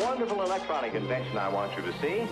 wonderful electronic invention I want you to see.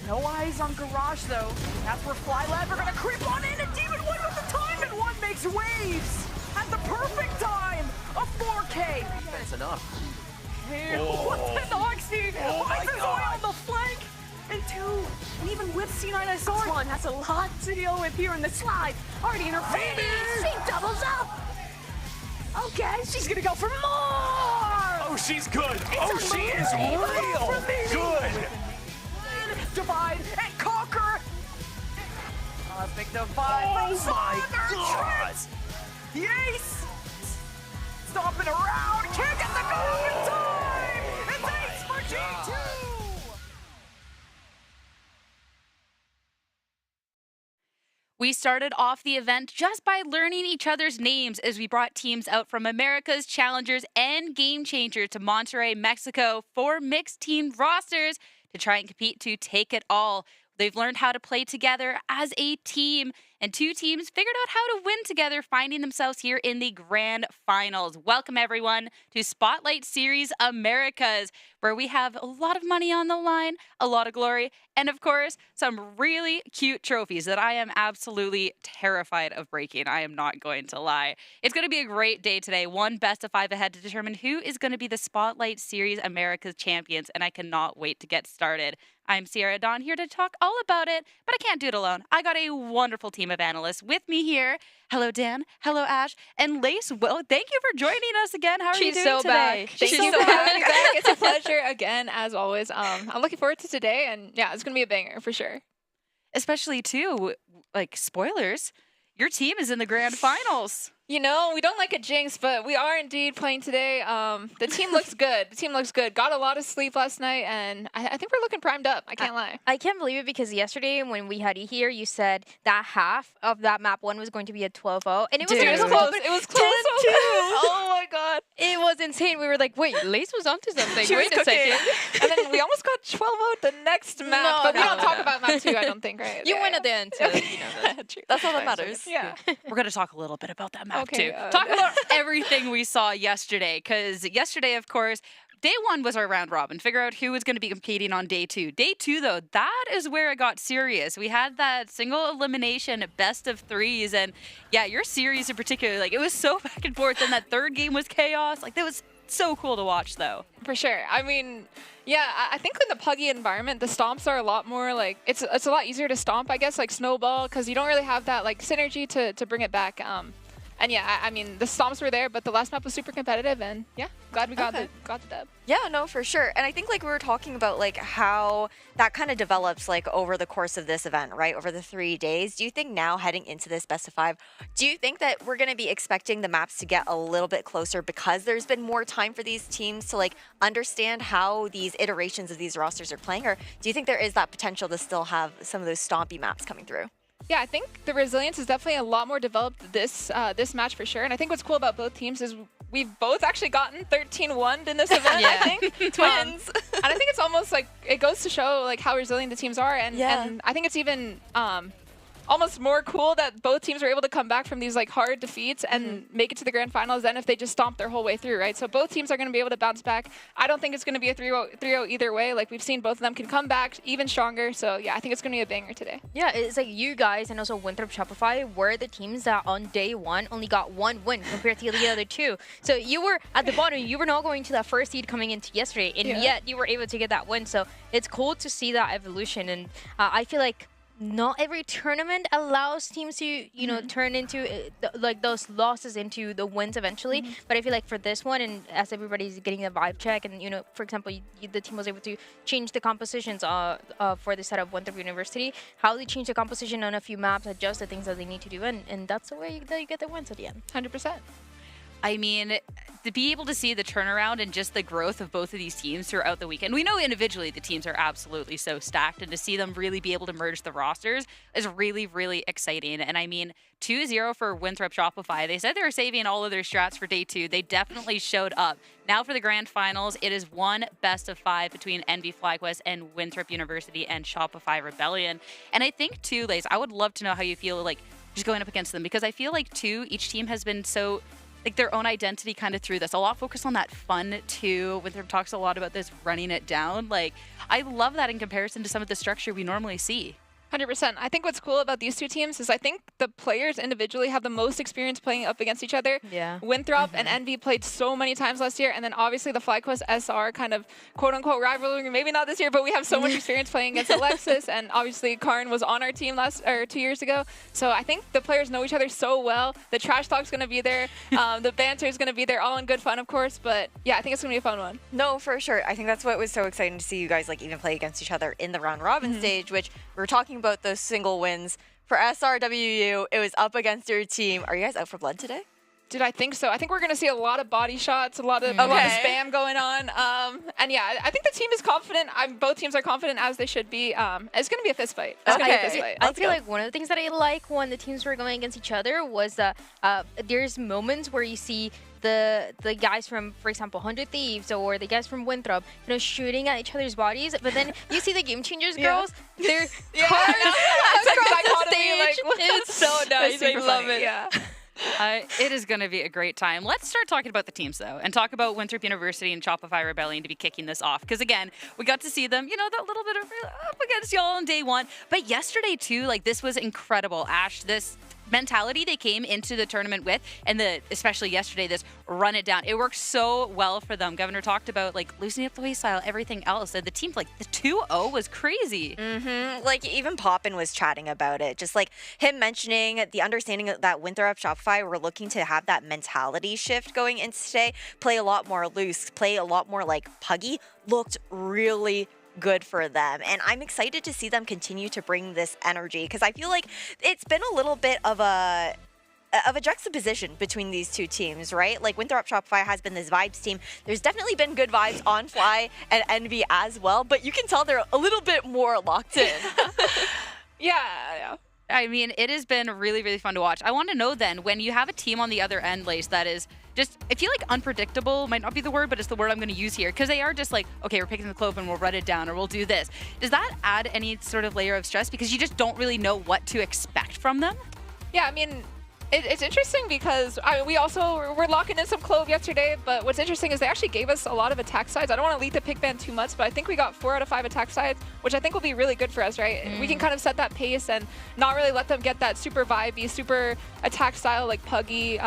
No eyes on Garage, though. That's where FlyLab are going to creep on in, and Demon 1 with the time, and 1 makes waves at the perfect time. A 4K. That's enough. Hey, what's the Oxy? Finds his way on the flank. And 2, and even with C9SR, 1 has a lot to deal with here in the slide. Already intervening. She doubles up. Okay, she's going to go for more. Oh, she's good. It's She is real good. Divide and conquer. Big divide. Oh my God. The ace. Stomping around. Can't get the goal in time. It's ace for G2. We started off the event just by learning each other's names as we brought teams out from America's Challengers and Game Changers to Monterrey, Mexico for mixed team rosters to try and compete to take it all. They've learned how to play together as a team, and 2 teams figured out how to win together, finding themselves here in the grand finals. Welcome, everyone, to Spotlight Series Americas, where we have a lot of money on the line, a lot of glory, and, of course, some really cute trophies that I am absolutely terrified of breaking. I am not going to lie. It's going to be a great day today. 1 best of 5 ahead to determine who is going to be the Spotlight Series Americas champions, and I cannot wait to get started. I'm Sierra Dawn here to talk all about it, but I can't do it alone. I got a wonderful team of analysts with me here. Hello, Dan. Hello, Ash. And Lace, well, thank you for joining us again. How are you doing today? Thank you for having me back. It's a pleasure again, as always. I'm looking forward to today, and yeah, it's going to be a banger for sure. Especially, too, like, spoilers, your team is in the grand finals. You know, we don't like a jinx, but we are indeed playing today. The team looks good. The team looks good. Got a lot of sleep last night, and I think we're looking primed up. I can't lie. I can't believe it because yesterday when we had you here, you said that half of that map 1 was going to be a 12-0. And it was, It was close. It was close. Oh my God. It was insane. We were like, wait, Lace was onto something. Wait a second. And then we almost got 12-0 the next map, but we don't talk about map 2, I don't think, right? You win at the end, so you know True. that's all that matters. Yeah. We're going to talk a little bit about that map, Okay, too. Talk about everything we saw yesterday, because yesterday, of course, day 1 was our round robin. Figure out who was going to be competing on day 2. Day 2, though, that is where it got serious. We had that single elimination best of 3s, and yeah, your series in particular, like, it was so back and forth, and that 3rd game was chaos. Like, that was so cool to watch, though. For sure. I mean, yeah, I think in the Puggy environment, the stomps are a lot more like, it's a lot easier to stomp, I guess, like Snowball, because you don't really have that like synergy to bring it back. And yeah, I mean, the stomps were there, but the last map was super competitive, and yeah, glad we got the dub. Yeah, no, for sure. And I think like we were talking about like how that kind of develops like over the course of this event, right? Over the 3 days. Do you think now heading into this best of 5, do you think that we're going to be expecting the maps to get a little bit closer because there's been more time for these teams to like understand how these iterations of these rosters are playing? Or do you think there is that potential to still have some of those stompy maps coming through? Yeah, I think the resilience is definitely a lot more developed this match for sure. And I think what's cool about both teams is we've both actually gotten 13-1 in this event, I think. Twins. And I think it's almost like, it goes to show like how resilient the teams are. And I think it's even almost more cool that both teams were able to come back from these like hard defeats and make it to the grand finals than if they just stomped their whole way through, right? So both teams are going to be able to bounce back. I don't think it's going to be a 3-0 either way. Like we've seen, both of them can come back even stronger. So yeah, I think it's going to be a banger today. Yeah, it's like you guys and also Winthrop Shopify were the teams that on day 1 only got 1 win compared to the other 2. So you were at the bottom. You were not going to that first seed coming into yesterday, and yet you were able to get that win. So it's cool to see that evolution, and I feel like not every tournament allows teams to, you know, turn into like those losses into the wins eventually. But I feel like for this one, and as everybody's getting a vibe check, and you know, for example, the team was able to change the compositions for the set of Winthrop University, how they change the composition on a few maps, adjust the things that they need to do, and that's the way that you get the wins at the end. 100%. I mean, to be able to see the turnaround and just the growth of both of these teams throughout the weekend. We know individually the teams are absolutely so stacked, and to see them really be able to merge the rosters is really, really exciting. And I mean, 2-0 for Winthrop Shopify. They said they were saving all of their strats for day 2. They definitely showed up. Now for the grand finals, it is 1 best of 5 between NV FlyQuest and Winthrop University and Shopify Rebellion. And I think too, Lace, I would love to know how you feel like just going up against them, because I feel like too, each team has been so like their own identity kind of through this. A lot focused on that fun too. Winthrop talks a lot about this running it down. Like, I love that in comparison to some of the structure we normally see. 100%. I think what's cool about these two teams is I think the players individually have the most experience playing up against each other. Yeah. Winthrop and Envy played so many times last year, and then obviously the FlyQuest SR kind of quote-unquote rivalry, maybe not this year, but we have so much experience playing against Alexis, and obviously Karn was on our team 2 years ago. So I think the players know each other so well. The trash talk's going to be there. The banter is going to be there, all in good fun, of course. But yeah, I think it's going to be a fun one. No, for sure. I think that's what was so exciting to see you guys like even play against each other in the round robin stage, which we were talking about those single wins. For SRWU, it was up against your team. Are you guys out for blood today? Dude, I think so. I think we're going to see a lot of body shots, a lot of spam going on. And yeah, I think the team is confident. Both teams are confident as they should be. It's going to be a fist fight. It's going to be a fist fight. I feel like one of the things that I like when the teams were going against each other was that there's moments where you see the guys from, for example, 100 Thieves or the guys from Winthrop, shooting at each other's bodies. But then you see the Game Changers girls, they're across the stage. It's so nice. I love it. Yeah. It is going to be a great time. Let's start talking about the teams, though, and talk about Winthrop University and Shopify Rebellion to be kicking this off. Because, again, we got to see them, that little bit of up against y'all on day one. But yesterday, too, like, this was incredible. Ash, this mentality they came into the tournament with, and especially yesterday, this run it down. It worked so well for them. Governor talked about loosening up the play style, everything else. And the team, the 2-0 was crazy. Like even Poppin was chatting about it. Just like him mentioning the understanding that Winthrop Shopify were looking to have that mentality shift going into today, play a lot more loose, play a lot more like puggy, looked really good for them. And I'm excited to see them continue to bring this energy because I feel like it's been a little bit of a juxtaposition between these two teams, right? Like Winthrop Shopify has been this vibes team. There's definitely been good vibes on Fly and Envy as well, but you can tell they're a little bit more locked in. Yeah. I mean, it has been really, really fun to watch. I want to know then, when you have a team on the other end, Lace, that is just, I feel like unpredictable might not be the word, but it's the word I'm going to use here. Because they are just like, okay, we're picking the clove and we'll run it down or we'll do this. Does that add any sort of layer of stress? Because you just don't really know what to expect from them? Yeah, I mean, it's interesting because we also were locking in some clove yesterday, but what's interesting is they actually gave us a lot of attack sides. I don't want to lead the pick ban too much, but I think we got 4 out of 5 attack sides, which I think will be really good for us, right? We can kind of set that pace and not really let them get that super vibey, super attack style like puggy,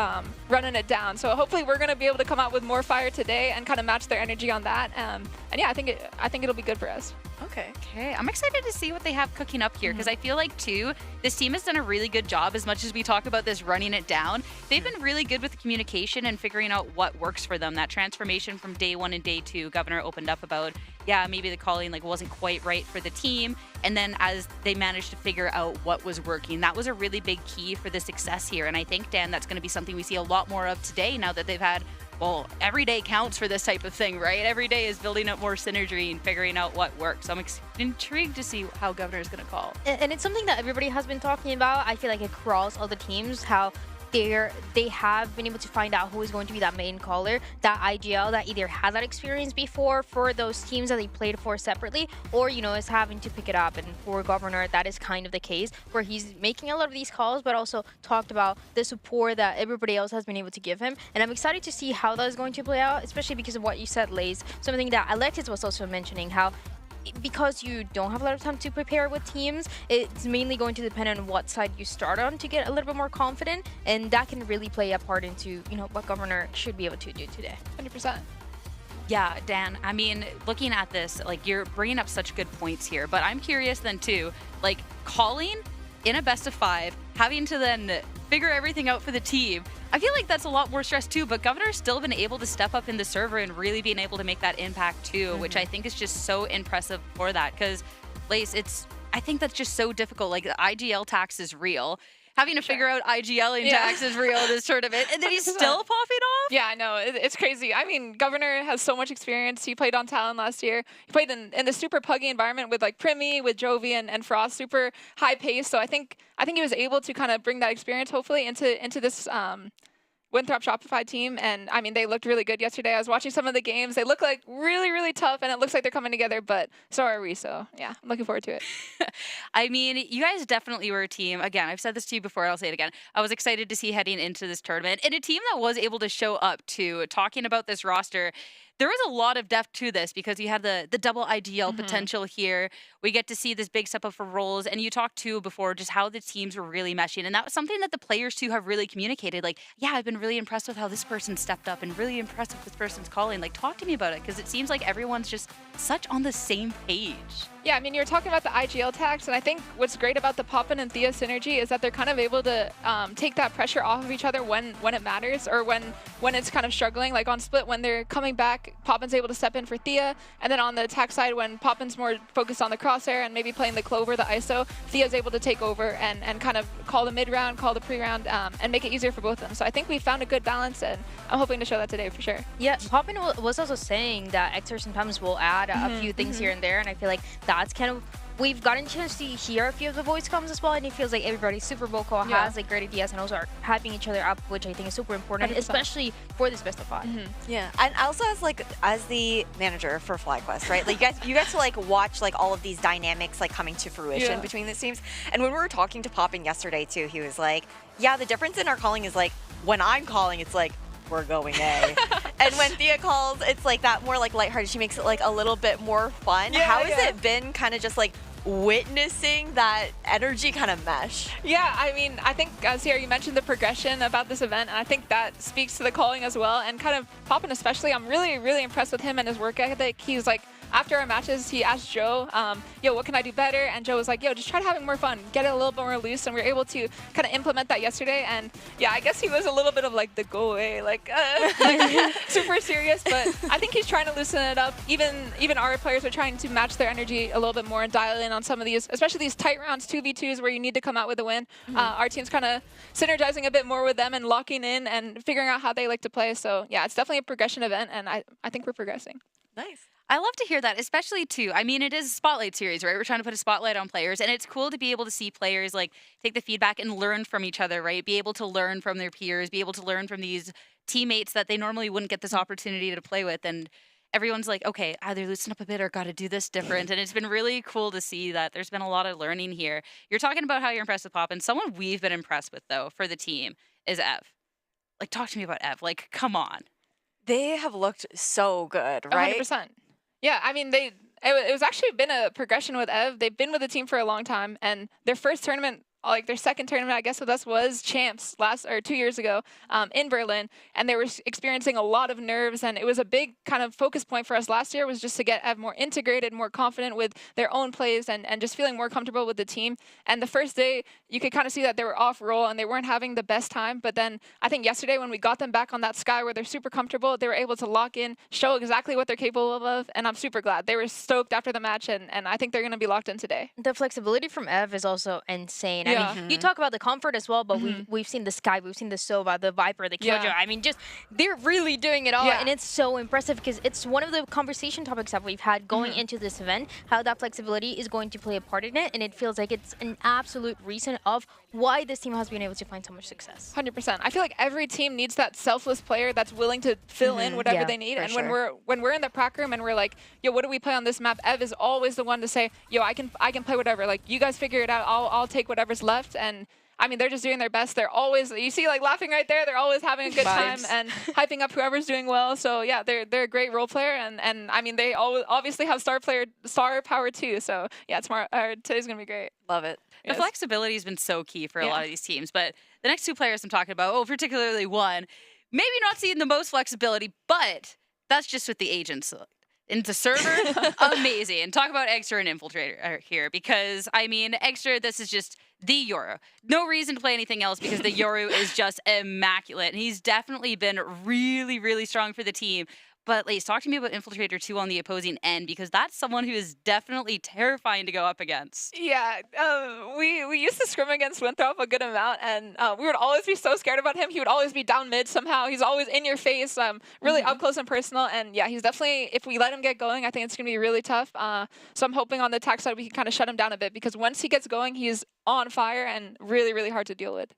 running it down. So hopefully we're going to be able to come out with more fire today and kind of match their energy on that. And yeah, I think it'll be good for us. Okay. I'm excited to see what they have cooking up here because I feel like, too, this team has done a really good job. As much as we talk about this running it down, they've been really good with communication and figuring out what works for them. That transformation from day 1 and day 2, Governor opened up about, maybe the calling wasn't quite right for the team. And then as they managed to figure out what was working, that was a really big key for the success here. And I think, Dan, that's going to be something we see a lot more of today now that they've had, every day counts for this type of thing, right? Every day is building up more synergy and figuring out what works. So I'm intrigued to see how Governor is going to call. And it's something that everybody has been talking about. I feel like across all the teams, how they have been able to find out who is going to be that main caller, that IGL that either had that experience before for those teams that they played for separately, or is having to pick it up. And for Governor, that is kind of the case where he's making a lot of these calls, but also talked about the support that everybody else has been able to give him. And I'm excited to see how that is going to play out, especially because of what you said, Lace. Something that Alexis was also mentioning, how because you don't have a lot of time to prepare with teams, it's mainly going to depend on what side you start on to get a little bit more confident, and that can really play a part into what Governor should be able to do today. 100%. Yeah, Dan, I mean, looking at this, you're bringing up such good points here, but I'm curious then too, calling in a best of 5, having to then figure everything out for the team. I feel like that's a lot more stress too, but Governor's still been able to step up in the server and really being able to make that impact too, which I think is just so impressive for that. Because, Lace, I think that's just so difficult. The IGL tax is real. Having to figure out IGL tax is real in this tournament, and then he's 100%. still popping off? Yeah, I know. It's crazy. I mean, Governor has so much experience. He played on Talon last year. He played in the super puggy environment with Primi, with Jovi, and Frost, super high pace. So I think he was able to kind of bring that experience, hopefully, into this Winthrop Shopify team, and I mean, they looked really good yesterday. I was watching some of the games. They look like really, really tough, and it looks like they're coming together, but so are we. So yeah, I'm looking forward to it. I mean, you guys definitely were a team. Again, I've said this to you before, I'll say it again. I was excited to see heading into this tournament, and a team that was able to show up to talking about this roster. There was a lot of depth to this because you had the double IGL potential here. We get to see this big step up for roles, and you talked too before just how the teams were really meshing, and that was something that the players too have really communicated. Like, yeah, I've been really impressed with how this person stepped up and really impressed with this person's calling. Like, talk to me about it, because it seems like everyone's just such on the same page. Yeah, I mean, you're talking about the IGL tags, and I think what's great about the Poppin and Thea synergy is that they're kind of able to take that pressure off of each other when it matters, or when it's kind of struggling. Like on split, when they're coming back, Poppin's able to step in for Thea, and then on the attack side, when Poppin's more focused on the crosshair and maybe playing the Clover, the ISO, Thea's able to take over and kind of call the mid-round, call the pre-round, and make it easier for both of them. So I think we found a good balance, and I'm hoping to show that today for sure. Yeah, Poppin was also saying that Exer sometimes will add a few things here and there, and I feel like that's kind of, we've gotten a chance to hear a few of the voice comms as well, and it feels like everybody's super vocal, has like great ideas, and also are hyping each other up, which I think is super important, 100%. Especially for this best of 5. Yeah, and also as the manager for FlyQuest, right? Like you guys to like watch like all of these dynamics like coming to fruition between the teams. And when we were talking to Poppin yesterday too, he was like, yeah, the difference in our calling is like when I'm calling, it's like we're going A. And when Thea calls, it's like that more like lighthearted. She makes it like a little bit more fun. How has it been kind of just like witnessing that energy kind of mesh? Yeah, I mean, I think, Sierra, you mentioned the progression about this event, and I think that speaks to the calling as well. And kind of Poppin especially, I'm really, really impressed with him and his work ethic. He's like, after our matches, he asked Joe, yo, what can I do better? And Joe was like, yo, just try having more fun, get it a little bit more loose. And we were able to kind of implement that yesterday. And yeah, I guess he was a little bit of like the go away, like super serious. But I think he's trying to loosen it up. Even our players are trying to match their energy a little bit more and dial in on some of these, especially these tight rounds, 2v2s where you need to come out with a win. Our team's kind of synergizing a bit more with them and locking in and figuring out how they like to play. So yeah, it's definitely a progression event, and I think we're progressing. Nice. I love to hear that, especially too. I mean, it is a spotlight series, right? We're trying to put a spotlight on players, and it's cool to be able to see players like take the feedback and learn from each other, right? Be able to learn from their peers, be able to learn from these teammates that they normally wouldn't get this opportunity to play with. And everyone's like, okay, either loosen up a bit or got to do this different. And it's been really cool to see that there's been a lot of learning here. You're talking about how you're impressed with Poppin. Someone we've been impressed with, though, for the team is Ev. Like, talk to me about Ev. Like, come on. They have looked so good, right? 100%. Yeah, I mean, it was actually been a progression with Ev. They've been with the team for a long time, and their first tournament, like their second tournament, I guess, with us was Champs 2 years ago in Berlin, and they were experiencing a lot of nerves, and it was a big kind of focus point for us last year was just to get Ev more integrated, more confident with their own plays, and just feeling more comfortable with the team. And the first day, you could kind of see that they were off roll and they weren't having the best time, but then I think yesterday when we got them back on that sky where they're super comfortable, they were able to lock in, show exactly what they're capable of, and I'm super glad. They were stoked after the match, and I think they're going to be locked in today. The flexibility from Ev is also insane. I mean, you talk about the comfort as well, but we've seen the Sky, we've seen the Sova, the Viper, the Killjoy. I mean, just they're really doing it all, and it's so impressive because it's one of the conversation topics that we've had going into this event, how that flexibility is going to play a part in it, and it feels like it's an absolute reason of why this team has been able to find so much success. 100%. I feel like every team needs that selfless player that's willing to fill in whatever they need. And when we're in the prac room and we're like, yo, what do we play on this map? Ev is always the one to say, yo, I can play whatever. Like, you guys figure it out. I'll take whatever's left. And I mean, they're just doing their best. They're always, you see, like laughing right there. They're always having a good time and hyping up whoever's doing well. So yeah, they're a great role player, and I mean, they obviously have star power too. So yeah, today's gonna be great. Love it. The flexibility has been so key for a lot of these teams, but the next two players I'm talking about, particularly one, maybe not seeing the most flexibility, but that's just with the agents. Into server, amazing. And talk about Extra and Infiltrator here, because, I mean, Extra, this is just the Yoru. No reason to play anything else because the Yoru is just immaculate. And he's definitely been really, really strong for the team. But, Lace, talk to me about Infiltrator 2 on the opposing end, because that's someone who is definitely terrifying to go up against. Yeah, we used to scrim against Winthrop a good amount, and we would always be so scared about him. He would always be down mid somehow. He's always in your face, really up close and personal. And yeah, he's definitely, if we let him get going, I think it's going to be really tough. So I'm hoping on the attack side we can kind of shut him down a bit, because once he gets going, he's on fire and really, really hard to deal with.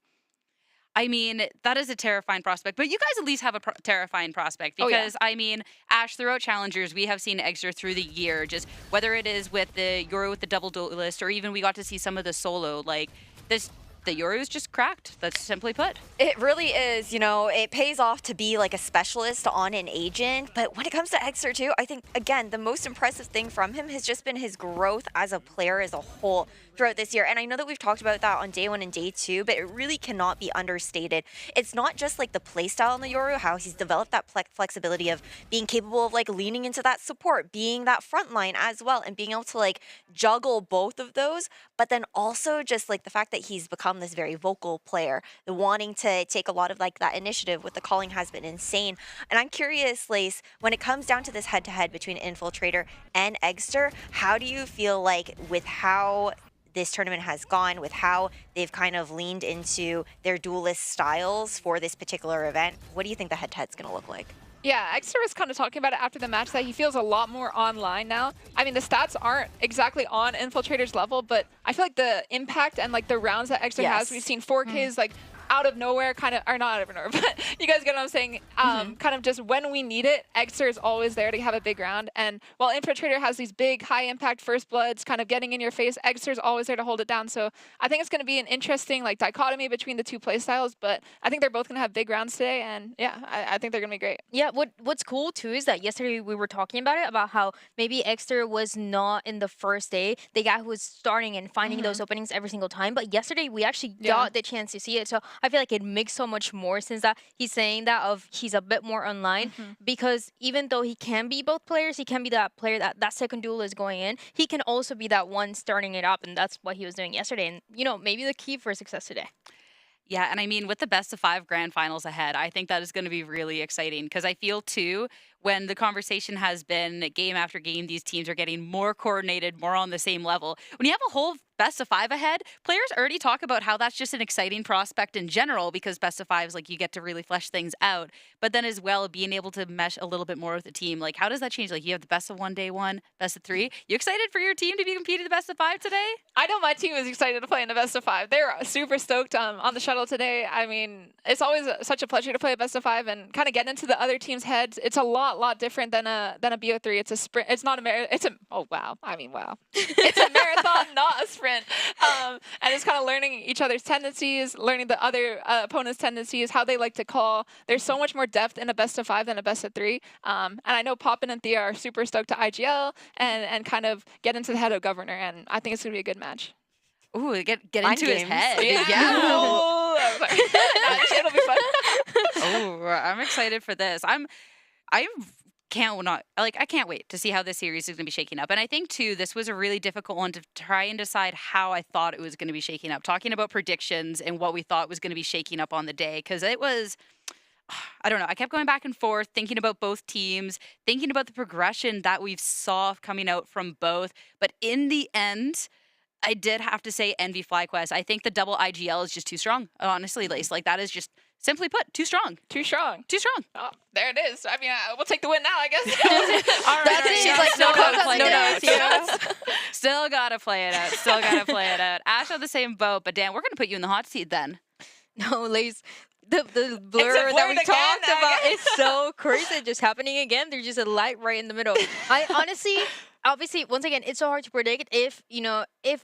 I mean, that is a terrifying prospect, but you guys at least have a terrifying prospect because, I mean, Ash, throughout Challengers, we have seen Exter through the year, just whether it is with the Euro with the double duelist or even we got to see some of the solo, like this. The Euro is just cracked. That's simply put. It really is. You know, it pays off to be like a specialist on an agent. But when it comes to Exter too, I think, again, the most impressive thing from him has just been his growth as a player as a whole throughout this year. And I know that we've talked about that on day 1 and day 2, but it really cannot be understated. It's not just like the playstyle in the Yoru, how he's developed that flexibility of being capable of like leaning into that support, being that front line as well, and being able to like juggle both of those. But then also just like the fact that he's become this very vocal player, the wanting to take a lot of like that initiative with the calling has been insane. And I'm curious, Lace, when it comes down to this head-to-head between Infiltrator and Exter, how do you feel like with how this tournament has gone, with how they've kind of leaned into their duelist styles for this particular event? What do you think the head-to-head's going to look like? Yeah, Exter was kind of talking about it after the match that he feels a lot more online now. I mean, the stats aren't exactly on Infiltrator's level, but I feel like the impact and like the rounds that Exter has, we've seen 4Ks like out of nowhere, kind of, or not out of nowhere, but you guys get what I'm saying. Kind of just when we need it, Exter is always there to have a big round. And while Infiltrator has these big, high impact first bloods kind of getting in your face, Exter is always there to hold it down. So I think it's going to be an interesting like dichotomy between the two play styles, but I think they're both going to have big rounds today. And yeah, I think they're going to be great. Yeah, what's cool too is that yesterday we were talking about it, about how maybe Exter was not in the first day, the guy who was starting and finding those openings every single time. But yesterday we actually got the chance to see it. So I feel like it makes so much more sense that he's saying that of he's a bit more online because even though he can be both players, he can be that player that second duel is going in. He can also be that one starting it up, and that's what he was doing yesterday. And, you know, maybe the key for success today. Yeah, and I mean, with the best of 5 grand finals ahead, I think that is going to be really exciting because I feel, too, when the conversation has been game after game, these teams are getting more coordinated, more on the same level. When you have a whole best of 5 ahead, players already talk about how that's just an exciting prospect in general because best of 5s, like, you get to really flesh things out. But then as well, being able to mesh a little bit more with the team, like, how does that change? Like, you have the best of 1 day 1, best of 3. You excited for your team to be competing the best of 5 today? I know my team is excited to play in the best of 5. They're super stoked on the shuttle today. I mean, it's always such a pleasure to play a best of 5 and kind of get into the other team's heads. It's a lot different than a BO3. It's a sprint. It's not a marathon. It's a wow. It's a marathon, not a sprint. And it's kind of learning each other's tendencies, learning the other opponent's tendencies, how they like to call. There's so much more depth in a best of 5 than a best of 3. And I know Poppin and Thea are super stoked to IGL and kind of get into the head of Governor. And I think it's going to be a good match. Ooh, get into his head. Yeah. Oh, I'm sorry. It'll be fun. Oh, I'm excited for this. I can't wait to see how this series is going to be shaking up. And I think, too, this was a really difficult one to try and decide how I thought it was going to be shaking up. Talking about predictions and what we thought was going to be shaking up on the day. Because it was, I don't know, I kept going back and forth, thinking about both teams, thinking about the progression that we saw coming out from both. But in the end, I did have to say Envy FlyQuest. I think the double IGL is just too strong, honestly, Lace. Like, that is just, simply put, too strong. Too strong. Too strong. Oh, there it is. I mean, we'll take the win now, I guess. All right. That's it. She's like, still no gotta notes, play no it out. notes. Still gotta play it out. Still gotta play it out. Ash on the same boat, but Dan, we're gonna put you in the hot seat then. No, Lace. The blur that we talked about is so crazy. Just happening again. There's just a light right in the middle. I honestly, obviously, once again, it's so hard to predict. If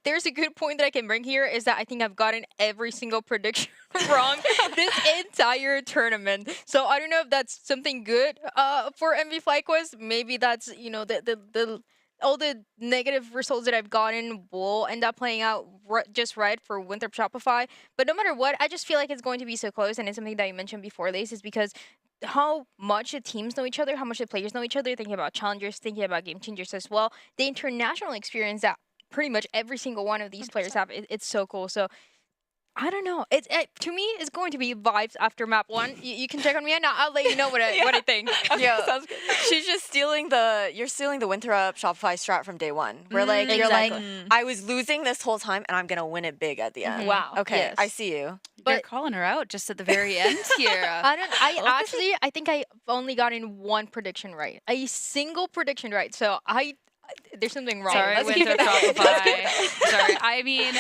there's a good point that I can bring here is that I think I've gotten every single prediction wrong this entire tournament. So I don't know if that's something good for MV FlyQuest. Maybe that's the all the negative results that I've gotten will end up playing out just right for Winthrop Shopify. But no matter what, I just feel like it's going to be so close. And it's something that you mentioned before, Lace, is because how much the teams know each other, how much the players know each other, thinking about challengers, thinking about game changers as well. The international experience that pretty much every single one of these 100%. Players have, it's so cool. So I don't know. To me, it's going to be vibes after map 1. You can check on me, and I'll let you know what I think. Yeah, sounds good. She's just stealing the Winthrop Shopify strat from day 1. Where you're like, I was losing this whole time, and I'm gonna win it big at the end. Wow. Okay, yes. I see you. But you're calling her out just at the very end here. I think I've only gotten one prediction right. A single prediction right. So there's something wrong. Sorry, Let's Winthrop keep it Shopify. Sorry. I mean,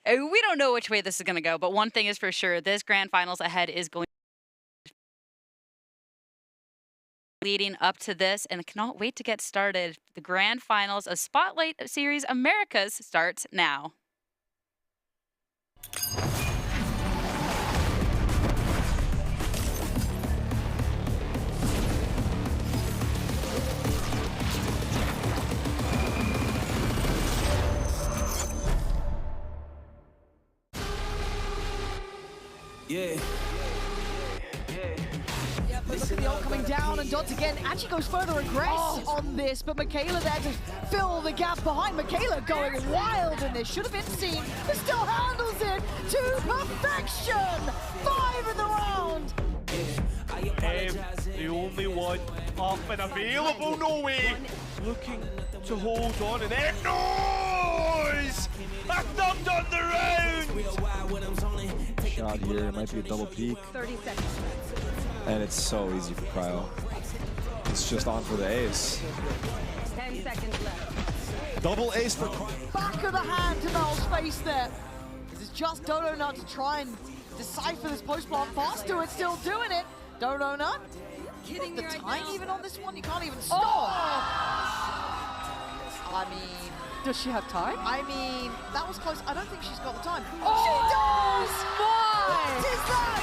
We don't know which way this is going to go, but one thing is for sure, this grand finals ahead is going leading up to this, and cannot wait to get started. The grand finals of Spotlight Series Americas starts now. Yeah. Look at the ult coming down, and Dots again actually goes further aggressive on this, but Michaela there to fill the gap behind. Michaela going wild in this, should have been seen, but still handles it to perfection! 5 in the round! The only one up and available, no way! Looking to hold on, and then noise! A thumb on the round! Shot here, it might be a double peak. 30 seconds. And it's so easy for Cryo. It's just on for the ace. 10 seconds left. Double ace for Back of the hand to Null's face there. This is just Dodo Nut to try and decipher this post-plant fast to it, still doing it. Dodo Nut, the time even on this one, you can't even stop. I mean, does she have time? I mean, that was close. I don't think she's got the time. She does! What is that?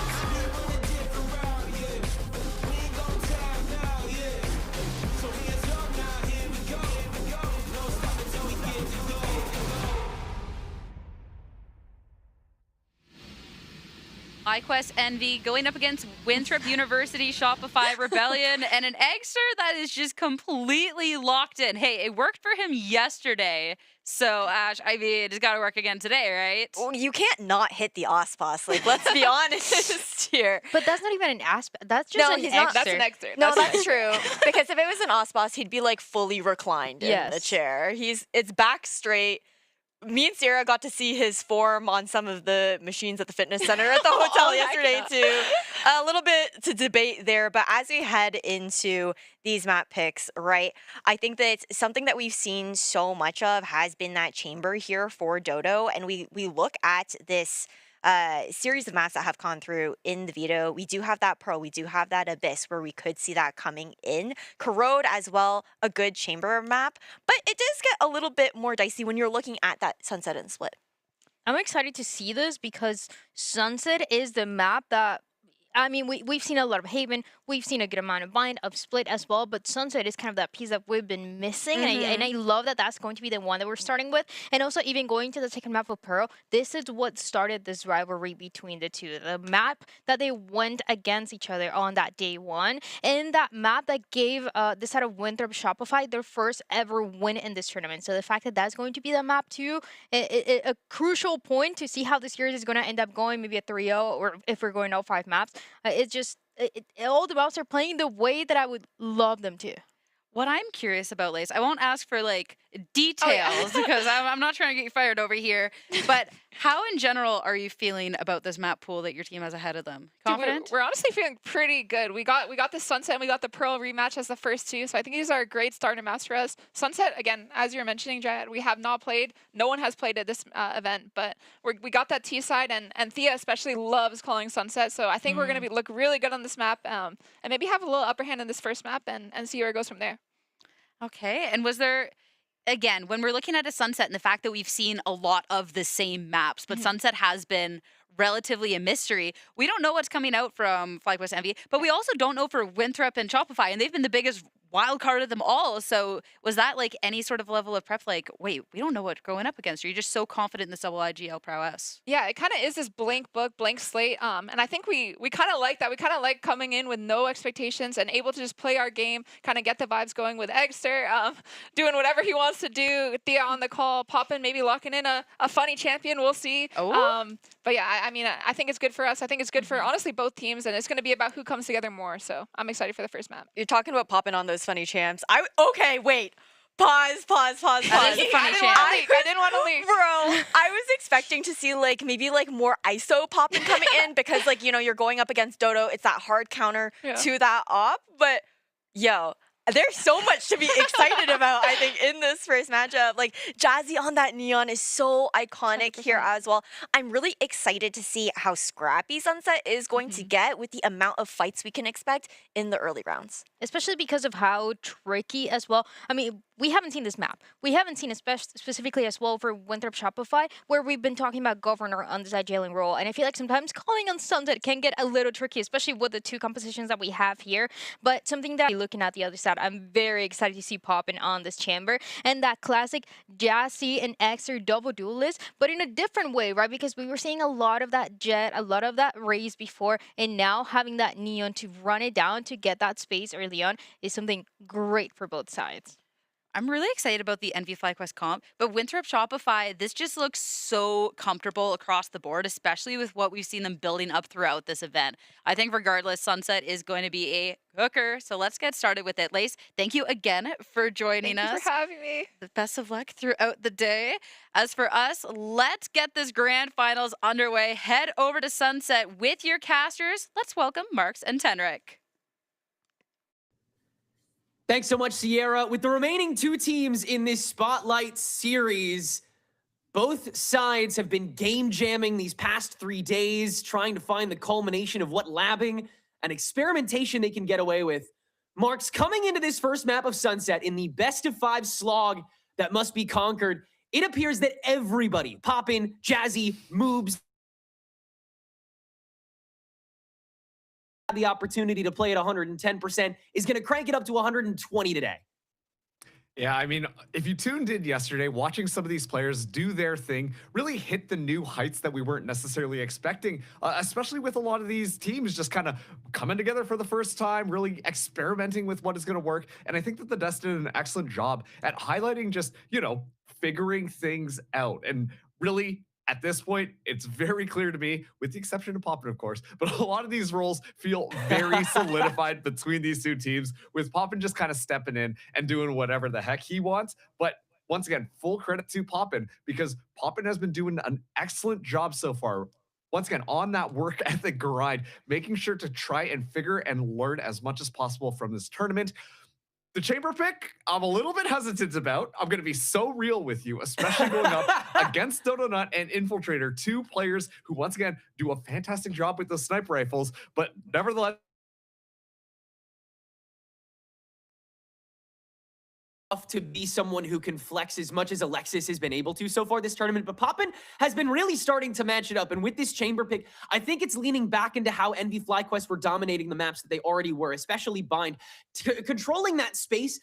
iQuest Envy going up against Winthrop University, Shopify Rebellion, and an Eggster that is just completely locked in. Hey, it worked for him yesterday. So, Ash, I mean, it's got to work again today, right? Well, you can't not hit the Ospas. Like, let's be honest here. But that's not even an aspect. That's just No, an he's not. That's Eggster. an extra. No, that's true. Because if it was an Ospas, he'd be like fully reclined in the Yes. chair. It's back straight. Me and Sierra got to see his form on some of the machines at the fitness center at the hotel yesterday too. A little bit to debate there, but as we head into these map picks, right, I think that it's something that we've seen so much of has been that chamber here for Dodo, and we look at this series of maps that have gone through in the veto. We do have that Pearl, we do have that Abyss where we could see that coming in. Corrode as well, a good chamber map, but it does get a little bit more dicey when you're looking at that Sunset and Split. I'm excited to see this because Sunset is the map that, I mean, we've seen a lot of Haven, we've seen a good amount of Bind, of Split as well, but Sunset is kind of that piece that we've been missing, and I love that that's going to be the one that we're starting with. And also even going to the second map of Pearl, this is what started this rivalry between the two. The map that they went against each other on that day one, and that map that gave this side of Winthrop Shopify their first ever win in this tournament. So the fact that that's going to be the map too, a crucial point to see how the series is going to end up going, maybe a 3-0, or if we're going all 5 maps. It's just, all the maps are playing the way that I would love them to. What I'm curious about, Lace, I won't ask for like details because I'm not trying to get you fired over here, but how in general are you feeling about this map pool that your team has ahead of them? Confident? Dude, we're honestly feeling pretty good. We got the Sunset and we got the Pearl rematch as the first two, so I think these are great starting maps for us. Sunset, again, as you were mentioning, Jad, we have not played. No one has played at this event, but we got that T side, and Thea especially loves calling Sunset, so I think we're going to look really good on this map, and maybe have a little upper hand in this first map and see where it goes from there. Okay, and was there, again, when we're looking at a Sunset and the fact that we've seen a lot of the same maps, but Sunset has been relatively a mystery, we don't know what's coming out from FlyQuest Envy, but we also don't know for Winthrop and Shopify, and they've been the biggest wild card of them all. So was that like any sort of level of prep, like, wait, we don't know what we're going up against? Or you're just so confident in this double IGL prowess? Yeah, it kind of is this blank book, blank slate. And I think we kind of like that. We kind of like coming in with no expectations and able to just play our game, kind of get the vibes going with Eggster, doing whatever he wants to do. Thea on the call, popping, maybe locking in a funny champion. We'll see. But yeah, I mean, I think it's good for us. I think it's good for, honestly, both teams. And it's going to be about who comes together more. So I'm excited for the first map. You're talking about popping on those funny champs. Okay, wait. Pause. That is a funny champ. I didn't want to leave. Bro, I was expecting to see like maybe like more ISO popping coming in because like, you know, you're going up against Dodo. It's that hard counter to that op. But yo, There's so much to be excited about, I think, in this first matchup. Like, Jazzy on that Neon is so iconic 100%. here as well. I'm really excited to see how scrappy Sunset is going to get with the amount of fights we can expect in the early rounds. Especially because of how tricky as well. I mean, we haven't seen this map. We haven't seen it specifically as well for Winthrop Shopify, where we've been talking about Governor on the side jailing role. And I feel like sometimes calling on Sunset can get a little tricky, especially with the two compositions that we have here. But something that looking at the other side, I'm very excited to see popping on this chamber. And that classic Jazzy and Xer double duelist, but in a different way, right? Because we were seeing a lot of that Jet, a lot of that Raze before, and now having that Neon to run it down to get that space early on is something great for both sides. I'm really excited about the Envy FlyQuest comp, but Winthrop Shopify, this just looks so comfortable across the board, especially with what we've seen them building up throughout this event. I think regardless, Sunset is going to be a cooker, so let's get started with it. Lace, thank you again for joining us. Thank you for having me. The best of luck throughout the day. As for us, let's get this grand finals underway. Head over to Sunset with your casters. Let's welcome Marks and Tenric. Thanks so much, Sierra. With the remaining two teams in this Spotlight series, both sides have been game jamming these past 3 days, trying to find the culmination of what labbing and experimentation they can get away with. Marks, coming into this first map of Sunset in the best of 5 slog that must be conquered, it appears that everybody, Poppin, Jazzy, Moobs, the opportunity to play at 110% is going to crank it up to 120 today. Yeah, I mean, if you tuned in yesterday, watching some of these players do their thing, really hit the new heights that we weren't necessarily expecting, especially with a lot of these teams just kind of coming together for the first time, really experimenting with what is going to work. And I think that the Dust did an excellent job at highlighting just, you know, figuring things out. And really, at this point, it's very clear to me, with the exception of Poppin, of course, but a lot of these roles feel very solidified between these two teams, with Poppin just kind of stepping in and doing whatever the heck he wants. But once again, full credit to Poppin, because Poppin has been doing an excellent job so far. Once again, on that work ethic grind, making sure to try and figure and learn as much as possible from this tournament. The chamber pick, I'm a little bit hesitant about. I'm going to be so real with you, especially going up against Donut and Infiltrator, two players who, once again, do a fantastic job with those sniper rifles, but nevertheless, to be someone who can flex as much as Alexis has been able to so far this tournament, but Poppin has been really starting to match it up. And with this chamber pick, I think it's leaning back into how Envy FlyQuest were dominating the maps that they already were, especially Bind, controlling that space,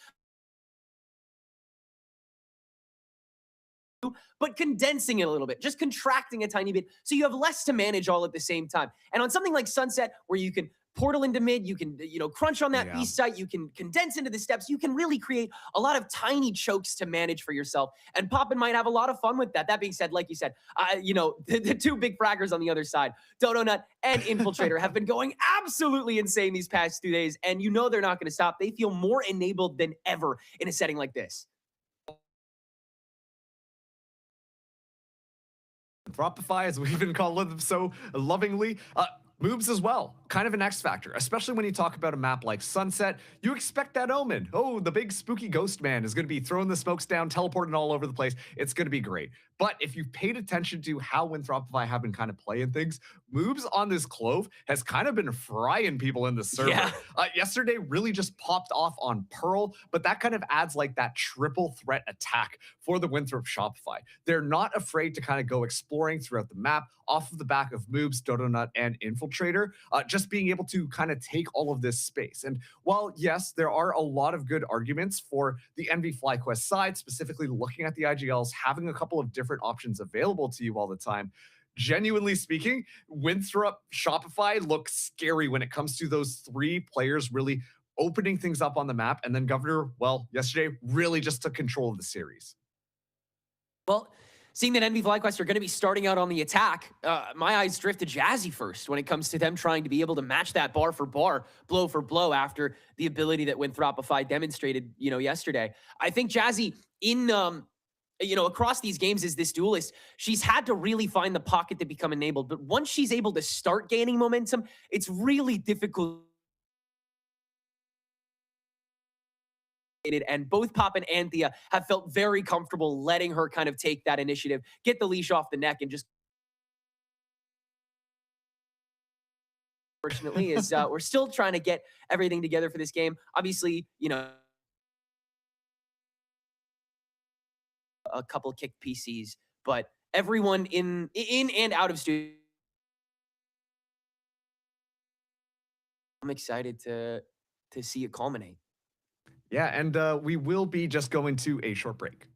but condensing it a little bit, just contracting a tiny bit, so you have less to manage all at the same time. And on something like Sunset, where you can portal into mid, you can, you know, crunch on that B site, you can condense into the steps, you can really create a lot of tiny chokes to manage for yourself. And Poppin might have a lot of fun with that. That being said, like you said, you know, the two big fraggers on the other side, Donut and Infiltrator, have been going absolutely insane these past 2 days, and you know they're not going to stop. They feel more enabled than ever in a setting like this. Dropify, as we even call them so lovingly, moves as well. Kind of an X factor, especially when you talk about a map like Sunset. You expect that omen. Oh, the big spooky ghost man is going to be throwing the smokes down, teleporting all over the place. It's going to be great. But if you've paid attention to how Winthropify have been kind of playing things, moves on this Clove has kind of been frying people in the server. Yeah. Yesterday really just popped off on Pearl, but that kind of adds like that triple threat attack for the Winthrop Shopify. They're not afraid to kind of go exploring throughout the map off of the back of Moobs, Dodonut, and Infiltrator, just being able to kind of take all of this space. And while, yes, there are a lot of good arguments for the Envy FlyQuest side, specifically looking at the IGLs, having a couple of different options available to you all the time, genuinely speaking, Winthrop Shopify looks scary when it comes to those three players really opening things up on the map. And then Governor, well, yesterday really just took control of the series. Well, seeing that Envy FlyQuest are going to be starting out on the attack, my eyes drift to Jazzy first when it comes to them trying to be able to match that bar for bar, blow for blow, after the ability that Winthropify demonstrated, you know, yesterday. I think Jazzy in, you know, across these games as this duelist, she's had to really find the pocket to become enabled. But once she's able to start gaining momentum, it's really difficult and both Pop and Anthea have felt very comfortable letting her kind of take that initiative, get the leash off the neck, and just fortunately is we're still trying to get everything together for this game. Obviously, you know, a couple kicked PCs, but everyone in and out of studio, I'm excited to see it culminate. Yeah, and we will be just going to a short break.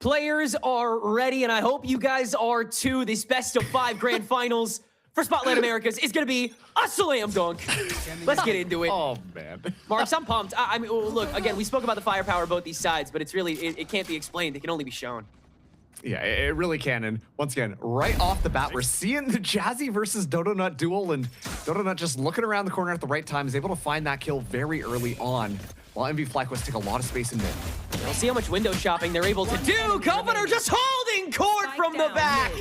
Players are ready, and I hope you guys are too. This best of 5 grand finals for Spotlight Americas is going to be a slam dunk. Let's get into it. Oh, man. Marks, I'm pumped. I mean, look, again, we spoke about the firepower of both these sides, but it's really, it can't be explained. It can only be shown. Yeah, it really can. And once again, right off the bat, we're seeing the Jazzy versus Dodonut duel, and Dodonut just looking around the corner at the right time is able to find that kill very early on, while MV FlyQuest take a lot of space in mid. We'll see how much window shopping they're able to do. Governor just holding court from the back.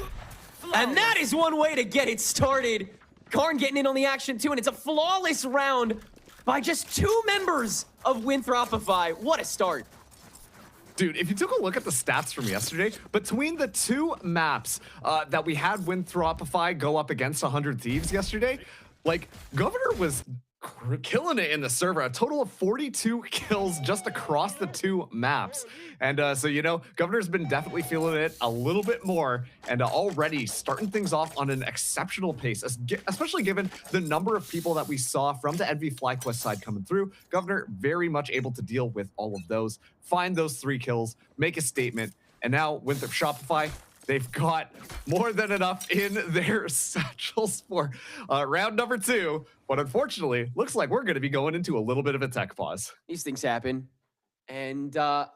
And that is one way to get it started. Karn getting in on the action too, and it's a flawless round by just 2 members of Winthropify. What a start. Dude, if you took a look at the stats from yesterday, between the two maps that we had Winthropify go up against 100 Thieves yesterday, like, Governor was killing it in the server. A total of 42 kills just across the two maps. And so, you know, Governor's been definitely feeling it a little bit more and already starting things off on an exceptional pace, especially given the number of people that we saw from the NV FlyQuest side coming through. Governor very much able to deal with all of those, find those 3 kills, make a statement, and now Winthrop Shopify, they've got more than enough in their satchels for round number 2. But unfortunately, looks like we're going to be going into a little bit of a tech pause. These things happen. And, I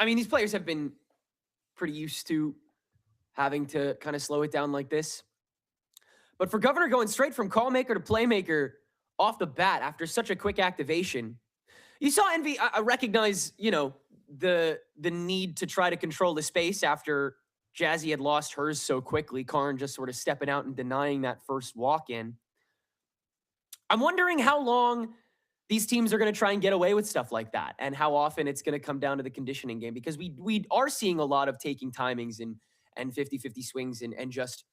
mean, these players have been pretty used to having to kind of slow it down like this. But for Governor going straight from call maker to playmaker off the bat after such a quick activation, you saw Envy recognize, you know, the need to try to control the space after Jazzy had lost hers so quickly. Karn just sort of stepping out and denying that first walk-in. I'm wondering how long these teams are going to try and get away with stuff like that, and how often it's going to come down to the conditioning game, because we are seeing a lot of taking timings and 50-50 swings and just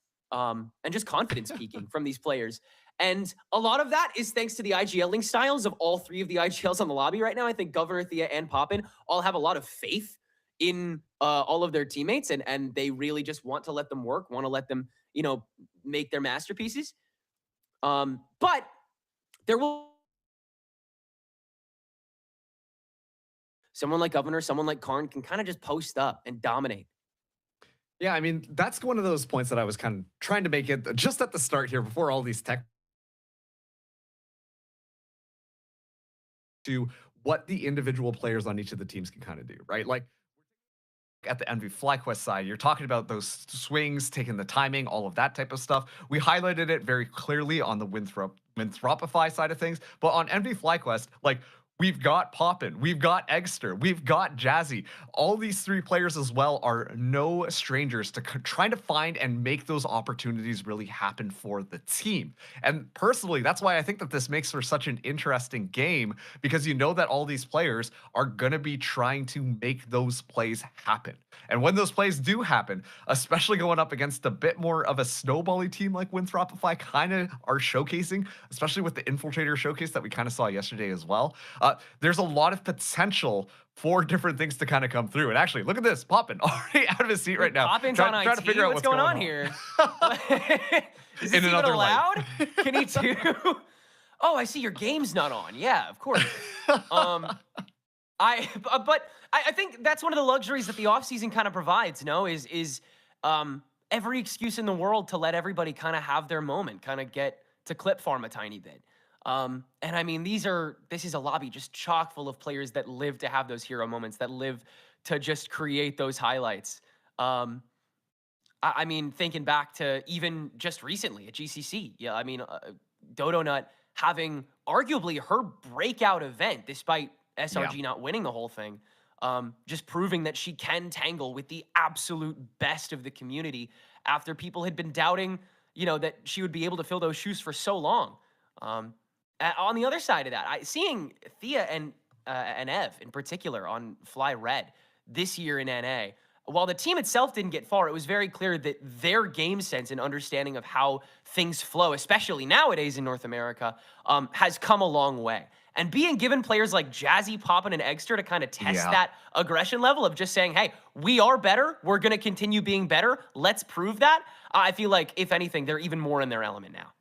confidence peaking from these players. And a lot of that is thanks to the IGLing styles of all 3 of the IGLs on the lobby right now. I think Governor, Thea, and Poppin all have a lot of faith in all of their teammates, and they really just want to let them work, want to let them, you know, make their masterpieces. But there will someone like Governor, someone like Karn can kind of just post up and dominate. Yeah, I mean, that's one of those points that I was kind of trying to make it just at the start here before all these tech to what the individual players on each of the teams can kind of do, right? Like at the NV FlyQuest side, you're talking about those swings, taking the timing, all of that type of stuff. We highlighted it very clearly on the Winthropify side of things, but on NV FlyQuest, like, we've got Poppin, we've got Eggster, we've got Jazzy. All these 3 players as well are no strangers to trying to find and make those opportunities really happen for the team. And personally, that's why I think that this makes for such an interesting game, because you know that all these players are going to be trying to make those plays happen. And when those plays do happen, especially going up against a bit more of a snowbally team like Winthropify kind of are showcasing, especially with the Infiltrator showcase that we kind of saw yesterday as well, there's a lot of potential for different things to kind of come through. And actually, look at this, Poppin already out of his seat right now. Poppin's on IT? Trying to figure out what's going on here. Is this even allowed? Can he do? Oh, I see your game's not on. Yeah, of course. But I think that's one of the luxuries that the offseason kind of provides, no? Is every excuse in the world to let everybody kind of have their moment, kind of get to clip farm a tiny bit. And I mean, this is a lobby just chock full of players that live to have those hero moments, that live to just create those highlights. I mean, thinking back to even just recently at GCC, yeah, I mean, Dodo Nut having arguably her breakout event, despite SRG not winning the whole thing, just proving that she can tangle with the absolute best of the community after people had been doubting, you know, that she would be able to fill those shoes for so long. On the other side of that, seeing Thea and Ev in particular on Fly Red this year in NA, while the team itself didn't get far, it was very clear that their game sense and understanding of how things flow, especially nowadays in North America, has come a long way. And being given players like Jazzy, Poppin, and Eggster to kind of test that aggression level of just saying, hey, we are better, we're going to continue being better, let's prove that. I feel like, if anything, they're even more in their element now.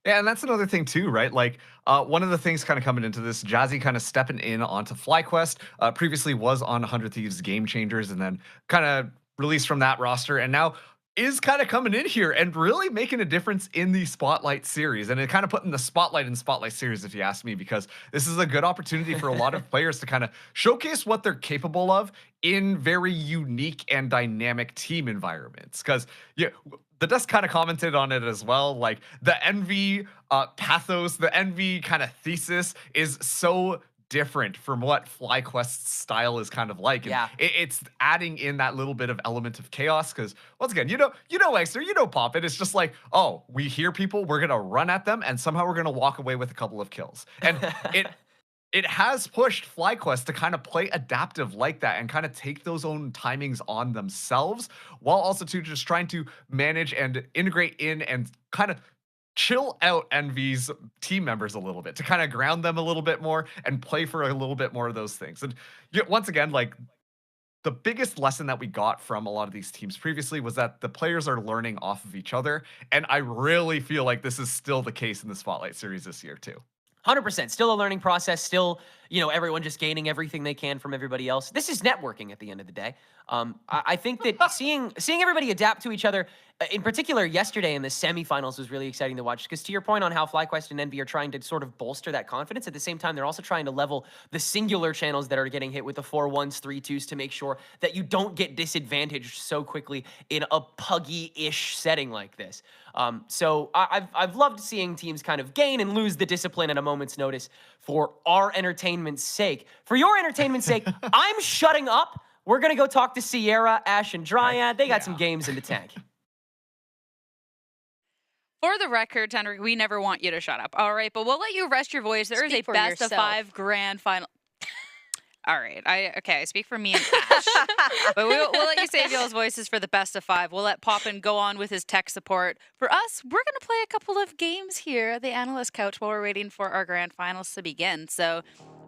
Yeah, and that's another thing too, right? Like, one of the things kind of coming into this, Jazzy kind of stepping in onto FlyQuest, previously was on 100 Thieves Game Changers, and then kind of released from that roster, and now is kind of coming in here and really making a difference in the Spotlight series. And it kind of putting the spotlight in Spotlight series, if you ask me, because this is a good opportunity for a lot of players to kind of showcase what they're capable of in very unique and dynamic team environments. Because the desk kind of commented on it as well. Like, the Envy pathos, the Envy kind of thesis is so different from what FlyQuest's style is kind of like. And it's adding in that little bit of element of chaos, because once again, you know Eggster, you know Poppin, it's just like, oh, we hear people, we're gonna run at them, and somehow we're gonna walk away with a couple of kills. And it has pushed FlyQuest to kind of play adaptive like that and kind of take those own timings on themselves, while also too just trying to manage and integrate in and kind of chill out Envy's team members a little bit to kind of ground them a little bit more and play for a little bit more of those things. And once again, like, the biggest lesson that we got from a lot of these teams previously was that the players are learning off of each other. And I really feel like this is still the case in the Spotlight Series this year too. 100%. Still a learning process. Still, you know, everyone just gaining everything they can from everybody else. This is networking at the end of the day. I think that seeing everybody adapt to each other, in particular yesterday in the semifinals, was really exciting to watch. Because to your point on how FlyQuest and Envy are trying to sort of bolster that confidence, at the same time, they're also trying to level the singular channels that are getting hit with the 4-1s, 3-2s to make sure that you don't get disadvantaged so quickly in a puggy-ish setting like this. So I've loved seeing teams kind of gain and lose the discipline at a moment's notice for our entertainment's sake. For your entertainment's sake, I'm shutting up. We're going to go talk to Sierra, Ash, and Dryad. They got some games in the tank. For the record, Henrik, we never want you to shut up. All right, but we'll let you rest your voice. There is a best of 5 grand final. All right, I speak for me and Ash. But we'll let you save y'all's voices for the best of 5. We'll let Poppin go on with his tech support. For us, we're going to play a couple of games here at the analyst couch while we're waiting for our grand finals to begin. So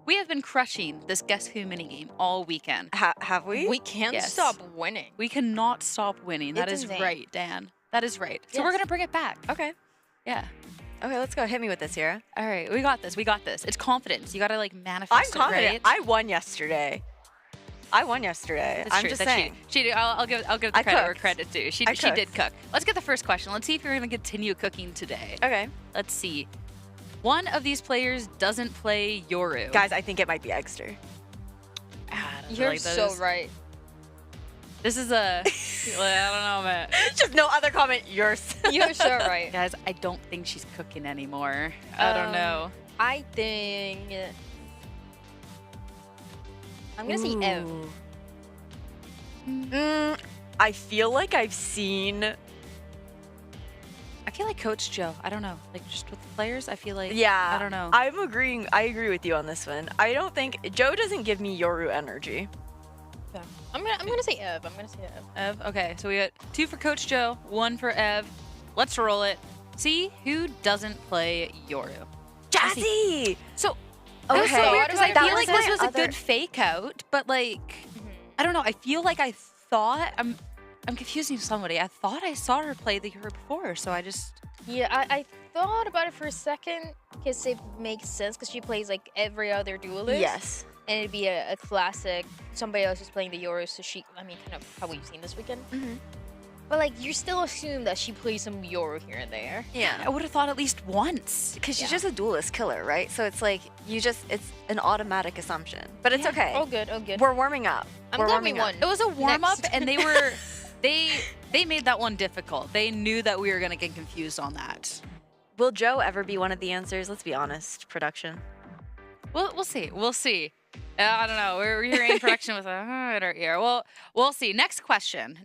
we have been crushing this Guess Who minigame all weekend. Have we? We can't stop winning. We cannot stop winning. That is insane. right, Dan. That is right. So Yes. we're going to bring it back. Okay. Yeah. Okay, let's go. Hit me with this, Sierra. All right, we got this. We got this. It's confidence. You got to like manifest I'm it, confident. right? I won yesterday. I'm That's just true. saying. She did. I'll give the I credit where cooked. credit's due. She did cook. Let's get the first question. Let's see if you're going to continue cooking today. Okay. Let's see. One of these players doesn't play Yoru. Guys, I think it might be Exter. You're so right. This is a... I don't know, man. Just no other comment. You're so right. Guys, I don't think she's cooking anymore. I don't know. I think I'm gonna say Ev. I feel like I've seen. I feel like Coach Joe. I don't know. Like, just with the players, I feel like... Yeah. I don't know. I'm agreeing. I agree with you on this one. I don't think Joe doesn't give me Yoru energy. Yeah. I'm gonna say Ev. Ev. Okay, so we got 2 for Coach Joe, 1 for Ev. Let's roll it. See who doesn't play Yoru. Jazzy! So, it was so Okay. weird because I That feel was like this my was a other- good fake out, but like, I don't know. I feel like I thought I'm confusing somebody. I thought I saw her play the Yoru before, so I just... Yeah, I thought about it for a second because it makes sense because she plays like every other duelist. Yes. And it'd be a classic. Somebody else is playing the Yoru, so she. I mean, kind of how we've seen this weekend. But like, you still assume that she plays some Yoru here and there. Yeah. I would have thought at least once. Because she's just a duelist killer, right? So it's like, it's an automatic assumption. But it's okay. Oh, good. Oh, good. We're warming up. I'm We're glad we warming up. won. It was a warm up, Next. and they were they made that one difficult. They knew that we were gonna get confused on that. Will Joe ever be one of the answers? Let's be honest, production. We'll see. We'll see. I don't know. We're here in production with a in our ear. Well, we'll see. Next question.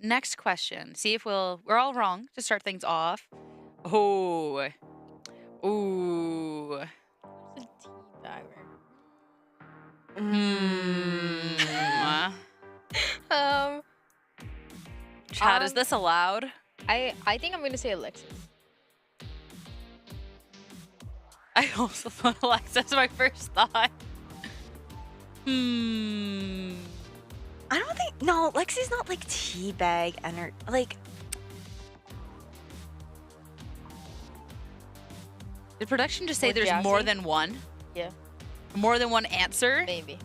See if we're all wrong to start things off. Oh. Ooh. Chad, is this allowed? I think I'm gonna say Alexis. I also thought Alexa's my first thought. I don't think. No, Lexi's not like teabag energy. Like. Did production just say Or there's Jazzy? more than one? Yeah. More than one answer? Maybe.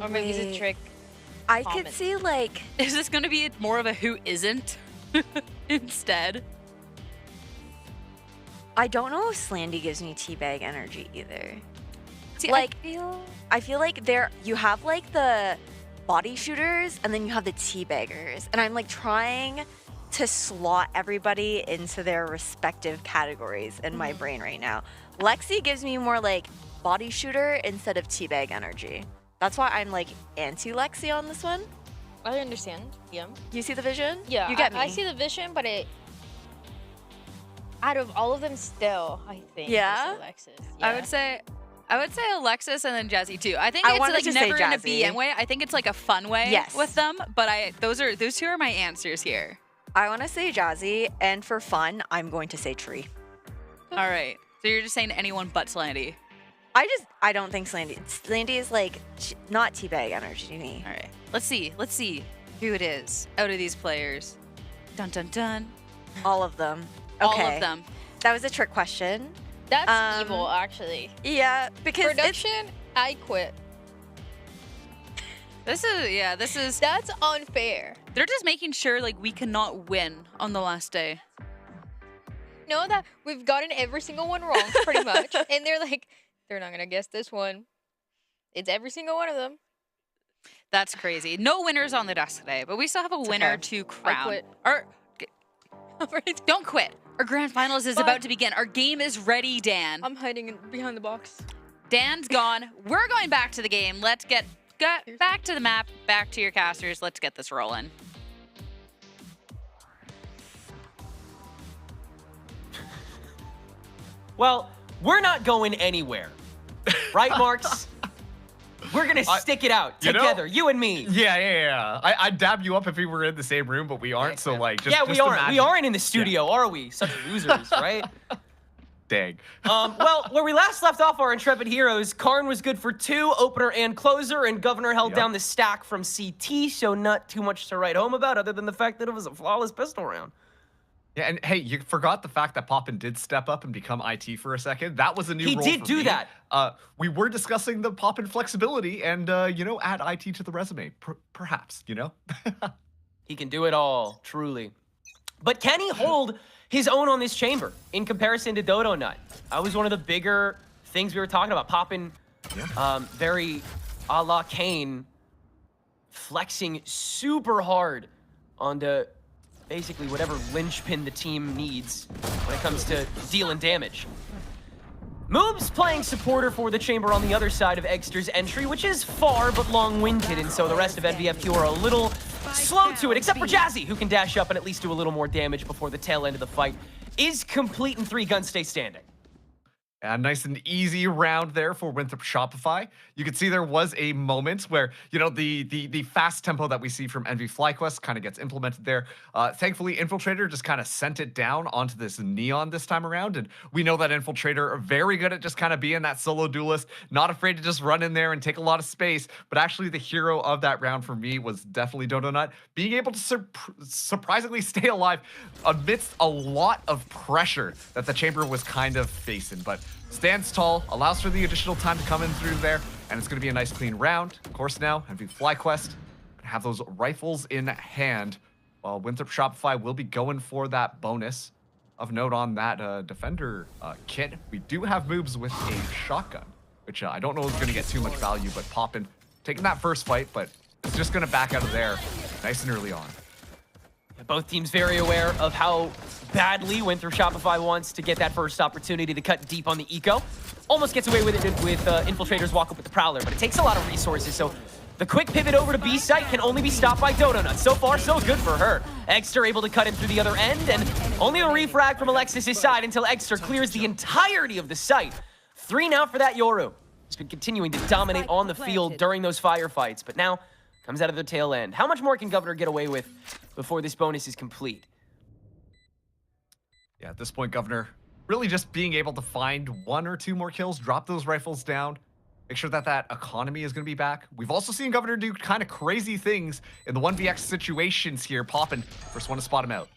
Or maybe it's a Wait. trick. I could comment. see like. Is this going to be more of a who isn't instead? I don't know if Slandy gives me teabag energy either. See, Like- I I feel like you have like the body shooters and then you have the teabaggers. And I'm like trying to slot everybody into their respective categories in my brain right now. Lexi gives me more like body shooter instead of teabag energy. That's why I'm like anti-Lexi on this one. I understand. Yeah. You see the vision? Yeah. You get me. I see the vision, but out of all of them, still, I think. Yeah? it's Alexis. I would say I would say Alexis and then Jazzy too. I think I it's wanted like to say never in a Jazzy. BM way. I think it's like a fun way Yes. with them. But those two are my answers here. I want to say Jazzy, and for fun, I'm going to say Tree. All right. So you're just saying anyone but Slandy. I don't think Slandy. Slandy is like not teabag energy to me. All right. Let's see who it is out of these players. Dun dun dun. All of them. All Okay. of them. That was a trick question. That's evil, actually. Yeah, because Production, I quit. This is That's unfair. they're just making sure like we cannot win on the last day. Know that we've gotten every single one wrong, pretty much. And they're like, they're not gonna guess this one. It's every single one of them. That's crazy. No winners on the desk today, but we still have a winner okay. to crown. quit. Don't quit. Our grand finals is about to begin. Our game is ready, Dan. I'm hiding behind the box. Dan's gone. We're going back to the game. Let's get back to the map, back to your casters. Let's get this rolling. Well, we're not going anywhere. Right, Marks? We're going to stick it out together, you and me. Yeah. I'd dab you up if we were in the same room, but we aren't, so like, just we aren't. imagine. We aren't in the studio, are we? Such losers, right? Dang. Well, where we last left off our intrepid heroes, Karn was good for 2, opener and closer, and Governor held down the stack from CT, so not too much to write home about other than the fact that it was a flawless pistol round. Yeah, and hey, you forgot the fact that Poppin did step up and become IT for a second. That was a new role He did for do me. that. We were discussing the Poppin flexibility and, add IT to the resume, perhaps, He can do it all, truly. But can he hold his own on this chamber in comparison to Dodo Nut? That was one of the bigger things we were talking about. Poppin, very a la Kane, flexing super hard onto basically whatever linchpin the team needs when it comes to dealing damage. Moob's playing supporter for the chamber on the other side of Eggster's entry, which is far but long-winded, and so the rest of NVFQ are a little slow to it, except for Jazzy, who can dash up and at least do a little more damage before the tail end of the fight is complete and 3 guns stay standing. A nice and easy round there for Winthrop Shopify. You could see there was a moment where, the fast tempo that we see from Envy FlyQuest kind of gets implemented there. Thankfully, Infiltrator just kind of sent it down onto this Neon this time around. And we know that Infiltrator are very good at just kind of being that solo duelist, not afraid to just run in there and take a lot of space. But actually, the hero of that round for me was definitely Dodo Nut, being able to surprisingly stay alive amidst a lot of pressure that the chamber was kind of facing. But stands tall, allows for the additional time to come in through there, and it's going to be a nice clean round. Of course now, Envy FlyQuest have those rifles in hand, while Winthrop Shopify will be going for that bonus. Of note on that Defender kit, we do have Moobs with a shotgun, which I don't know is going to get too much value, but Poppin taking that first fight, but it's just going to back out of there nice and early on. Both teams very aware of how badly Winthrop Shopify wants to get that first opportunity to cut deep on the eco. Almost gets away with it with Infiltrator's walk up with the Prowler, but it takes a lot of resources, so the quick pivot over to B site can only be stopped by Dodo Nut. So far, so good for her. Eggster able to cut in through the other end, and only a refrag from Alexis' side until Eggster clears the entirety of the site. 3 now for that Yoru. He's been continuing to dominate on the field during those firefights, but now comes out of the tail end. How much more can Governor get away with before this bonus is complete? Yeah, at this point, Governor really just being able to find 1 or 2 more kills, drop those rifles down, make sure that that economy is going to be back. We've also seen Governor do kind of crazy things in the 1vx situations here. Poppin, first one to spot him out.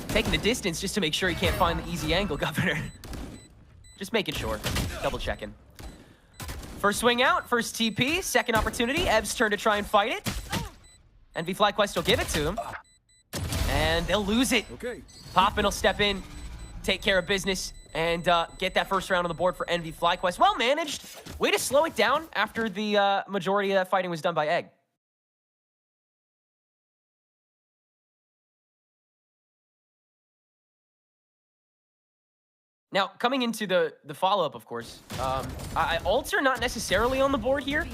Taking the distance just to make sure he can't find the easy angle, Governor. Just making sure. Double checking. First swing out, first TP, second opportunity. Ev's turn to try and fight it. Envy FlyQuest will give it to them. And they'll lose it. Okay. Poppin will step in, take care of business, and get that first round on the board for Envy FlyQuest. Well managed. Way to slow it down after the majority of that fighting was done by Egg. Now, coming into the follow-up, of course, ults are not necessarily on the board here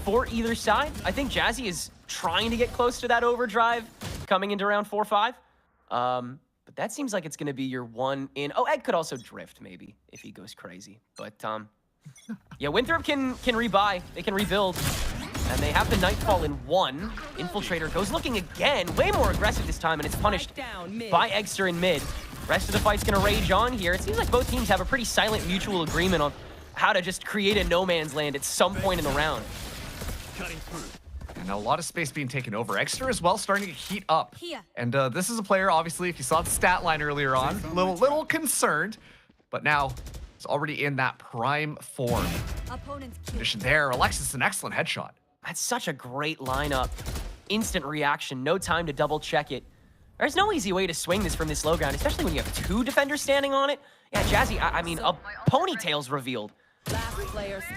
for either side. I think Jazzy is trying to get close to that overdrive coming into round 4-5. But that seems like it's going to be your one in. Oh, Egg could also drift, maybe, if he goes crazy. But Yeah, Winthrop can rebuy. They can rebuild. And they have the Nightfall in 1. Infiltrator goes looking again. Way more aggressive this time, and it's punished by Egster in mid. Rest of the fight's going to rage on here. It seems like both teams have a pretty silent mutual agreement on how to just create a no man's land at some point in the round. And a lot of space being taken over. Egster as well starting to heat up. And this is a player, obviously, if you saw the stat line earlier on, little concerned. But now, it's already in that prime form. Condition there. Alexis, an excellent headshot. That's such a great lineup. Instant reaction, no time to double check it. There's no easy way to swing this from this low ground, especially when you have 2 defenders standing on it. Yeah, Jazzy, I mean, a ponytail's revealed.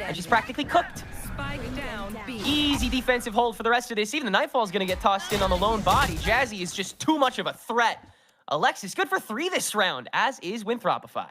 And she's practically cooked. Easy defensive hold for the rest of this. Even the Nightfall's gonna get tossed in on the lone body. Jazzy is just too much of a threat. Alexis, good for 3 this round, as is Winthropify.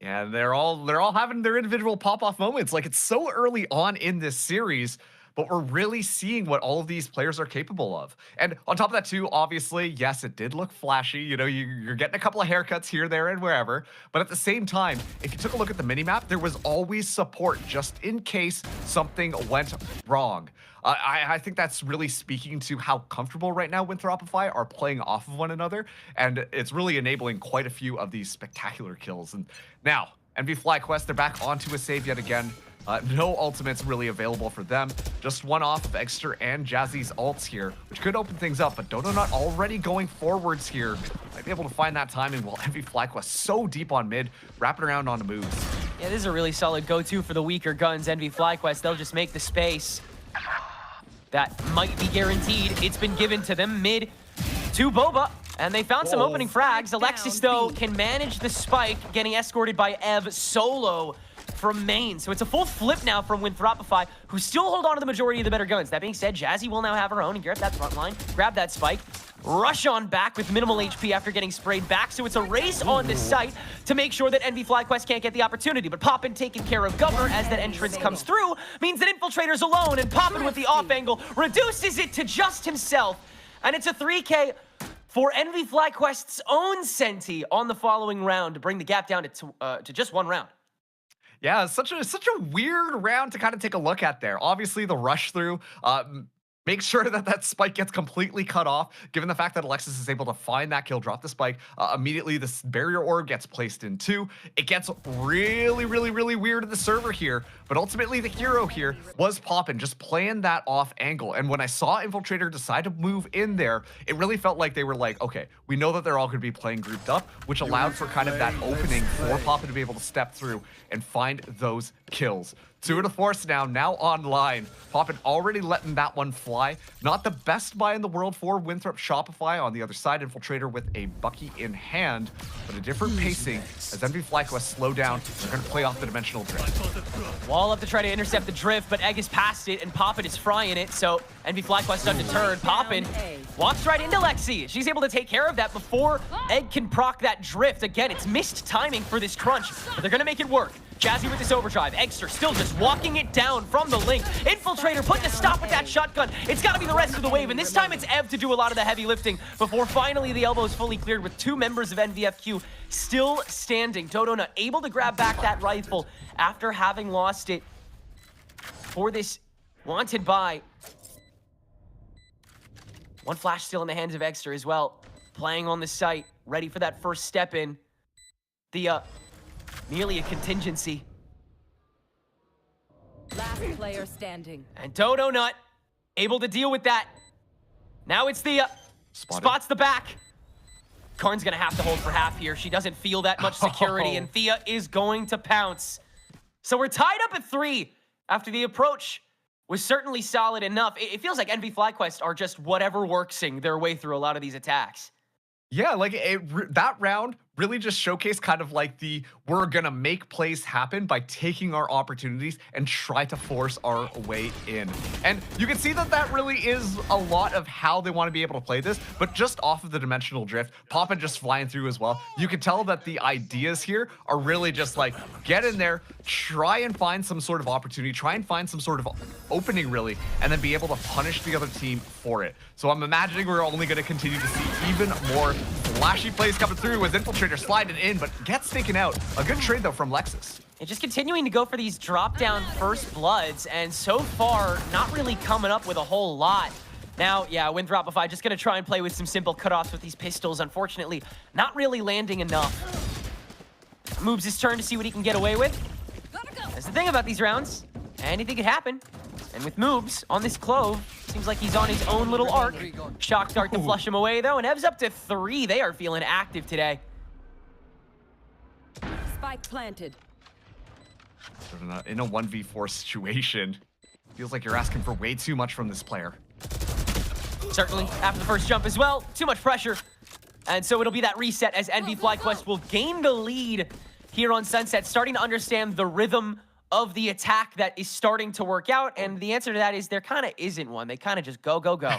Yeah, they're all having their individual pop-off moments. Like, it's so early on in this series, but we're really seeing what all of these players are capable of. And on top of that too, obviously, yes, it did look flashy. You know, you're getting a couple of haircuts here, there, and wherever. But at the same time, if you took a look at the minimap, there was always support just in case something went wrong. I think that's really speaking to how comfortable right now Winthropify are playing off of one another, and it's really enabling quite a few of these spectacular kills. And now, NV FlyQuest, they're back onto a save yet again. No ultimates really available for them. Just one off of Egster and Jazzy's ults here, which could open things up, but Donut already going forwards here. Might be able to find that timing while NV FlyQuest so deep on mid, wrapping around on the moves. Yeah, this is a really solid go-to for the weaker guns, NV FlyQuest. They'll just make the space. That might be guaranteed. It's been given to them mid to Boba, and they found some opening frags. Alexis, though, can manage the spike, getting escorted by Ev solo from main. So it's a full flip now from Winthropify, who still hold on to the majority of the better guns. That being said, Jazzy will now have her own and grab that front line, grab that spike, rush on back with minimal HP after getting sprayed back. So it's a race on the site to make sure that NV FlyQuest can't get the opportunity. But Poppin taking care of Governor as that entrance comes through means that Infiltrator's alone, and Poppin with the off angle reduces it to just himself. And it's a 3K for NV FlyQuest's own Senti on the following round to bring the gap down to just 1 round. Yeah, such a weird round to kind of take a look at there. Obviously, the rush through, make sure that spike gets completely cut off, given the fact that Alexis is able to find that kill, drop the spike. Immediately, this barrier orb gets placed in 2. It gets really weird at the server here, but ultimately the hero here was Poppin, just playing that off angle. And when I saw Infiltrator decide to move in there, it really felt like they were like, okay, we know that they're all going to be playing grouped up, which allowed for kind of that opening for Poppin to be able to step through and find those kills. 2 to force now online. Poppin already letting that one fly. Not the best buy in the world for Winthrop Shopify. On the other side, Infiltrator with a Bucky in hand, but a different pacing as NV FlyQuest slow down. They're going to play off the dimensional drift. Wall up to try to intercept the drift, but Egg is past it, and Poppin is frying it, so NV FlyQuest undeterred. Poppin walks right into Lexi. She's able to take care of that before Egg can proc that drift. Again, it's missed timing for this crunch, but they're going to make it work. Jazzy with this overdrive. Egster still just walking it down from the link. Infiltrator putting a stop with that shotgun. It's got to be the rest of the wave, and this time it's Ev to do a lot of the heavy lifting before finally the elbow is fully cleared with 2 members of NVFQ still standing. Dodo not able to grab back that rifle after having lost it for this wanted buy. One flash still in the hands of Egster as well. Playing on the site, ready for that first step in. The nearly a contingency. Last player standing. And Dodo Nut able to deal with that. Now it's the spots the back. Karn's gonna have to hold for half here. She doesn't feel that much security, and Thea is going to pounce. So we're tied up at 3 after the approach was certainly solid enough. It feels like NV FlyQuest are just whatever worksing their way through a lot of these attacks. Yeah, like that round really just showcased kind of like we're gonna make plays happen by taking our opportunities and try to force our way in. And you can see that really is a lot of how they want to be able to play this, but just off of the dimensional drift, Poppin just flying through as well. You can tell that the ideas here are really just like, get in there, try and find some sort of opportunity, try and find some sort of opening really, and then be able to punish the other team for it. So I'm imagining we're only gonna continue to see even more flashy plays coming through as Infiltrator sliding in, but gets taken out. A good trade though from Lexus. And just continuing to go for these drop-down first bloods, and so far, not really coming up with a whole lot. Now, yeah, Winthropify just gonna try and play with some simple cutoffs with these pistols. Unfortunately, not really landing enough. Moves his turn to see what he can get away with. That's the thing about these rounds. Anything could happen. And with moves on this Clove, seems like he's on his own little arc. Shock Dart to flush him away, though, and Ev's up to 3. They are feeling active today. Spike planted. In a 1v4 situation, feels like you're asking for way too much from this player. Certainly, after the first jump as well, too much pressure. And so it'll be that reset as NV FlyQuest will gain the lead here on Sunset, starting to understand the rhythm of the attack that is starting to work out. And the answer to that is there kind of isn't one. They kind of just go, go, go.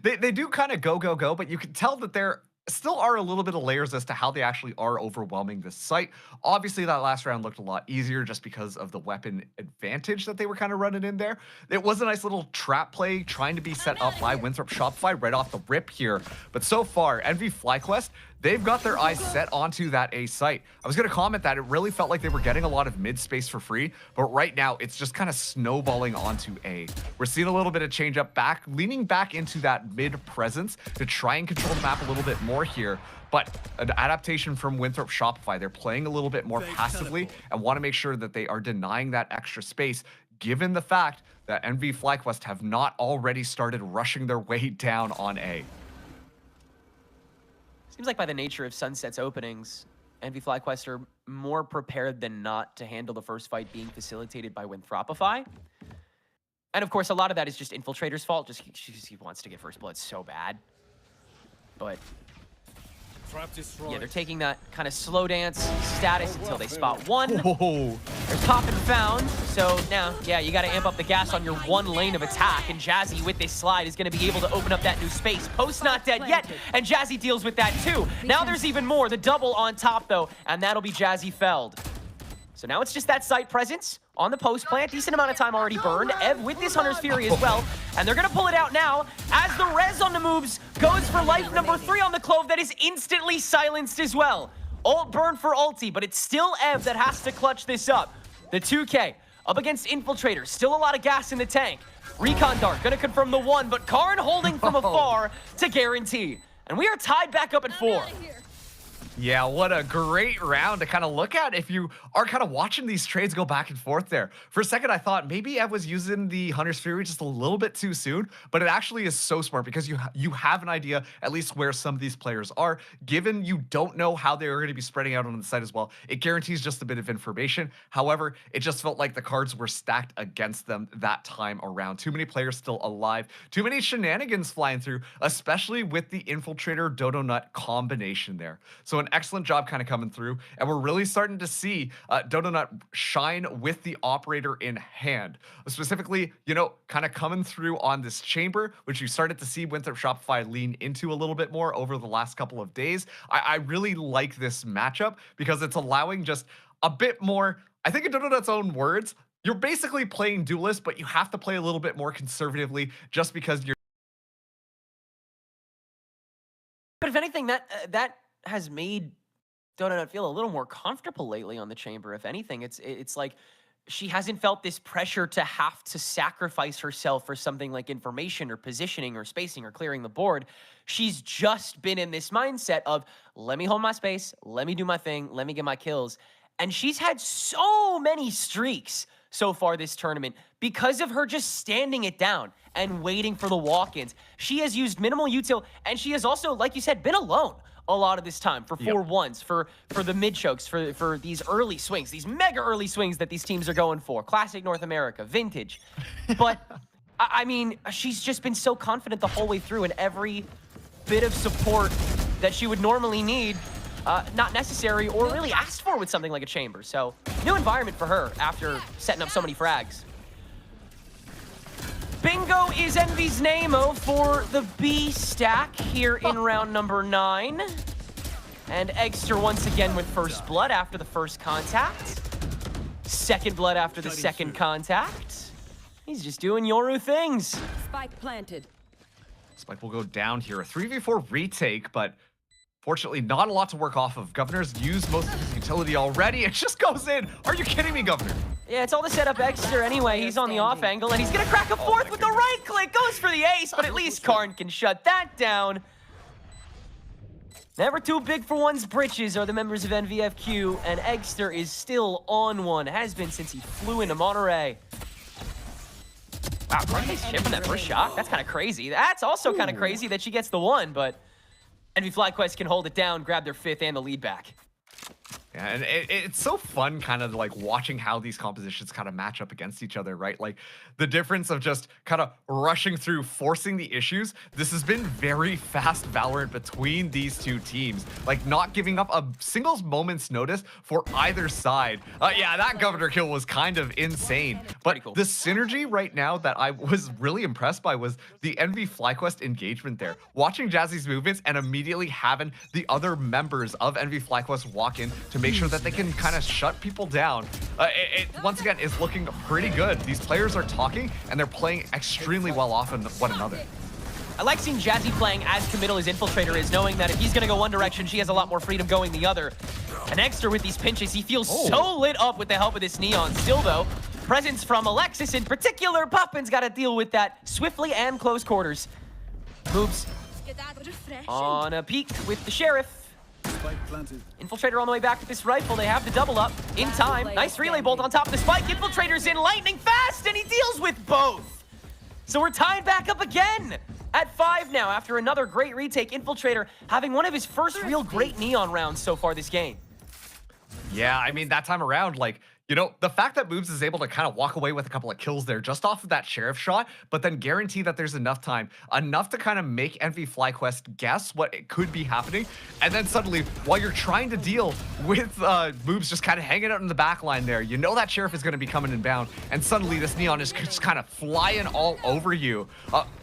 They do kind of go, go, go, but you can tell that there still are a little bit of layers as to how they actually are overwhelming this site. Obviously, that last round looked a lot easier just because of the weapon advantage that they were kind of running in there. It was a nice little trap play trying to be set up by Winthrop Shopify right off the rip here. But so far, NV FlyQuest, they've got their eyes set onto that A site. I was going to comment that it really felt like they were getting a lot of mid space for free, but right now it's just kind of snowballing onto A. We're seeing a little bit of change up back, leaning back into that mid presence to try and control the map a little bit more here. But an adaptation from Winthrop Shopify, they're playing a little bit more passively and want to make sure that they are denying that extra space, given the fact that NV FlyQuest have not already started rushing their way down on A. Seems like by the nature of Sunset's openings, NV FlyQuest are more prepared than not to handle the first fight being facilitated by Winthropify. And of course, a lot of that is just Infiltrator's fault. Just he wants to get first blood so bad. But yeah, they're taking that kind of slow dance status until they spot one. Whoa. They're top and found. So now, yeah, you got to amp up the gas on your one lane of attack. And Jazzy, with this slide, is going to be able to open up that new space. Post not dead yet, and Jazzy deals with that too. Now there's even more. The double on top, though, and that'll be Jazzy felled. So now it's just that site presence on the post plant. Decent amount of time already burned. Ev with this Hunter's Fury as well. And they're going to pull it out now as the res on the moves goes for life number 3 on the Clove that is instantly silenced as well. Ult burn for ulti, but it's still Ev that has to clutch this up. The 2K up against Infiltrator. Still a lot of gas in the tank. Recon Dart going to confirm the 1, but Karn holding from afar to guarantee. And we are tied back up at 4. Yeah, what a great round to kind of look at if you are kind of watching these trades go back and forth there. For a second, I thought maybe Ev was using the Hunter's Fury just a little bit too soon, but it actually is so smart because you have an idea at least where some of these players are. Given you don't know how they're going to be spreading out on the site as well, it guarantees just a bit of information. However, it just felt like the cards were stacked against them that time around. Too many players still alive, too many shenanigans flying through, especially with the Infiltrator Dodo Nut combination there. So an excellent job kind of coming through, and we're really starting to see Dodo Nut shine with the operator in hand. Specifically, you know, kind of coming through on this chamber, which you started to see Winthrop Shopify lean into a little bit more over the last couple of days. I really like this matchup because it's allowing just a bit more, I think in Dodo Nut's own words, you're basically playing duelist, but you have to play a little bit more conservatively just because you're. But if anything, that has made Dodo Nut feel a little more comfortable lately on the chamber. If anything, it's like she hasn't felt this pressure to have to sacrifice herself for something like information or positioning or spacing or clearing the board. She's just been in this mindset of, let me hold my space, let me do my thing, let me get my kills. And she's had so many streaks so far this tournament because of her just standing it down and waiting for the walk-ins. She has used minimal util, and she has also, like you said, been alone a lot of this time for 4-1s, for the mid chokes, for these early swings, these mega early swings that these teams are going for. Classic North America, vintage. But, I mean, she's just been so confident the whole way through, and every bit of support that she would normally need, not necessary or really asked for with something like a chamber. So, new environment for her after setting up so many frags. Bingo is Envy's name-o for the B stack here in round number 9. And Eggster once again with first blood after the first contact. Second blood after the second contact. He's just doing Yoru things. Spike planted. Spike will go down here. A 3v4 retake, but Fortunately, not a lot to work off of. Governor's used most of his utility already. It just goes in. Are you kidding me, Governor? Yeah, it's all to set up Exeter anyway. He's on the off angle, and he's going to crack a fourth with the right click. Goes for the ace, but at least Karn can shut that down. Never too big for one's britches are the members of NVFQ, and Exeter is still on one. Has been since he flew into Monterey. Wow, Karn's chipping that first shot. That's kind of crazy. That's also kind of crazy that she gets the one, but NV FlyQuest can hold it down, grab their fifth and the lead back. Yeah, and it's so fun kind of like watching how these compositions kind of match up against each other, right? Like the difference of just kind of rushing through, forcing the issues. This has been very fast Valorant between these two teams, like not giving up a single moment's notice for either side. Yeah, that Governor kill was kind of insane. But cool. The synergy right now that I was really impressed by was the NV FlyQuest engagement there. Watching Jazzy's movements and immediately having the other members of NV FlyQuest walk in to make sure that they can kind of shut people down. It once again is looking pretty good. These players are talking and they're playing extremely well off of one another. I like seeing Jazzy playing as committal as Infiltrator is, knowing that if he's going to go one direction, she has a lot more freedom going the other. And Exeter with these pinches, he feels so lit up with the help of this Neon. Still though, presence from Alexis in particular. Poppin's got to deal with that swiftly and close quarters. Moves on a peek with the Sheriff. Infiltrator on the way back with this rifle. They have the double up in time. Nice relay bolt on top of the spike. Infiltrator's in lightning fast, and he deals with both. So we're tied back up again at 5 now after another great retake. Infiltrator having one of his first real great Neon rounds so far this game. Yeah, I mean, that time around, like, you know, the fact that Moobs is able to kind of walk away with a couple of kills there just off of that Sheriff shot, but then guarantee that there's enough time, enough to kind of make NV FlyQuest guess what it could be happening. And then suddenly, while you're trying to deal with Moobs just kind of hanging out in the back line there, you know that Sheriff is going to be coming inbound, and suddenly this Neon is just kind of flying all over you.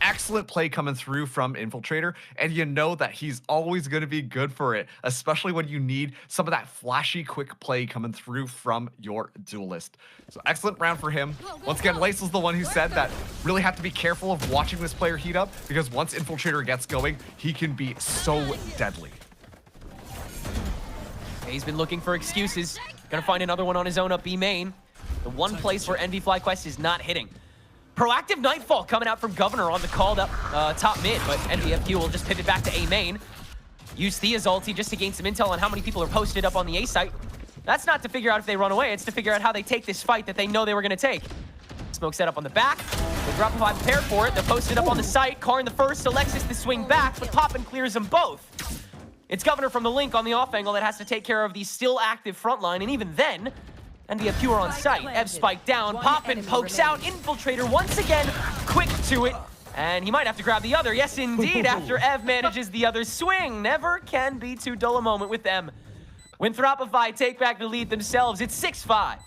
Excellent play coming through from Infiltrator, and you know that he's always going to be good for it, especially when you need some of that flashy, quick play coming through from your duelist. So excellent round for him. Once again, Lacel's the one who said that really have to be careful of watching this player heat up, because once Infiltrator gets going, he can be so deadly. He's been looking for excuses. Gonna find another one on his own up B main. The one place where NV FlyQuest is not hitting. Proactive Nightfall coming out from Governor on the called up top mid, but NVFQ will just pivot back to A main. Use Thea's ulti just to gain some intel on how many people are posted up on the A site. That's not to figure out if they run away, it's to figure out how they take this fight that they know they were gonna take. Smoke set up on the back. The Dropify prepared for it. They're posted up on the site. Karn the first, Alexis the swing back, but Poppin clears them both. It's Governor from the Link on the off angle that has to take care of the still active front line, and even then, NVFQ are on site. Ev spike down, Poppin pokes out, Infiltrator once again, quick to it, and he might have to grab the other. Yes, indeed, after Ev manages the other swing. Never can be too dull a moment with them. Winthropify take back the lead themselves. It's 6-5.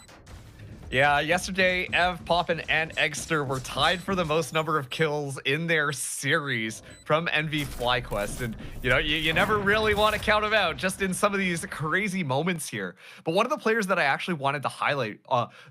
Yeah, yesterday, Ev, Poppin, and Exeter were tied for the most number of kills in their series from NV FlyQuest. And, you know, you never really want to count them out just in some of these crazy moments here. But one of the players that I actually wanted to highlight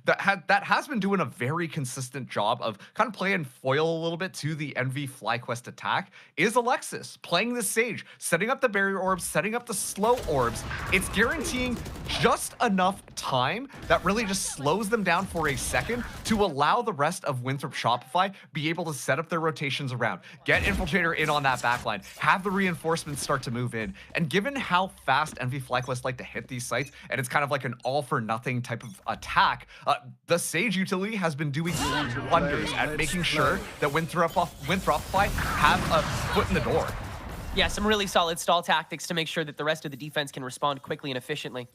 that has been doing a very consistent job of kind of playing foil a little bit to the NV FlyQuest attack is Alexis. Playing the Sage, setting up the barrier orbs, setting up the slow orbs. It's guaranteeing just enough time that really just slows them down for a second to allow the rest of Winthrop Shopify be able to set up their rotations around, get Infiltrator in on that backline, have the reinforcements start to move in. And given how fast NV FlyQuest like to hit these sites, and it's kind of like an all for nothing type of attack, the Sage utility has been doing wonders at making sure that Winthrop Shopify have a foot in the door. Yeah, some really solid stall tactics to make sure that the rest of the defense can respond quickly and efficiently.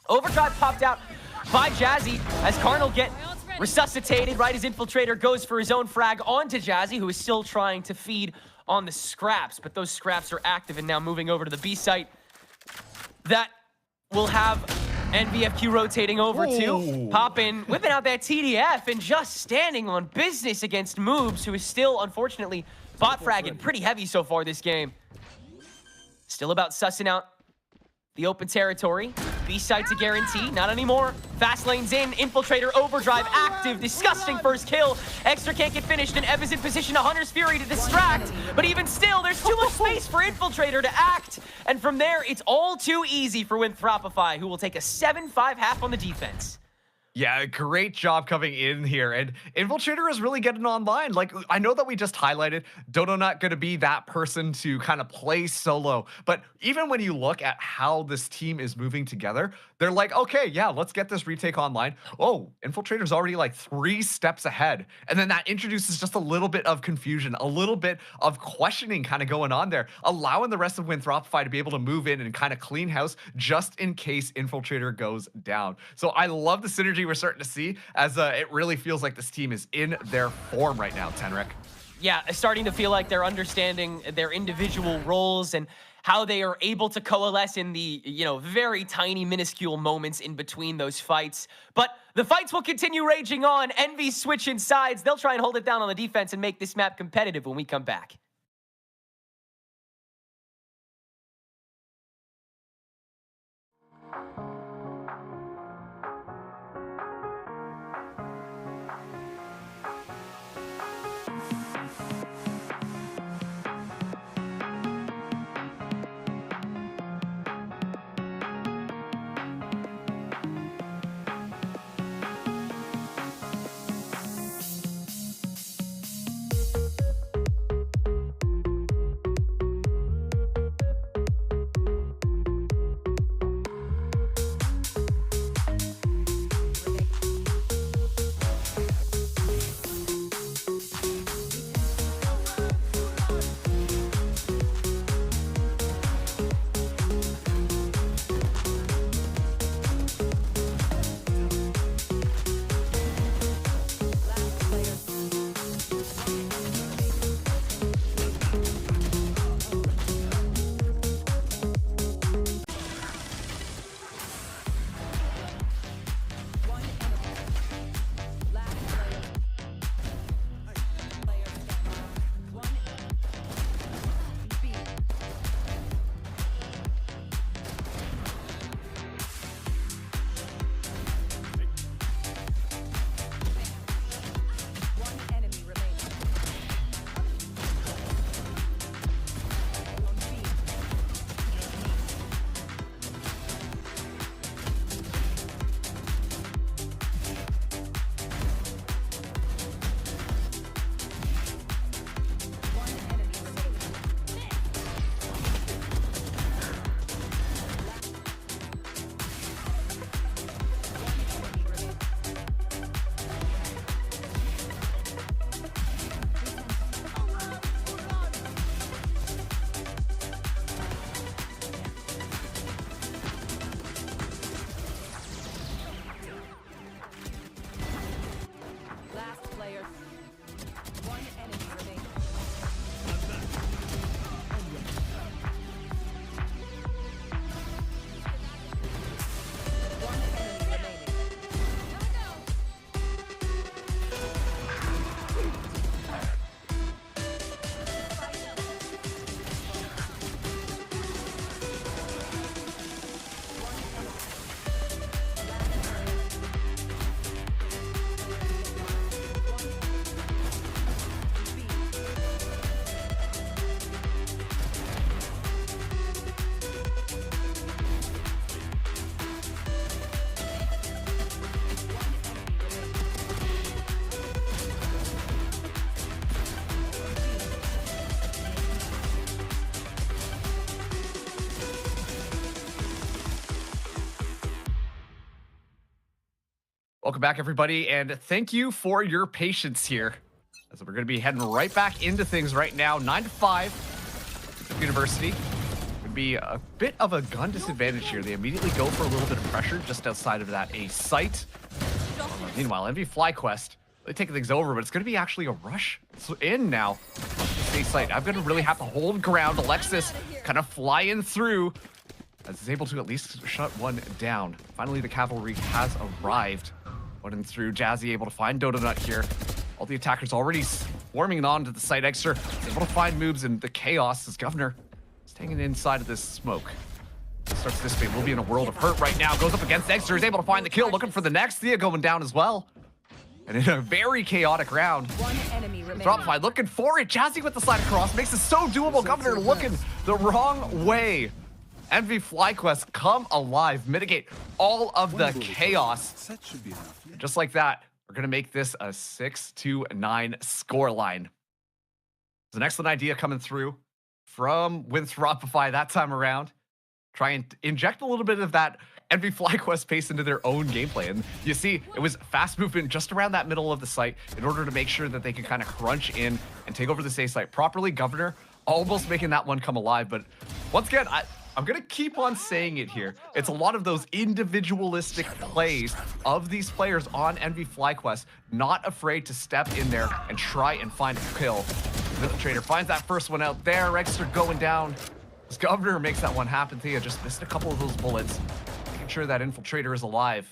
Overdrive popped out by Jazzy as Karn will get resuscitated right as Infiltrator goes for his own frag onto Jazzy, who is still trying to feed on the scraps, but those scraps are active and now moving over to the B site. That will have NVFQ rotating over to Poppin, whipping out that TDF and just standing on business against Moobs, who is still, unfortunately, bot fragging pretty heavy so far this game. Still about sussing out the open territory. B-side's a guarantee, not anymore. Fast lane's in, Infiltrator overdrive active, disgusting first kill. Extra can't get finished, and Ev is in position to Hunter's Fury to distract. But even still, there's too much space for Infiltrator to act. And from there, it's all too easy for Winthropify, who will take a 7-5 half on the defense. Yeah, great job coming in here. And Infiltrator is really getting online. Like, I know that we just highlighted Dodo not going to be that person to kind of play solo. But even when you look at how this team is moving together, they're like, okay, yeah, let's get this retake online. Oh, Infiltrator's already like 3 steps ahead. And then that introduces just a little bit of confusion, a little bit of questioning kind of going on there, allowing the rest of Winthropify to be able to move in and kind of clean house just in case Infiltrator goes down. So I love the synergy we're starting to see, as it really feels like this team is in their form right now, Tenrek. Yeah, starting to feel like they're understanding their individual roles and how they are able to coalesce in the, very tiny, minuscule moments in between those fights. But the fights will continue raging on. Envy switching sides. They'll try and hold it down on the defense and make this map competitive when we come back. Welcome back, everybody, and thank you for your patience here, as we're going to be heading right back into things right now. 9 to 5, University. Would be a bit of a gun disadvantage here. They immediately go for a little bit of pressure just outside of that A site. Meanwhile, MV FlyQuest, they're taking things over, but it's going to be actually a rush in now. A site. I'm going to really have to hold ground. Alexis kind of flying through, as is able to at least shut one down. Finally, the cavalry has arrived. Running through, Jazzy able to find Donut here. All the attackers already swarming onto the site. Extra able to find moves in the chaos as Governor is hanging inside of this smoke. starts to dissipate. We'll be in a world of hurt right now. Goes up against Dexter, is able to find the kill, looking for the next. Thea going down as well. And in a very chaotic round, Dropify looking for it. Jazzy with the slide across makes it so doable. Governor looking the wrong way. Envy FlyQuest come alive, mitigate all of the chaos. Just like that, we're gonna make this a 6-9 scoreline. There's an excellent idea coming through from Winthropify that time around. Try and inject a little bit of that Envy FlyQuest pace into their own gameplay. And you see, it was fast movement just around that middle of the site in order to make sure that they can kind of crunch in and take over the A site properly. Governor almost making that one come alive. But once again, I'm going to keep on saying it here. It's a lot of those individualistic plays of these players on Envy FlyQuest, not afraid to step in there and try and find a kill. The Trader finds that first one out there. Rexter going down. This Governor makes that one happen. Thea just missed a couple of those bullets. Making sure that Infiltrator is alive.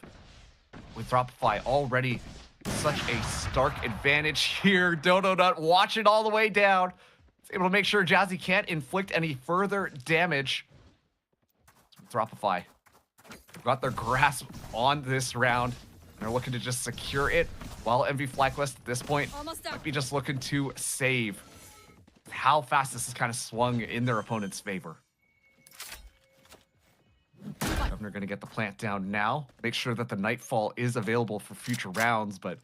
With Dropify already such a stark advantage here. Dodo Nut watch it all the way down. He's able to make sure Jazzy can't inflict any further damage. Dropify got their grasp on this round. They're looking to just secure it, while Envy FlyQuest at this point might be just looking to save. How fast this is kind of swung in their opponent's favor. Governor going to get the plant down now. Make sure that the Nightfall is available for future rounds, but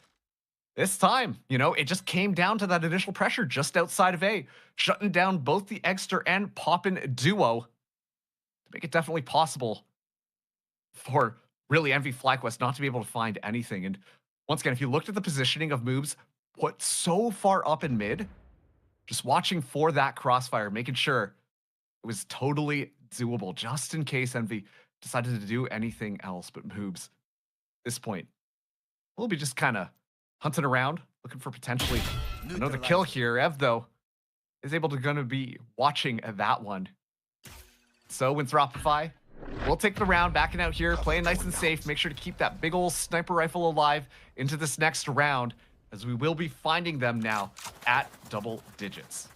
this time, you know, it just came down to that initial pressure just outside of A, shutting down both the Egster and Poppin duo. Make it definitely possible for really Envy FlyQuest not to be able to find anything. And once again, if you looked at the positioning of moves put so far up in mid, just watching for that crossfire, making sure it was totally doable, just in case Envy decided to do anything else but moves. At this point, we'll be just kind of hunting around, looking for potentially another kill here. Ev, though, is able to gonna be watching that one. So Winthropify will take the round, backing out here, playing nice and safe. Make sure to keep that big old sniper rifle alive into this next round, as we will be finding them now at double digits.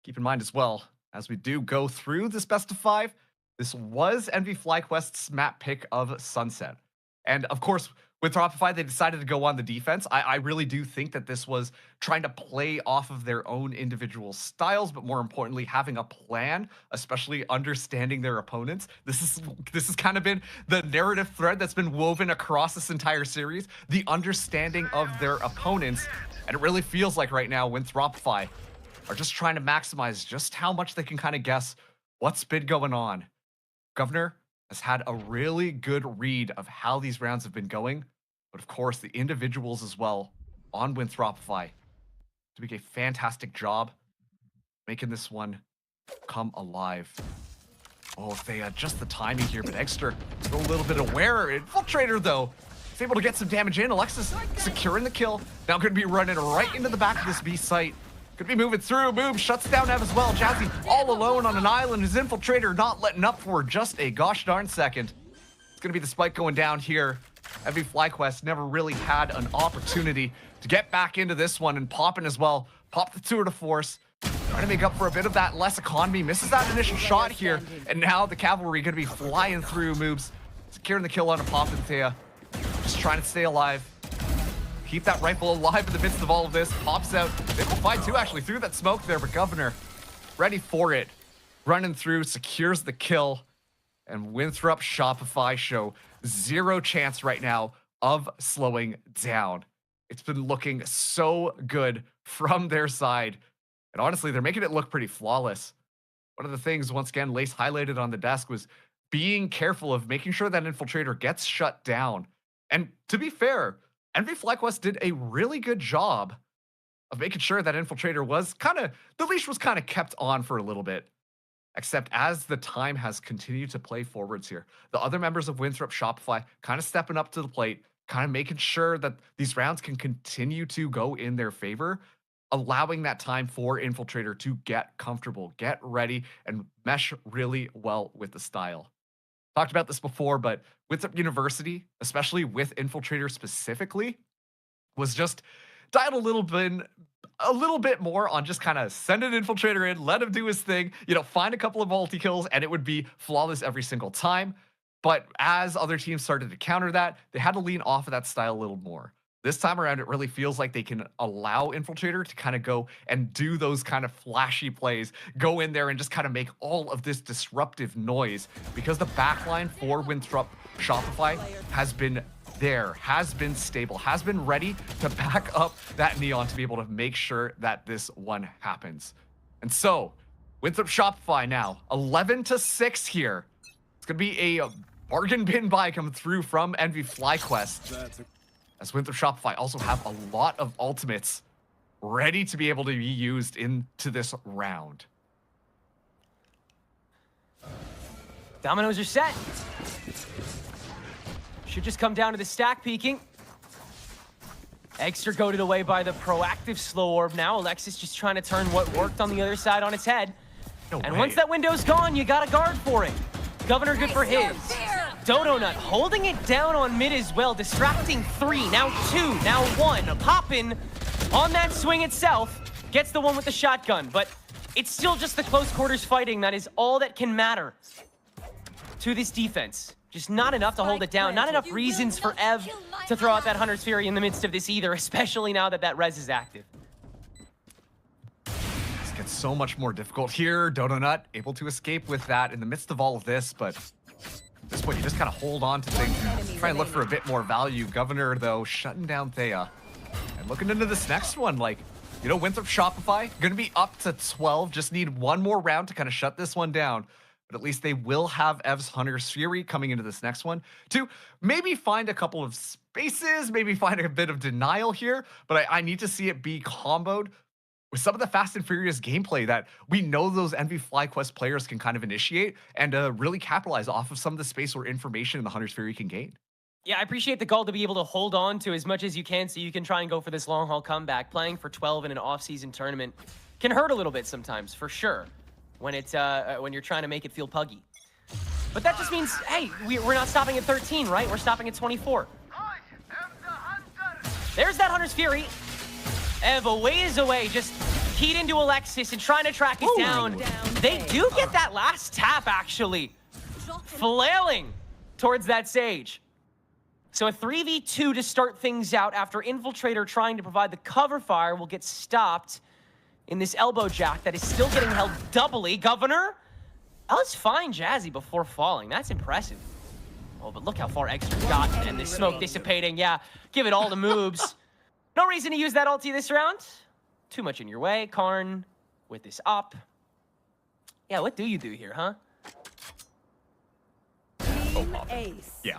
Keep in mind as well, as we do go through this best of 5, this was Envy FlyQuest's map pick of Sunset. And of course, with Dropify, they decided to go on the defense. I really do think that this was trying to play off of their own individual styles, but more importantly, having a plan, especially understanding their opponents. This has kind of been the narrative thread that's been woven across this entire series, the understanding of their opponents. And it really feels like right now, when Dropify are just trying to maximize just how much they can kind of guess what's been going on. Governor has had a really good read of how these rounds have been going, but of course the individuals as well on Winthropify to make a fantastic job making this one come alive. Oh, Thea, just the timing here, but Egster a little bit aware. Infiltrator, though, is able to get some damage in. Alexis securing the kill. Now going to be running right into the back of this B site. Could be moving through. Boom, shuts down Ev as well. Jazzy all alone on an island. His Infiltrator not letting up for just a gosh darn second. It's going to be the spike going down here. Envy FlyQuest never really had an opportunity to get back into this one, and Poppin as well. Pop the tour de force. Trying to make up for a bit of that less economy. Misses that initial shot here, and now the cavalry going to be flying through moves. Securing the kill on a Poppin Thea. Just trying to stay alive. Keep that rifle alive in the midst of all of this. Pops out. They will find two actually through that smoke there, but Governor ready for it. Running through, secures the kill. And Winthrop Shopify show zero chance right now of slowing down. It's been looking so good from their side. And honestly, they're making it look pretty flawless. One of the things, once again, Lace highlighted on the desk was being careful of making sure that Infiltrator gets shut down. And to be fair, Envy FlyQuest did a really good job of making sure that Infiltrator was the leash was kind of kept on for a little bit. Except as the time has continued to play forwards here, the other members of Winthrop Shopify kind of stepping up to the plate, kind of making sure that these rounds can continue to go in their favor, allowing that time for Infiltrator to get comfortable, get ready, and mesh really well with the style. Talked about this before, but Winthrop University, especially with Infiltrator specifically, was just dialed a little bit a little bit more on just kind of send an infiltrator in, let him do his thing, you know, find a couple of multi kills, and it would be flawless every single time. But as other teams started to counter that, they had to lean off of that style a little more. This time around, it really feels like they can allow Infiltrator to kind of go and do those kind of flashy plays, go in there and just kind of make all of this disruptive noise, because the backline for Winthrop Shopify has been there, has been stable, has been ready to back up that Neon to be able to make sure that this one happens. And so, Winthrop Shopify now, 11-6 here. It's going to be a bargain bin buy coming through from Envy FlyQuest. As Winthrop Shopify also have a lot of ultimates ready to be able to be used into this round. Dominoes are set. Should just come down to the stack peeking. Eggs are goaded away by the proactive slow orb now. Alexis just trying to turn what worked on the other side on its head. And once that window's gone, you got to guard for it. Governor good for his. Dodo Nut holding it down on mid as well, distracting 3, now 2, now 1. Poppin on that swing itself, gets the one with the shotgun, but it's still just the close quarters fighting that is all that can matter to this defense. Just not enough to hold it down, not enough reasons for Ev to throw out that Hunter's Fury in the midst of this either, especially now that that res is active. This gets so much more difficult here. Dodo Nut able to escape with that in the midst of all of this, but at this point, you just kind of hold on to things, try and look for a bit more value. Governor, though, shutting down Thea. And looking into this next one, like, you know, Winthrop Shopify, going to be up to 12. Just need one more round to kind of shut this one down. But at least they will have Ev's Hunter's Fury coming into this next one to maybe find a couple of spaces, maybe find a bit of denial here. But I need to see it be comboed with some of the Fast and Furious gameplay that we know those Envy FlyQuest players can kind of initiate and really capitalize off of some of the space or information the Hunter's Fury can gain. Yeah, I appreciate the goal to be able to hold on to as much as you can so you can try and go for this long haul comeback. Playing for 12 in an off-season tournament can hurt a little bit sometimes, for sure, when it's when you're trying to make it feel puggy. But that just means, hey, we're not stopping at 13, right? We're stopping at 24. There's that Hunter's Fury. Ev a ways away, just keyed into Alexis and trying to track it down. They do get that last tap, actually. Flailing towards that Sage. So a 3v2 to start things out after Infiltrator trying to provide the cover fire will get stopped in this elbow jack that is still getting held doubly. Governor, let's find Jazzy before falling. That's impressive. Oh, but look how far Extra's gotten and the smoke dissipating. Yeah, give it all to moves. No reason to use that ulti this round. Too much in your way. Karn with this up. Yeah, what do you do here, huh? Ace. Yeah.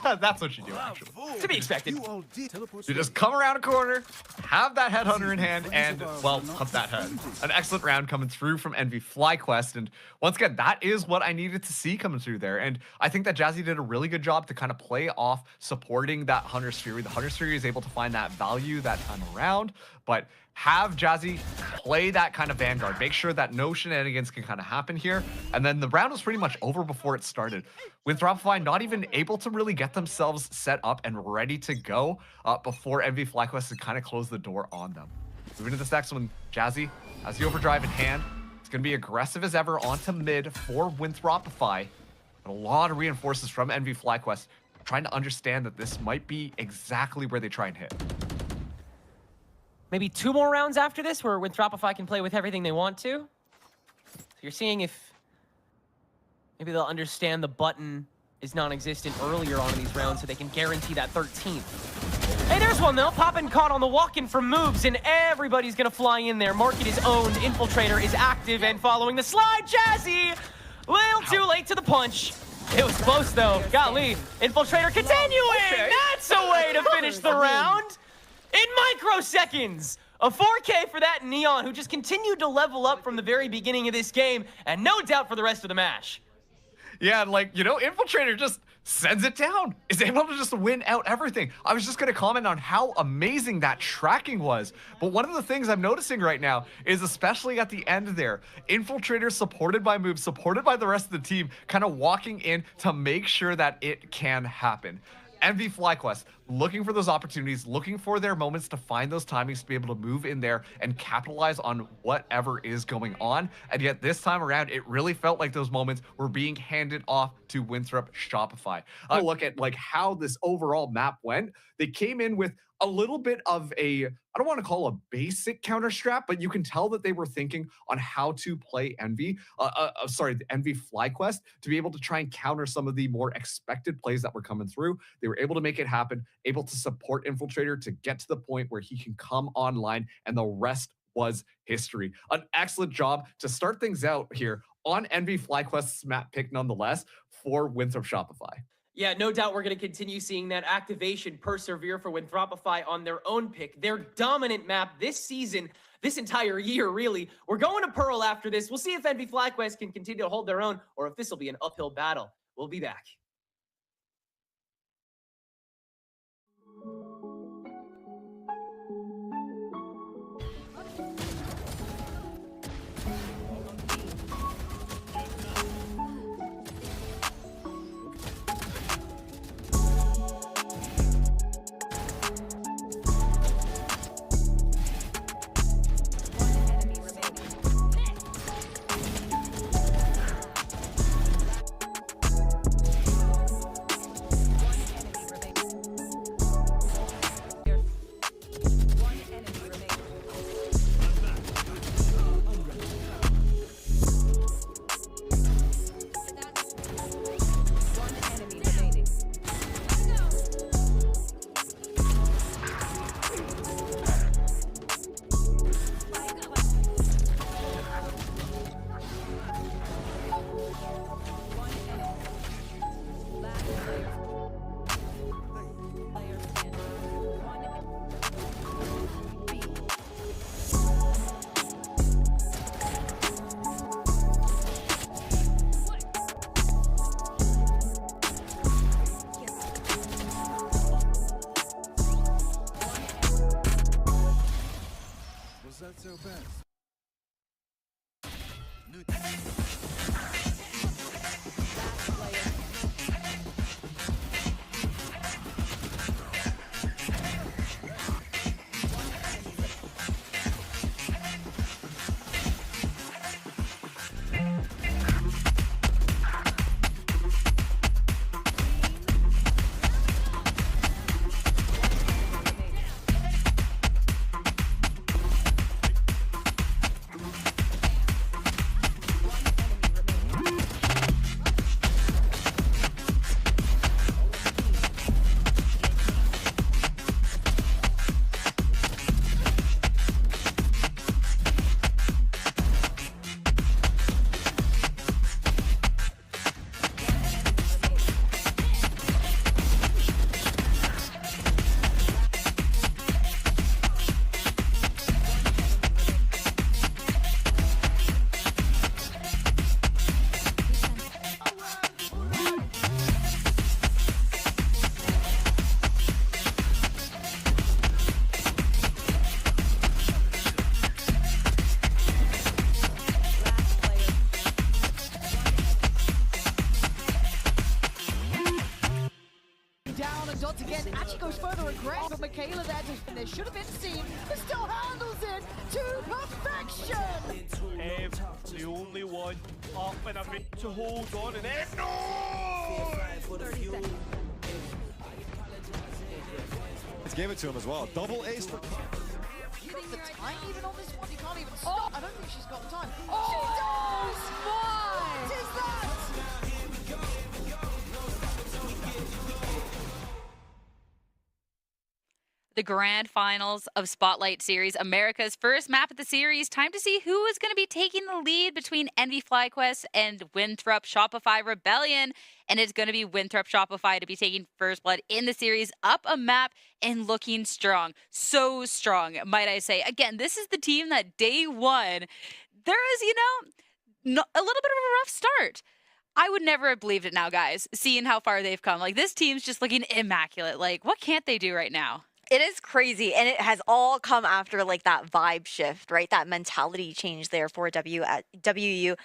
That's what you do, actually. To be expected. You just come around a corner, have that headhunter in hand, and, well, hunt that head. An excellent round coming through from Envy FlyQuest, and once again, that is what I needed to see coming through there, and I think that Jazzy did a really good job to kind of play off supporting that Hunter's Fury. The Hunter's Fury is able to find that value that time around, but have Jazzy play that kind of Vanguard. Make sure that no shenanigans can kind of happen here. And then the round was pretty much over before it started. Winthrop not even able to really get themselves set up and ready to go before Envy FlyQuest had kind of closed the door on them. Moving to this next one, Jazzy has the overdrive in hand. It's going to be aggressive as ever onto mid for Winthrop. A lot of reinforcements from Envy FlyQuest trying to understand that this might be exactly where they try and hit. Maybe 2 more rounds after this where Winthrop can play with everything they want to. So you're seeing if maybe they'll understand the button is non-existent earlier on in these rounds so they can guarantee that 13th. Hey, there's one though. Poppin caught on the walk-in from moves and everybody's gonna fly in there. Market is owned. Infiltrator is active and following the slide. Jazzy! Little too late to the punch. It was close though. Golly. Infiltrator continuing! That's a way to finish the round! In microseconds! A 4K for that Neon, who just continued to level up from the very beginning of this game, and no doubt for the rest of the match. Yeah, like, you know, Infiltrator just sends it down, is able to just win out everything. I was just going to comment on how amazing that tracking was, but one of the things I'm noticing right now is, especially at the end there, Infiltrator supported by moves, supported by the rest of the team, kind of walking in to make sure that it can happen. Envy FlyQuest looking for those opportunities, looking for their moments to find those timings to be able to move in there and capitalize on whatever is going on. And yet this time around, it really felt like those moments were being handed off to Winthrop Shopify. Look at like how this overall map went. They came in with a little bit of a, I don't want to call a basic counter strat, but you can tell that they were thinking on how to play Envy, the Envy FlyQuest to be able to try and counter some of the more expected plays that were coming through. They were able to make it happen, able to support Infiltrator to get to the point where he can come online, and the rest was history. An excellent job to start things out here on Envy FlyQuest's map pick nonetheless for Winthrop Shopify. Yeah, no doubt we're going to continue seeing that activation persevere for Winthropify on their own pick. Their dominant map this season, this entire year, really. We're going to Pearl after this. We'll see if Envy FlyQuest can continue to hold their own or if this will be an uphill battle. We'll be back. so bad. Down and dots again. Actually goes further aggressive, but Michaela there just there should have been seen, but still handles it to perfection. The only one up and a bit to hold on, and then no! Let's give it to him as well. Double ace for. You think the time even on this one? You can't even stop. I don't think she's got the time. She does! What is that? The grand finals of Spotlight Series, America's first map of the series. Time to see who is going to be taking the lead between Envy FlyQuest and Winthrop Shopify Rebellion. And it's going to be Winthrop Shopify to be taking first blood in the series, up a map and looking strong. So strong, might I say. Again, this is the team that day one, there is, a little bit of a rough start. I would never have believed it now, guys, seeing how far they've come. Like, this team's just looking immaculate. Like, what can't they do right now? It is crazy, and it has all come after like that vibe shift, right? That mentality change there for WUSR,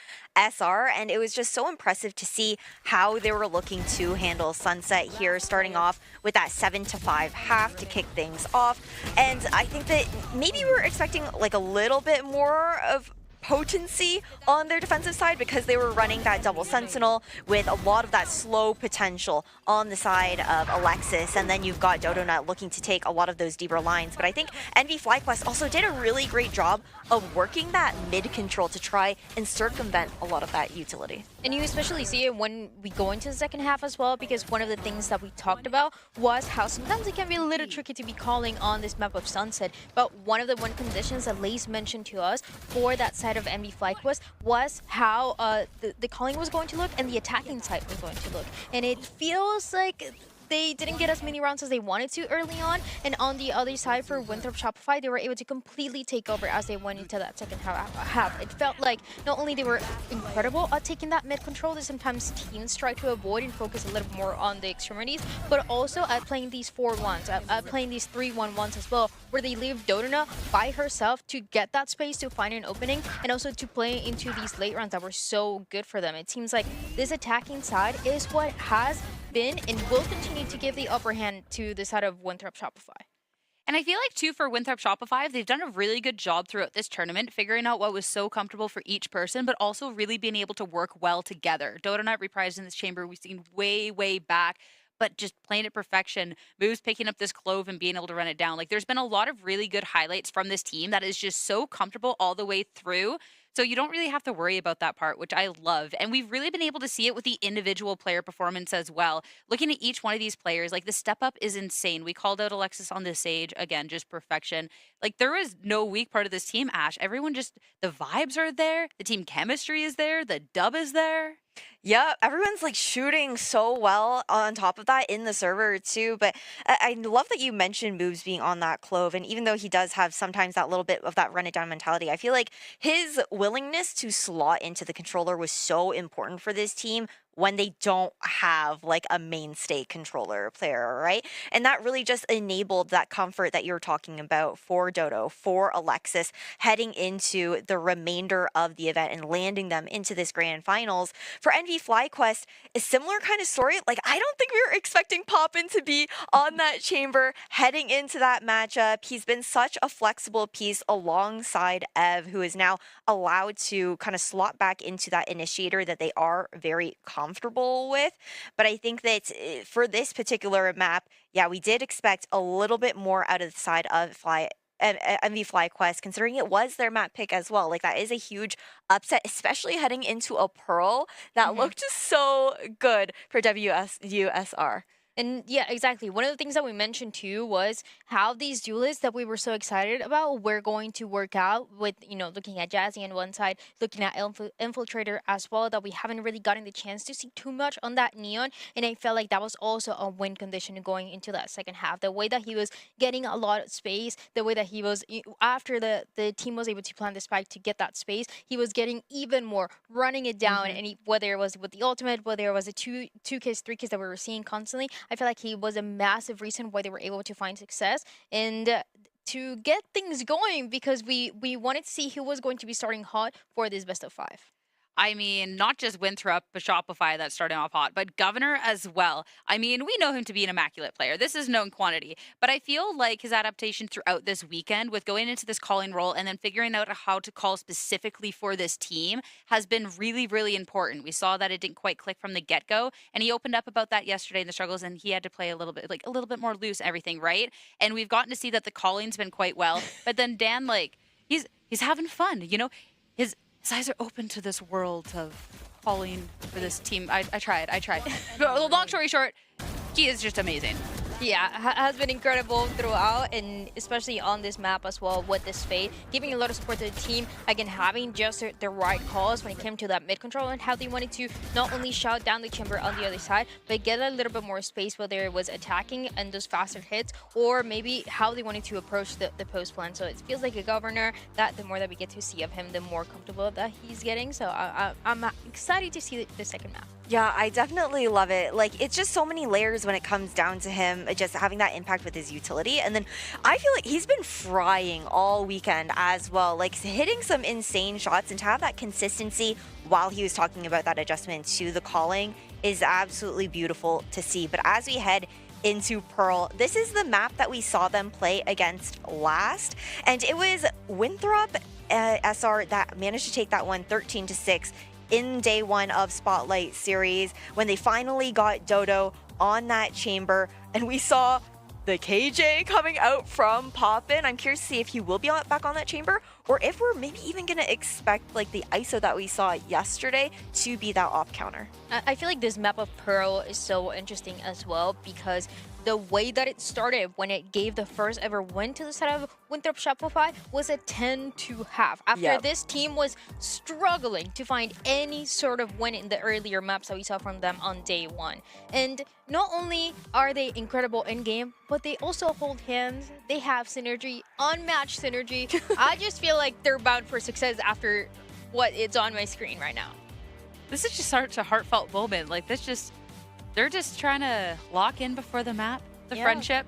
and it was just so impressive to see how they were looking to handle Sunset here, starting off with that 7-5 half to kick things off. And I think that maybe we were expecting like a little bit more of potency on their defensive side because they were running that double sentinel with a lot of that slow potential on the side of Alexis, and then you've got Dodonut looking to take a lot of those deeper lines. But I think NV FlyQuest also did a really great job of working that mid control to try and circumvent a lot of that utility. And you especially see it when we go into the second half as well, because one of the things that we talked about was how sometimes it can be a little tricky to be calling on this map of Sunset. But one of the conditions that Lace mentioned to us for that side of NV FlyQuest was how the calling was going to look and the attacking side was going to look. And it feels like they didn't get as many rounds as they wanted to early on, and on the other side for Winthrop Shopify, they were able to completely take over as they went into that second half. It felt like not only they were incredible at taking that mid control that sometimes teams try to avoid and focus a little more on the extremities, but also at playing these 4-1s, at playing these 3-1-1s as well, where they leave Dodona by herself to get that space to find an opening, and also to play into these late rounds that were so good for them. It seems like this attacking side is what has been and will continue to give the upper hand to the side of Winthrop Shopify. And I feel like, too, for Winthrop Shopify, they've done a really good job throughout this tournament, figuring out what was so comfortable for each person, but also really being able to work well together. Dodonut reprised in this chamber, we've seen way, way back, but just playing at perfection. Moves picking up this clove and being able to run it down. Like, there's been a lot of really good highlights from this team that is just so comfortable all the way through. So you don't really have to worry about that part, which I love. And we've really been able to see it with the individual player performance as well. Looking at each one of these players, like the step up is insane. We called out Alexis on this stage. Again, just perfection. Like there is no weak part of this team, Ash. Everyone just, the vibes are there. The team chemistry is there. The dub is there. Yeah, everyone's like shooting so well on top of that in the server too. But I love that you mentioned Moves being on that clove. And even though he does have sometimes that little bit of that run it down mentality, I feel like his willingness to slot into the controller was so important for this team when they don't have like a mainstay controller player, right? And that really just enabled that comfort that you're talking about for Dodo, for Alexis, heading into the remainder of the event and landing them into this grand finals. For NV FlyQuest, a similar kind of story. Like, I don't think we were expecting Poppin to be on that chamber heading into that matchup. He's been such a flexible piece alongside Ev, who is now allowed to kind of slot back into that initiator that they are very comfortable with. But I think that for this particular map, yeah, we did expect a little bit more out of the side of NV FlyQuest, considering it was their map pick as well. Like, that is a huge upset, especially heading into a Pearl that looked so good for WUSR. And yeah, exactly. One of the things that we mentioned too was how these duelists that we were so excited about were going to work out with, you know, looking at Jazzy on one side, looking at Infiltrator as well, that we haven't really gotten the chance to see too much on that Neon. And I felt like that was also a win condition going into that second half. The way that he was getting a lot of space, the way that he was, after the team was able to plan the spike to get that space, he was getting even more, running it down. And whether it was with the ultimate, whether it was the two kills, 3 kills that we were seeing constantly, I feel like he was a massive reason why they were able to find success and to get things going, because we wanted to see who was going to be starting hot for this best of 5. I mean, not just Winthrop, but Shopify that's starting off hot, but Governor as well. I mean, we know him to be an immaculate player. This is known quantity. But I feel like his adaptation throughout this weekend with going into this calling role and then figuring out how to call specifically for this team has been really, really important. We saw that it didn't quite click from the get-go, and he opened up about that yesterday in the struggles, and he had to play a little bit more loose, everything, right? And we've gotten to see that the calling's been quite well. But then Dan, like, he's having fun, you know? His eyes are open to this world of calling for this team. I tried. But long story short, he is just amazing. Yeah, has been incredible throughout, and especially on this map as well with this Fate, giving a lot of support to the team, again, having just the right calls when it came to that mid control and how they wanted to not only shout down the chamber on the other side, but get a little bit more space, whether it was attacking and those faster hits, or maybe how they wanted to approach the post plan. So it feels like a Governor that the more that we get to see of him, the more comfortable that he's getting. So I'm excited to see the second map. Yeah, I definitely love it. Like, it's just so many layers when it comes down to him just having that impact with his utility. And then I feel like he's been frying all weekend as well, like hitting some insane shots, and to have that consistency while he was talking about that adjustment to the calling is absolutely beautiful to see. But as we head into Pearl, this is the map that we saw them play against last, and it was Winthrop SR that managed to take that one 13-6 in day one of Spotlight Series when they finally got Dodo on that chamber, and we saw the KJ coming out from Poppin. I'm curious to see if he will be back on that chamber, or if we're maybe even going to expect like the ISO that we saw yesterday to be that off counter. I feel like this map of Pearl is so interesting as well, because the way that it started when it gave the first ever win to the side of Winthrop Shopify was a 10-2 half. After this team was struggling to find any sort of win in the earlier maps that we saw from them on day one. And not only are they incredible in game, but they also hold hands. They have synergy, unmatched synergy. I just feel like they're bound for success after what it's on my screen right now. This is just such a heartfelt moment. Like, this just, they're just trying to lock in before the map, the friendship.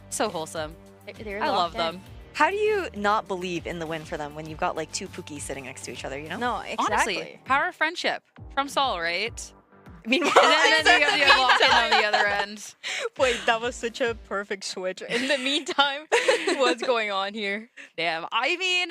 So wholesome. I love them. How do you not believe in the win for them when you've got like two Pookies sitting next to each other, you know? No, exactly. Honestly, power of friendship from Sol, right? Meanwhile, and then you have the lock in on the other end. Wait, that was such a perfect switch. In the meantime, what's going on here? Damn. I mean,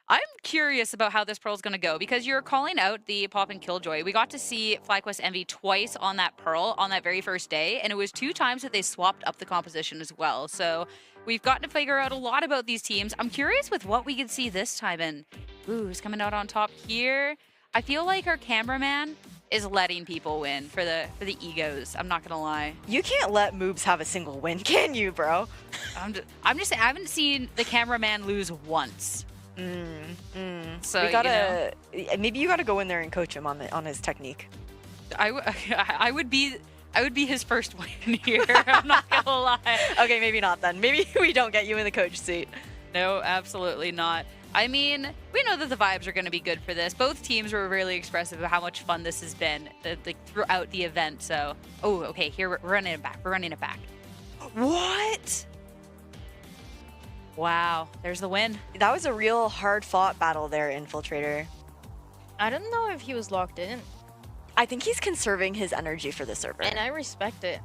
I'm curious about how this Pearl is going to go, because you're calling out the Pop and Killjoy. We got to see FlyQuest Envy twice on that Pearl on that very first day, and it was 2 times that they swapped up the composition as well. So we've gotten to figure out a lot about these teams. I'm curious with what we can see this time, and who's coming out on top here. I feel like our cameraman is letting people win for the egos. I'm not gonna lie. You can't let Moobs have a single win, can you, bro? I'm just saying, I haven't seen the cameraman lose once. So we gotta, maybe you gotta go in there and coach him on his technique. I would be his first win here. I'm not gonna lie. Okay, maybe not then. Maybe we don't get you in the coach seat. No, absolutely not. I mean, we know that the vibes are going to be good for this. Both teams were really expressive of how much fun this has been like throughout the event. So, oh, okay, here we're running it back. We're running it back. What? Wow, there's the win. That was a real hard-fought battle there, Infiltrator. I don't know if he was locked in. I think he's conserving his energy for the server. And I respect it.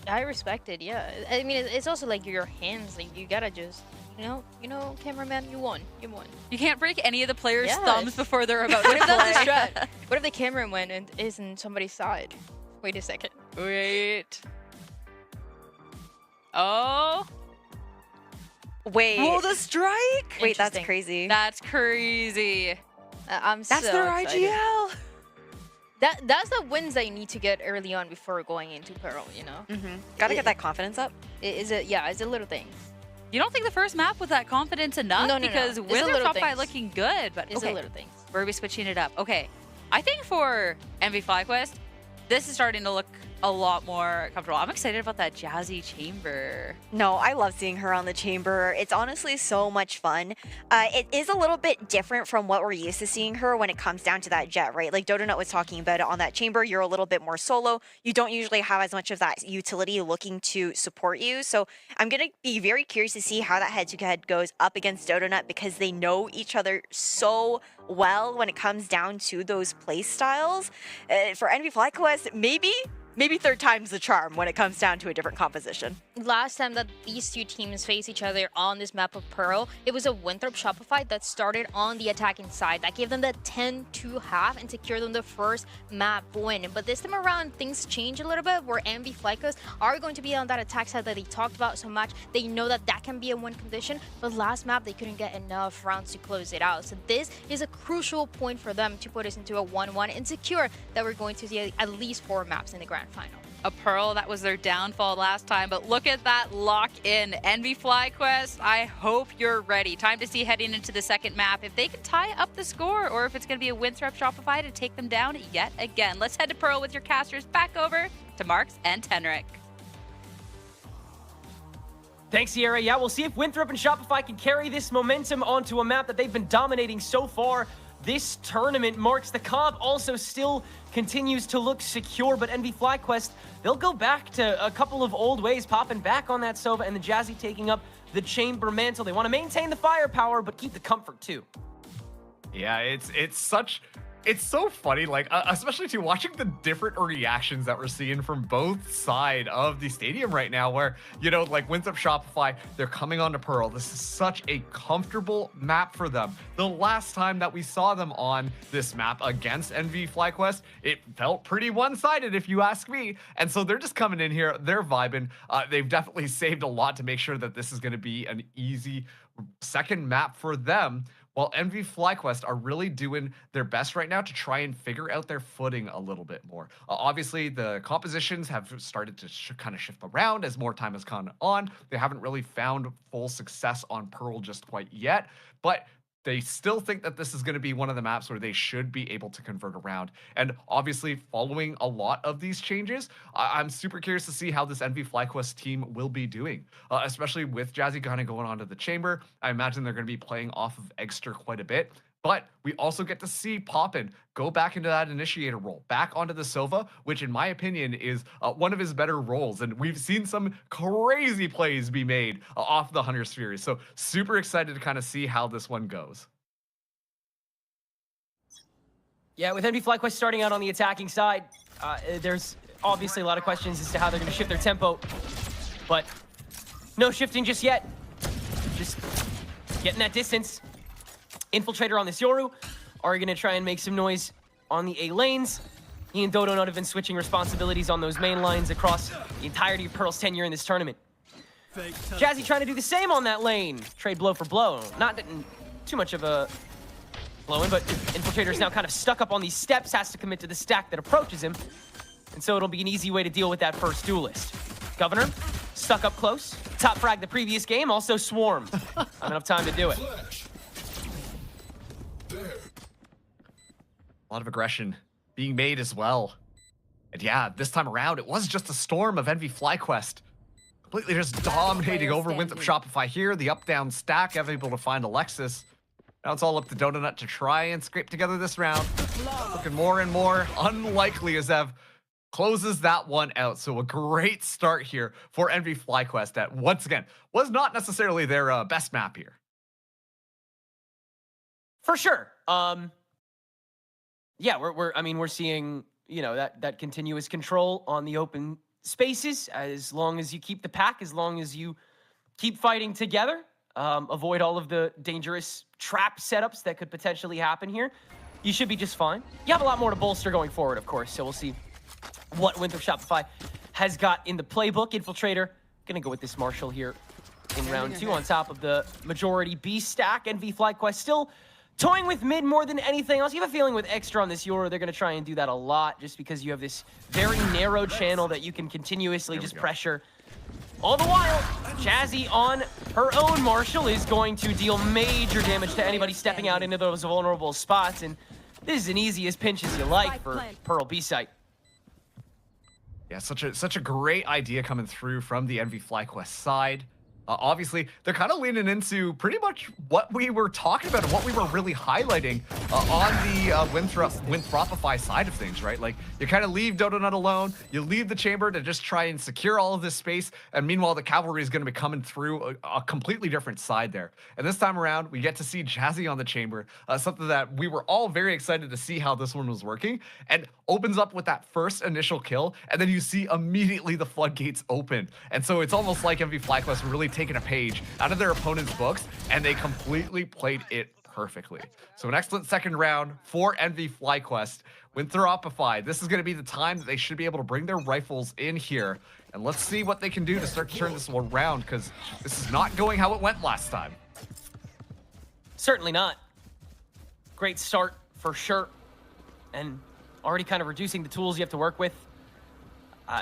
I respect it, yeah. I mean, it's also like your hands. Like, you gotta just... You know, cameraman, you won. You won. You can't break any of the players' thumbs before they're about to What if play. that's the strat? What if the cameraman is in somebody's side? Wait a second. Wait. Oh. Wait. Roll the strike? Wait, that's crazy. That's crazy. That's their excited. IGL. That's the wins that you need to get early on before going into Pearl, you know? Gotta get that confidence up. It's a little thing. You don't think the first map with that confidence enough? No. Because It's Winthrop little top 5 things. looking good, but It's okay. a little things. Where are we switching it up? Okay, I think for MV FlyQuest, this is starting to look a lot more comfortable. I'm excited about that Jazzy chamber. No, I love seeing her on the chamber. It's honestly so much fun. It is a little bit different from what we're used to seeing her when it comes down to that jet, right? Like Dodonut was talking about it on that chamber. You're a little bit more solo. You don't usually have as much of that utility looking to support you. So I'm going to be very curious to see how that head-to-head goes up against Dodonut, because they know each other so well when it comes down to those play styles. For NV FlyQuest, maybe third time's the charm when it comes down to a different composition. Last time that these two teams faced each other on this map of Pearl, it was a Winthrop Shopify that started on the attacking side. That gave them the 10-2 half and secured them the first map win. But this time around, things change a little bit, where MV FlyQuest are going to be on that attack side that they talked about so much. They know that that can be a win condition, but last map, they couldn't get enough rounds to close it out. So this is a crucial point for them to put us into a 1-1 and secure that we're going to see at least 4 maps in the grand final. A Pearl, that was their downfall last time, but look at that lock-in. NV FlyQuest, I hope you're ready. Time to see heading into the second map if they can tie up the score, or if it's going to be a Winthrop Shopify to take them down yet again. Let's head to Pearl with your casters back over to Marks and Tenric. Thanks, Sierra. Yeah, we'll see if Winthrop and Shopify can carry this momentum onto a map that they've been dominating so far. this tournament marks. The comp also still continues to look secure, but NV FlyQuest, they'll go back to a couple of old ways, popping back on that Sova, and the Jazzy taking up the Chamber mantle. They want to maintain the firepower, but keep the comfort too. Yeah, it's so funny, like, especially to watching the different reactions that we're seeing from both sides of the stadium right now, where, you know, like Winthrop Shopify, they're coming onto Pearl. This is such a comfortable map for them. The last time that we saw them on this map against NV FlyQuest, it felt pretty one-sided, if you ask me. And so they're just coming in here, they're vibing. They've definitely saved a lot to make sure that this is going to be an easy second map for them, while NV FlyQuest are really doing their best right now to try and figure out their footing a little bit more. Obviously, the compositions have started to kind of shift around as more time has gone on. They haven't really found full success on Pearl just quite yet, but they still think that this is going to be one of the maps where they should be able to convert around. And obviously, following a lot of these changes, I'm super curious to see how this NV FlyQuest team will be doing, especially with Jazzy kind of going onto the Chamber. I imagine they're going to be playing off of Egster quite a bit. But we also get to see Poppin go back into that initiator role, back onto the Sova, which in my opinion is one of his better roles. And we've seen some crazy plays be made off the Hunter's Fury. So super excited to kind of see how this one goes. Yeah, with NV FlyQuest starting out on the attacking side, there's obviously a lot of questions as to how they're going to shift their tempo. But no shifting just yet. Just getting that distance. Infiltrator on this Yoru are going to try and make some noise on the A lanes. He and Dodo not have been switching responsibilities on those main lines across the entirety of Pearl's tenure in this tournament. Jazzy trying to do the same on that lane. Trade blow for blow. Not too much of a blow-in, but Infiltrator's now kind of stuck up on these steps, has to commit to the stack that approaches him. And so it'll be an easy way to deal with that first duelist. Governor, stuck up close. Top frag the previous game, also swarm. Not enough time to do it. A lot of aggression being made as well. And yeah, this time around, it was just a storm of NV FlyQuest. Completely just dominating over Winthrop Shopify here. The up-down stack, able to find Alexis. Now it's all up to Donut to try and scrape together this round. Looking more and more unlikely as Ev closes that one out. So a great start here for NV FlyQuest that, once again, was not necessarily their best map here. For sure. Yeah, we're seeing, you know, that continuous control on the open spaces. As long as you keep the pack, as long as you keep fighting together, avoid all of the dangerous trap setups that could potentially happen here, you should be just fine. You have a lot more to bolster going forward, of course, so we'll see what Winthrop Shopify has got in the playbook. Infiltrator gonna go with this Marshall here in round 2 on top of the majority B stack. NV FlyQuest still toying with mid more than anything else. You have a feeling with Extra on this Yoru, they're going to try and do that a lot just because you have this very narrow channel that you can continuously just pressure. All the while, Jazzy on her own Marshall is going to deal major damage to anybody stepping out into those vulnerable spots. And this is an easy as pinch as you like for Pearl B-site. Yeah, such a great idea coming through from the NV FlyQuest side. Obviously, they're kind of leaning into pretty much what we were talking about and what we were really highlighting on the Winthropify side of things, right? Like, you kind of leave Donut alone, you leave the Chamber to just try and secure all of this space, and meanwhile, the Cavalry is going to be coming through a completely different side there. And this time around, we get to see Jazzy on the Chamber, something that we were all very excited to see how this one was working, and opens up with that first initial kill, and then you see immediately the floodgates open. And so it's almost like NV FlyQuest were really taking a page out of their opponent's books, and they completely played it perfectly. So an excellent second round for NV FlyQuest. Winthropify, this is going to be the time that they should be able to bring their rifles in here, and let's see what they can do to start to turn this one around, because this is not going how it went last time. Certainly not. Great start for sure, and already kind of reducing the tools you have to work with.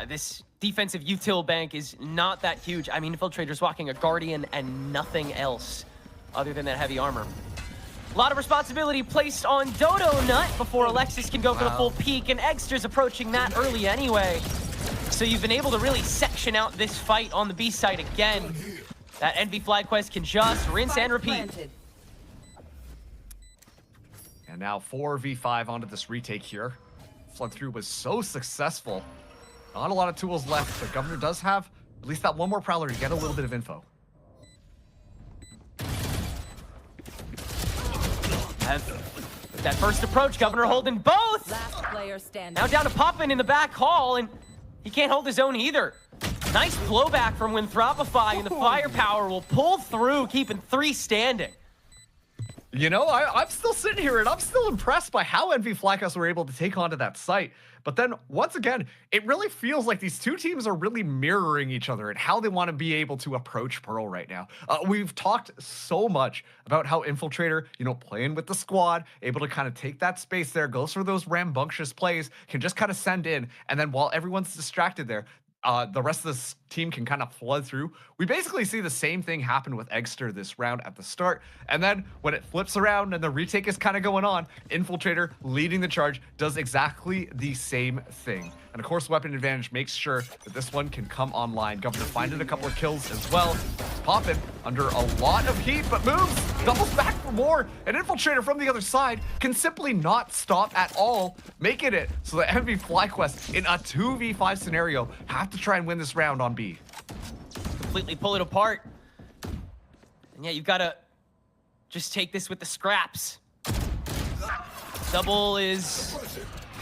This defensive util bank is not that huge. I mean, Infiltrator's walking a Guardian and nothing else other than that heavy armor. A lot of responsibility placed on Dodo Nut before Alexis can go for the full peak, and Egster's approaching that early anyway. So you've been able to really section out this fight on the B side again. That NV FlyQuest can just rinse and repeat. And now 4v5 onto this retake here. Flood through was so successful. Not a lot of tools left, but Governor does have at least that one more Prowler to get a little bit of info. That first approach, Governor holding both. Last player standing. Now down to Poppin in the back hall, and he can't hold his own either. Nice blowback from Winthropify, and the firepower will pull through, keeping 3 standing. You know, I'm still sitting here and I'm still impressed by how NV FlyQuest were able to take onto that site. But then, once again, it really feels like these two teams are really mirroring each other and how they want to be able to approach Pearl right now. We've talked so much about how Infiltrator, you know, playing with the squad, able to kind of take that space there, goes for those rambunctious plays, can just kind of send in, and then while everyone's distracted there, the rest of this team can kind of flood through. We basically see the same thing happen with Eggster this round at the start. And then when it flips around and the retake is kind of going on, Infiltrator leading the charge does exactly the same thing. And of course, Weapon Advantage makes sure that this one can come online. Governor finding a couple of kills as well. Poppin under a lot of heat, but moves, doubles back for more. And Infiltrator from the other side can simply not stop at all, making it so that NV FlyQuest in a 2v5 scenario have to try and win this round on B. Completely pull it apart. And yeah, you've got to just take this with the scraps. Double is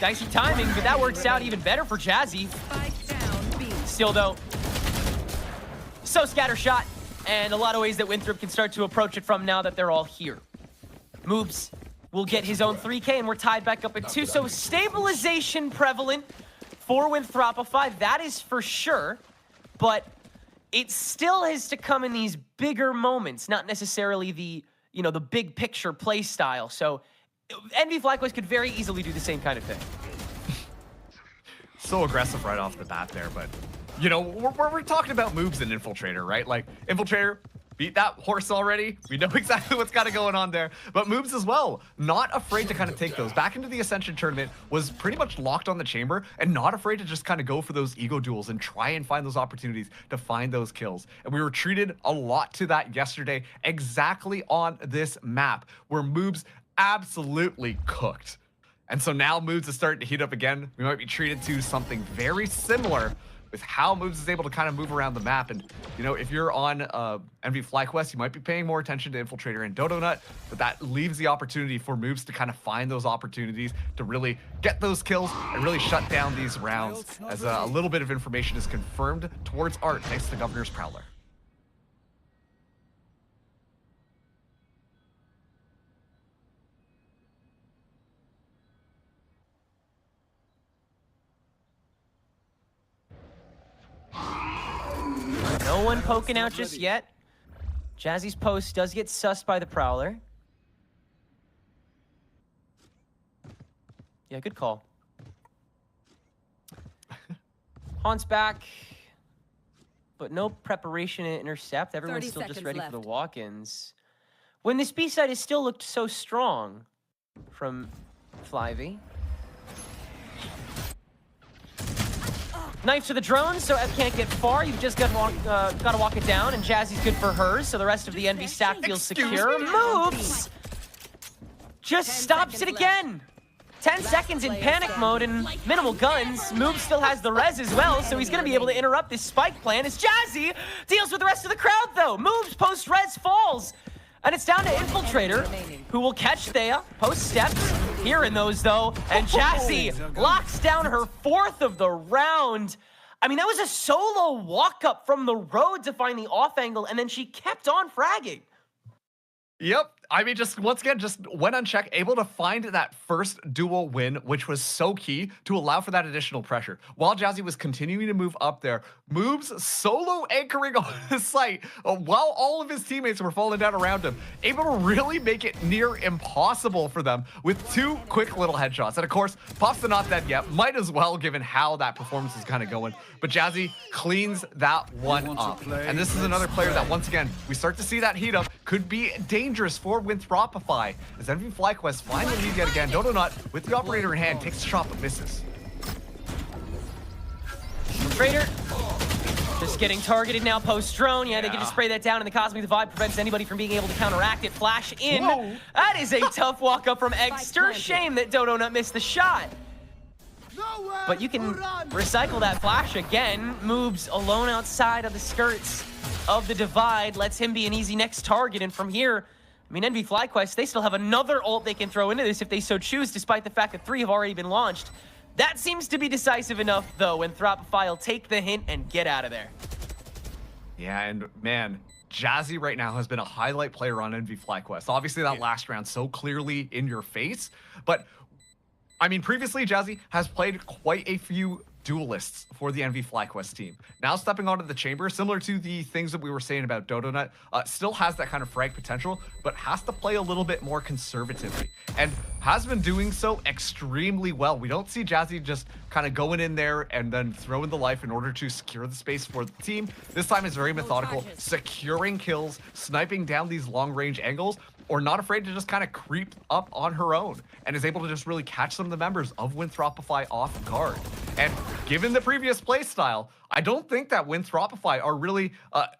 dicey timing, but that works out even better for Jazzy. Still though, so scattershot, and a lot of ways that Winthrop can start to approach it from now that they're all here. Moves will get his own 3K, and we're tied back up at 2, so stabilization prevalent for Winthropify, that is for sure, but it still has to come in these bigger moments, not necessarily the, you know, the big picture play style. So NV FlyQuest could very easily do the same kind of thing. So aggressive right off the bat there, but you know, we're talking about moves in Infiltrator, right? Like Infiltrator beat that horse already. We know exactly what's got going on there, but moves as well. Not afraid to kind of take those. Back into the Ascension tournament, was pretty much locked on the chamber and not afraid to just kind of go for those ego duels and try and find those opportunities to find those kills. And we were treated a lot to that yesterday, exactly on this map, where moves absolutely cooked. And so now moves is starting to heat up again. We might be treated to something very similar with how moves is able to kind of move around the map. And, you know, if you're on NV FlyQuest, you might be paying more attention to Infiltrator and Dodo Nut, but that leaves the opportunity for moves to kind of find those opportunities to really get those kills and really shut down these rounds, as a little bit of information is confirmed towards Art thanks to Governor's Prowler. No one poking out just yet. Jazzy's post does get sussed by the Prowler. Yeah, good call. Haun's back, but no preparation to intercept. Everyone's still just ready for the walk-ins. When this B side has still looked so strong from Flyvy. Knife to the drone, so F can't get far. You've just got to walk it down, and Jazzy's good for hers, so the rest of the NV stack feels secure. Moves! Just stops it again! 10 seconds in panic mode and minimal guns. Moves still has the res as well, so he's going to be able to interrupt this spike plan as Jazzy deals with the rest of the crowd, though. Moves post-res falls. And it's down to Infiltrator, who will catch Thea, post steps, hearing those though, and Jazzy locks down her 4th of the round. I mean, that was a solo walk-up from the road to find the off angle, and then she kept on fragging. Yep. I mean, just once again, just went unchecked, able to find that first duel win, which was so key to allow for that additional pressure. While Jazzy was continuing to move up there, moves solo anchoring on the site while all of his teammates were falling down around him, able to really make it near impossible for them with 2 quick little headshots. And of course, Pop's not dead yet, might as well given how that performance is kind of going. But Jazzy cleans that one up. And this is another player that, once again, we start to see that heat up, could be dangerous for Winthropify as NV FlyQuest finally lead yet again. Dodo Nut with the operator in hand takes a shot but misses. Trader Just getting targeted now post-drone. Yeah, they can just spray that down, and the Cosmic Divide prevents anybody from being able to counteract it. Flash in. Whoa. That is a tough walk-up from Exter. Shame that Dodonut missed the shot. But you can recycle that flash again. Moves alone outside of the skirts of the Divide. Lets him be an easy next target. And from here, I mean, NV FlyQuest, they still have another ult they can throw into this if they so choose, despite the fact that 3 have already been launched. That seems to be decisive enough, though, when Thropify will take the hint and get out of there. Yeah, and man, Jazzy right now has been a highlight player on NV FlyQuest. Obviously, that last round so clearly in your face, but I mean, previously, Jazzy has played quite a few duelists for the NV FlyQuest team. Now stepping onto the chamber, similar to the things that we were saying about Dodonut, still has that kind of frag potential, but has to play a little bit more conservatively, and has been doing so extremely well. We don't see Jazzy just kind of going in there and then throwing the life in order to secure the space for the team. This time is very methodical, securing kills, sniping down these long-range angles, or not afraid to just kind of creep up on her own, and is able to just really catch some of the members of Winthropify off guard. And given the previous play style, I don't think that Winthropify are really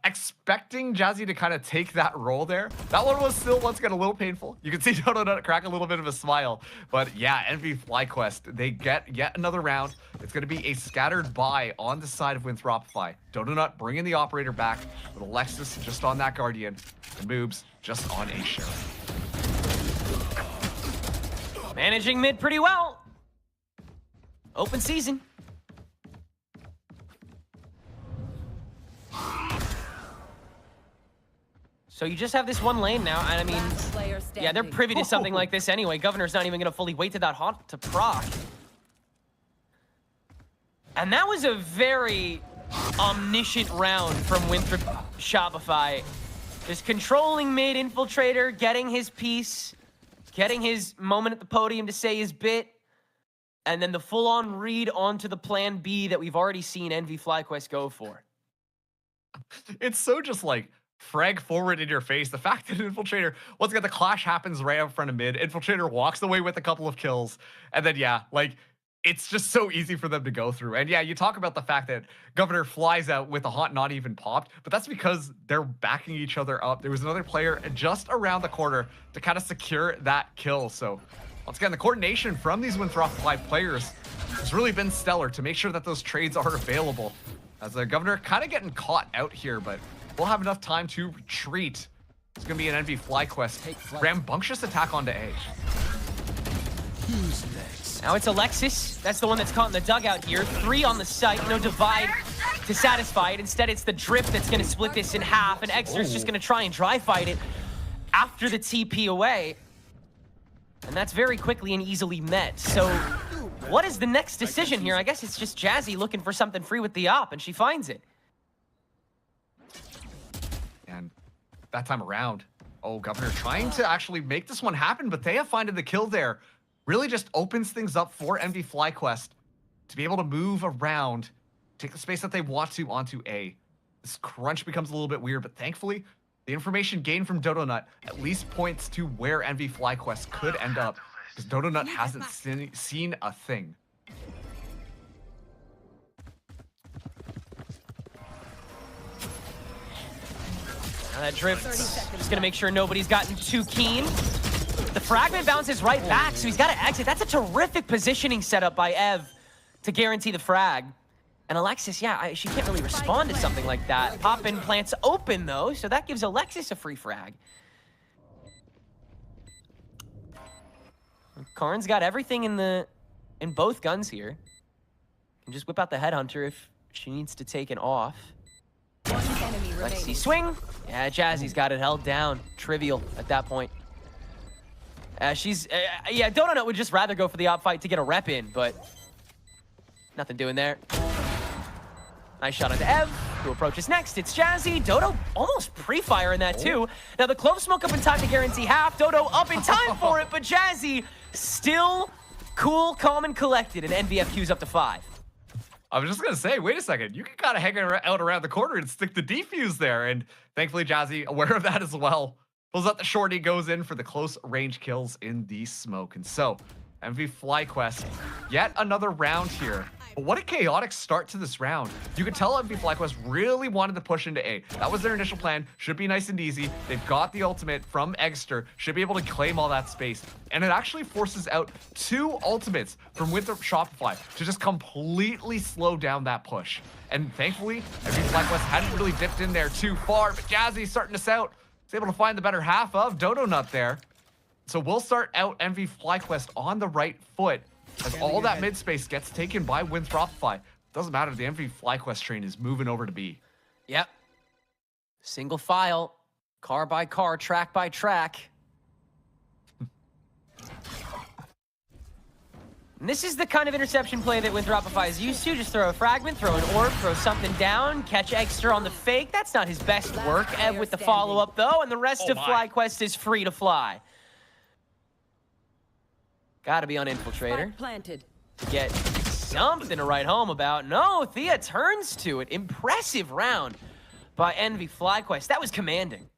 expecting Jazzy to kind of take that role there. That one was still once again a little painful. You can see Dodonut crack a little bit of a smile, but yeah, NV FlyQuest, they get yet another round. It's going to be a scattered buy on the side of Winthropify. Dodonut bringing the operator back with Alexis just on that Guardian, and Moobs just on a Sheriff. Managing mid pretty well. Open season. So you just have this one lane now, and I mean, yeah, they're privy to something like this anyway. Governor's not even going to fully wait to that haunt to proc. And that was a very omniscient round from Winthrop Shopify. Just controlling mid, Infiltrator, getting his piece, getting his moment at the podium to say his bit, and then the full-on read onto the plan B that we've already seen NV FlyQuest go for. It's so just like frag forward in your face. The fact that Infiltrator, once again, the clash happens right up front of mid. Infiltrator walks away with a couple of kills, and then yeah, like, it's just so easy for them to go through. And yeah, you talk about the fact that Governor flies out with a haunt not even popped, but that's because they're backing each other up. There was another player just around the corner to kind of secure that kill. So once again, the coordination from these Winthropify players has really been stellar to make sure that those trades are available. As the Governor kind of getting caught out here, but we'll have enough time to retreat. It's going to be an NV FlyQuest rambunctious attack onto A. Who's next? Now it's Alexis. That's the one that's caught in the dugout here. 3 on the site, no Divide to satisfy it. Instead, it's the Drift that's going to split this in half, and Exter's just going to try and dry fight it after the TP away. And that's very quickly and easily met. So what is the next decision here? I guess it's just Jazzy looking for something free with the op, and she finds it. And that time around, oh, Governor trying to actually make this one happen, but they have finding the kill there. Really just opens things up for NV FlyQuest to be able to move around, take the space that they want to onto A. This crunch becomes a little bit weird, but thankfully, the information gained from Dodonut at least points to where NV FlyQuest could end up, because Dodonut hasn't seen a thing. Now that Drift just going to make sure nobody's gotten too keen. The fragment bounces right back, so he's got to exit. That's a terrific positioning setup by Ev to guarantee the frag. And Alexis, yeah, she can't really respond to something like that. Pop-in plants open, though, so that gives Alexis a free frag. Karn's got everything in both guns here. And just whip out the Headhunter if she needs to take it off. Let's see, swing. Yeah, Jazzy's got it held down. Trivial at that point. Yeah, Donut would just rather go for the op fight to get a rep in, but nothing doing there. Nice shot onto Ev, who approaches next. It's Jazzy. Dodo almost pre-fire in that too. Now the Clove Smoke up in time to guarantee half. Dodo up in time for it, but Jazzy still cool, calm, and collected, and NVFQ's up to 5. I was just going to say, wait a second. You can kind of hang out around the corner and stick the defuse there, and thankfully Jazzy aware of that as well. Pulls out the shorty, goes in for the close range kills in the smoke. And so, NV FlyQuest, yet another round here. But what a chaotic start to this round. You could tell MV FlyQuest really wanted to push into A. That was their initial plan. Should be nice and easy. They've got the ultimate from Eggster. Should be able to claim all that space. And it actually forces out 2 ultimates from Winthrop Shopify to just completely slow down that push. And thankfully, MV FlyQuest hadn't really dipped in there too far, but Jazzy's starting us out. He's able to find the better half of Dodo Nut there. So we'll start out MV FlyQuest on the right foot as all that mid space gets taken by Winthropify. Doesn't matter, the MV FlyQuest train is moving over to B. Yep. Single file, car by car, track by track. And this is the kind of interception play that Winthropify is used to. Just throw a fragment, throw an orb, throw something down, catch Eggster on the fake. That's not his best work with the follow-up, though, and the rest of FlyQuest is free to fly. Gotta be on Infiltrator planted to get something to write home about. No, Thea turns to it. Impressive round by MV FlyQuest. That was commanding.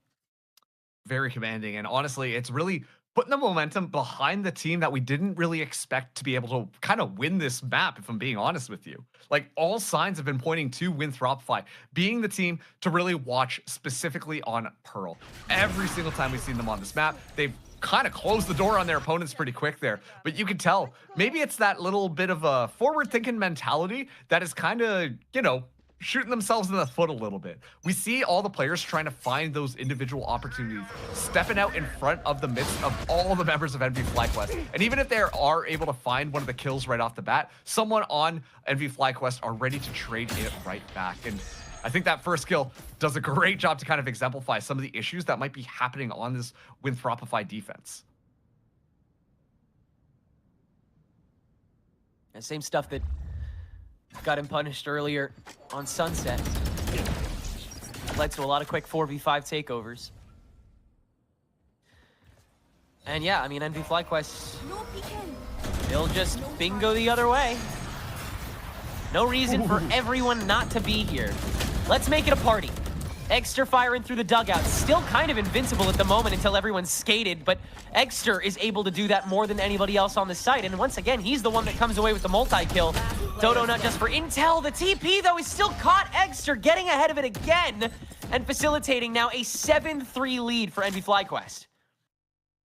Very commanding, and honestly, it's really putting the momentum behind the team that we didn't really expect to be able to kind of win this map, if I'm being honest with you. Like, all signs have been pointing to Winthropify being the team to really watch, specifically on Pearl. Every single time we've seen them on this map, they've kind of closed the door on their opponents pretty quick there. But you can tell, maybe it's that little bit of a forward-thinking mentality that is kind of, you know, shooting themselves in the foot a little bit. We see all the players trying to find those individual opportunities, stepping out in front of the midst of all the members of MV FlyQuest. And even if they are able to find one of the kills right off the bat, someone on MV FlyQuest are ready to trade it right back. And I think that first kill does a great job to kind of exemplify some of the issues that might be happening on this Winthropify defense. And same stuff that got him punished earlier on Sunset. Led to a lot of quick 4v5 takeovers. And yeah, I mean, MV FlyQuest, they'll just bingo the other way. No reason for everyone not to be here. Let's make it a party. Eggster firing through the dugout. Still kind of invincible at the moment until everyone's skated, but Eggster is able to do that more than anybody else on the site. And once again, he's the one that comes away with the multi-kill. Dodo Nut just for intel. The TP, though, is still caught. Eggster getting ahead of it again and facilitating now a 7-3 lead for MV FlyQuest.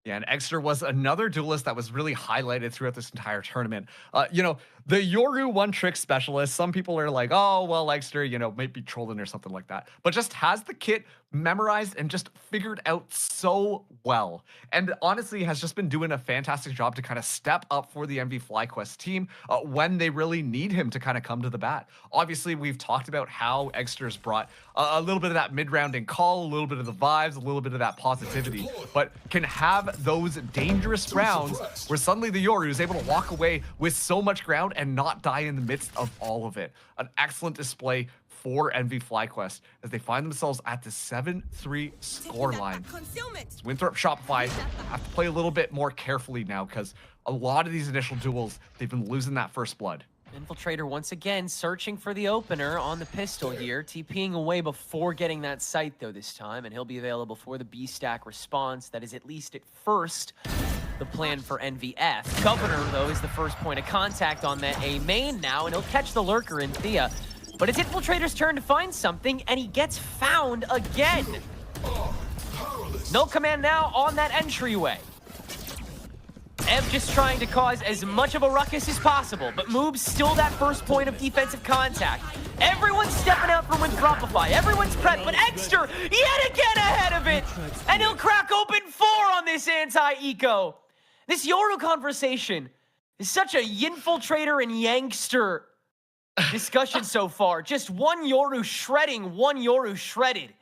Yeah, and Eggster was another duelist that was really highlighted throughout this entire tournament. You know, the Yoru one-trick specialist, some people are like, oh, well, Eggster, you know, might be trolling or something like that. But just has the kit memorized and just figured out so well. And honestly, has just been doing a fantastic job to kind of step up for the MV FlyQuest team when they really need him to kind of come to the bat. Obviously, we've talked about how Eggster's brought a little bit of that mid-rounding call, a little bit of the vibes, a little bit of that positivity, but can have those dangerous rounds where suddenly the Yoru is able to walk away with so much ground and not die in the midst of all of it. An excellent display for MV FlyQuest as they find themselves at the 7-3 scoreline. Winthrop Shopify have to play a little bit more carefully now because a lot of these initial duels, they've been losing that first blood. Infiltrator once again searching for the opener on the pistol here, TPing away before getting that sight though this time, and he'll be available for the B-stack response. That is at least at first the plan for NVF. Governor though is the first point of contact on that A main now, and he'll catch the lurker in Thea. But it's Infiltrator's turn to find something, and he gets found again. No command now on that entryway. Ev just trying to cause as much of a ruckus as possible, but Moob's still that first point of defensive contact. Everyone's stepping out for Winthropify. Everyone's prepped, but Eggster yet again ahead of it. And he'll crack open 4 on this anti-eco. This Yoru conversation is such a Yinfiltrator and Yankster discussion so far. Just one Yoru shredding, one Yoru shredded.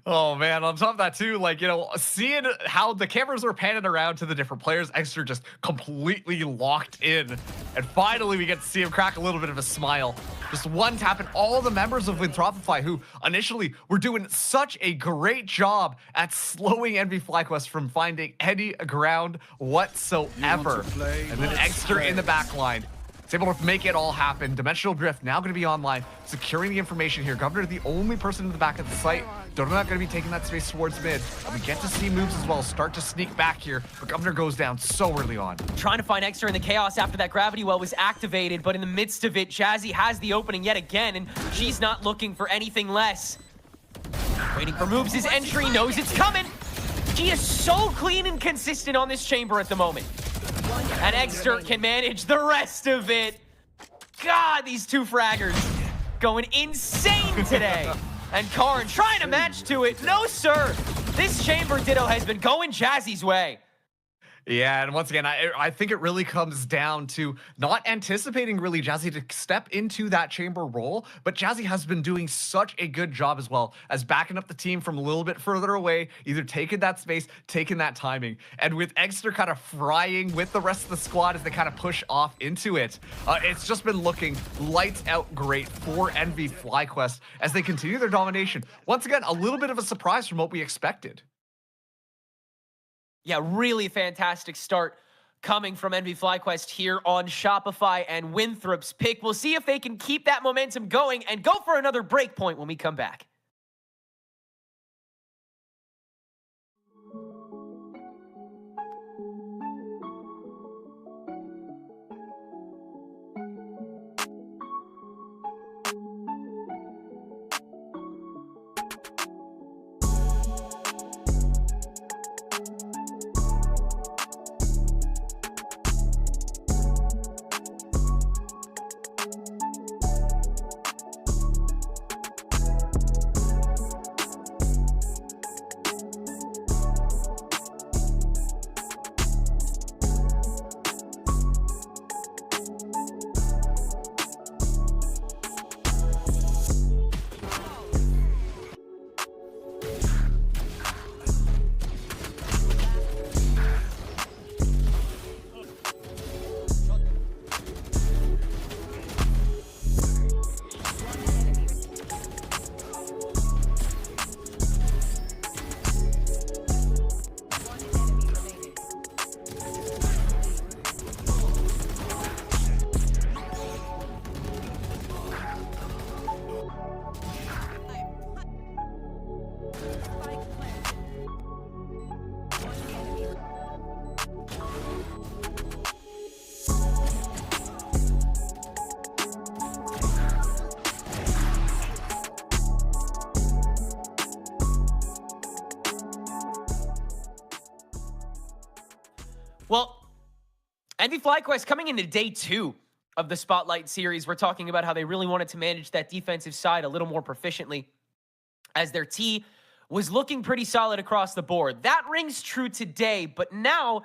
Oh man, on top of that too, like, you know, seeing how the cameras were panning around to the different players, Eggster just completely locked in. And finally we get to see him crack a little bit of a smile. Just one tap, and all the members of Winthropify who initially were doing such a great job at slowing MV FlyQuest from finding any ground whatsoever. And then Eggster in the back line, It's able to make it all happen. Dimensional Drift now going to be online, securing the information here. Governor, the only person in the back of the site. Donut not going to be taking that space towards mid. And we get to see moves as well start to sneak back here, but Governor goes down so early on. Trying to find Extra in the chaos after that gravity well was activated, but in the midst of it, Jazzy has the opening yet again, and she's not looking for anything less. Waiting for moves, his entry, knows it's coming. She is so clean and consistent on this chamber at the moment. And Exter can manage the rest of it. God, these two fraggers going insane today. And Karn trying to match to it. No, sir. This chamber ditto has been going Jazzy's way. Yeah, and once again, I think it really comes down to not anticipating really Jazzy to step into that chamber role, but Jazzy has been doing such a good job as well as backing up the team from a little bit further away, either taking that space, taking that timing, and with Exter kind of frying with the rest of the squad as they kind of push off into it. It's just been looking lights out great for NV FlyQuest as they continue their domination. Once again, a little bit of a surprise from what we expected. Yeah, really fantastic start coming from NV FlyQuest here on Shopify and Winthrop's pick. We'll see if they can keep that momentum going and go for another break point when we come back. Well, NV FlyQuest coming into day 2 of the Spotlight series, we're talking about how they really wanted to manage that defensive side a little more proficiently as their T was looking pretty solid across the board. That rings true today, but now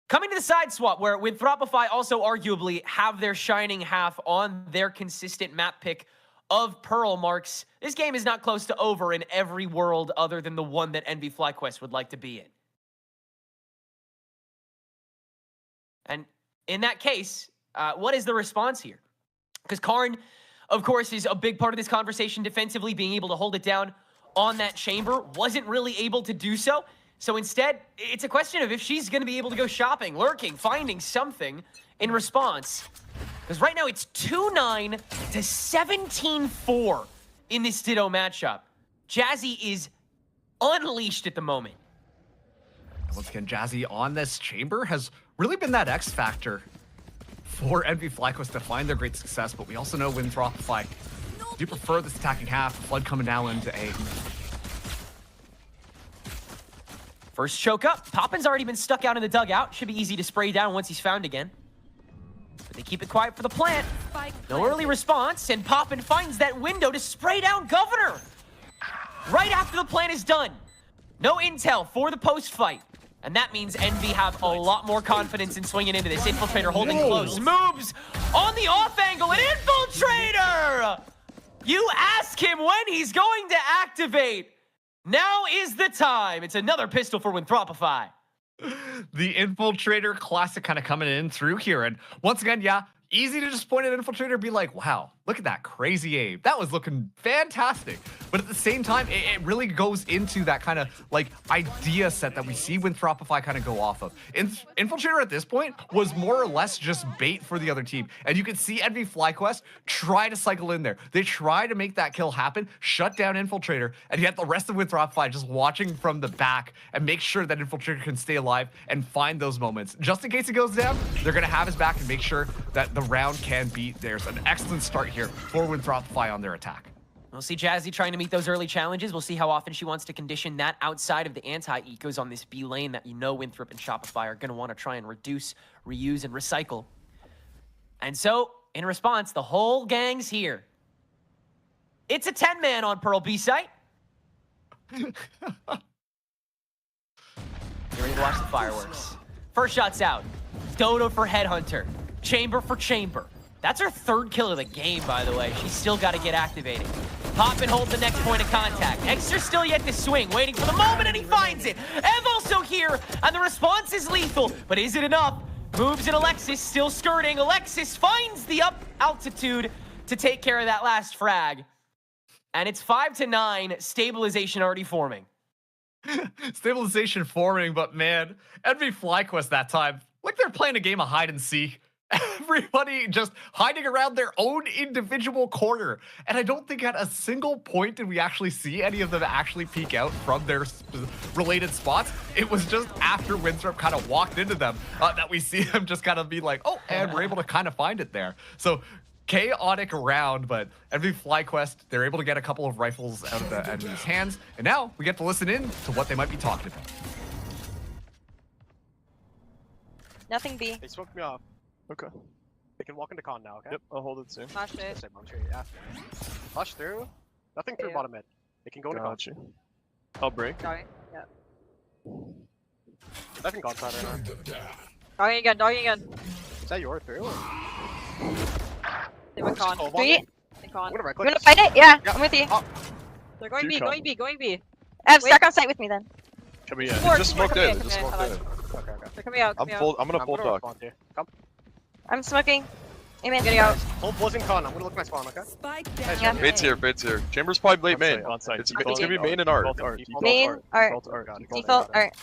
coming to the side swap where Winthropify also arguably have their shining half on their consistent map pick of Pearl Marks. This game is not close to over in every world other than the one that NV FlyQuest would like to be in. And in that case, what is the response here? Because Karn, of course, is a big part of this conversation defensively, being able to hold it down on that chamber, wasn't really able to do so. So instead, it's a question of if she's going to be able to go shopping, lurking, finding something in response. Because right now it's 2-9 to 17-4 in this Ditto matchup. Jazzy is unleashed at the moment. Once again, Jazzy on this chamber has really been that X factor for NV FlyQuest to find their great success, but we also know Winthropify do prefer this attacking half, Flood coming down into A. First choke up. Poppin's already been stuck out in the dugout. Should be easy to spray down once he's found again. But they keep it quiet for the plant. No early response, and Poppin finds that window to spray down Governor. Right after the plant is done. No intel for the post fight. And that means NV have a lot more confidence in swinging into this. Infiltrator holding close. Moves on the off angle. An Infiltrator! You ask him when he's going to activate. Now is the time. It's another pistol for Winthropify. The Infiltrator classic kind of coming in through here. And once again, yeah, easy to just point at Infiltrator and be like, wow, Look at that crazy aim. That was looking fantastic. But at the same time, it really goes into that kind of like idea set that we see Winthropify kind of go off of. Infiltrator at this point was more or less just bait for the other team. And you can see Envy FlyQuest try to cycle in there. They try to make that kill happen, shut down Infiltrator, and yet the rest of Winthropify just watching from the back and make sure that Infiltrator can stay alive and find those moments. Just in case he goes down, they're going to have his back and make sure that the round can beat theirs. An excellent start here for Winthropify on their attack. We'll see Jazzy trying to meet those early challenges. We'll see how often she wants to condition that outside of the anti-ecos on this B lane that you know Winthrop and Shopify are going to want to try and reduce, reuse, and recycle. And so, in response, the whole gang's here. It's a 10-man on Pearl B site. You ready to watch the fireworks? First shot's out. Dodo for Headhunter. Chamber for Chamber. That's her third kill of the game, by the way. She's still got to get activated. Pop and hold the next point of contact. Extra still yet to swing, waiting for the moment, and he finds it. Ev also here, and the response is lethal. But is it enough? Moves in Alexis, still skirting. Alexis finds the up altitude to take care of that last frag. And it's 5-9, stabilization already forming. Stabilization forming, but man, Envy FlyQuest that time, like they're playing a game of hide and seek. Everybody just hiding around their own individual corner. And I don't think at a single point did we actually see any of them actually peek out from their related spots. It was just after Winthrop kind of walked into them that we see them just kind of be like, oh, and we're able to kind of find it there. So chaotic round, but Envy FlyQuest, they're able to get a couple of rifles out of the enemy's hands. And now we get to listen in to what they might be talking about. Nothing B. They smoked me off. Okay. They can walk into con now, okay? Yep, I'll hold it soon. Flash it. Flash through. Nothing through bottom mid. They can go into con. I'll break. Going. Yeah. Nothing gone side right Dogging now. again. Is that your through? They went con. Three. They con. You wanna fight it? Yeah, I'm with you. They're going B, going B. Ev, stack on site with me then. Come here. Just smoked in. Just smoked in. They're coming out. I'm gonna full talk. Come. I'm smoking. Amen. Getting out. Hold closing con. I'm gonna look at my spawn, okay? Yeah. Bait's here. Chamber's probably late main. It's gonna be main and art. Main, art. Default, art.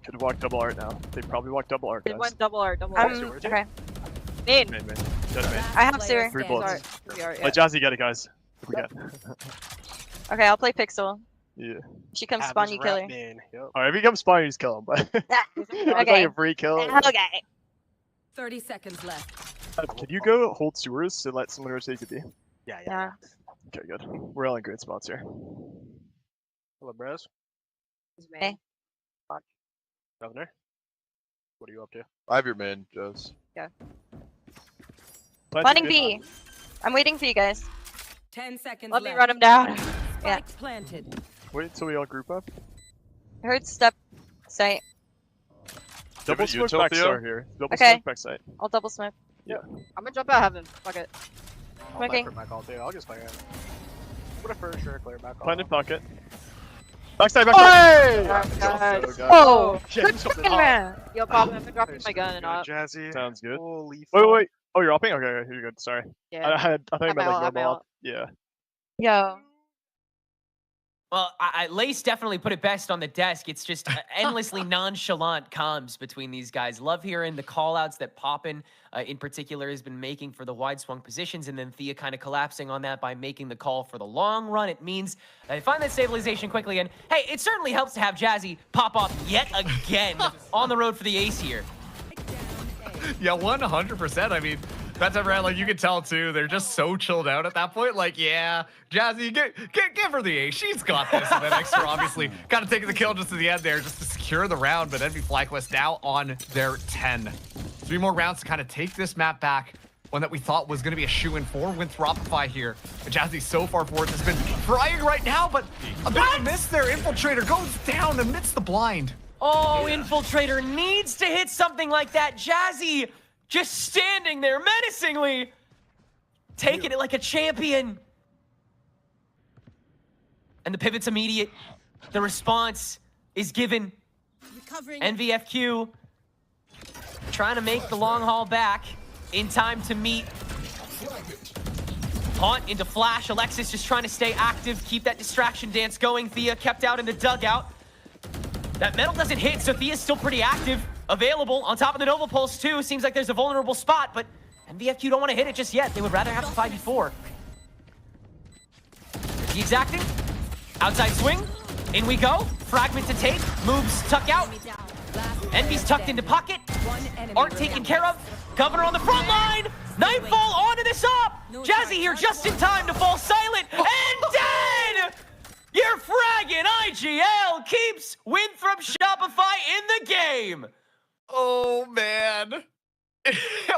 Could walk double art now. They probably walk double art, They guys. went double art. Okay. Main. Main. Dead main. I have sewer. 3 bullets. Yeah. Let Jazzy get it, guys. If we can. Okay, I'll play Pixel. Yeah. She comes spawn, you kill her. Alright, if he comes spawn, you just kill him. But it's like a free kill. Okay. 30 seconds left. Can you go hold sewers to let someone rotate to B? Yeah. Okay, good. We're all in great spots here. Hello, bros. Hey. Governor. What are you up to? I have your main, Jez. Yeah. Spawning B. I'm waiting for you guys. 10 seconds Let left. me run him down. Yeah. Spike planted. Wait until we all group up. I heard step site. Double smoke back star here. Double Okay. smoke back site. I'll double smoke. Yeah. I'm gonna jump out heaven. Fuck it. Smoking. I'll just fire. What a for sure clear back. Planted pocket. Backside. Oh! Shit, Good he's something fucking hot. round. Yo, Bob, I'm dropping my gun and up. Jazzy. Sounds good. Holy Wait. Oh, you're upping? Okay, you're good. Sorry. Yeah. I thought you I'm meant like out, I'm normal out. up. Yeah. Yo. Well, Lace definitely put it best on the desk. It's just endlessly nonchalant comms between these guys. Love hearing the call-outs that Poppin, in particular, has been making for the wide swung positions, and then Thea kind of collapsing on that by making the call for the long run. It means they find that stabilization quickly, and hey, it certainly helps to have Jazzy pop off yet again on the road for the ace here. Yeah, 100%. I mean, that's around, like, you can tell, too. They're just so chilled out at that point. Like, yeah, Jazzy, give her the ace. She's got this. And then Extra, obviously, kind of taking the kill just to the end there, just to secure the round. But Envy FlyQuest now on their 10. 3 more rounds to kind of take this map back. One that we thought was going to be a shoo-in for Winthropify here. But Jazzy so far forward has been frying right now, but a bit of a miss there. Infiltrator goes down amidst the blind. Oh, Infiltrator needs to hit something like that. Jazzy just standing there menacingly, taking it like a champion. And the pivot's immediate. The response is given. NVFQ trying to make the long haul back in time to meet Taunt into Flash. Alexis just trying to stay active, keep that distraction dance going. Thea kept out in the dugout. That metal doesn't hit, so Thea's still pretty active. Available on top of the Nova Pulse too. Seems like there's a vulnerable spot, but NVFQ don't want to hit it just yet. They would rather have the 5v4. The exacting. Outside swing. In we go. Fragment to take. Moves tuck out. Envy's tucked into pocket. Art taken care of. Governor on the front line. Nightfall onto this up. Jazzy here just in time to fall silent. And dead! Your fragging IGL keeps Winthrop Shopify in the game. Oh, man.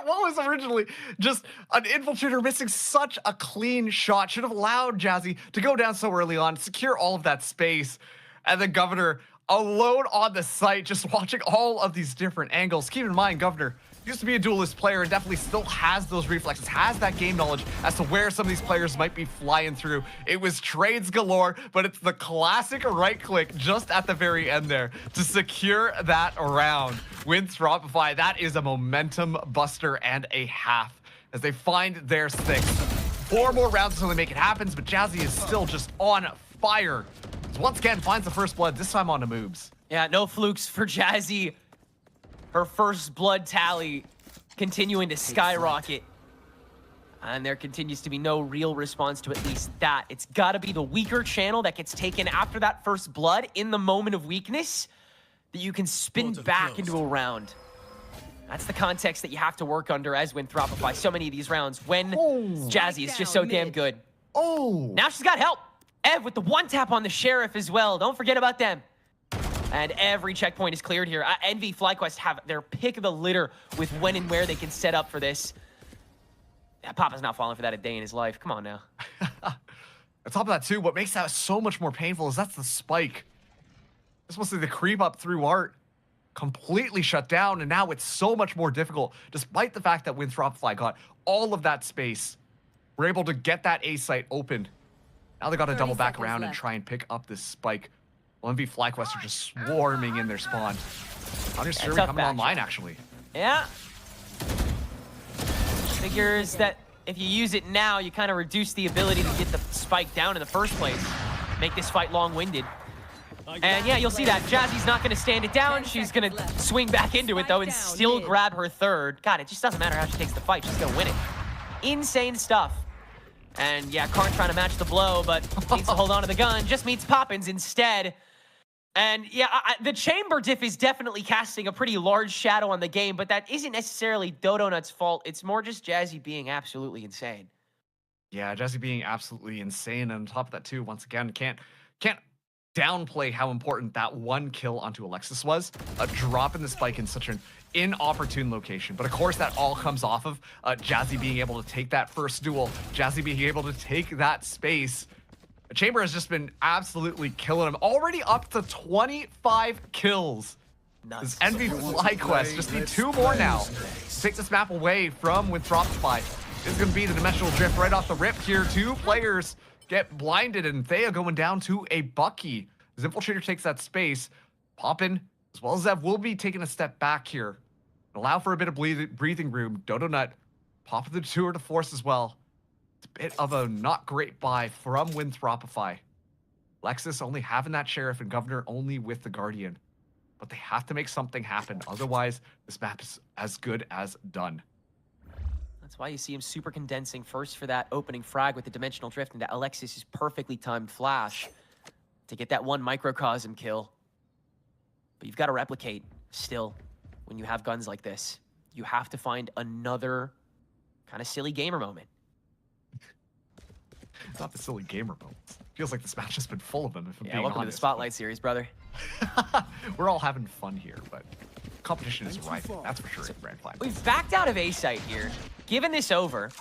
What was originally just an infiltrator missing such a clean shot should have allowed Jazzy to go down so early on, secure all of that space, and the Governor alone on the site, just watching all of these different angles. Keep in mind, Governor used to be a duelist player and definitely still has those reflexes, has that game knowledge as to where some of these players might be flying through. It was trades galore, but it's the classic right click just at the very end there to secure that round. Winthrop, that is a momentum buster and a half as they find their 6th. 4 more rounds until they make it happen, but Jazzy is still just on fire. So once again, finds the first blood, this time on the moves. Yeah, no flukes for Jazzy. Her first blood tally continuing to skyrocket. And there continues to be no real response to at least that. It's got to be the weaker channel that gets taken after that first blood in the moment of weakness that you can spin back into a round. That's the context that you have to work under as Winthropify so many of these rounds when Jazzy is just so damn good. Oh! Now she's got help. Ev with the 1-tap on the Sheriff as well. Don't forget about them. And every checkpoint is cleared here. Envy, FlyQuest have their pick of the litter with when and where they can set up for this. Yeah, Papa's not falling for that a day in his life. Come on now. On top of that too, what makes that so much more painful is that's the spike. This was the creep up through Art. Completely shut down, and now it's so much more difficult, despite the fact that Winthrop got all of that space. We're able to get that A site open. Now they got to double back around and try and pick up this spike. Well, MV FlyQuest are just swarming in their spawn. Understood coming online, actually. Yeah. Figures that if you use it now, you kind of reduce the ability to get the spike down in the first place. Make this fight long-winded. And yeah, you'll see that. Jazzy's not going to stand it down. She's going to swing back into it, though, and still grab her 3rd. God, it just doesn't matter how she takes the fight. She's going to win it. Insane stuff. And yeah, Karn trying to match the blow, but needs to hold on to the gun. Just meets Poppins instead. And yeah, the chamber diff is definitely casting a pretty large shadow on the game, but that isn't necessarily Dodonut's fault. It's more just Jazzy being absolutely insane. Yeah, Jazzy being absolutely insane. And on top of that too, once again, can't downplay how important that 1 kill onto Alexis was. A drop in the spike in such an inopportune location. But of course, that all comes off of Jazzy being able to take that first duel. Jazzy being able to take that space. The Chamber has just been absolutely killing him. Already up to 25 kills. This Envy FlyQuest just need 2 more now. Take this map away from Winthrop. This is going to be the Dimensional Drift right off the rip here. 2 players get blinded, and Thea going down to a Bucky. As Infiltrator takes that space, Poppin, as well as Zev, will be taking a step back here. Allow for a bit of breathing room. Dodonut, popping the tour de force as well. It's a bit of a not great buy from Winthropify. Lexus only having that Sheriff and Governor only with the Guardian. But they have to make something happen. Otherwise, this map is as good as done. That's why you see him super condensing first for that opening frag with the Dimensional Drift into Alexis' perfectly timed flash to get that 1 microcosm kill. But you've got to replicate still when you have guns like this. You have to find another kind of silly gamer moment. Not the silly gamer moments. Feels like this match has been full of them, if I'm being welcome honest. to the Spotlight series, brother. We're all having fun here, but competition is rising. That's for sure in Grand Final. We've backed out of A site here. Given this over,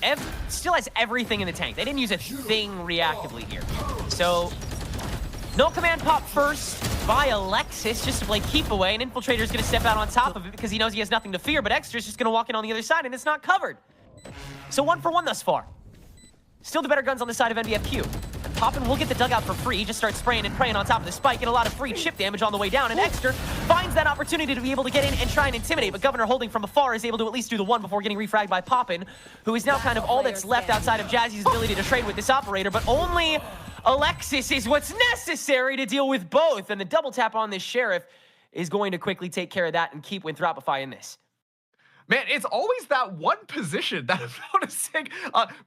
Ev still has everything in the tank. They didn't use a thing reactively here. So, no command pop first by Alexis just to play keep away, and Infiltrator's going to step out on top of it because he knows he has nothing to fear, but Extra's just going to walk in on the other side, and it's not covered. So 1 for 1 thus far. Still the better guns on the side of NBFQ. And Poppin will get the dugout for free. He just starts spraying and praying on top of the spike, and a lot of free chip damage on the way down, and Extra finds finds that opportunity to be able to get in and try and intimidate, but Governor holding from afar is able to at least do the one before getting refragged by Poppin, who is now kind of all that's left outside of Jazzy's ability to trade with this operator, but only Alexis is what's necessary to deal with both, and the double tap on this Sheriff is going to quickly take care of that and keep Winthropify in this. Man, it's always that one position that I'm noticing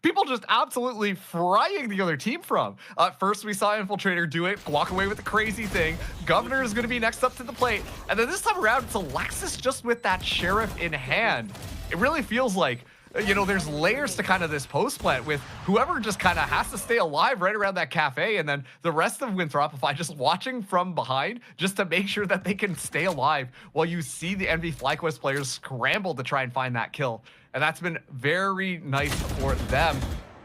people just absolutely frying the other team from. First, we saw Infiltrator do it, walk away with the crazy thing. Governor is going to be next up to the plate. And then this time around, it's Alexis just with that Sheriff in hand. It really feels like, you know, there's layers to kind of this post plant with whoever just kind of has to stay alive right around that cafe, and then the rest of Winthropify just watching from behind just to make sure that they can stay alive while you see the NV FlyQuest players scramble to try and find that kill. And that's been very nice for them.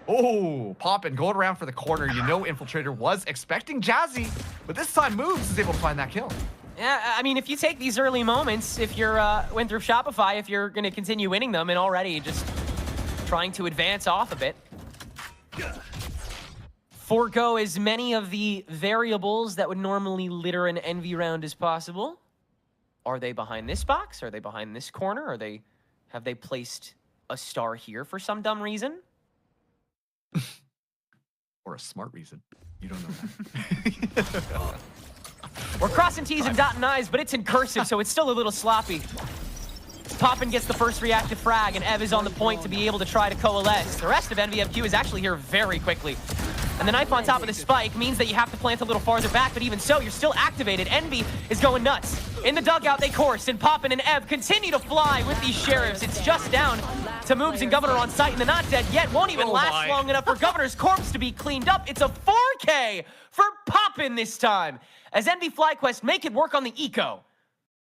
Oh, Poppin going around for the corner. You know Infiltrator was expecting Jazzy, but this time Moves is able to find that kill. Yeah, I mean, if you take these early moments, if you're Winthrop Shopify, if you're going to continue winning them and already just trying to advance off a bit, forego as many of the variables that would normally litter an Envy round as possible. Are they behind this box? Are they behind this corner? Have they placed a star here for some dumb reason? Or a smart reason. You don't know that. We're crossing T's and dotting I's, but it's in cursive, so it's still a little sloppy. Poppin gets the first reactive frag, and Ev is on the point to be able to try to coalesce. The rest of NVMQ is actually here very quickly. And the knife on top of the spike means that you have to plant a little farther back, but even so, you're still activated. Envy is going nuts. In the dugout, they course, and Poppin and Ev continue to fly with these Sheriffs. It's just down to Moves and Governor on site, and the not dead yet won't even last long enough for Governor's corpse to be cleaned up. It's a 4K for Poppin this time, as NV FlyQuest make it work on the eco.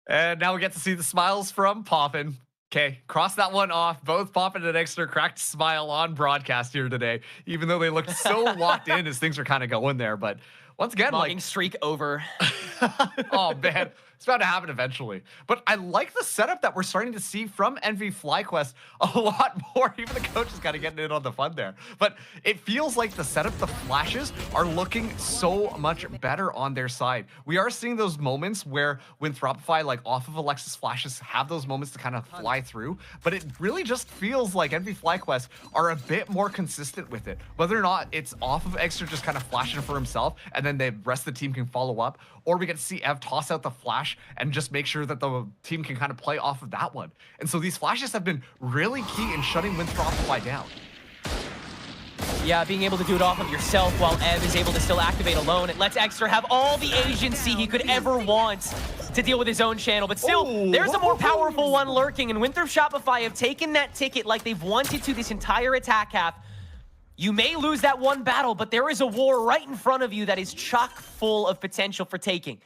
And now we get to see the smiles from Poppin. Okay, cross that one off. Both Poppin and Exter cracked a smile on broadcast here today, even though they looked so locked in as things were kind of going there. But once again, logging streak over. Oh, man. It's about to happen eventually. But I like the setup that we're starting to see from NV FlyQuest a lot more. Even the coach is kind of getting in on the fun there. But it feels like the setup, the flashes, are looking so much better on their side. We are seeing those moments where Winthropify, like off of Alexis flashes, have those moments to kind of fly through. But it really just feels like NV FlyQuest are a bit more consistent with it. Whether or not it's off of Extra just kind of flashing for himself, and then the rest of the team can follow up, or we get to see Ev toss out the flash and just make sure that the team can kind of play off of that one. And so these flashes have been really key in shutting Winthropify down. Yeah, being able to do it off of yourself while Ev is able to still activate alone. It lets Extra have all the agency he could ever want to deal with his own channel. But still, there's a more powerful one lurking, and Winthrop Shopify have taken that ticket like they've wanted to this entire attack half. You may lose that one battle, but there is a war right in front of you that is chock full of potential for taking.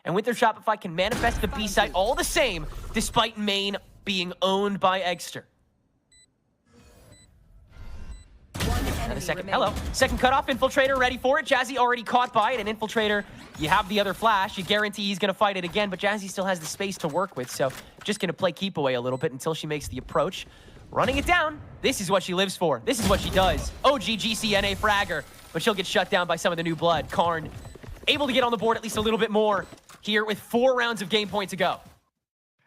And Winthrop Shopify can manifest the B site all the same, despite main being owned by Eggster. And a second, hello. Second cutoff, Infiltrator ready for it. Jazzy already caught by it, and Infiltrator, you have the other flash. You guarantee he's gonna fight it again, but Jazzy still has the space to work with, so just gonna play keep away a little bit until she makes the approach. Running it down, this is what she lives for. This is what she does. OG GCNA fragger, but she'll get shut down by some of the new blood. Karn, able to get on the board at least a little bit more here with 4 rounds of game point to go.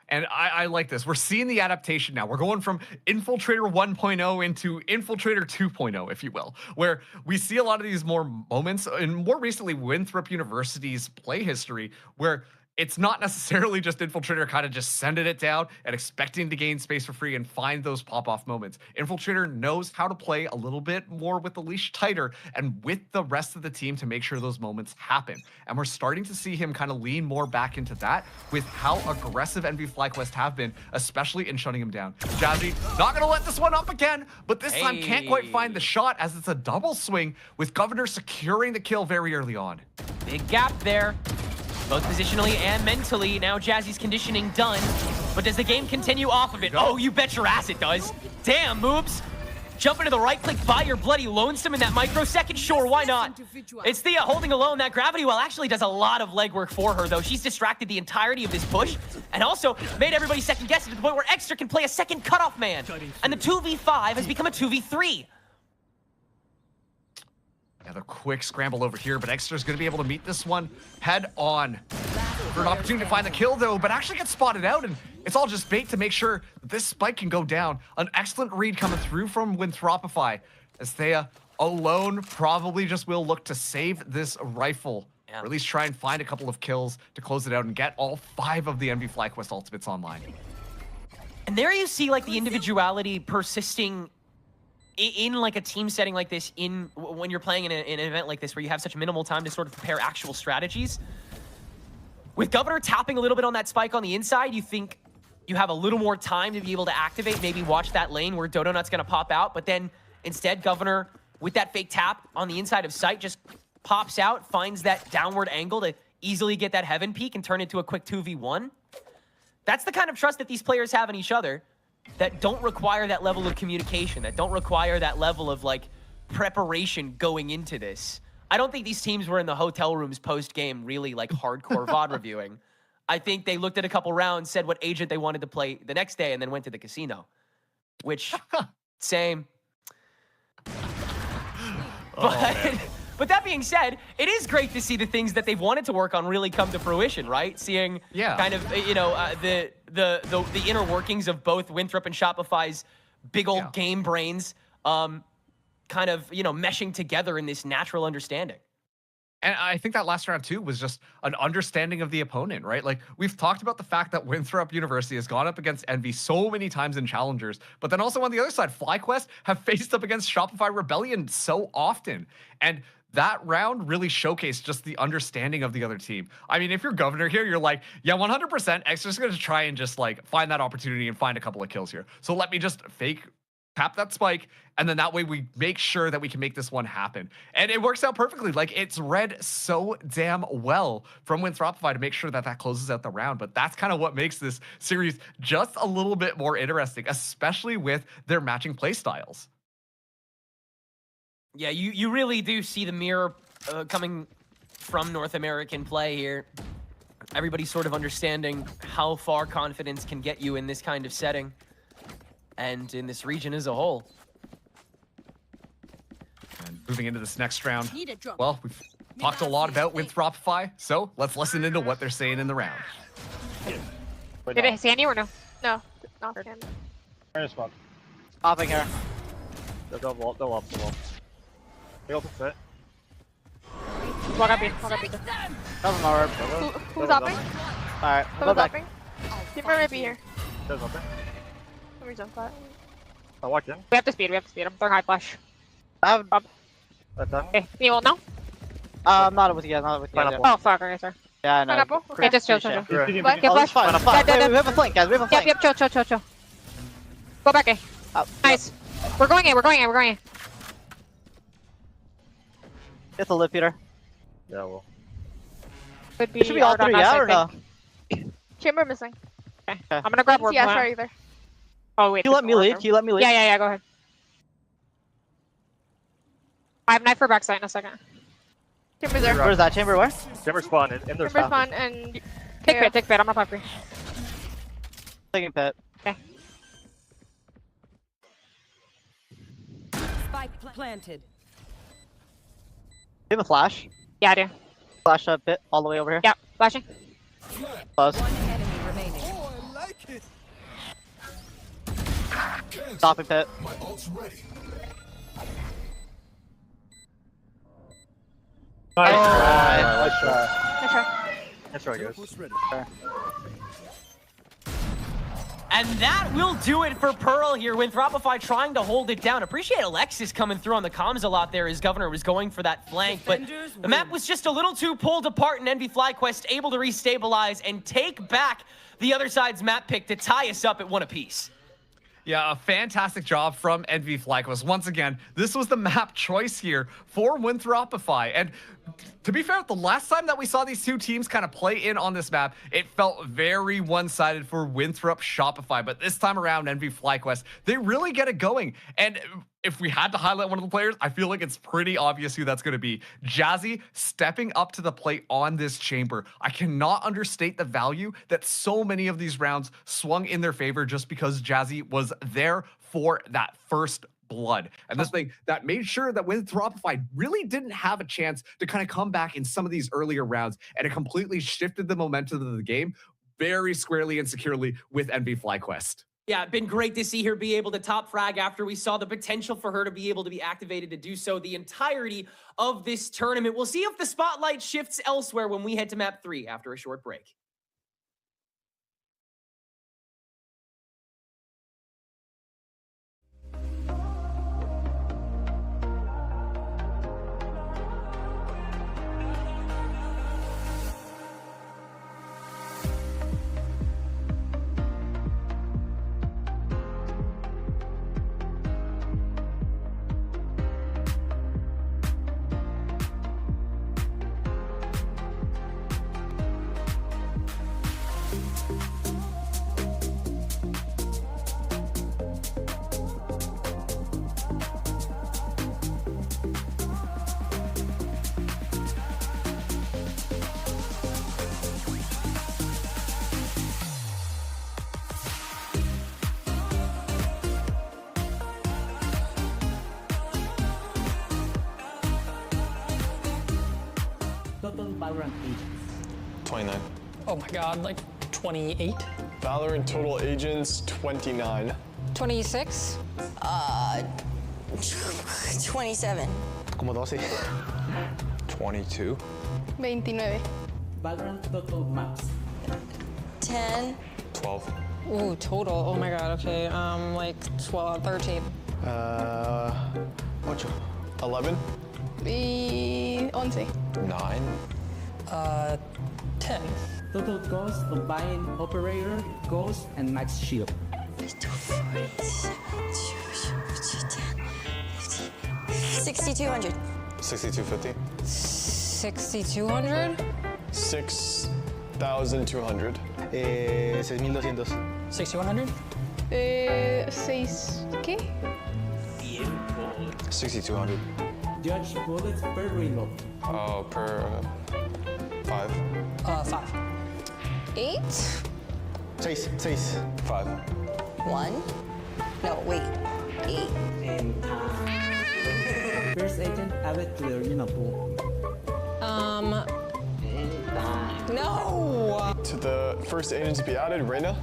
And I like this. We're seeing the adaptation now. We're going from Infiltrator 1.0 into Infiltrator 2.0, if you will, where we see a lot of these more moments, and more recently Winthrop University's play history, where it's not necessarily just Infiltrator kind of just sending it down and expecting to gain space for free and find those pop-off moments. Infiltrator knows how to play a little bit more with the leash tighter and with the rest of the team to make sure those moments happen. And we're starting to see him kind of lean more back into that with how aggressive NV FlyQuest have been, especially in shutting him down. Jazzy, not gonna let this one up again, but this time can't quite find the shot as it's a double swing with Governor securing the kill very early on. Big gap there. Both positionally and mentally. Now Jazzy's conditioning done. But does the game continue off of it? Oh, you bet your ass it does. Damn, Moobs. Jumping to the right click by your bloody lonesome in that microsecond? Sure, why not? It's Thea holding alone. That gravity well actually does a lot of legwork for her, though. She's distracted the entirety of this push and also made everybody second guess it to the point where Extra can play a second cutoff man. And the 2v5 has become a 2v3. Another quick scramble over here, but Extra's going to be able to meet this one head on. for an opportunity to find the kill though, but actually gets spotted out, and it's all just bait to make sure that this spike can go down. An excellent read coming through from Winthropify, as Thea alone probably just will look to save this rifle, or at least try and find a couple of kills to close it out and get all 5 of the Envy FlyQuest ultimates online. And there you see like the individuality persisting in like a team setting like this, when you're playing in an event like this where you have such minimal time to sort of prepare actual strategies. With Governor tapping a little bit on that spike on the inside, you think you have a little more time to be able to activate, maybe watch that lane where Dodonut's gonna pop out, but then instead Governor, with that fake tap on the inside of sight, just pops out, finds that downward angle to easily get that heaven peak and turn into a quick 2v1. That's the kind of trust that these players have in each other, that don't require that level of communication, that don't require that level of like preparation going into this. I don't think these teams were in the hotel rooms post-game really like hardcore VOD reviewing. I think they looked at a couple rounds, said what agent they wanted to play the next day, and then went to the casino. Which, same. But that being said, it is great to see the things that they've wanted to work on really come to fruition, right? Seeing kind of, you know, the inner workings of both Winthrop and Shopify's big old game brains kind of, you know, meshing together in this natural understanding. And I think that last round too was just an understanding of the opponent, right? Like we've talked about the fact that Winthrop University has gone up against Envy so many times in challengers, but then also on the other side, FlyQuest have faced up against Shopify Rebellion so often. And that round really showcased just the understanding of the other team. I mean, if you're Governor here, you're like, yeah, 100%, Extra's gonna try and just like find that opportunity and find a couple of kills here. So let me just fake tap that spike, and then that way we make sure that we can make this one happen. And it works out perfectly. Like, it's read so damn well from Winthropify to make sure that that closes out the round. But that's kind of what makes this series just a little bit more interesting, especially with their matching play styles. Yeah, you really do see the mirror coming from North American play here. Everybody's sort of understanding how far confidence can get you in this kind of setting and in this region as a whole. And moving into this next round, well, we've talked a lot about Winthropify, so let's listen into what they're saying in the round. Did it sand you or no? No, not sand. Where's spot? Popping here. They'll up the wall. They open fit. Walk up here. Cover my orb. Who's upping? Alright, Who's upping? Keeper might be here. There's open. Let me jump that. I walked in. We have to speed. I'm throwing high flash. I have... That's done. Okay, you will now? Not with you guys, yet. Oh, fuck, okay, sorry. Yeah, I know. Pineapple? Okay, just chill. Yeah. Get Oh, flash. fine. Wait, we have a flank, guys. We have a flank. Yep, chill. Go back, A. Nice. Yep. We're going in. Get the lip, Peter. Yeah, well. Could be. It should be all 3, yeah, or no? Chamber missing. Okay. I'm gonna grab orb. Yeah, sorry, either. Oh, wait. Can you let me leave? Yeah, go ahead. I have knife for backside in a second. Chamber's there. Where's that? Chamber where? Chamber spawn in their Chamber spawn and... Take pit. I'm gonna pop free. Taking pit. Okay. Spike planted. You have a flash? Yeah, I do. Flash up pit all the way over here? Yeah, flashing. Close. One enemy remaining. Oh, I like it. Stopping pit. My ult's ready. Nice try. Nice try, guys. And that will do it for Pearl here. Winthropify trying to hold it down. Appreciate Alexis coming through on the comms a lot there as Governor was going for that flank, but the map was just a little too pulled apart, and Envy FlyQuest able to restabilize and take back the other side's map pick to tie us up at 1 apiece. Yeah, a fantastic job from Envy FlyQuest. Once again, this was the map choice here for Winthropify. And to be fair, the last time that we saw these two teams kind of play in on this map, it felt very one-sided for Winthrop Shopify. But this time around, Envy FlyQuest, they really get it going. And if we had to highlight one of the players, I feel like it's pretty obvious who that's going to be. Jazzy stepping up to the plate on this chamber. I cannot understate the value that so many of these rounds swung in their favor just because Jazzy was there for that first blood. And this thing that made sure that Winthropify really didn't have a chance to kind of come back in some of these earlier rounds, and it completely shifted the momentum of the game very squarely and securely with NV FlyQuest. Yeah, been great to see her be able to top frag after we saw the potential for her to be able to be activated to do so the entirety of this tournament. We'll see if the spotlight shifts elsewhere when we head to map 3 after a short break. Total VALORANT agents. 29. Oh my god, like 28? VALORANT total agents, 29. 26? 27. Como 12. 22. 29. VALORANT total maps. 10. 12. Ooh, total. Oh my god, okay. Like 12, 13. 8. 11. Y 11. 9. 10. Total cost of buying operator, ghost, and max shield. 6,200. 6250. 6,200? 6,200. 6,200. 6,100? 6. ¿Qué? 6,200. Judge bullets per reload. Oh, per 5. 5. 8. 6. 6. 5. 1. No, wait. 8. And first agent added to the original pool. No! To the first agent to be added, Reina.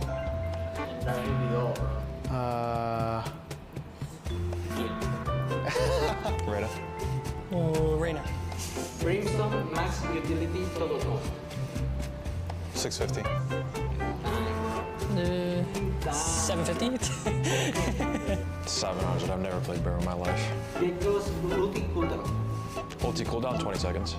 Reina. Oh, Reina. Brimstone max utility total cost. 650. 750? 700. I've never played Bear in my life. It goes ulti cooldown. Ulti cooldown, 20 seconds.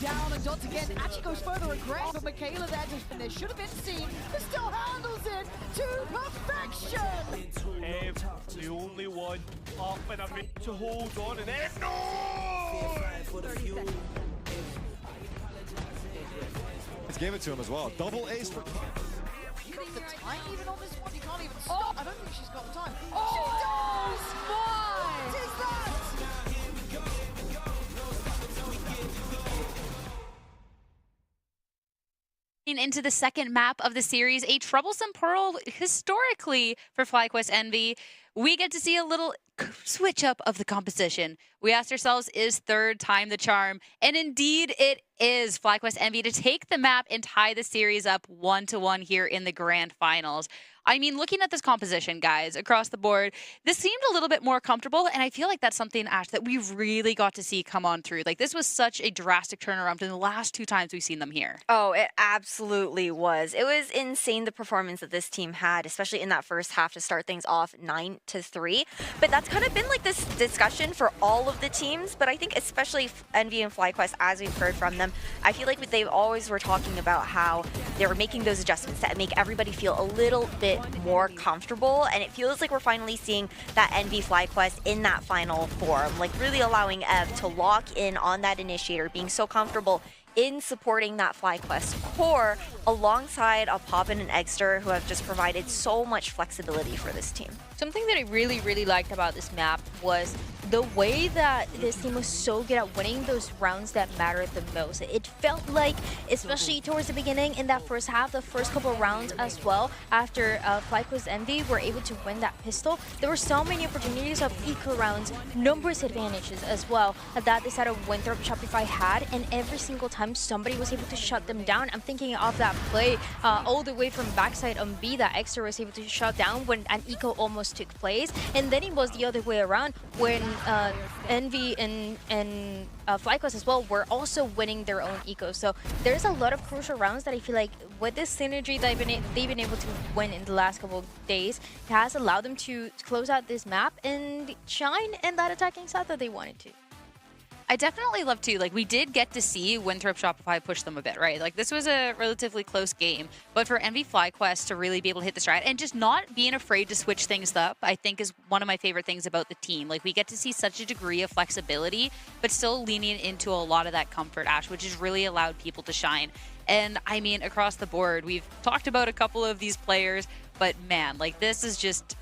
Down and dots again. Actually goes further aggressive, but Michaela there just and there should have been seen, but still handles it to perfection. Ev, the only one up and a bit to hold on, and Ev, no! Let's give it to him as well. Double ace for... You got the time even on this one? You can't even stop. I don't think she's got the time. Oh, She does! What is that? Into the second map of the series, a troublesome Pearl historically for FlyQuest Envy. We get to see a little switch up of the composition. We asked ourselves, is third time the charm? And indeed it is. FlyQuest Envy to take the map and tie the series up 1-1 here in the grand finals. I mean, looking at this composition, guys, across the board, this seemed a little bit more comfortable, and I feel like that's something, Ash, that we really got to see come on through. Like, this was such a drastic turnaround in the last 2 times we've seen them here. Oh, it absolutely was. It was insane, the performance that this team had, especially in that first half to start things off 9-3. But that's kind of been like this discussion for all of the teams, but I think especially Envy and FlyQuest, as we've heard from them, I feel like they always were talking about how they were making those adjustments that make everybody feel a little bit more comfortable, and it feels like we're finally seeing that Envy FlyQuest in that final form, like really allowing Ev to lock in on that initiator, being so comfortable in supporting that FlyQuest core alongside a Poppin and Eggster who have just provided so much flexibility for this team. Something that I really, really liked about this map was the way that this team was so good at winning those rounds that mattered the most. It felt like, especially towards the beginning in that first half, the first couple of rounds as well, after FlyQuest Envy were able to win that pistol, there were so many opportunities of eco rounds, numbers advantages as well, that this side of Winthrop Shopify had, and every single time somebody was able to shut them down. I'm thinking of that play all the way from backside on B that Extra was able to shut down when an eco almost took place, and then it was the other way around when Envy and FlyQuest as well were also winning their own eco. So there's a lot of crucial rounds that I feel like with this synergy that they've been able to win in the last couple of days, it has allowed them to close out this map and shine in that attacking side that they wanted to. I definitely love too. Like, we did get to see Winthrop Shopify push them a bit, right? Like, this was a relatively close game, but for Envy FlyQuest to really be able to hit the stride and just not being afraid to switch things up, I think is one of my favorite things about the team. Like, we get to see such a degree of flexibility, but still leaning into a lot of that comfort, Ash, which has really allowed people to shine. And I mean, across the board, we've talked about a couple of these players, but man, like, this is just,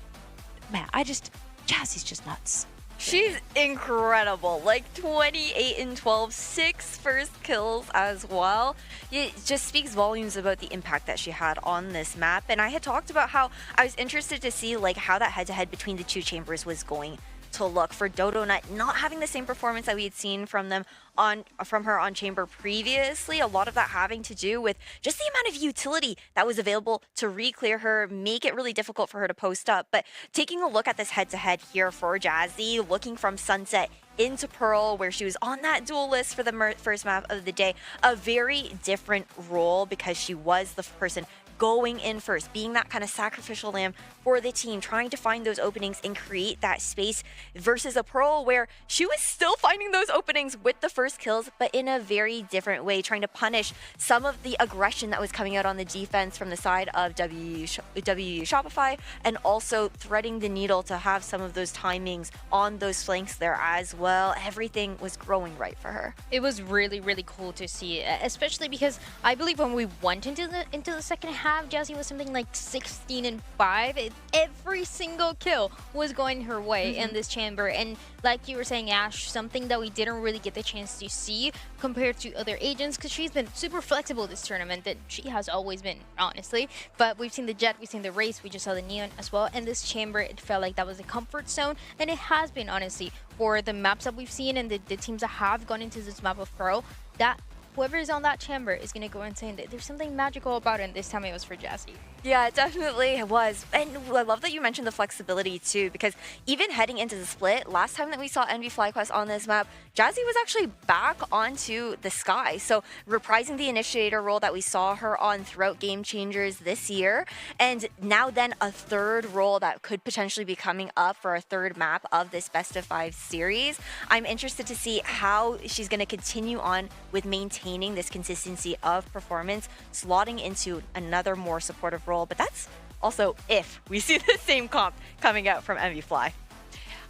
man, Jazzy's just nuts. She's incredible. Like 28 and 12, 6 first kills as well. It just speaks volumes about the impact that she had on this map. And I had talked about how I was interested to see like how that head-to-head between the two chambers was going to look for Dodonut not having the same performance that we had seen from her on Chamber previously. A lot of that having to do with just the amount of utility that was available to re-clear her, make it really difficult for her to post up. But taking a look at this head-to-head here for Jazzy, looking from Sunset into Pearl, where she was on that duel list for the first map of the day, a very different role because she was the person going in first, being that kind of sacrificial lamb for the team, trying to find those openings and create that space, versus a Pearl where she was still finding those openings with the first kills, but in a very different way, trying to punish some of the aggression that was coming out on the defense from the side of W Shopify, and also threading the needle to have some of those timings on those flanks there as well. Everything was growing right for her. It was really, really cool to see, especially because I believe when we went into the second half, Jazzy was something like 16 and 5. Every single kill was going her way in this chamber, and like you were saying, Ash, something that we didn't really get the chance to see compared to other agents, because she's been super flexible this tournament, that she has always been, honestly. But we've seen the Jet, we've seen the Race, we just saw the Neon as well. In this chamber, it felt like that was a comfort zone, and it has been, honestly, for the maps that we've seen and the teams that have gone into this map of Pearl, that whoever is on that chamber is going to go insane. There's something magical about it, and this time it was for Jazzy. Yeah, it definitely was. And I love that you mentioned the flexibility too, because even heading into the split, last time that we saw Envy FlyQuest on this map, Jazzy was actually back onto the sky. So reprising the initiator role that we saw her on throughout Game Changers this year. And now then a third role that could potentially be coming up for a third map of this Best of 5 series. I'm interested to see how she's going to continue on with maintaining this consistency of performance, slotting into another more supportive role. But that's also if we see the same comp coming out from Envy Fly.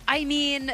I mean,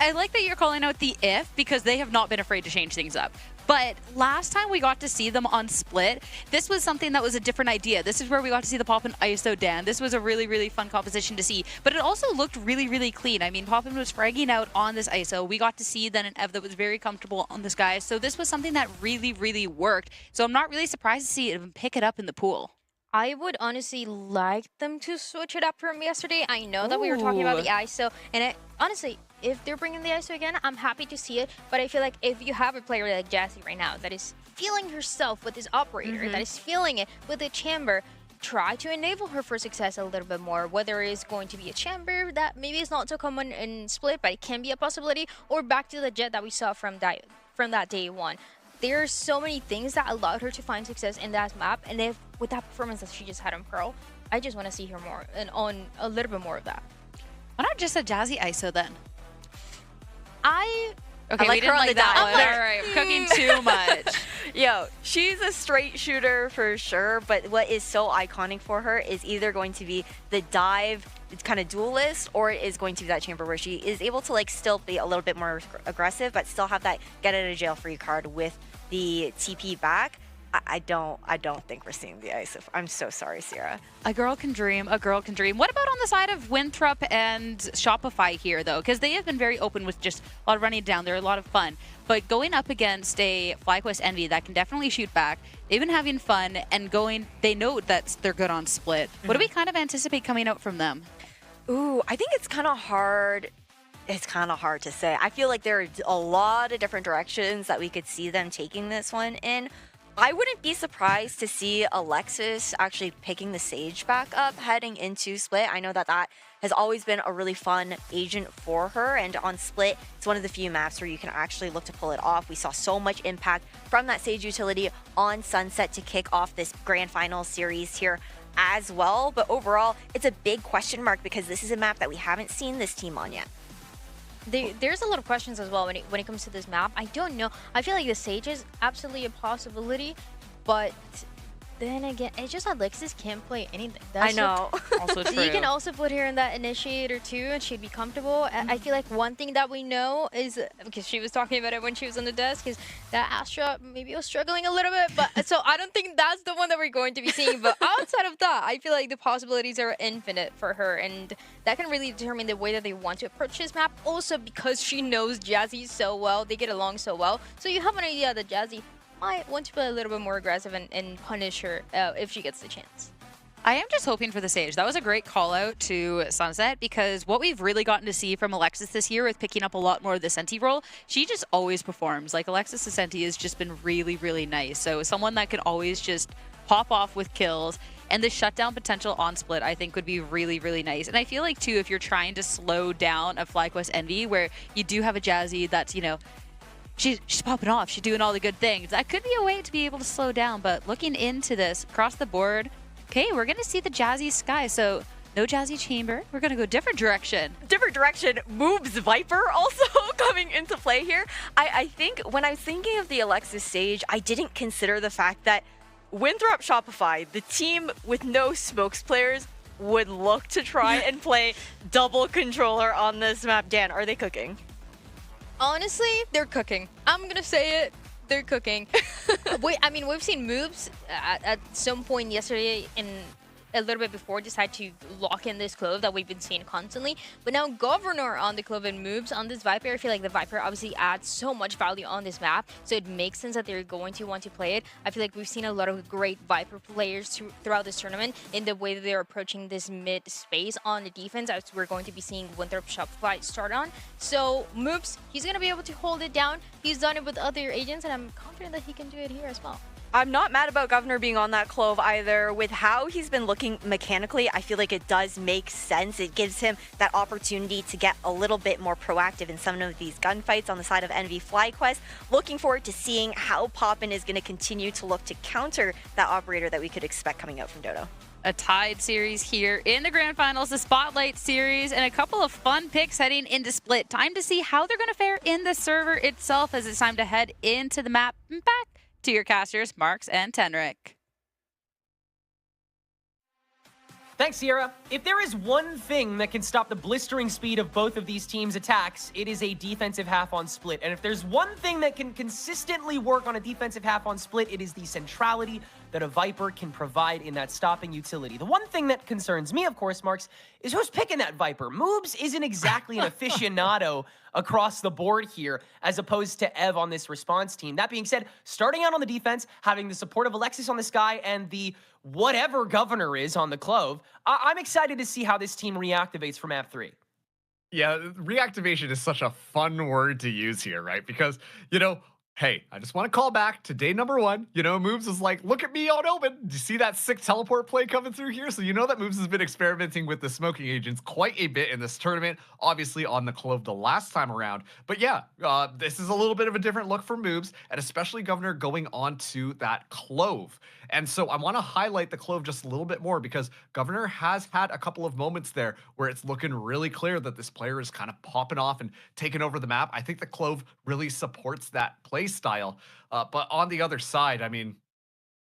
I like that you're calling out the if, because they have not been afraid to change things up. But last time we got to see them on Split, this was something that was a different idea. This is where we got to see the Poppin ISO Dan. This was a really, really fun composition to see. But it also looked really, really clean. I mean, Poppin was fragging out on this ISO. We got to see then an Ev that was very comfortable on this guy. So this was something that really, really worked. So I'm not really surprised to see it pick it up in the pool. I would honestly like them to switch it up from yesterday. I know that we were talking about the ISO, and honestly, if they're bringing the ISO again, I'm happy to see it. But I feel like if you have a player like Jazzy right now that is feeling herself with this operator, that is feeling it with the chamber, try to enable her for success a little bit more. Whether it's going to be a chamber that maybe is not so common in Split, but it can be a possibility, or back to the Jet that we saw from that day one. There are so many things that allowed her to find success in that map, and if with that performance that she just had on Pearl, I just want to see her more and on a little bit more of that. Why not just a Jazzy ISO then? Okay, I like we didn't her like on that one. All right, I'm cooking too much. Yo, she's a straight shooter for sure, but what is so iconic for her is either going to be the dive, it's kind of duelist, or it is going to be that chamber where she is able to like still be a little bit more aggressive, but still have that get out of jail free card with the TP back. I don't think we're seeing the ice. I'm so sorry, Sierra. A girl can dream. A girl can dream. What about on the side of Winthrop and Shopify here, though? Because they have been very open with just a lot of running down. They're a lot of fun. But going up against a FlyQuest Envy that can definitely shoot back, they've been having fun and going. They know that they're good on split. What do we kind of anticipate coming out from them? Ooh, I think it's kind of hard. It's kind of hard to say. I feel like there are a lot of different directions that we could see them taking this one in. I wouldn't be surprised to see Alexis actually picking the Sage back up heading into Split. I know that that has always been a really fun agent for her, and on Split, it's one of the few maps where you can actually look to pull it off. We saw so much impact from that Sage utility on Sunset to kick off this Grand Final series here as well, but overall, it's a big question mark because this is a map that we haven't seen this team on yet. There's a lot of questions as well when it comes to this map. I don't know. I feel like the Sage is absolutely a possibility, but then again, it's just Alexis can't play anything. I know. Also true. You can also put her in that initiator too, and she'd be comfortable. I feel like one thing that we know is, because she was talking about it when she was on the desk, is that Astra maybe was struggling a little bit. But so I don't think that's the one that we're going to be seeing. But outside of that, I feel like the possibilities are infinite for her, and that can really determine the way that they want to approach this map. Also, because she knows Jazzy so well, they get along so well. So you have an idea that Jazzy might want to play a little bit more aggressive and punish her if she gets the chance. I am just hoping for the Sage. That was a great call out to Sunset, because what we've really gotten to see from Alexis this year with picking up a lot more of the Senti role, she just always performs. Like, Alexis Senti has just been really, really nice. So someone that can always just pop off with kills, and the shutdown potential on Split, I think, would be really, really nice. And I feel like, too, if you're trying to slow down a FlyQuest Envy, where you do have a Jazzy that's, you know, she's popping off, she's doing all the good things, that could be a way to be able to slow down. But looking into this across the board, okay, we're going to see the Jazzy Sky. So no Jazzy Chamber. We're going to go different direction. Different direction. Moves Viper also coming into play here. I think when I was thinking of the Alexis Sage, I didn't consider the fact that Winthrop Shopify, the team with no smokes players, would look to try and play double controller on this map. Dan, are they cooking? Honestly, they're cooking. I'm gonna say it. They're cooking. I mean, we've seen moves at some point yesterday and a little bit before decide to lock in this Clove that we've been seeing constantly. But now Governor on the Clove and moves on this Viper. I feel like the Viper obviously adds so much value on this map, so it makes sense that they're going to want to play it. I feel like we've seen a lot of great Viper players throughout this tournament in the way that they're approaching this mid space on the defense, as we're going to be seeing Winthrop Shopify start on. So moves, he's going to be able to hold it down. He's done it with other agents, and I'm confident that he can do it here as well. I'm not mad about Governor being on that Clove either. With how he's been looking mechanically, I feel like it does make sense. It gives him that opportunity to get a little bit more proactive in some of these gunfights on the side of Envy FlyQuest. Looking forward to seeing how Poppin is going to continue to look to counter that operator that we could expect coming out from Dodo. A tied series here in the Grand Finals, the Spotlight series, and a couple of fun picks heading into Split. Time to see how they're going to fare in the server itself, as it's time to head into the map. Back to your casters, Marks and Tenric. Thanks, Sierra. If there is one thing that can stop the blistering speed of both of these teams' attacks, it is a defensive half on Split. And if there's one thing that can consistently work on a defensive half on Split, it is the centrality that a Viper can provide in that stopping utility. The one thing that concerns me, of course, Marks, is who's picking that Viper. Moobs isn't exactly an aficionado across the board here, as opposed to Ev on this response team. That being said, starting out on the defense, having the support of Alexis on the Sky and the whatever Governor is on the Clove, I'm excited to see how this team reactivates for map 3. Yeah, reactivation is such a fun word to use here, right? Because, you know, hey, I just want to call back to day number 1. You know, Moves is like, look at me on open. Do you see that sick teleport play coming through here? So you know that Moves has been experimenting with the smoking agents quite a bit in this tournament, obviously on the Clove the last time around. But yeah, this is a little bit of a different look for Moves, and especially Governor going on to that Clove. And so I want to highlight the Clove just a little bit more, because Governor has had a couple of moments there where it's looking really clear that this player is kind of popping off and taking over the map. I think the Clove really supports that play play style. But on the other side, I mean,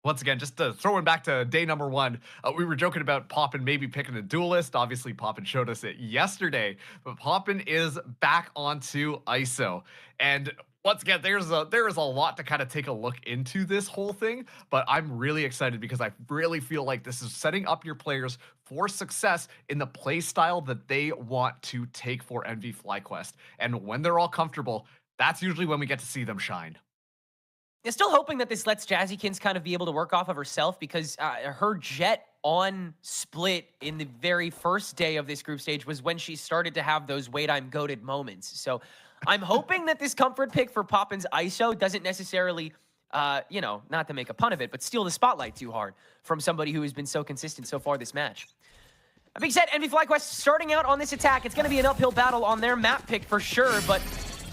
once again, just throwing back to day number 1, we were joking about Poppin maybe picking a duelist. Obviously, Poppin showed us it yesterday, but Poppin is back onto ISO. And once again, there is a lot to kind of take a look into this whole thing, but I'm really excited because I really feel like this is setting up your players for success in the play style that they want to take for NV FlyQuest. And when they're all comfortable, that's usually when we get to see them shine. I'm still hoping that this lets Jazzykins kind of be able to work off of herself, because her jet on split in the very first day of this group stage was when she started to have those wait I'm goated moments. So I'm hoping that this comfort pick for Poppin's ISO doesn't necessarily, you know, not to make a pun of it, but steal the spotlight too hard from somebody who has been so consistent so far this match. That being said, NV FlyQuest starting out on this attack. It's going to be an uphill battle on their map pick for sure, but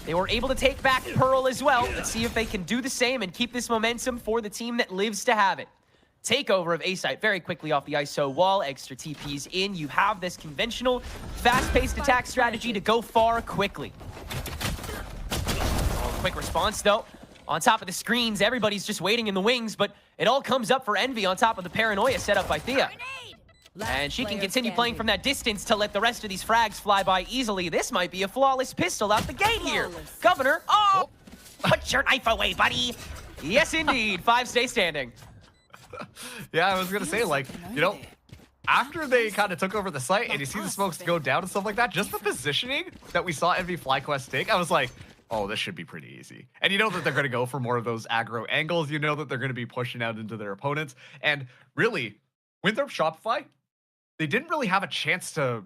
they were able to take back Pearl as well. Let's see if they can do the same and keep this momentum for the team that lives to have it. Takeover of A-Site very quickly off the ISO wall. Extra TPs in. You have this conventional, fast-paced attack strategy to go far quickly. Quick response, though. On top of the screens, everybody's just waiting in the wings, but it all comes up for Envy on top of the paranoia set up by Thea. And she can continue playing from that distance to let the rest of these frags fly by easily. This might be a flawless pistol out the gate here. Governor, oh! Put your knife away, buddy! Yes, indeed. 5 stay standing. Yeah, I was going to say, like, you know, after they kind of took over the site and you see the smokes go down and stuff like that, just the positioning that we saw NV FlyQuest take, I was like, oh, this should be pretty easy. And you know that they're going to go for more of those aggro angles. You know that they're going to be pushing out into their opponents. And really, Winthrop Shopify, they didn't really have a chance to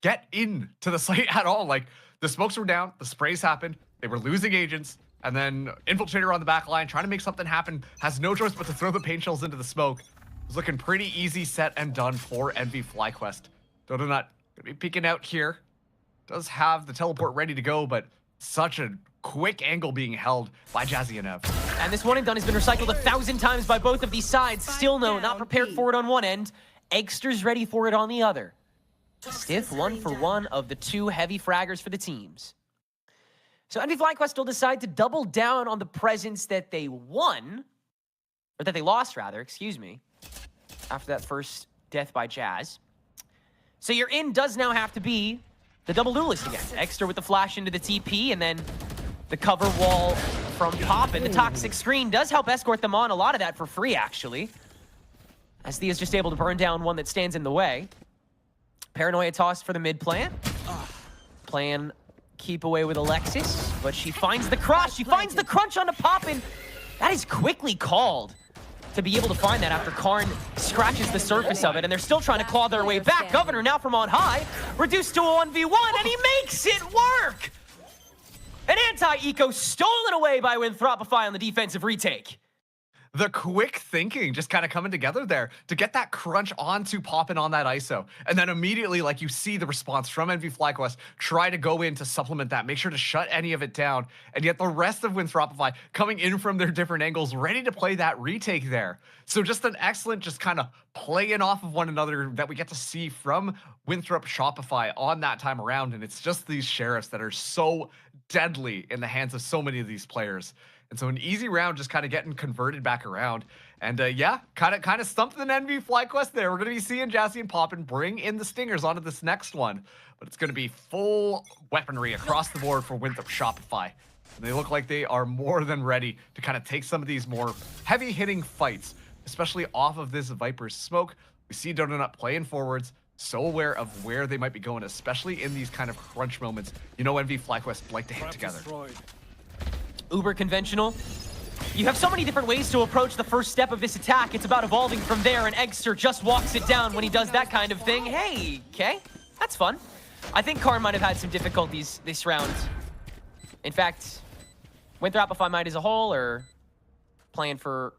get into the site at all. Like, the smokes were down, the sprays happened, they were losing agents, and then Infiltrator on the back line trying to make something happen, has no choice but to throw the paint shells into the smoke. It was looking pretty easy, set and done for NV FlyQuest. Donut gonna be peeking out here. Does have the teleport ready to go, but such a quick angle being held by Jazzy and Ev. And this one and done has been recycled 1,000 times by both of these sides. Still no, not prepared for it on one end. Eggster's ready for it on the other. Stiff 1-for-1 of the 2 heavy fraggers for the teams. So NV FlyQuest will decide to double down on the presence that they won, or that they lost rather, excuse me, after that first death by Jazz. So your in does now have to be the double duelist again. Eggster with the flash into the TP, and then the cover wall from Poppin. The toxic screen does help escort them on. A lot of that for free, actually, as Thea's just able to burn down one that stands in the way. Paranoia tossed for the mid plant. Plan keep away with Alexis, but she finds the cross. She finds the crunch onto Poppin. That is quickly called to be able to find that after Karn scratches the surface of it, and they're still trying to claw their way back. Governor now from on high, reduced to a 1v1, and he makes it work! An anti-eco stolen away by Winthropify on the defensive retake. The quick thinking just kind of coming together there to get that crunch onto Poppin on that ISO. And then immediately, like, you see the response from NV FlyQuest try to go in to supplement that, make sure to shut any of it down. And yet the rest of Winthropify coming in from their different angles, ready to play that retake there. So just an excellent, just kind of playing off of one another that we get to see from Winthrop Shopify on that time around. And it's just these sheriffs that are so deadly in the hands of so many of these players. And so an easy round just kind of getting converted back around. And yeah, kind of stumped the NV FlyQuest there. We're going to be seeing Jassy and Poppin bring in the Stingers onto this next one. But it's going to be full weaponry across the board for Winthrop Shopify. And they look like they are more than ready to kind of take some of these more heavy-hitting fights, especially off of this Viper's smoke. We see Donut playing forwards, so aware of where they might be going, especially in these kind of crunch moments. You know NV FlyQuest like to hit together. Uber conventional. You have so many different ways to approach the first step of this attack. It's about evolving from there, and Eggster just walks it down when he does that kind of thing. Hey, okay, that's fun. I think Karn might have had some difficulties this round. In fact, Winthropify might as a whole, or playing for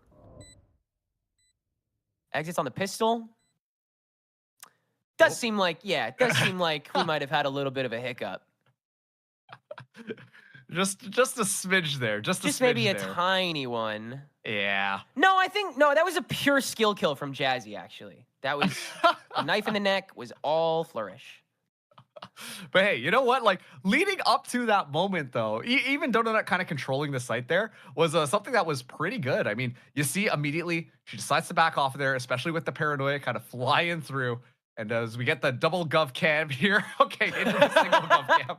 exits on the pistol. Does seem like, yeah, it does seem like we might have had a little bit of a hiccup. Just a smidge there. Just maybe there. a tiny one. Yeah. No, I think, no, that was a pure skill kill from Jazzy, actually. That was, a knife in the neck was all flourish. But hey, you know what? Like, leading up to that moment, though, even Donut kind of controlling the site there was something that was pretty good. I mean, you see immediately she decides to back off of there, especially with the paranoia kind of flying through. And as we get the double gov cam here, okay, into the single gov cam.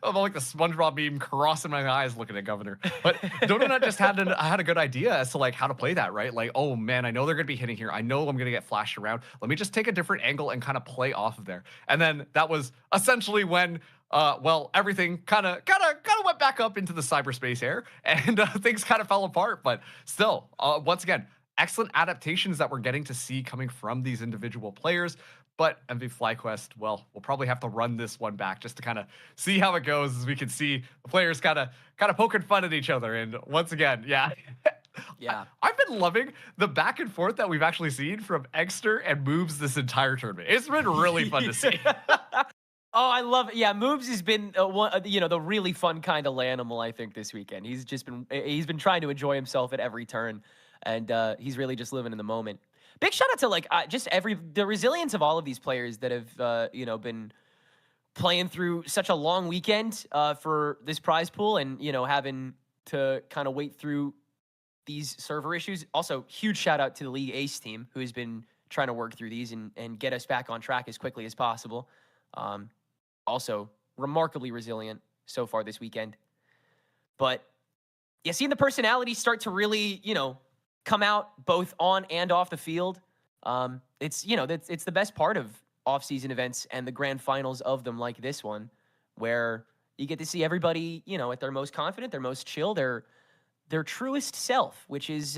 I'm like the SpongeBob meme crossing my eyes looking at Governor. But Donut just had a good idea as to like how to play that, right? Like, oh man, I know they're gonna be hitting here. I know I'm gonna get flashed around. Let me just take a different angle and kind of play off of there. And then that was essentially when well, everything kind of went back up into the cyberspace air, and things kind of fell apart. But still, once again, excellent adaptations that we're getting to see coming from these individual players. But MV FlyQuest, well, we'll probably have to run this one back just to kind of see how it goes, as we can see the players kind of poking fun at each other. And once again, yeah. Yeah. I've been loving the back and forth that we've actually seen from Exter and Moobs this entire tournament. It's been really fun to see. Oh, I love it. Yeah, Moobs has been the really fun kind of animal, I think, this weekend. He's been trying to enjoy himself at every turn, and he's really just living in the moment. Big shout out to like the resilience of all of these players that have been playing through such a long weekend for this prize pool, and having to kind of wait through these server issues. Also, huge shout out to the League Ace team, who has been trying to work through these and get us back on track as quickly as possible. Also remarkably resilient so far this weekend. But yeah, seeing the personalities start to really come out both on and off the field. It's the best part of off-season events and the grand finals of them, like this one, where you get to see everybody, at their most confident, their most chill, their truest self, which is,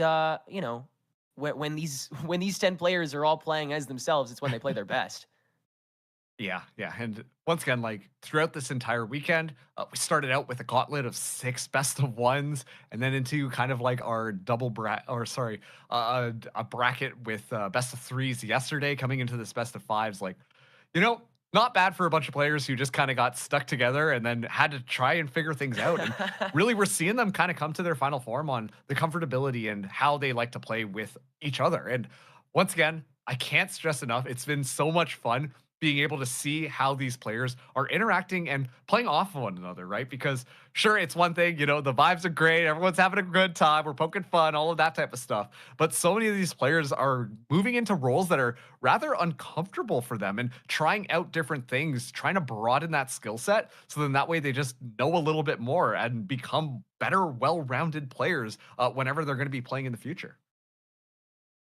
when these 10 players are all playing as themselves, it's when they play their best. Yeah. And once again, like throughout this entire weekend, we started out with a gauntlet of 6 best of 1s, and then into kind of like our a bracket with best of 3s yesterday, coming into this best of 5s. Like, not bad for a bunch of players who just kind of got stuck together and then had to try and figure things out. And really, we're seeing them kind of come to their final form on the comfortability and how they like to play with each other. And once again, I can't stress enough, it's been so much fun being able to see how these players are interacting and playing off of one another, right? Because sure, it's one thing, the vibes are great, everyone's having a good time, we're poking fun, all of that type of stuff. But so many of these players are moving into roles that are rather uncomfortable for them and trying out different things, trying to broaden that skill set, so then that way they just know a little bit more and become better, well-rounded players whenever they're going to be playing in the future.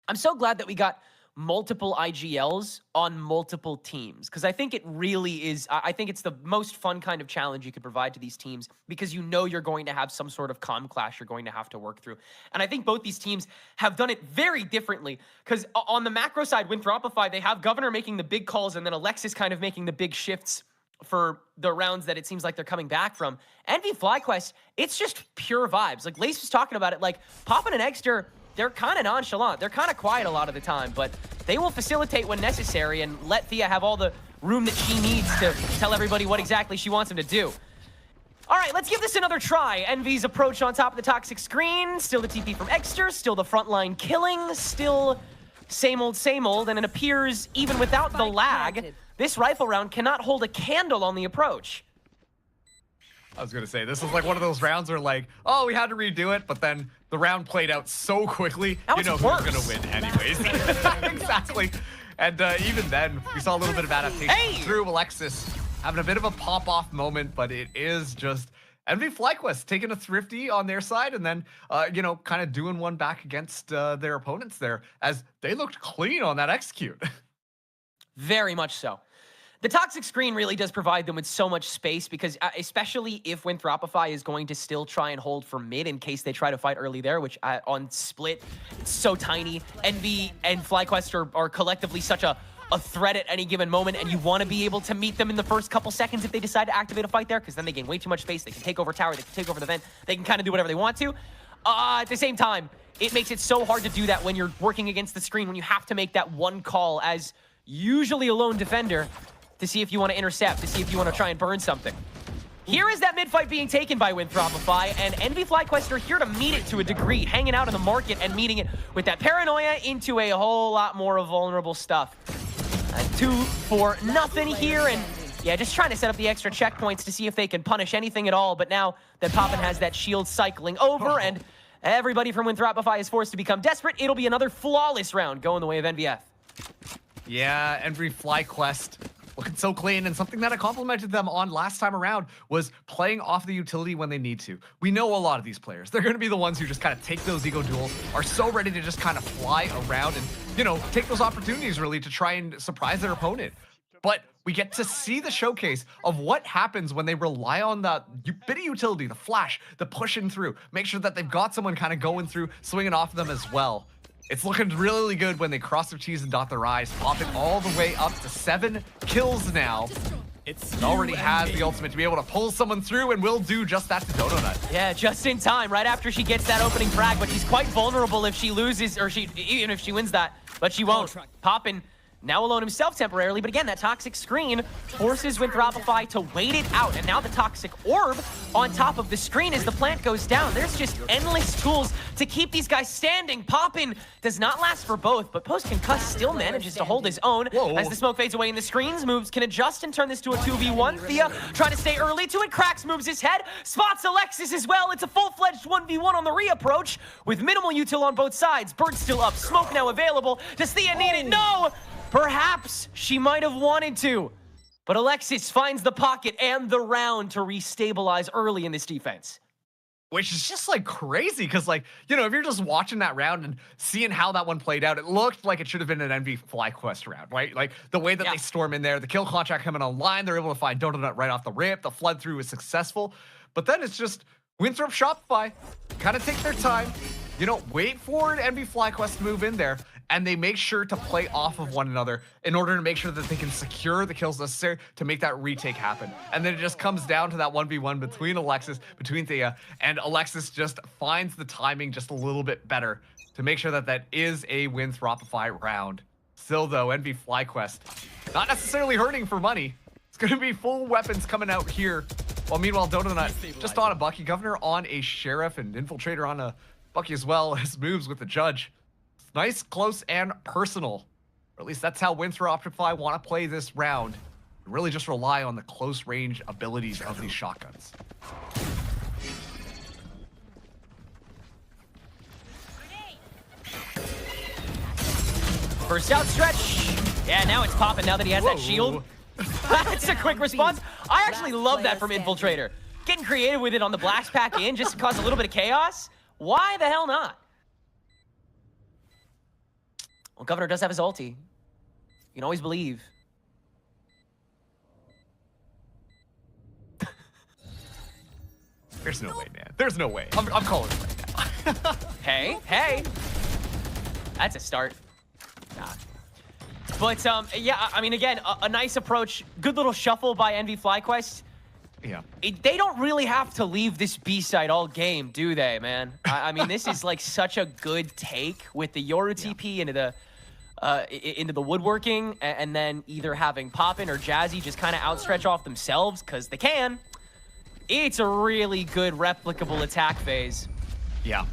I'm so glad that we got multiple IGLs on multiple teams, because I think it really is, I think it's the most fun kind of challenge you could provide to these teams, because you're going to have some sort of comm clash you're going to have to work through. And I think both these teams have done it very differently, because on the macro side, Winthropify, they have Governor making the big calls and then Alexis kind of making the big shifts for the rounds that it seems like they're coming back from. MV FlyQuest, it's just pure vibes. Like Lace was talking about it, like Poppin and Exter, they're kind of nonchalant. They're kind of quiet a lot of the time, but they will facilitate when necessary and let Thea have all the room that she needs to tell everybody what exactly she wants them to do. All right, let's give this another try. Envy's approach on top of the toxic screen. Still the TP from Exter. Still the frontline killing. Still same old, and it appears even without the lag, this rifle round cannot hold a candle on the approach. I was going to say, this is like one of those rounds where like, oh, we had to redo it, but then the round played out so quickly, who's going to win anyways. Exactly. And even then, we saw a little bit of adaptation through Alexis having a bit of a pop-off moment, but it is just MV FlyQuest taking a thrifty on their side and then, kind of doing one back against their opponents there, as they looked clean on that execute. Very much so. The toxic screen really does provide them with so much space, because especially if Winthropify is going to still try and hold for mid in case they try to fight early there, which on split, it's so tiny. Envy and FlyQuest are collectively such a threat at any given moment, and you want to be able to meet them in the first couple seconds if they decide to activate a fight there, because then they gain way too much space. They can take over tower, they can take over the vent, they can kind of do whatever they want to. At the same time, it makes it so hard to do that when you're working against the screen, when you have to make that one call as usually a lone defender to see if you want to intercept, to see if you want to try and burn something. Here is that mid-fight being taken by Winthropify, and MV FlyQuest are here to meet it to a degree, hanging out in the market and meeting it with that paranoia into a whole lot more vulnerable stuff. 2-4-0 here, and Yeah, just trying to set up the extra checkpoints to see if they can punish anything at all. But now that Poppin has that shield cycling over and everybody from Winthropify is forced to become desperate, it'll be another flawless round going the way of NVF. Yeah, Envy FlyQuest looking so clean, and something that I complimented them on last time around was playing off the utility when they need to. We know a lot of these players. They're going to be the ones who just kind of take those ego duels, are so ready to just kind of fly around and, you know, take those opportunities really to try and surprise their opponent. But we get to see the showcase of what happens when they rely on the bit of utility, the flash, the pushing through, make sure that they've got someone kind of going through, swinging off them as well. It's looking really good when they cross their T's and dot their I's, popping all the way up to 7 kills now. It already has the ultimate to be able to pull someone through, and will do just that to Donut. Yeah, just in time, right after she gets that opening frag, but she's quite vulnerable if she loses, or even if she wins that, but she won't. Poppin now alone himself temporarily, but again, that toxic screen forces Winthropify to wait it out, and now the toxic orb on top of the screen as the plant goes down. There's just endless tools to keep these guys standing. Poppin does not last for both, but post-concuss still manages to hold his own. As the smoke fades away in the screens, moves can adjust and turn this to a 2v1. Thea trying to stay early to it, cracks, moves his head, spots Alexis as well. It's a full-fledged 1v1 on the reapproach with minimal util on both sides. Bird still up, smoke now available. Does Thea need it? No! Perhaps she might have wanted to, but Alexis finds the pocket and the round to restabilize early in this defense. Which is just like crazy, because like, you know, if you're just watching that round and seeing how that one played out, it looked like it should have been an Envy FlyQuest round, right? Like the way that they storm in there, the kill contract coming online, they're able to find Donut right off the rip, the flood through is successful, but then it's just Winthrop Shopify kind of take their time, you know, wait for an Envy FlyQuest to move in there, and they make sure to play off of one another in order to make sure that they can secure the kills necessary to make that retake happen. And then it just comes down to that 1v1 between Alexis, between Thea, and Alexis just finds the timing just a little bit better to make sure that that is a Winthropify round. Still though, Envy FlyQuest, not necessarily hurting for money. It's going to be full weapons coming out here. While meanwhile, Donut just on a Bucky, Governor on a Sheriff, and Infiltrator on a Bucky as well. His moves with the Judge. Nice, close, and personal. Or at least that's how Winthropify want to play this round. Really just rely on the close range abilities of these shotguns. First out stretch. Yeah, now it's popping now that he has that shield. That's a quick response. I actually love that from Infiltrator. Getting creative with it on the blast pack in just to cause a little bit of chaos. Why the hell not? Well, Governor does have his ulti. You can always believe. There's no way, man. There's no way. I'm calling it right now. Hey. That's a start. Nah. But, yeah, I mean, again, a nice approach. Good little shuffle by Envy FlyQuest. Yeah. They don't really have to leave this B side all game, do they, man? I mean, this is like such a good take with the Yoru TP into the woodworking, and then either having Poppin or Jazzy just kind of outstretch off themselves, because they can. It's a really good replicable attack phase. Yeah.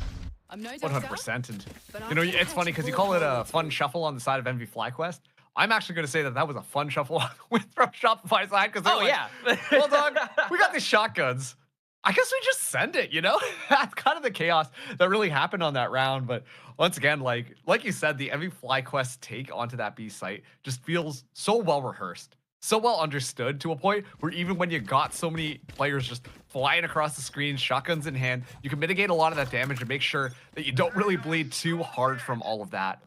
100%. And, you know, it's funny because you call it a fun shuffle on the side of Envy FlyQuest. I'm actually going to say that that was a fun shuffle with from Shopify's side, because they're well, dog, we got these shotguns. I guess we just send it, you know? That's kind of the chaos that really happened on that round. But once again, like you said, the Envy FlyQuest take onto that B site just feels so well rehearsed, so well understood, to a point where even when you got so many players just flying across the screen, shotguns in hand, you can mitigate a lot of that damage and make sure that you don't really bleed too hard from all of that.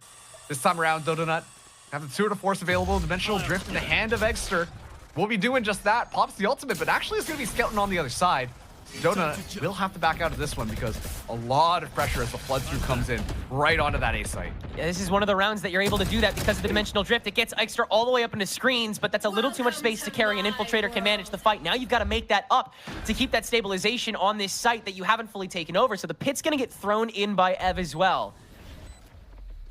This time around, Donut have the Tour de Force available, Dimensional Drift in the hand of Eggster. We'll be doing just that. Pops the ultimate, but actually is going to be scouting on the other side. Donut will have to back out of this one because a lot of pressure as the flood through comes in right onto that A site. Yeah, this is one of the rounds that you're able to do that because of the Dimensional Drift. It gets Eggster all the way up into screens, but that's a little too much space to carry. An Infiltrator can manage the fight. Now you've got to make that up to keep that stabilization on this site that you haven't fully taken over. So the pit's going to get thrown in by Ev as well.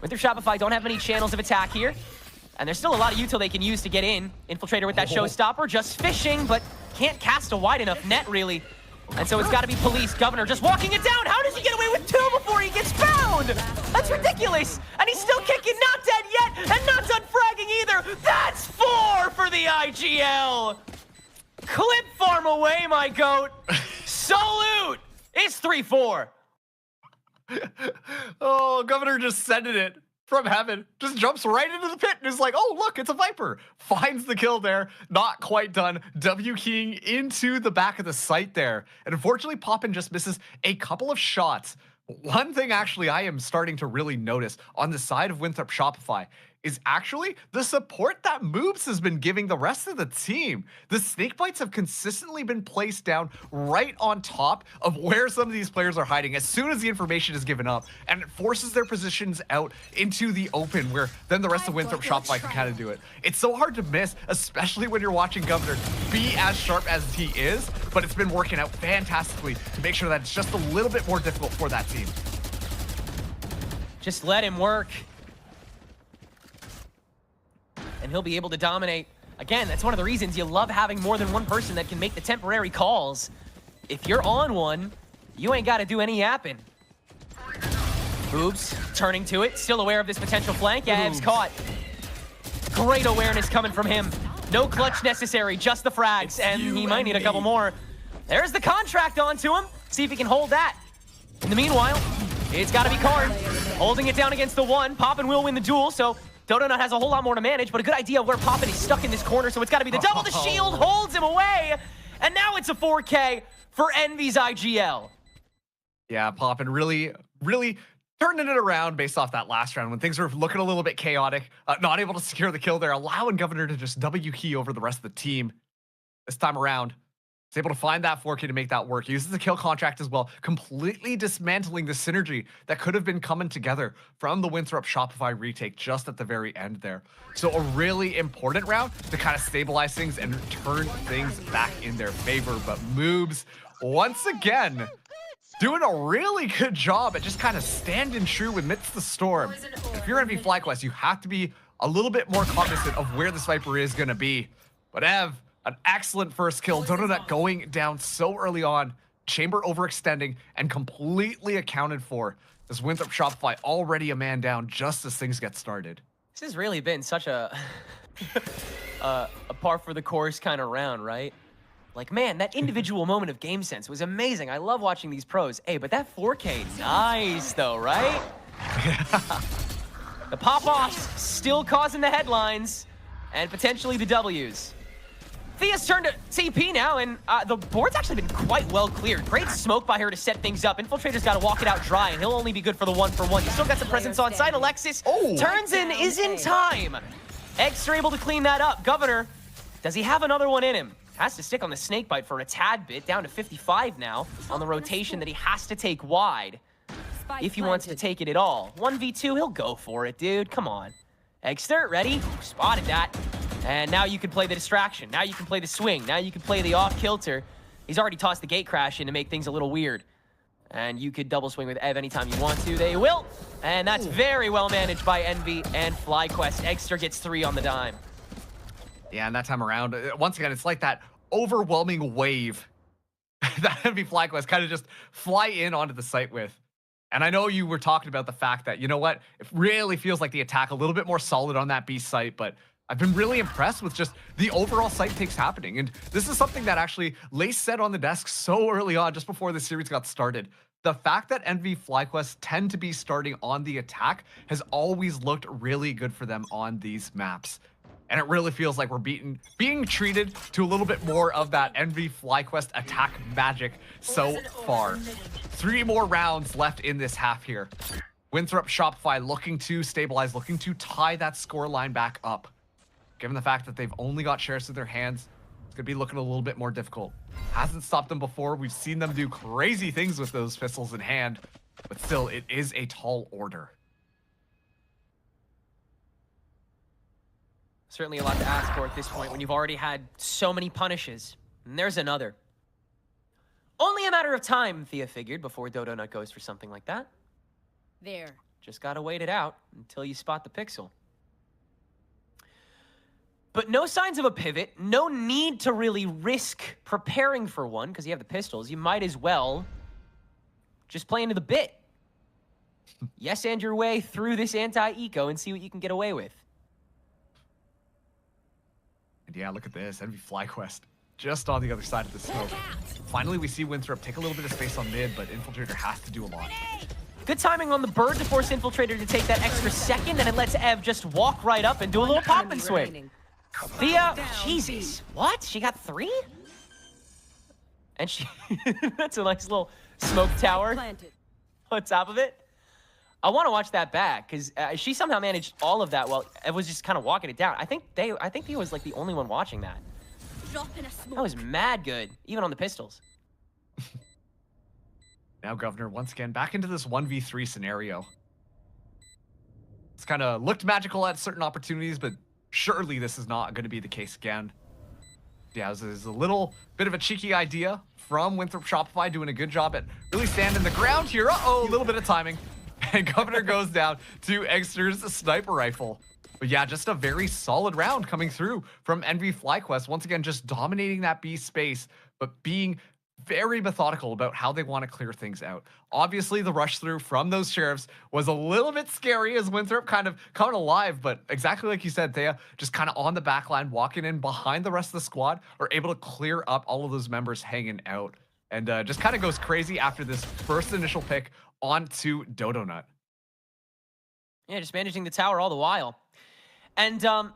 Winthrop Shopify don't have many channels of attack here. And there's still a lot of util they can use to get in. Infiltrator with that showstopper, just fishing, but can't cast a wide enough net, really. And so it's got to be Police. Governor just walking it down. How does he get away with 2 before he gets found? That's ridiculous. And he's still kicking, not dead yet, and not done fragging either. That's 4 for the IGL. Clip farm away, my goat. Salute. It's 3-4. Oh, Governor just sending it from heaven. Just jumps right into the pit and is like, oh, look, it's a Viper. Finds the kill there. Not quite done. W keying into the back of the site there. And unfortunately, Poppin just misses a couple of shots. One thing actually I am starting to really notice on the side of Winthrop Shopify is actually the support that Moobs has been giving the rest of the team. The snake bites have consistently been placed down right on top of where some of these players are hiding as soon as the information is given up, and it forces their positions out into the open where then the rest of Winthrop Shopify can kind of do it. It's so hard to miss, especially when you're watching Governor be as sharp as he is, but it's been working out fantastically to make sure that it's just a little bit more difficult for that team. Just let him work. And he'll be able to dominate. Again, that's one of the reasons you love having more than one person that can make the temporary calls. If you're on one, you ain't got to do any yapping. Boobs turning to it, still aware of this potential flank. Ev's caught. Great awareness coming from him. No clutch necessary, just the frags, and he might need a couple more. There's the contract onto him. See if he can hold that. In the meanwhile, it's got to be Karn. Holding it down against the one. Poppin will win the duel, so Dodonut has a whole lot more to manage, but a good idea of where Poppin is stuck in this corner, so it's got to be the double. The shield holds him away, and now it's a 4K for Envy's IGL. Yeah, Poppin really turning it around based off that last round when things were looking a little bit chaotic. Not able to secure the kill there, allowing Governor to just W key over the rest of the team. This time around, he's able to find that 4K to make that work. He uses the kill contract as well, completely dismantling the synergy that could have been coming together from the Winthrop Shopify retake just at the very end there. So a really important round to kind of stabilize things and turn things back in their favor. But Moobs, once again, doing a really good job at just kind of standing true amidst the storm. If you're MV FlyQuest, you have to be a little bit more cognizant of where this Viper is going to be. But Ev, an excellent first kill. Donut going down so early on. Chamber overextending and completely accounted for. This Winthrop Shopify already a man down just as things get started. This has really been such a a par for the course kind of round, right? Like, man, that individual moment of game sense was amazing. I love watching these pros. Hey, but that 4K, nice though, right? The pop-offs still causing the headlines and potentially the W's. Thea's turned to TP now, and the board's actually been quite well cleared. Great smoke by her to set things up. Infiltrator's got to walk it out dry, and he'll only be good for the 1-for-1. He's still got some presence on site. Alexis turns in, is in time. Extra able to clean that up. Governor, does he have another one in him? Has to stick on the snake bite for a tad bit, down to 55 now on the rotation that he has to take wide if he wants to take it at all. 1v2, he'll go for it, dude. Come on. Eggster, ready? Spotted that. And now you can play the distraction. Now you can play the swing. Now you can play the off-kilter. He's already tossed the gate crash in to make things a little weird. And you could double swing with Ev anytime you want to. They will. And that's very well managed by Envy and FlyQuest. Eggster gets 3 on the dime. Yeah, and that time around, once again, it's like that overwhelming wave that Envy FlyQuest kind of just fly in onto the site with. And I know you were talking about the fact that, you know what, it really feels like the attack a little bit more solid on that B site, but I've been really impressed with just the overall site takes happening. And this is something that actually Lace said on the desk so early on, just before the series got started. The fact that Envy FlyQuest tend to be starting on the attack has always looked really good for them on these maps. And it really feels like we're being treated to a little bit more of that Envy FlyQuest attack magic so far. 3 more rounds left in this half here. Winthrop Shopify looking to stabilize, looking to tie that score line back up. Given the fact that they've only got shares in their hands, it's going to be looking a little bit more difficult. Hasn't stopped them before. We've seen them do crazy things with those pistols in hand, but still, it is a tall order. Certainly a lot to ask for at this point when you've already had so many punishes. And there's another. Only a matter of time, Thea figured, before Dodonut goes for something like that. There. Just gotta wait it out until you spot the pixel. But no signs of a pivot, no need to really risk preparing for one, because you have the pistols. You might as well just play into the bit. Yes, and your way through this anti-eco and see what you can get away with. And yeah, look at this, Envy FlyQuest. just on the other side of the smoke. Finally, we see Winthrop take a little bit of space on mid, but Infiltrator has to do a lot. Good timing on the bird to force Infiltrator to take that extra second, and it lets Ev just walk right up and do a little pop and swing. Thea, Jesus, what? She got 3? And she, that's a nice little smoke tower on top of it. I want to watch that back, because she somehow managed all of that while Ev was just kind of walking it down. I think Thea was like the only one watching that. That was mad good, even on the pistols. Now Governor once again back into this 1v3 scenario. It's kind of looked magical at certain opportunities, but surely this is not going to be the case again. Yeah, this is a little bit of a cheeky idea from Winthrop Shopify, doing a good job at really standing the ground here. Uh-oh, a little bit of timing. And Governor goes down to Exter's sniper rifle. But yeah, just a very solid round coming through from NV FlyQuest. Once again, just dominating that B space, but being very methodical about how they want to clear things out. Obviously, the rush through from those sheriffs was a little bit scary as Winthrop kind of coming alive, but exactly like you said, Thea, just kind of on the back line, walking in behind the rest of the squad, are able to clear up all of those members hanging out. And just kind of goes crazy after this first initial pick onto Dodonut. Yeah, just managing the tower all the while. And I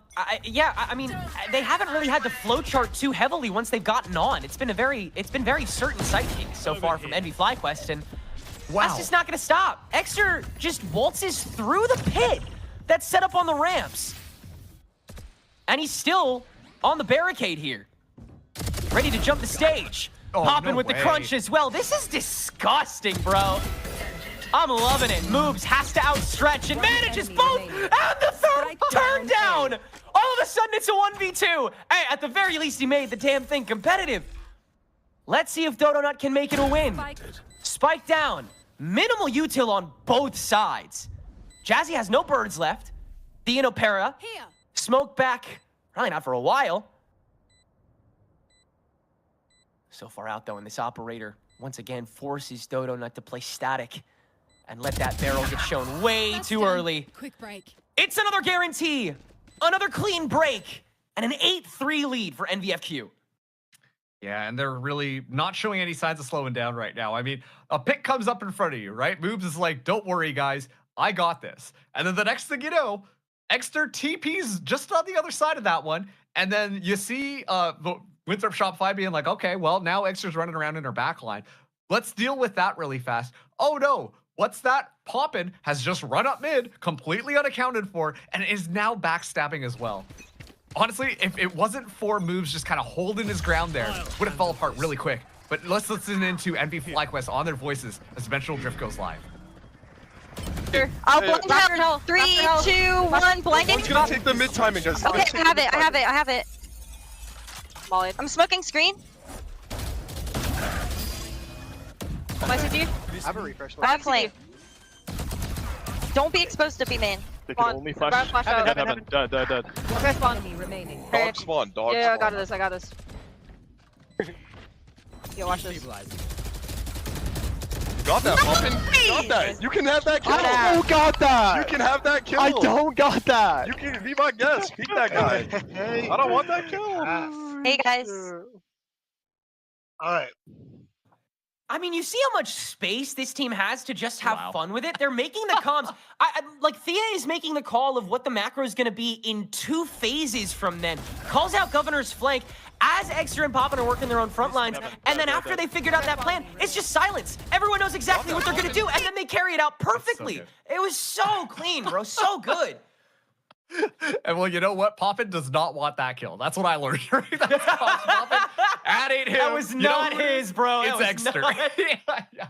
mean, they haven't really had to flowchart too heavily once they've gotten on. It's been very certain sight kicks so far from NV FlyQuest, and that's just not going to stop. Exter just waltzes through the pit that's set up on the ramps, and he's still on the barricade here, ready to jump the stage. Popping with the crunch as well. This is disgusting, bro. I'm loving it. Moves, has to outstretch, and manages both, and the third turn down. All of a sudden, it's a 1v2. Hey, at the very least, he made the damn thing competitive. Let's see if Dodonut can make it a win. Spike down. Minimal util on both sides. Jazzy has no birds left. The Inopera. Smoke back. Probably not for a while. So far out, though, and this operator once again forces Dodonut to play static and let that barrel get shown way too early. Quick break. It's another guarantee, another clean break, and an 8-3 lead for NVFQ. Yeah, and they're really not showing any signs of slowing down right now. I mean, a pick comes up in front of you, right? Moobs is like, don't worry, guys. I got this. And then the next thing you know, Exter TP's just on the other side of that one. And then you see the Winthrop Shopify being like, okay, well, now Exter's running around in her backline. Let's deal with that really fast. Oh, no. What's that? Poppin has just run up mid, completely unaccounted for, and is now backstabbing as well. Honestly, if it wasn't for Moves just kind of holding his ground there, would have fell apart really quick. But let's listen into NV FlyQuest on their voices as Dimensional Drift goes live. Sure. I'll blind hell. 3, 2, 1, blinding. He's gonna take the mid timing. Okay, I have it. I'm smoking screen. My CG? I have a refresh. I have flame. Don't be exposed to B main. They can only flash. Heaven. Dead. Okay, spawn. Dog spawn, dog yeah, spawn. I got this. Yo, watch this. Got that, Poppin. Got that. You can have that kill. I don't got that. You can have that kill. I don't got that. You can be my guest. Peek that guy. Hey. I don't want that kill. Hey, guys. All right. I mean, you see how much space this team has to just have fun with it? They're making the comms. Like, Thea is making the call of what the macro is going to be in 2 phases from then. Calls out Governor's flank as Exter and Poppin are working their own front lines. And then after they figured out that plan, it's just silence. Everyone knows exactly what they're going to do, and then they carry it out perfectly. It was so clean, bro. So good. And well, you know what? Poppin does not want that kill. That's what I learned. That's Poppin. That ain't him. That was not his, bro. It's Exter. Yeah.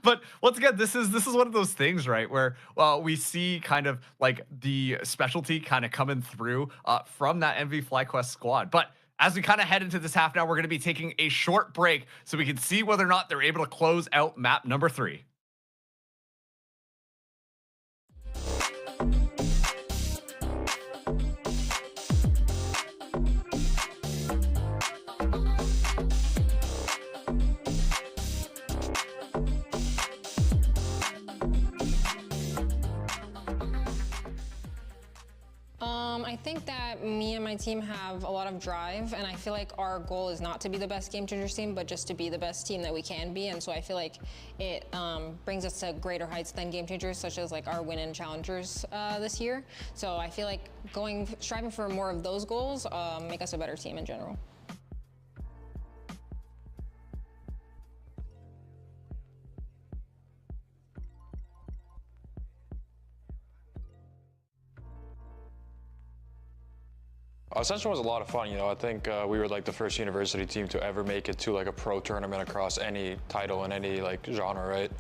But once again, this is one of those things, right, where we see kind of like the specialty kind of coming through from that NV FlyQuest squad. But as we kind of head into this half now, we're going to be taking a short break so we can see whether or not they're able to close out map number 3. I think that me and my team have a lot of drive, and I feel like our goal is not to be the best Game Changers team, but just to be the best team that we can be. And so I feel like it brings us to greater heights than Game Changers, such as like our win in Challengers this year. So I feel like striving for more of those goals make us a better team in general. Ascension was a lot of fun, you know. I think we were like the first university team to ever make it to like a pro tournament across any title in any like genre, right?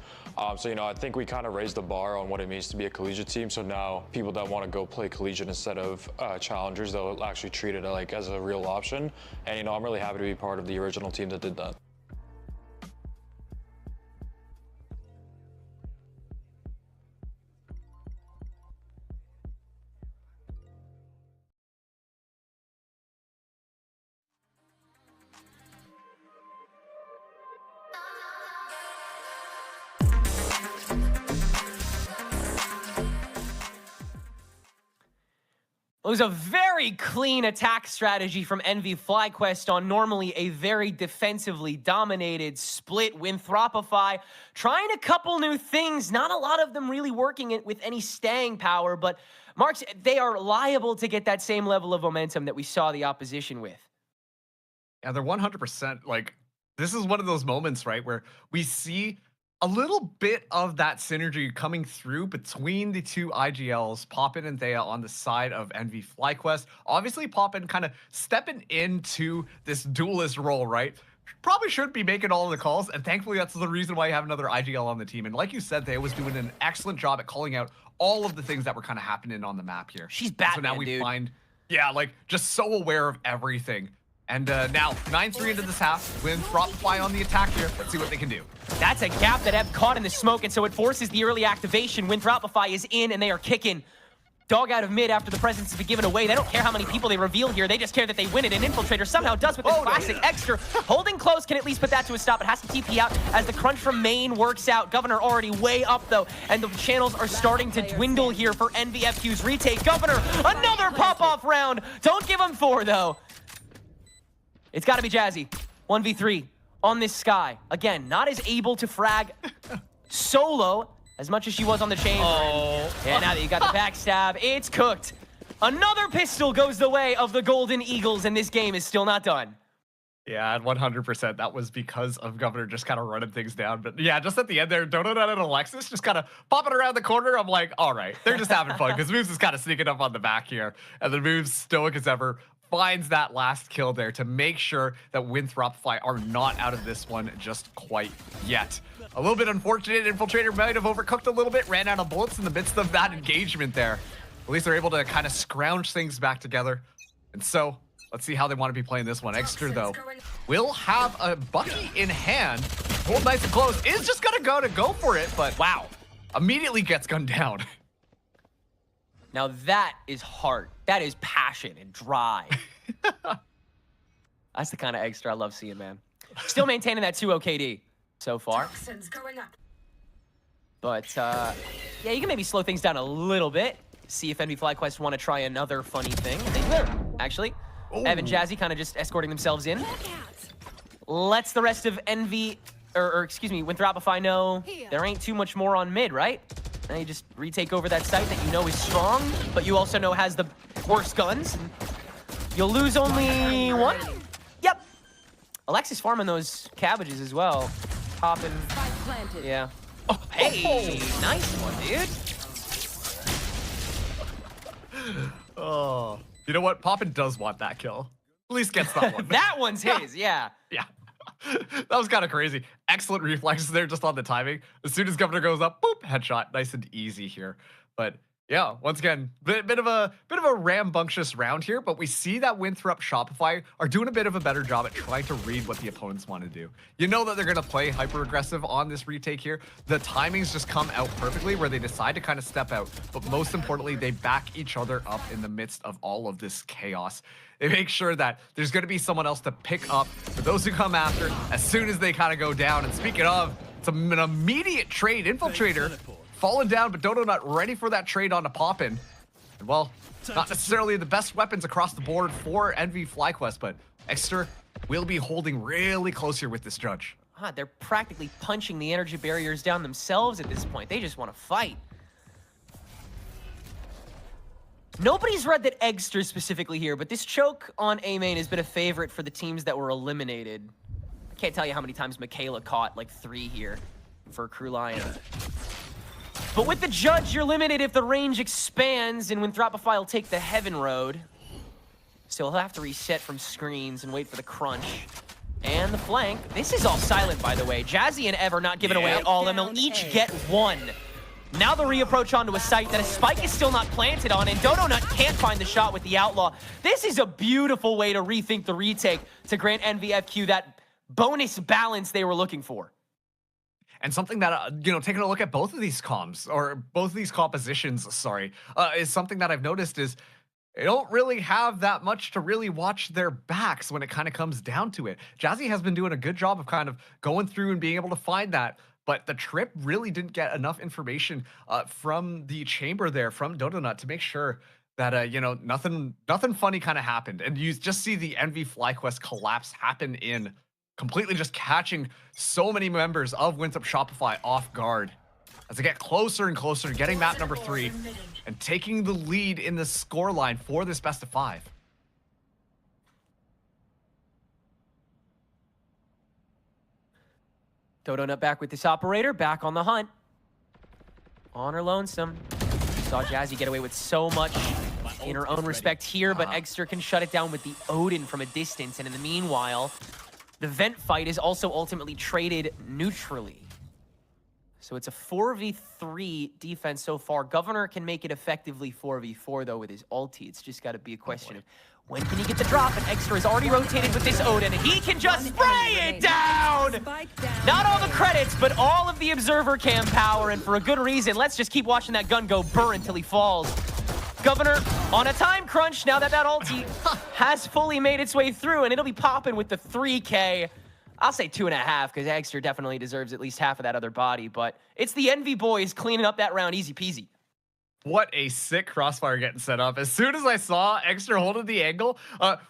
So, you know, I think we kind of raised the bar on what it means to be a collegiate team. So now people that want to go play collegiate instead of challengers, they'll actually treat it like as a real option. And, you know, I'm really happy to be part of the original team that did that. It was a very clean attack strategy from NV FlyQuest on normally a very defensively dominated split Winthropify. Trying a couple new things, not a lot of them really working it with any staying power, but Marks, they are liable to get that same level of momentum that we saw the opposition with. Yeah, they're 100%. Like, this is one of those moments, right, where we see a little bit of that synergy coming through between the two IGLs, Poppin and Thea on the side of NV FlyQuest. Obviously, Poppin kind of stepping into this duelist role, right? Probably shouldn't be making all of the calls, and thankfully that's the reason why you have another IGL on the team. And like you said, Thea was doing an excellent job at calling out all of the things that were kind of happening on the map here. She's Batman, so now we dude. find, yeah, like, just so aware of everything. And now, 9-3 into this half, Winthropify on the attack here. Let's see what they can do. That's a gap that Ev caught in the smoke, and so it forces the early activation. Winthropify is in, and they are kicking. Dog out of mid after the presence has been given away. They don't care how many people they reveal here. They just care that they win it. And Infiltrator somehow does with this classic extra. Holding close can at least put that to a stop. It has to TP out as the crunch from main works out. Governor already way up, though. And the channels are starting to dwindle here for NVFQ's retake. Governor, another pop-off round. Don't give him 4, though. It's got to be Jazzy. 1v3 on this Sky. Again, not as able to frag solo as much as she was on the chamber. Oh. Yeah, now that you got the backstab, it's cooked. Another pistol goes the way of the Golden Eagles, and this game is still not done. Yeah, 100%. That was because of Governor just kind of running things down. But yeah, just at the end there, Donut and Alexis just kind of popping around the corner. I'm like, all right, they're just having fun because Moves is kind of sneaking up on the back here. And then Moves, stoic as ever, finds that last kill there to make sure that Winthropify are not out of this one just quite yet. A little bit unfortunate. Infiltrator might have overcooked a little bit, ran out of bullets in the midst of that engagement there. At least they're able to kind of scrounge things back together. And so, let's see how they want to be playing this one. Extra, though, will have a Bucky in hand. Hold nice and close. Is just going to go for it, but wow. Immediately gets gunned down. Now that is heart. That is passion and drive. That's the kind of extra I love seeing, man. Still maintaining that 2-0 KD so far. But, yeah, you can maybe slow things down a little bit. See if NV FlyQuest want to try another funny thing. They will, actually. Ooh. Ev and Jazzy kind of just escorting themselves in. Lets the rest of NV, or excuse me, Winthropify know there ain't too much more on mid, right? Now you just retake over that site that you know is strong, but you also know has the worst guns. You'll lose only 1? Yep. Alexis farming those cabbages as well. Popping. Yeah. Oh, hey, nice one, dude. Oh, you know what? Poppin does want that kill. At least gets that one. That one's his, yeah. Yeah. That was kind of crazy. Excellent reflexes there just on the timing. As soon as Governor goes up, boop, headshot. Nice and easy here. But yeah, once again, bit of a rambunctious round here, but we see that Winthrop Shopify are doing a bit of a better job at trying to read what the opponents want to do. You know that they're going to play hyper aggressive on this retake here. The timings just come out perfectly where they decide to kind of step out, but most importantly, they back each other up in the midst of all of this chaos. They make sure that there's going to be someone else to pick up for those who come after as soon as they kind of go down. And speaking of, it's an immediate trade. Infiltrator falling down, but Dodo not ready for that trade onto Poppin. Well, not necessarily the best weapons across the board for NV FlyQuest, but Exeter will be holding really close here with this judge. They're practically punching the energy barriers down themselves at this point. They just want to fight. Nobody's read that Eggster specifically here, but this choke on A main has been a favorite for the teams that were eliminated. I can't tell you how many times Michaela caught like 3 here for Crew Lion. But with the judge, you're limited if the range expands, and when Thropify will take the Heaven Road. So he'll have to reset from screens and wait for the crunch. And the flank. This is all silent, by the way. Jazzy and Ev are not giving away at all, and they'll each get 1. Now the reapproach onto a site that a spike is still not planted on, and Donut can't find the shot with the Outlaw. This is a beautiful way to rethink the retake to grant NVFQ that bonus balance they were looking for. And something that, you know, taking a look at both of these comps, or both of these compositions, sorry, is something that I've noticed is they don't really have that much to really watch their backs when it kind of comes down to it. Jazzy has been doing a good job of kind of going through and being able to find that, but the Trip really didn't get enough information from the chamber there, from Donut, to make sure that, you know, nothing funny kind of happened. And you just see the NV FlyQuest collapse happen in, completely just catching so many members of Winthrop Shopify off guard as they get closer and closer to getting map number 3 and taking the lead in the scoreline for this best of 5. Donut back with this operator, back on the hunt. On her lonesome. Saw Jazzy get away with so much in her own respect here, but Eggster can shut it down with the Odin from a distance. And in the meanwhile, the vent fight is also ultimately traded neutrally. So it's a 4v3 defense so far. Governor can make it effectively 4v4, though, with his ulti. It's just got to be a question of when can he get the drop? And Extra is already rotated with this Odin, and he can just spray it down! Not all the credits, but all of the observer cam power, and for a good reason. Let's just keep watching that gun go burr until he falls. Governor on a time crunch now that ulti has fully made its way through, and it'll be popping with the 3K. I'll say 2.5, because Extra definitely deserves at least half of that other body, but it's the Envy boys cleaning up that round easy peasy. What a sick crossfire getting set up. As soon as I saw Extra holding the angle,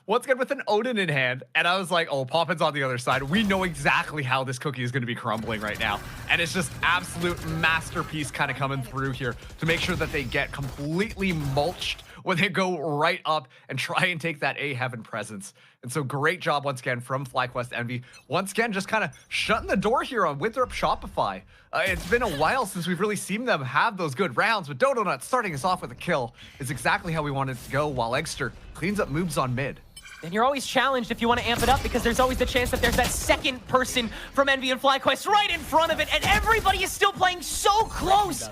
once again with an Odin in hand, and I was like, oh, Poppin's on the other side. We know exactly how this cookie is going to be crumbling right now. And it's just absolute masterpiece kind of coming through here to make sure that they get completely mulched when they go right up and try and take that A Heaven presence. And so great job once again from FlyQuest Envy. Once again, just kind of shutting the door here on Winthrop Shopify. It's been a while since we've really seen them have those good rounds, but Donut starting us off with a kill is exactly how we wanted to go, while Eggster cleans up moves on mid. And you're always challenged if you want to amp it up, because there's always the chance that there's that second person from Envy and FlyQuest right in front of it, and everybody is still playing so close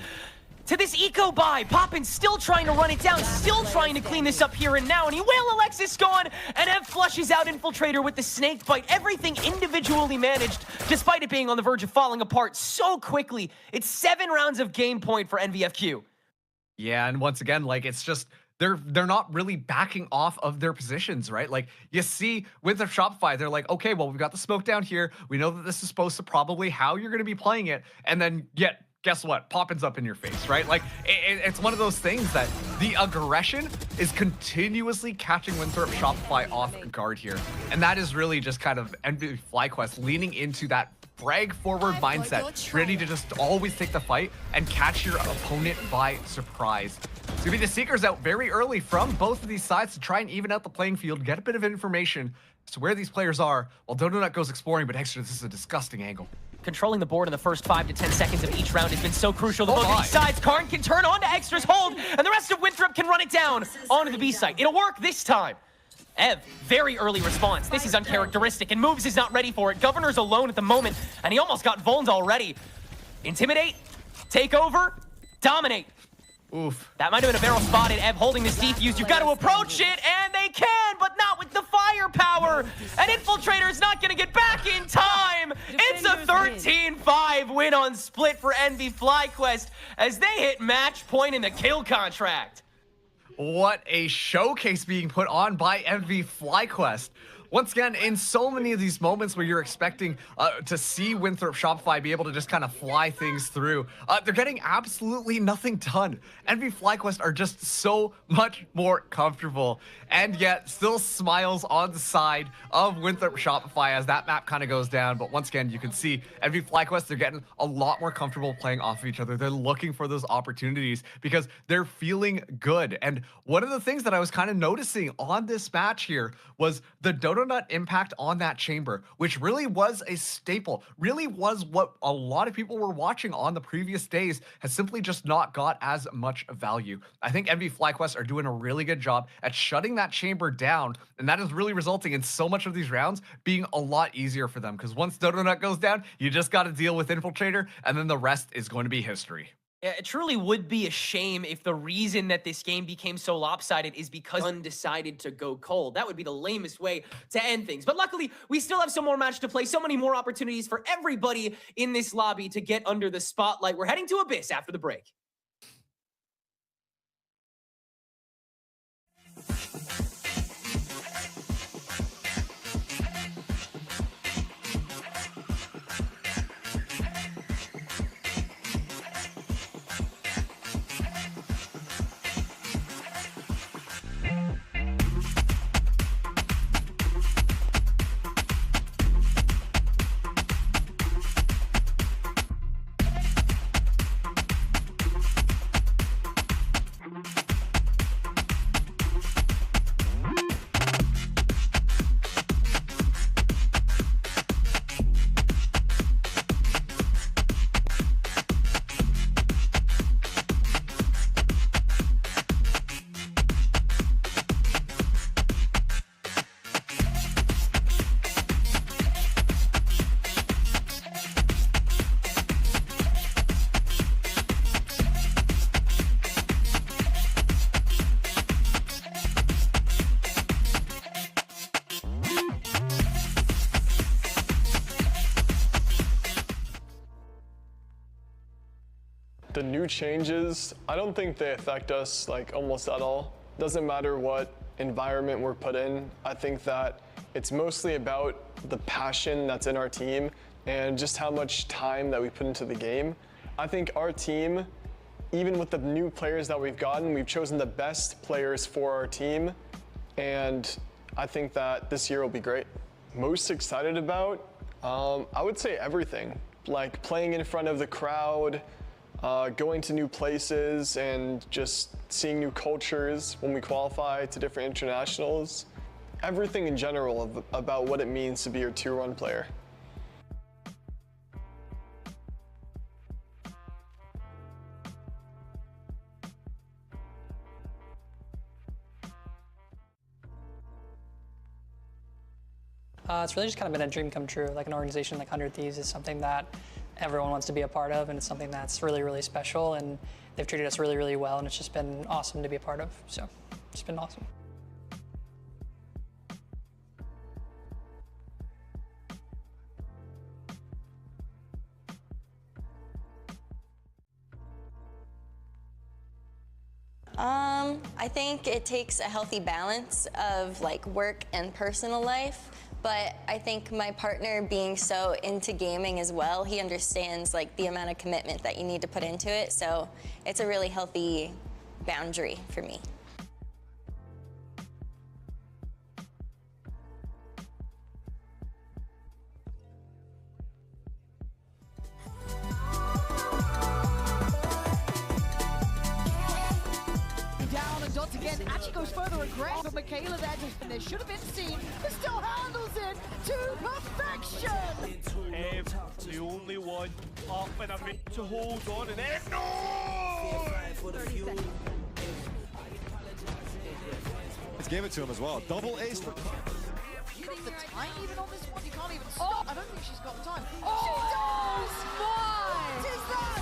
to this eco buy. Poppin's still trying to run it down, still trying to clean this up here and now, and he will. Alexis gone, and Ev flushes out Infiltrator with the snake bite. Everything individually managed, despite it being on the verge of falling apart so quickly. It's 7 rounds of game point for NVFQ. Yeah, and once again, like, it's just, they're not really backing off of their positions, right? Like, you see with the Shopify, they're like, okay, well, we've got the smoke down here. We know that this is supposed to probably how you're going to be playing it, and then yet, guess what? Poppin's up in your face, right? Like, it's one of those things that the aggression is continuously catching Winthrop Shopify off guard here. And that is really just kind of Envy FlyQuest leaning into that frag forward mindset, ready to just always take the fight and catch your opponent by surprise. It's gonna be the Seekers out very early from both of these sides to try and even out the playing field, get a bit of information as to where these players are, while Donut goes exploring, but Extra, this is a disgusting angle. Controlling the board in the first 5 to 10 seconds of each round has been so crucial to both of these sides. Karn can turn onto Extra's hold, and the rest of Winthrop can run it down onto the B site. It'll work this time. Ev, very early response. This is uncharacteristic, and Moves is not ready for it. Governor's alone at the moment, and he almost got vulned already. Intimidate, take over, dominate. Oof. That might have been a barrel spotted. Ev holding this defuse. You've got to approach it, and they can, but not with the firepower. An Infiltrator's not going to get back in time. It's a 13-5 win on split for Envy FlyQuest as they hit match point in the kill contract. What a showcase being put on by Envy FlyQuest. once again, in so many of these moments where you're expecting to see Winthrop Shopify be able to just kind of fly things through, they're getting absolutely nothing done. Envy FlyQuest are just so much more comfortable, and yet still smiles on the side of Winthrop Shopify as that map kind of goes down. But once again, you can see Envy FlyQuest, they're getting a lot more comfortable playing off of each other. They're looking for those opportunities because they're feeling good. And one of the things that I was kind of noticing on this match here was the Dodo Nut impact on that chamber, which really was a staple, really was what a lot of people were watching on the previous days, has simply just not got as much value. I think Envy FlyQuest are doing a really good job at shutting that chamber down, and that is really resulting in so much of these rounds being a lot easier for them, because once Dodo Nut goes down, you just got to deal with Infiltrator, and then the rest is going to be history. Yeah, it truly would be a shame if the reason that this game became so lopsided is because undecided to go cold. That would be the lamest way to end things. But luckily, we still have some more match to play, so many more opportunities for everybody in this lobby to get under the spotlight. We're heading to Abyss after the break. The new changes, I don't think they affect us like almost at all. Doesn't matter what environment we're put in. I think that it's mostly about the passion that's in our team and just how much time that we put into the game. I think our team, even with the new players that we've gotten, we've chosen the best players for our team, and I think that this year will be great. Most excited about, I would say everything. Like playing in front of the crowd, going to new places, and just seeing new cultures when we qualify to different internationals. Everything in general about what it means to be your Tier 1 player. It's really just kind of been a dream come true. Like an organization like 100 Thieves is something that everyone wants to be a part of, and it's something that's really, really special, and they've treated us really, really well, and it's just been awesome to be a part of. So it's been awesome. I think it takes a healthy balance of like work and personal life, but I think my partner being so into gaming as well, he understands like the amount of commitment that you need to put into it, so it's a really healthy boundary for me. Dots again, actually goes further aggressive, but Michaela there should have been seen, but still handles it to perfection! Ev, the only one up and a bit to hold on, and Ev, no! Let's give it to him as well. Double ace for... You got the time even on this one? You can't even stop. I don't think she's got the time. Oh, She does! What is that?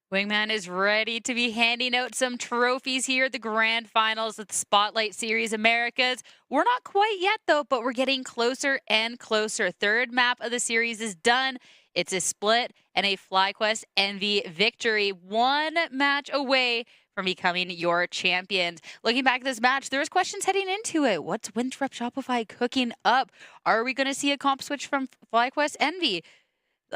Wingman is ready to be handing out some trophies here at the grand finals of the Spotlight Series Americas. We're not quite yet though, but we're getting closer and closer. Third map of the series is done. It's a split and a FlyQuest Envy victory, 1 match away from becoming your champions. Looking back at this match, there was questions heading into it. What's Winthrop Shopify cooking up? Are we going to see a comp switch from FlyQuest Envy?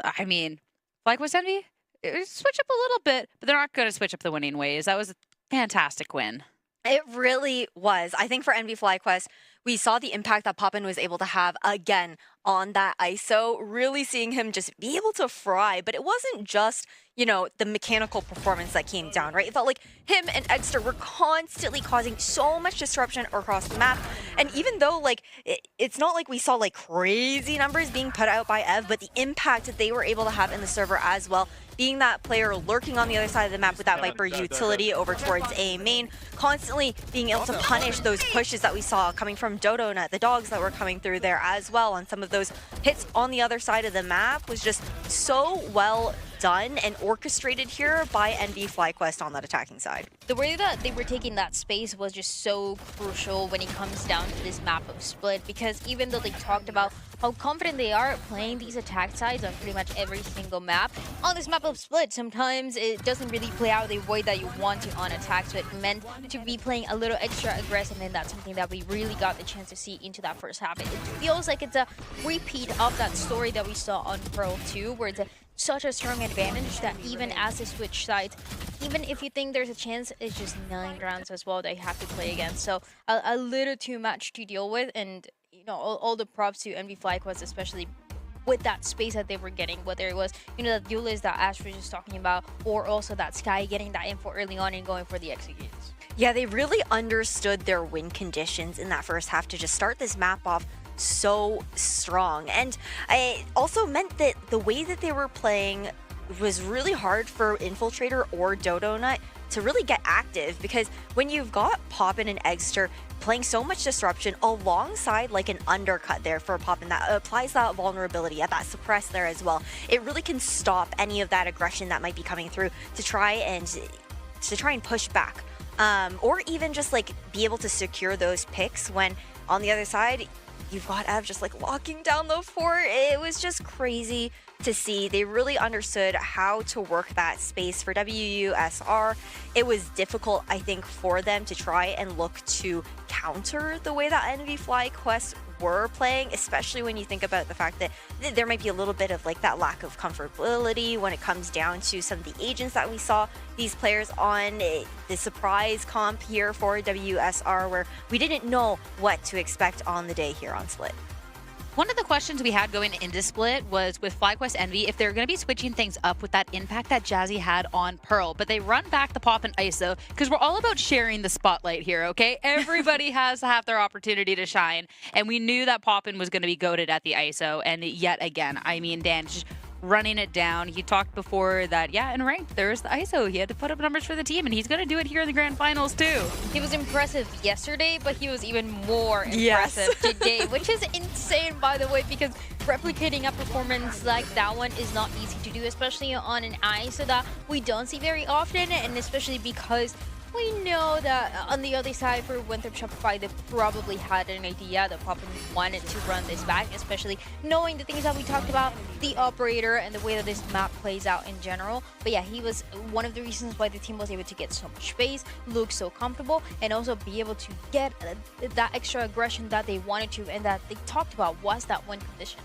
I mean, FlyQuest Envy, switch up a little bit, but they're not going to switch up the winning ways. That was a fantastic win. It really was. I think for Envy FlyQuest, we saw the impact that Poppin was able to have again on that ISO, really seeing him just be able to fry. But it wasn't just, you know, the mechanical performance that came down, right? It felt like him and Eggster were constantly causing so much disruption across the map. And even though, like, it's not like we saw, like, crazy numbers being put out by Ev, but the impact that they were able to have in the server as well, being that player lurking on the other side of the map with that Viper utility over towards A main, constantly being able to punish those pushes that we saw coming from Dodonut, the dogs that were coming through there as well on some of those hits on the other side of the map was just so well done and orchestrated here by Envy FlyQuest on that attacking side. The way that they were taking that space was just so crucial when it comes down to this map of Split, because even though they talked about how confident they are playing these attack sides on pretty much every single map, on this map of Split, sometimes it doesn't really play out the way that you want to on attack, so it meant to be playing a little extra aggressive, and that's something that we really got the chance to see into that first half. It feels like it's a repeat of that story that we saw on Pearl 2, where it's such a strong advantage that even as they switch sides, even if you think there's a chance, it's just 9 rounds as well they have to play against. So a little too much to deal with, and you know, all the props to Envy FlyQuest, especially with that space that they were getting, whether it was, you know, the duelist that Ash was just talking about, or also that Sky getting that info early on and going for the executes. Yeah, they really understood their win conditions in that first half to just start this map off so strong. And it also meant that the way that they were playing was really hard for Infiltrator or Dodonut to really get active, because when you've got Poppin and Eggster playing so much disruption alongside like an undercut there for Poppin that applies that vulnerability at that suppress there as well, it really can stop any of that aggression that might be coming through to try and push back, or even just like be able to secure those picks when on the other side you've got Ev just like locking down the fort. It was just crazy to see. They really understood how to work that space for WUSR. It was difficult, I think, for them to try and look to counter the way that Envy FlyQuest were playing, especially when you think about the fact that there might be a little bit of like that lack of comfortability when it comes down to some of the agents that we saw these players on the surprise comp here for WSR, where we didn't know what to expect on the day here on Split. One of the questions we had going into Split was with FlyQuest Envy if they're going to be switching things up with that impact that Jazzy had on Pearl, but they run back the Pop and ISO because we're all about sharing the spotlight here, okay? Everybody has to have their opportunity to shine, and we knew that Poppin was going to be goated at the ISO, and yet again, I mean, Dan just running it down. He talked before that, yeah, in ranked, there's the ISO. He had to put up numbers for the team, and he's going to do it here in the grand finals too. He was impressive yesterday, but he was even more impressive today, which is insane, by the way, because replicating a performance like that one is not easy to do, especially on an ISO that we don't see very often, and especially because we know that on the other side for Winthrop Shopify, they probably had an idea that Poppin wanted to run this back, especially knowing the things that we talked about, the operator and the way that this map plays out in general. But yeah, he was one of the reasons why the team was able to get so much space, look so comfortable, and also be able to get that extra aggression that they wanted to and that they talked about was that win condition.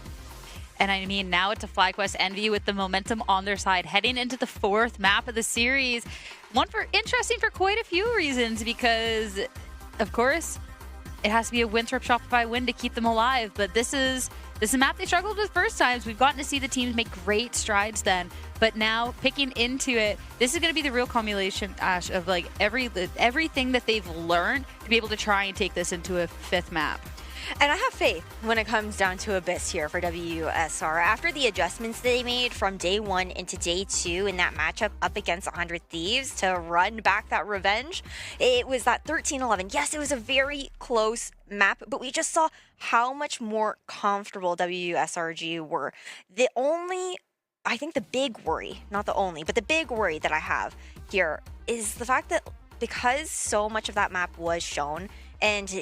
And I mean, now it's a FlyQuest Envy with the momentum on their side, heading into the 4th map of the series. One for interesting for quite a few reasons, because, of course, it has to be a Winthrop Shopify win to keep them alive. But this is a map they struggled with first times. We've gotten to see the teams make great strides then. But now, picking into it, this is going to be the real culmination, Ash, of like everything that they've learned to be able to try and take this into a 5th map. And I have faith when it comes down to Abyss here for WSR. After the adjustments they made from day 1 into day 2 in that matchup up against 100 Thieves to run back that revenge, it was that 13-11. Yes, it was a very close map, but we just saw how much more comfortable WSRG were. I think the big worry, not the only, but the big worry that I have here is the fact that because so much of that map was shown, and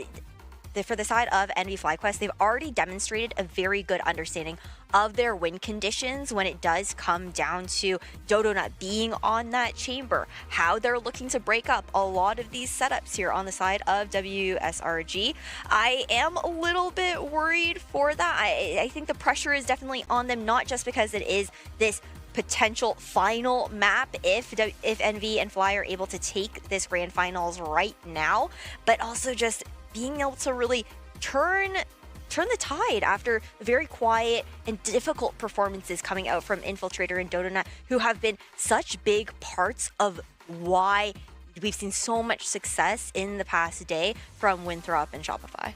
for the side of Envy FlyQuest, they've already demonstrated a very good understanding of their win conditions when it does come down to Dodonut being on that chamber, how they're looking to break up a lot of these setups here on the side of WSRG. I am a little bit worried for that. I think the pressure is definitely on them, not just because it is this potential final map if NV and Fly are able to take this grand finals right now, but also just being able to really turn the tide after very quiet and difficult performances coming out from Infiltrator and Dodonut, who have been such big parts of why we've seen so much success in the past day from Winthrop and Shopify.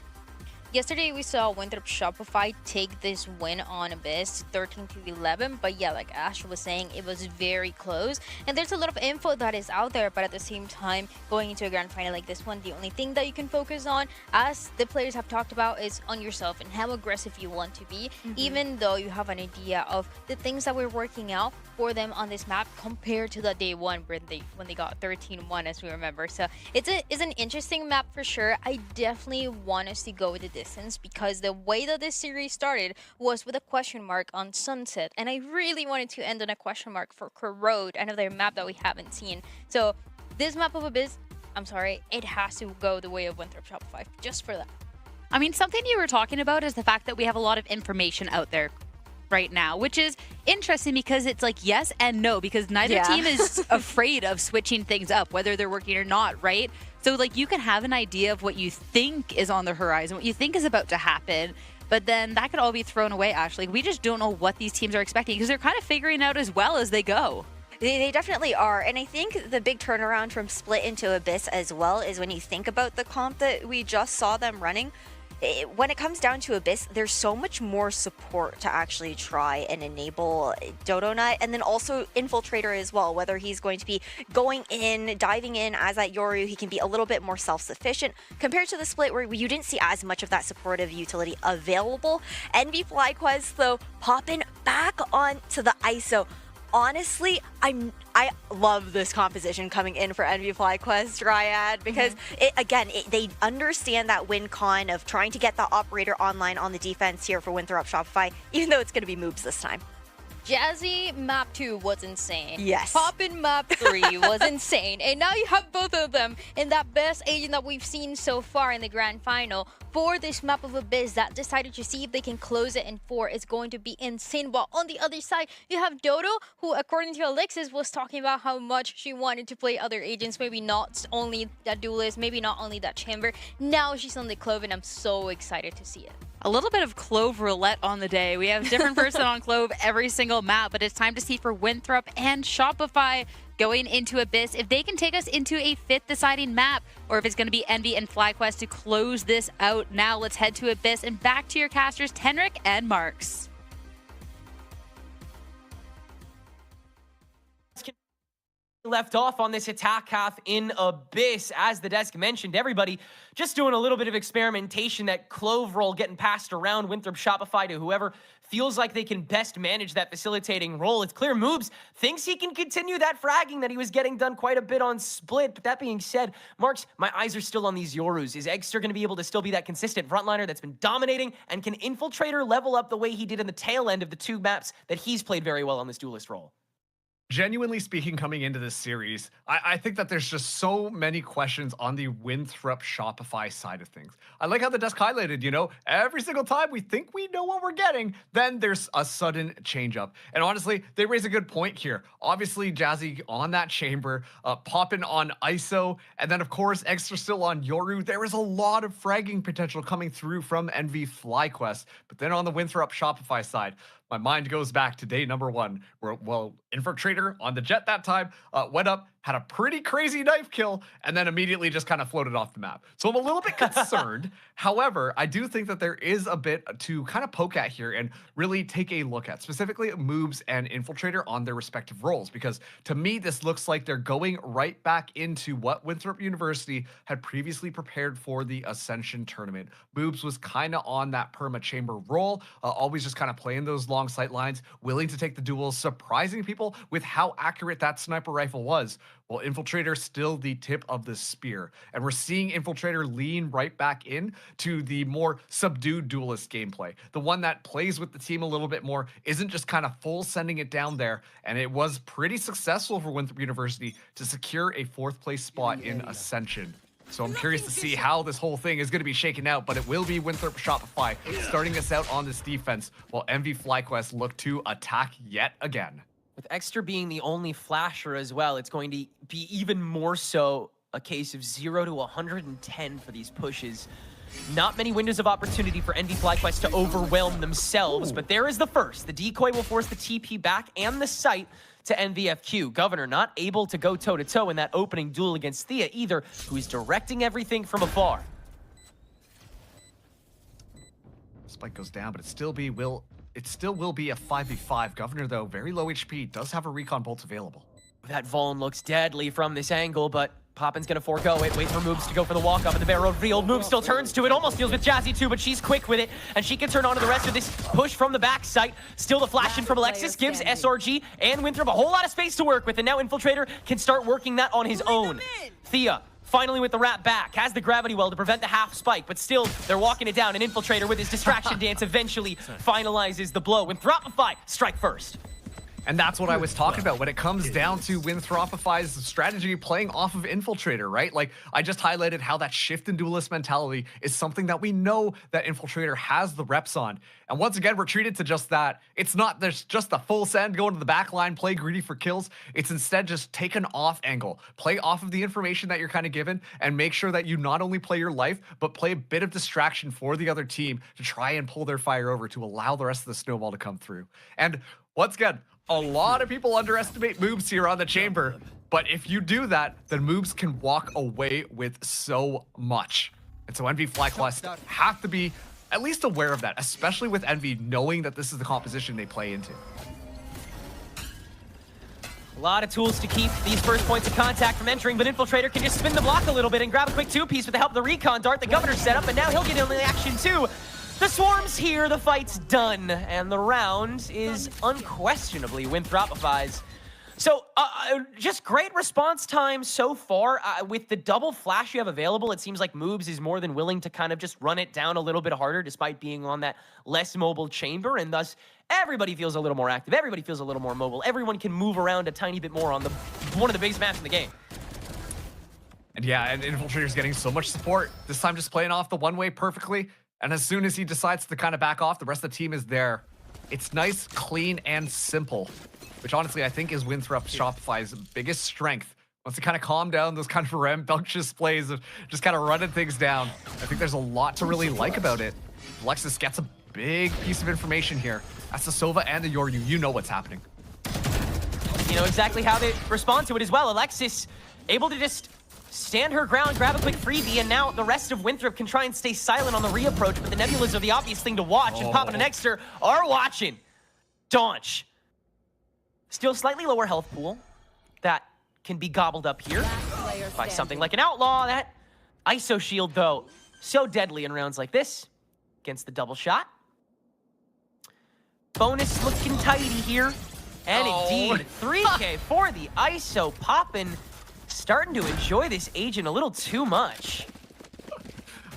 Yesterday, we saw Winthrop Shopify take this win on Abyss 13-11, but yeah, like Ash was saying, it was very close. And there's a lot of info that is out there, but at the same time, going into a grand final like this one, the only thing that you can focus on, as the players have talked about, is on yourself and how aggressive you want to be, even though you have an idea of the things that we're working out for them on this map compared to the day one when they got 13-1, as we remember. So it's an interesting map for sure. I definitely want us to go with the distance, because the way that this series started was with a question mark on Sunset, and I really wanted to end on a question mark for Corrode, another map that we haven't seen. So this map of Abyss, I'm sorry, it has to go the way of Winthrop Shopify, just for that. I mean, something you were talking about is the fact that we have a lot of information out there right now, which is interesting because it's like yes and no, because neither team is afraid of switching things up, whether they're working or not, right? So like you can have an idea of what you think is on the horizon, what you think is about to happen, but then that could all be thrown away, Ashley. We just don't know what these teams are expecting because they're kind of figuring out as well as they go. They definitely are, and I think the big turnaround from Split into Abyss as well is when you think about the comp that we just saw them running. When it comes down to Abyss, there's so much more support to actually try and enable Dodonut, and then also Infiltrator as well, whether he's going to be going in, diving in as that Yoru, he can be a little bit more self-sufficient compared to the Split where you didn't see as much of that supportive utility available. NV FlyQuest, though, popping back onto the ISO. Honestly, I love this composition coming in for NV FlyQuest Dryad because they understand that win con of trying to get the operator online on the defense here for Winthrop Shopify, even though it's going to be moves this time. Jazzy map 2 was insane. Yes. Poppin map 3 was insane. And now you have both of them in that best agent that we've seen so far in the grand final for this map of Abyss that decided to see if they can close it in 4 is going to be insane. While on the other side, you have Dodo, who according to Alexis was talking about how much she wanted to play other agents, maybe not only that duelist, maybe not only that chamber. Now she's on the Clove and I'm so excited to see it. A little bit of Clove roulette on the day. We have a different person on Clove every single map, but it's time to see for Winthrop and Shopify going into Abyss if they can take us into a 5th deciding map, or if it's going to be Envy and FlyQuest to close this out. Now let's head to Abyss and back to your casters, Tenric and Marks. Left off on this attack half in Abyss. As the desk mentioned, everybody just doing a little bit of experimentation, that Clove roll getting passed around Winthrop Shopify to whoever feels like they can best manage that facilitating role. It's clear Moobs thinks he can continue that fragging that he was getting done quite a bit on Split. But that being said, Marks, my eyes are still on these Yorus. Is Eggster going to be able to still be that consistent frontliner that's been dominating? And can Infiltrator level up the way he did in the tail end of the 2 maps that he's played very well on this duelist role? Genuinely speaking, coming into this series, I think that there's just so many questions on the Winthrop Shopify side of things. I like how the desk highlighted, you know, every single time we think we know what we're getting, then there's a sudden change up. And honestly, they raise a good point here. Obviously, Jazzy on that chamber, popping on ISO, and then of course, Extra still on Yoru. There is a lot of fragging potential coming through from NV FlyQuest. But then on the Winthrop Shopify side, my mind goes back to day number 1, where, well, Infiltrator on the Jet that time went up, had a pretty crazy knife kill, and then immediately just kind of floated off the map. So I'm a little bit concerned. However, I do think that there is a bit to kind of poke at here and really take a look at, specifically Moobs and Infiltrator on their respective roles, because to me, this looks like they're going right back into what Winthrop University had previously prepared for the Ascension tournament. Moobs was kind of on that perma chamber role, always just kind of playing those long sight lines, willing to take the duels, surprising people with how accurate that sniper rifle was. Well, Infiltrator still the tip of the spear. And we're seeing Infiltrator lean right back in to the more subdued duelist gameplay. The one that plays with the team a little bit more, isn't just kind of full sending it down there. And it was pretty successful for Winthrop University to secure a 4th place spot in Ascension. So I'm curious to see how this whole thing is going to be shaken out, but it will be Winthrop Shopify starting us out on this defense while MV FlyQuest look to attack yet again. With Exter being the only flasher as well, it's going to be even more so a case of 0 to 110 for these pushes. Not many windows of opportunity for NV FlyQuest to overwhelm themselves, but there is the first. The decoy will force the TP back and the sight to NVFQ. Governor not able to go toe-to-toe in that opening duel against Thea either, who is directing everything from afar. Spike goes down, but it still will be a 5v5. Governor, though, very low HP, does have a recon bolt available. That Vaughn looks deadly from this angle, but Poppin's gonna forego it, wait for Moobs to go for the walk-up, and the barrel revealed. Moobs still turns to it, almost deals with Jazzy too, but she's quick with it, and she can turn on to the rest of this push from the back site. Still the flash in from Alexis gives SRG and Winthrop a whole lot of space to work with, and now Infiltrator can start working that on his own. Thea, finally with the wrap back, has the gravity well to prevent the half spike, but still, they're walking it down, and Infiltrator with his distraction dance eventually finalizes the blow. Winthropify, strike first. And that's what I was talking about when it comes down to Winthropify's strategy playing off of Infiltrator, right? Like, I just highlighted how that shift in duelist mentality is something that we know that Infiltrator has the reps on. And once again, we're treated to just that. It's not there's just a full send, going to the back line, play greedy for kills. It's instead just take an off angle, play off of the information that you're kind of given, and make sure that you not only play your life, but play a bit of distraction for the other team to try and pull their fire over to allow the rest of the snowball to come through. And once again, a lot of people underestimate Moobs here on the chamber, but if you do that, then Moobs can walk away with so much. And so NV FlyQuest have to be at least aware of that, especially with NV knowing that this is the composition they play into. A lot of tools to keep these first points of contact from entering, but Infiltrator can just spin the block a little bit and grab a quick two-piece with the help of the recon dart the Governor set up, and now he'll get in the action too. The Swarm's here, the fight's done, and the round is unquestionably Winthropify's. So, just great response time so far. With the double flash you have available, it seems like Moobs is more than willing to kind of just run it down a little bit harder despite being on that less mobile chamber, and thus everybody feels a little more active, everybody feels a little more mobile, everyone can move around a tiny bit more on the one of the biggest maps in the game. And yeah, and Infiltrator's getting so much support, this time just playing off the one-way perfectly. And as soon as he decides to kind of back off, the rest of the team is there. It's nice, clean, and simple, which honestly I think is Winthrop Shopify's biggest strength. Once they kind of calm down those kind of rambunctious plays of just kind of running things down, I think there's a lot to really like about it. Alexis gets a big piece of information here. That's the Sova and the Yoryu. You know what's happening. You know exactly how they respond to it as well. Alexis able to just stand her ground, grab a quick freebie, and now the rest of Winthrop can try and stay silent on the reapproach, but the Nebulas are the obvious thing to watch, and Poppin and Exter are watching. Daunch. Still slightly lower health pool. That can be gobbled up here by something like an Outlaw. That ISO shield, though, so deadly in rounds like this against the double shot. Bonus looking tidy here. And indeed, 3K for the ISO. Poppin starting to enjoy this agent a little too much.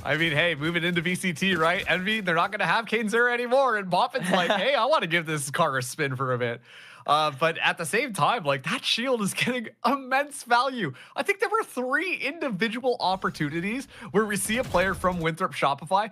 I mean, hey, moving into VCT, right? Envy, they're not going to have Kane Zero anymore. And Bopin's like, hey, I want to give this car a spin for a bit. But at the same time, like, that shield is getting immense value. I think there were 3 individual opportunities where we see a player from Winthrop Shopify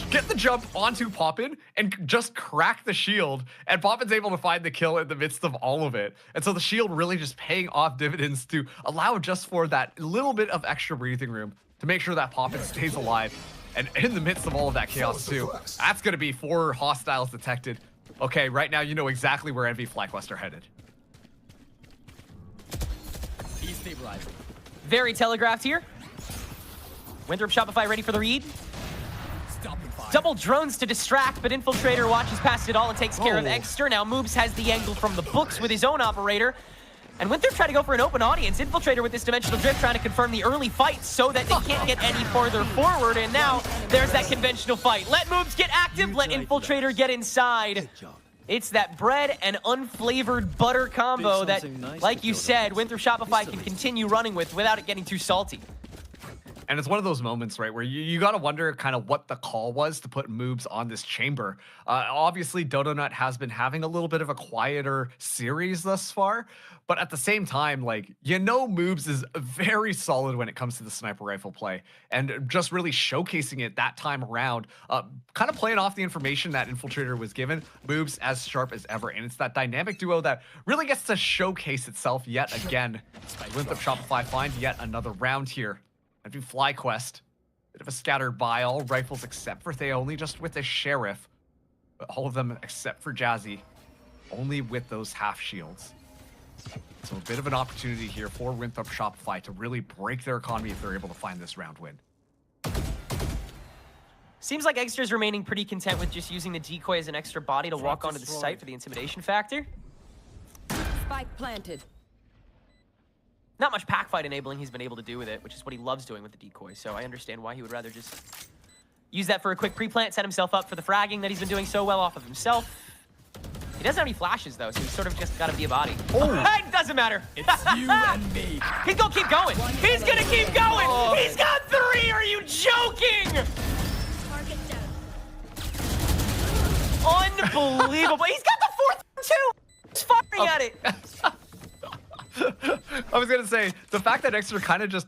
get the jump onto Poppin and just crack the shield, and Poppin's able to find the kill in the midst of all of it. And so the shield really just paying off dividends to allow just for that little bit of extra breathing room to make sure that Poppin stays alive. And in the midst of all of that chaos too, that's going to be 4 hostiles detected. Okay, right now you know exactly where NV FlyQuest are headed. Destabilized. Very telegraphed here. Winthrop Shopify ready for the read. Double drones to distract, but Infiltrator watches past it all and takes care of Exter. Now Moobs has the angle from the books with his own operator. And Winthrop trying to go for an open audience. Infiltrator with this dimensional drift trying to confirm the early fight so that they can't get any farther forward. And now there's that conventional fight. Let Moobs get active, let Infiltrator get inside. It's that bread and unflavored butter combo that, like you said, Winthrop Shopify can continue running with without it getting too salty. And it's one of those moments, right, where you got to wonder kind of what the call was to put moves on this chamber. Obviously, Dodonut has been having a little bit of a quieter series thus far, but at the same time, like, moves is very solid when it comes to the sniper rifle play, and just really showcasing it that time around, kind of playing off the information that Infiltrator was given, moves as sharp as ever, and it's that dynamic duo that really gets to showcase itself yet again. Winthrop Shopify find yet another round here. And FlyQuest, bit of a scattered buy, all rifles except for Theonly, just with the Sheriff. But all of them except for Jazzy, only with those half shields. So a bit of an opportunity here for Winthrop Shopify to really break their economy if they're able to find this round win. Seems like Extra's remaining pretty content with just using the decoy as an extra body to walk onto the site for the intimidation factor. Spike planted. Not much pack fight enabling he's been able to do with it, which is what he loves doing with the decoy, so I understand why he would rather just use that for a quick pre-plant, set himself up for the fragging that he's been doing so well off of himself. He doesn't have any flashes, though, so he's sort of just got to be a body. Oh, it doesn't matter. It's you and me. He's going to keep going. He's going to keep going. Oh. He's got 3. Are you joking? Unbelievable. He's got the 4th, too. He's firing at it. I was gonna say, the fact that Extra kind of just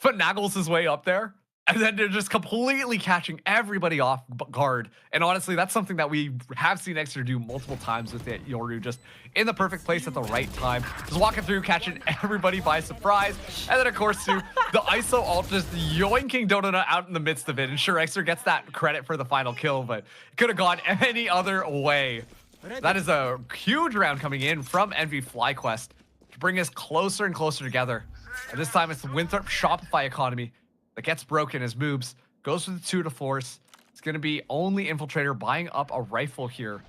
finagles his way up there, and then they're just completely catching everybody off guard. And honestly, that's something that we have seen Extra do multiple times with it. Yoru just in the perfect place at the right time, just walking through, catching everybody by surprise. And then of course too, the ISO ult just yoinking Dodonut out in the midst of it. And sure, Extra gets that credit for the final kill, but it could have gone any other way. That is a huge round coming in from Envy FlyQuest. Bring us closer and closer together. And this time it's the Winthrop Shopify economy that gets broken as Moobs goes for the 2 to force. It's going to be only Infiltrator buying up a rifle here.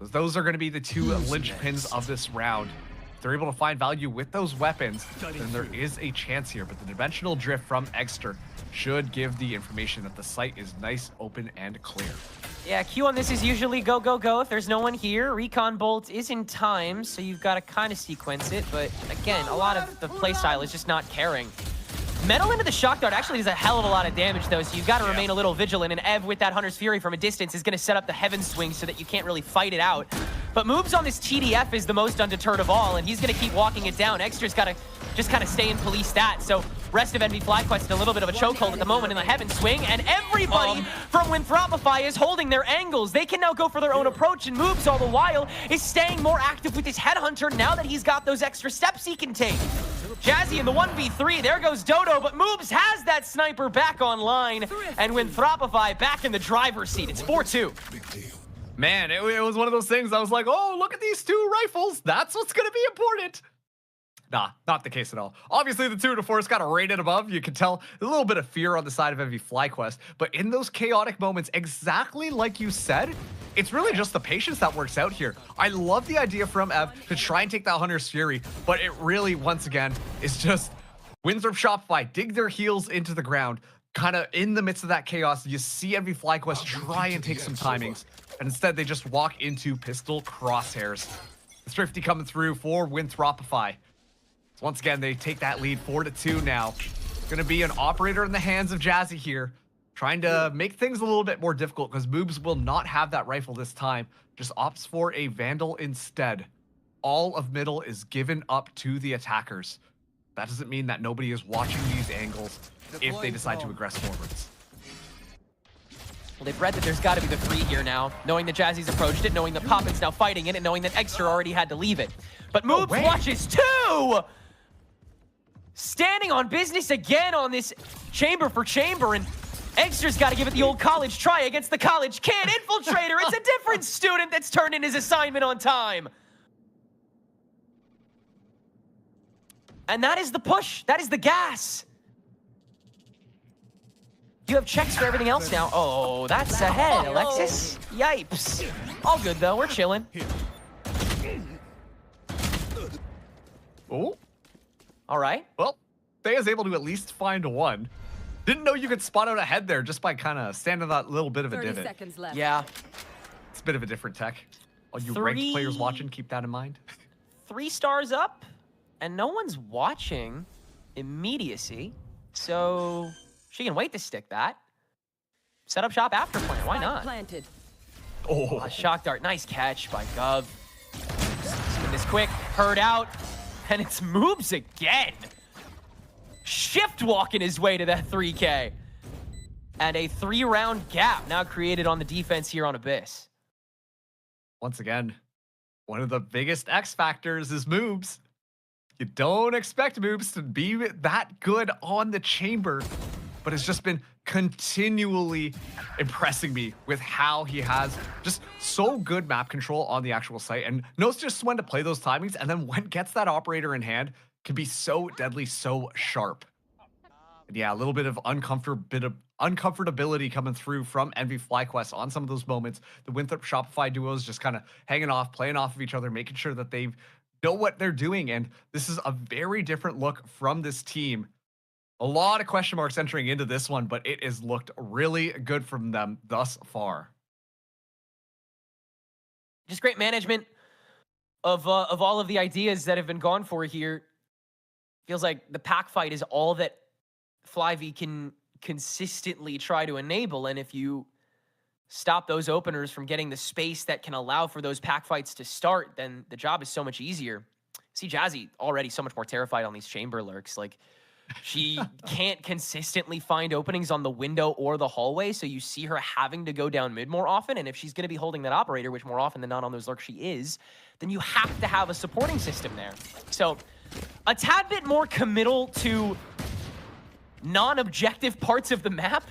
Those are going to be the 2 linchpins of this round. If they're able to find value with those weapons, then there is a chance here. But the dimensional drift from Exter should give the information that the site is nice, open, and clear. Yeah, Q on this is usually go, go, go. If there's no one here, Recon Bolt is in time, so you've got to kind of sequence it. But again, a lot of the playstyle is just not caring. Metal into the shock dart actually does a hell of a lot of damage, though, so you've got to remain a little vigilant. And Ev, with that Hunter's Fury from a distance, is going to set up the Heaven Swing so that you can't really fight it out. But moves on this TDF is the most undeterred of all, and he's going to keep walking it down. Extra's got to just kind of stay in police stat. So rest of Envy FlyQuest in a little bit of a chokehold at the moment in the Heaven Swing, and everybody from Winthropify is holding their angles. They can now go for their own approach, and Moves all the while is staying more active with his Headhunter now that he's got those extra steps he can take. Jazzy in the 1v3, there goes Dodo, but Moves has that sniper back online, and Winthropify back in the driver's seat. It's 4-2. Man, it was one of those things I was like, oh, look at these 2 rifles. That's what's going to be important. Nah, not the case at all. Obviously, the 2 to force got rated above. You could tell a little bit of fear on the side of Envy FlyQuest. But in those chaotic moments, exactly like you said, it's really just the patience that works out here. I love the idea from Ev to try and take that Hunter's Fury, but it really, once again, is just Winthrop Shopify dig their heels into the ground. Kind of in the midst of that chaos, you see Envy FlyQuest try and take some timings, and instead they just walk into pistol crosshairs. The Thrifty coming through for Winthropify. So once again, they take that lead 4-2 now. Going to be an operator in the hands of Jazzy here, trying to make things a little bit more difficult because Moobs will not have that rifle this time. Just opts for a Vandal instead. All of middle is given up to the attackers. That doesn't mean that nobody is watching these angles if they decide to aggress forwards. Well, they've read that there's got to be the 3 here now, knowing that Jazzy's approached it, knowing that Poppin's now fighting it, and knowing that Extra already had to leave it. But Moobs watches 2! Standing on business again on this chamber for chamber, and Extra's got to give it the old college try against the college kid. Infiltrator, it's a different student that's turned in his assignment on time. And that is the push. That is the gas. You have checks for everything else now. Oh, that's ahead, Alexis. Yipes. All good, though. We're chilling. Oh. All right. Well, Thea's able to at least find one. Didn't know you could spot out ahead there just by kind of standing that little bit of a divot. 30 seconds left. Yeah. It's a bit of a different tech. All you ranked players watching, keep that in mind. 3 stars up, and no one's watching immediacy, so she can wait to stick that. Set up shop after plant, why not? Planted. Oh, a shock dart, nice catch by Gov. Spin this quick, herd out, and it's moves again. Shift walking his way to that 3K. And a 3-round gap now created on the defense here on Abyss. Once again, one of the biggest X factors is moves. You don't expect moves to be that good on the chamber, but it's just been continually impressing me with how he has just so good map control on the actual site and knows just when to play those timings, and then when gets that operator in hand can be so deadly, so sharp. And yeah, a little bit of uncomfortability coming through from Envy FlyQuest on some of those moments. The Winthrop Shopify duos just kind of hanging off, playing off of each other, making sure that they know what they're doing. And this is a very different look from this team. A lot of question marks entering into this one, but it has looked really good from them thus far. Just great management of all of the ideas that have been gone for here. Feels like the pack fight is all that FlyV can consistently try to enable, and if you stop those openers from getting the space that can allow for those pack fights to start, then the job is so much easier. See Jazzy already so much more terrified on these chamber lurks. Like, she can't consistently find openings on the window or the hallway, so you see her having to go down mid more often, and if she's going to be holding that operator, which more often than not on those lurks she is, then you have to have a supporting system there. So a tad bit more committal to non-objective parts of the map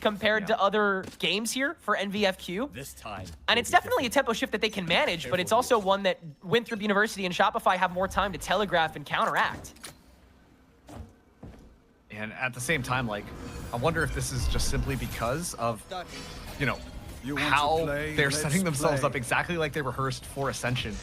compared to other games here for NVFQ. This time. And it's definitely a tempo shift that they can manage, but it's also one that Winthrop University and Shopify have more time to telegraph and counteract. And at the same time, like, I wonder if this is just simply because of, you know, how they're setting themselves up exactly like they rehearsed for Ascension.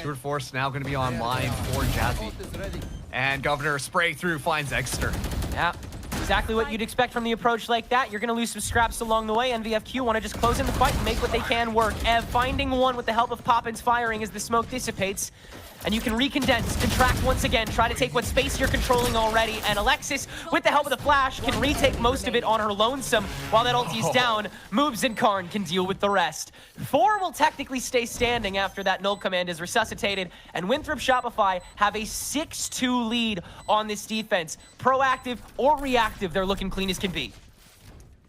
Tour de Force now going to be online for Jazzy. And Governor spray through finds Exter. Yeah, exactly what you'd expect from the approach like that. You're going to lose some scraps along the way. NVFQ want to just close in the fight and make what they can work. Ev finding one with the help of Poppins firing as the smoke dissipates. And you can recondense, contract once again, try to take what space you're controlling already. And Alexis, with the help of the flash, can retake most of it on her lonesome. While that ulti's down, Moves and Karn can deal with the rest. 4 will technically stay standing after that null command is resuscitated. And Winthrop Shopify have a 6-2 lead on this defense. Proactive or reactive, they're looking clean as can be.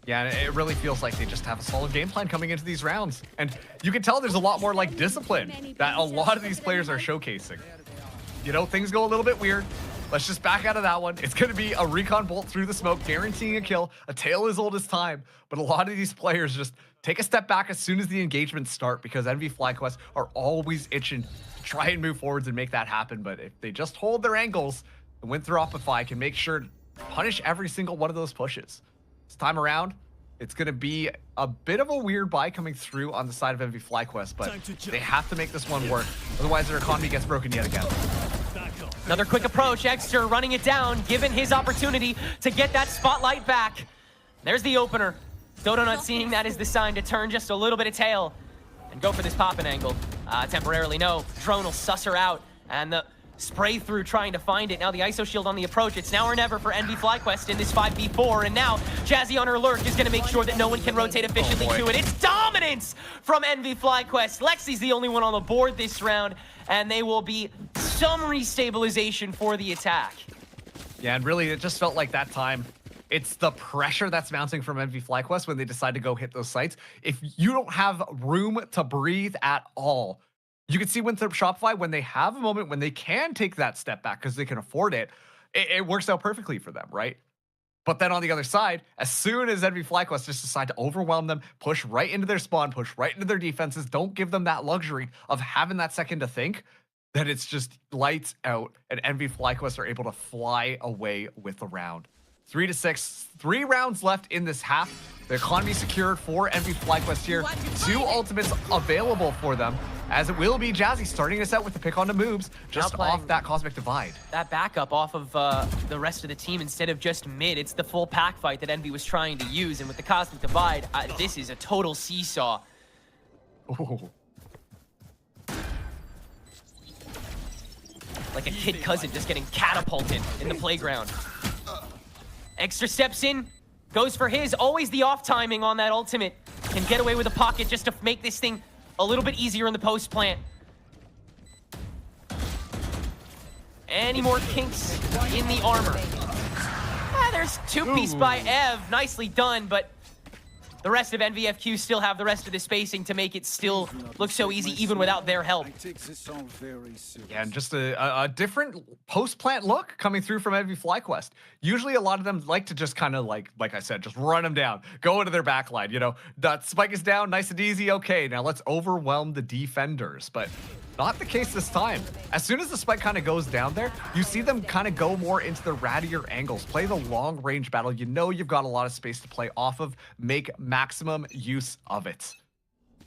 Yeah, and it really feels like they just have a solid game plan coming into these rounds. And you can tell there's a lot more like discipline that a lot of these players are showcasing. You know, things go a little bit weird. Let's just back out of that one. It's going to be a recon bolt through the smoke, guaranteeing a kill, a tale as old as time. But a lot of these players just take a step back as soon as the engagements start, because Envy FlyQuest are always itching to try and move forwards and make that happen. But if they just hold their angles, the Winthropify can make sure to punish every single one of those pushes. This time around, it's going to be a bit of a weird buy coming through on the side of Envy FlyQuest, but they have to make this one work. Otherwise, their economy gets broken yet again. Another quick approach. Exter running it down, given his opportunity to get that spotlight back. There's the opener. Dodo not seeing that as the sign to turn just a little bit of tail and go for this popping angle. Temporarily, no. Drone will suss her out, and the spray through trying to find it. Now the ISO shield on the approach. It's now or never for Envy FlyQuest in this 5v4. And now Jazzy on her lurk is going to make sure that no one can rotate efficiently to it. It's dominance from Envy FlyQuest. Lexi's the only one on the board this round, and they will be some restabilization for the attack. Yeah, and really, it just felt like that time, it's the pressure that's mounting from Envy FlyQuest when they decide to go hit those sites. If you don't have room to breathe at all, you can see Winthrop Shopify, when they have a moment when they can take that step back because they can afford it, it works out perfectly for them, right? But then on the other side, as soon as Envy FlyQuest just decide to overwhelm them, push right into their spawn, push right into their defenses, don't give them that luxury of having that second to think, then it's just lights out, and Envy FlyQuest are able to fly away with the round. 3-6, 3 rounds left in this half. The economy secured for Envy FlyQuest here. 2 ultimates available for them, as it will be Jazzy starting us out with the pick on the moves, just off that Cosmic Divide. That backup off of the rest of the team instead of just mid. It's the full pack fight that Envy was trying to use, and with the Cosmic Divide, this is a total seesaw. Ooh. like a kid cousin just getting catapulted in the playground. Extra steps in, goes for his, always the off timing on that ultimate. Can get away with a pocket just to make this thing a little bit easier in the post plant. Any more kinks in the armor? There's two-piece by Ev, nicely done, but the rest of NVFQ still have the rest of the spacing to make it still look so easy even without their help. Yeah, and just a different post-plant look coming through from NV FlyQuest. Usually a lot of them like to just kind of like I said, just run them down, go into their backline. You know, that spike is down, nice and easy, okay, now let's overwhelm the defenders. But not the case this time. As soon as the spike kind of goes down there, you see them kind of go more into the rattier angles, play the long range battle. You know you've got a lot of space to play off of, make maximum use of it.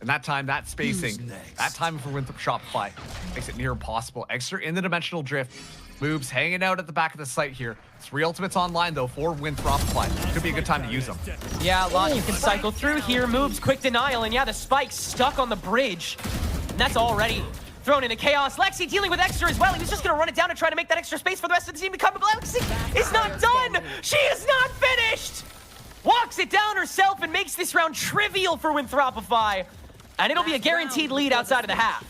And that time, that spacing, that time for Winthrop Shopify makes it near impossible. Extra in the dimensional drift. Moves hanging out at the back of the site here. 3 ultimates online though for Winthrop Shopify. Could be a good time to use them. Yeah, a lot you can cycle through here. Moves, quick denial, and yeah, the spike's stuck on the bridge. And that's already thrown into chaos. Lexi dealing with extra as well. He was just gonna run it down and try to make that extra space for the rest of the team to come. But Lexi is not done. She is not finished. Walks it down herself and makes this round trivial for Winthropify. And it'll be a guaranteed lead outside of the half.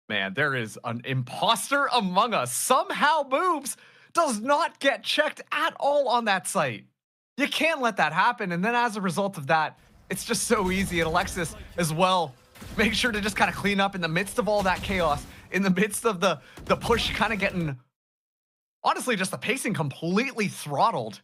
Man, there is an imposter among us. Somehow Boobs does not get checked at all on that site. You can't let that happen. And then as a result of that, it's just so easy. And Alexis as well, make sure to just kind of clean up in the midst of all that chaos, in the midst of the push kind of getting, honestly, just the pacing completely throttled.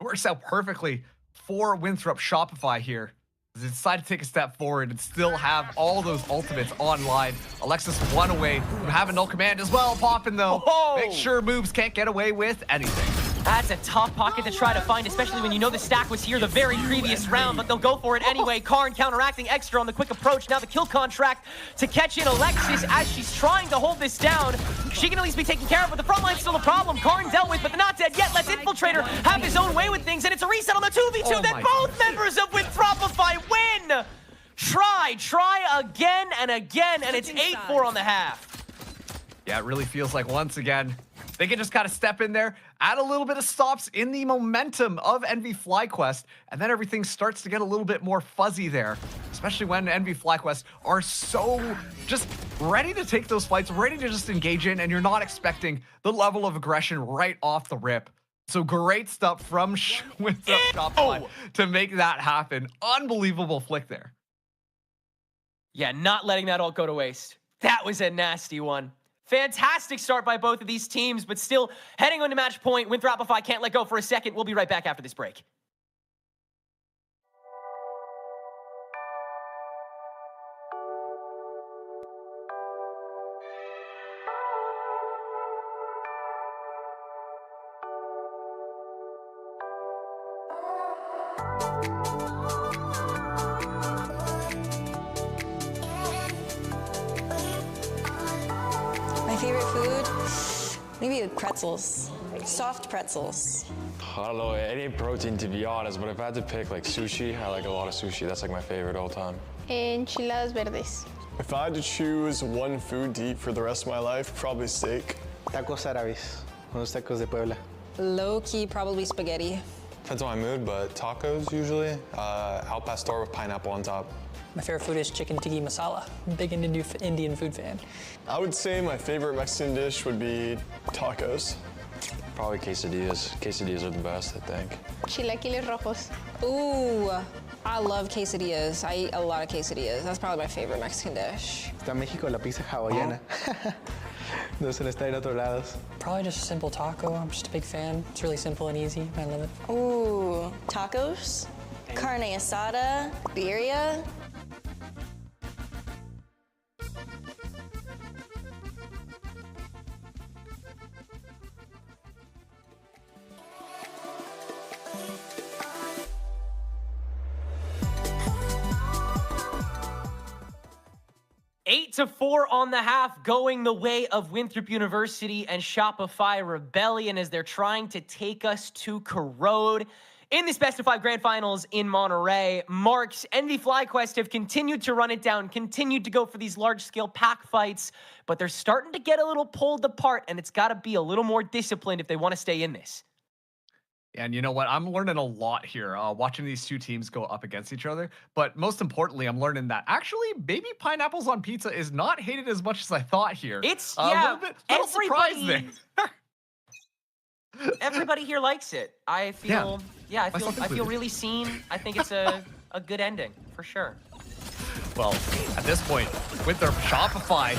It works out perfectly for Winthrop Shopify here. They decide to take a step forward and still have all those ultimates online. Alexis 1 away from having no command as well. Popping though. Oh. Make sure Moves can't get away with anything. That's a tough pocket to try to find, especially when you know the stack was here the very previous round, but they'll go for it anyway. Karn counteracting extra on the quick approach. Now the kill contract to catch in Alexis as she's trying to hold this down. She can at least be taken care of, but the front line's still a problem. Karn dealt with, but they're not dead yet. Let's Infiltrator have his own way with things, and it's a reset on the 2v2. Then both members of Winthropify win! Try again and again, and it's 8-4 on the half. Yeah, it really feels like once again, they can just kind of step in there, add a little bit of stops in the momentum of NV FlyQuest, and then everything starts to get a little bit more fuzzy there, especially when NV FlyQuest are so just ready to take those fights, ready to just engage in, and you're not expecting the level of aggression right off the rip. So great stuff from Winthrop Shopify to make that happen. Unbelievable flick there. Yeah, not letting that ult go to waste. That was a nasty one. Fantastic start by both of these teams, but still heading on to match point. Winthropify can't let go for a second. We'll be right back after this break. My favorite food? Maybe pretzels. Soft pretzels. I don't know any protein to be honest, but if I had to pick like sushi, I like a lot of sushi. That's like my favorite all time. Enchiladas verdes. If I had to choose one food to eat for the rest of my life, probably steak. Tacos árabes. Unos tacos de Puebla. Low-key, probably spaghetti. Depends on my mood, but tacos usually. Al pastor with pineapple on top. My favorite food is chicken tikka masala. Big Indian food fan. I would say my favorite Mexican dish would be tacos. Probably quesadillas. Quesadillas are the best, I think. Chilaquiles rojos. Ooh, I love quesadillas. I eat a lot of quesadillas. That's probably my favorite Mexican dish. Está en México la pizza hawaiana. No se le está en otros lados. Probably just a simple taco. I'm just a big fan. It's really simple and easy. I love it. Ooh, tacos, carne asada, birria. Eight to 4 on the half, going the way of Winthrop University and Shopify Rebellion as they're trying to take us to Corrode. In this best of 5 grand finals in Monterey, Marks, Envy FlyQuest have continued to run it down, continued to go for these large-scale pack fights, but they're starting to get a little pulled apart, and it's got to be a little more disciplined if they want to stay in this. And you know what? I'm learning a lot here, watching these two teams go up against each other. But most importantly, I'm learning that actually, baby pineapples on pizza is not hated as much as I thought here. It's, a little surprised there. Everybody here likes it. I feel, I feel really seen. I think it's a good ending, for sure. Well, at this point, with their Shopify,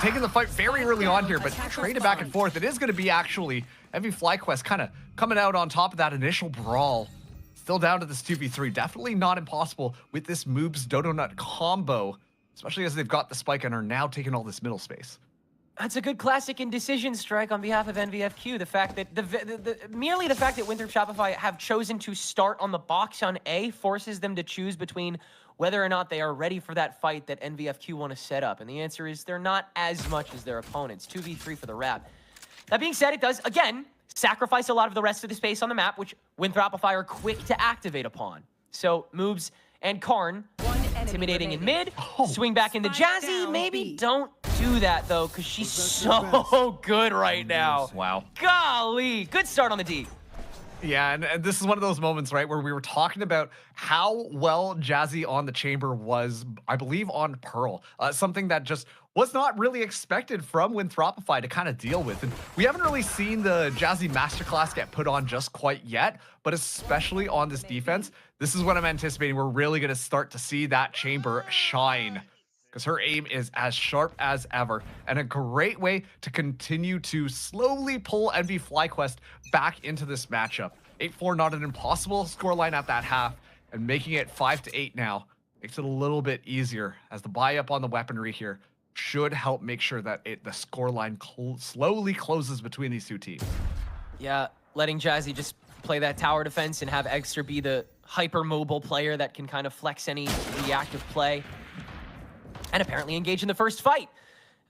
taking the fight very early on here, but traded back and forth, it is going to be actually Envy FlyQuest kind of coming out on top of that initial brawl. Still down to this 2v3. Definitely not impossible with this Moobs Dodo Nut combo, especially as they've got the spike and are now taking all this middle space. That's a good classic indecision strike on behalf of NVFQ. The fact that merely the fact that Winthrop Shopify have chosen to start on the box on A forces them to choose between whether or not they are ready for that fight that NVFQ want to set up. And the answer is they're not as much as their opponents. 2v3 for the wrap. That being said, it does, again, sacrifice a lot of the rest of the space on the map, which Winthrop are quick to activate upon. So, Moobs and Karn, intimidating in mid, swing back into Jazzy. Maybe don't do that, though, because she's so good right now. Wow. Golly. Good start on the D. Yeah, and this is one of those moments, right, where we were talking about how well Jazzy on the chamber was, I believe, on Pearl. Something that just was not really expected from Winthropify to kind of deal with. And we haven't really seen the Jazzy Masterclass get put on just quite yet, but especially on this defense, this is what I'm anticipating. We're really going to start to see that chamber shine, because her aim is as sharp as ever, and a great way to continue to slowly pull Envy FlyQuest back into this matchup. 8-4, not an impossible scoreline at that half, and making it 5-8 now makes it a little bit easier, as the buy up on the weaponry here should help make sure that the scoreline slowly closes between these two teams. Yeah, letting Jazzy just play that tower defense and have Exter be the hyper-mobile player that can kind of flex any reactive play. And apparently engage in the first fight,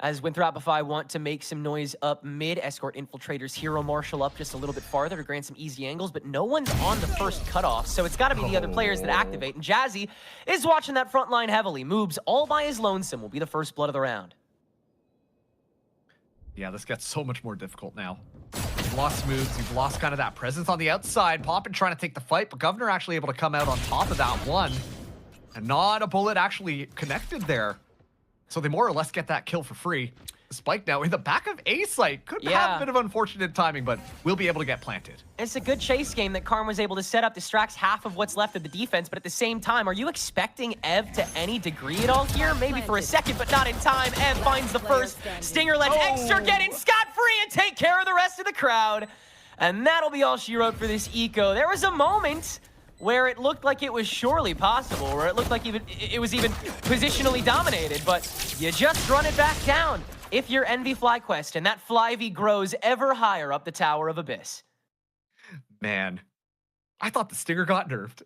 as Winthropify want to make some noise up mid. Escort Infiltrators Hero Marshal up just a little bit farther to grant some easy angles, but no one's on the first cutoff, so it's got to be the other players that activate. And Jazzy is watching that front line heavily. Moves all by his lonesome will be the first blood of the round. Yeah, this gets so much more difficult now. You've lost moves, you've lost kind of that presence on the outside. Poppin trying to take the fight, but Governor actually able to come out on top of that one. And not a bullet actually connected there. So they more or less get that kill for free. The spike now in the back of A site. Could have a bit of unfortunate timing, but we'll be able to get planted. It's a good chase game that Karn was able to set up, distracts half of what's left of the defense, but at the same time, are you expecting Ev to any degree at all here? Maybe for a second, but not in time. Ev finds the first. Stinger lets Exter get in scot-free and take care of the rest of the crowd. And that'll be all she wrote for this eco. There was a moment where it looked like it was surely possible, where it looked like it was even positionally dominated, but you just run it back down if you're Envy FlyQuest, and that Flyvy grows ever higher up the Tower of Abyss. Man, I thought the Stinger got nerfed.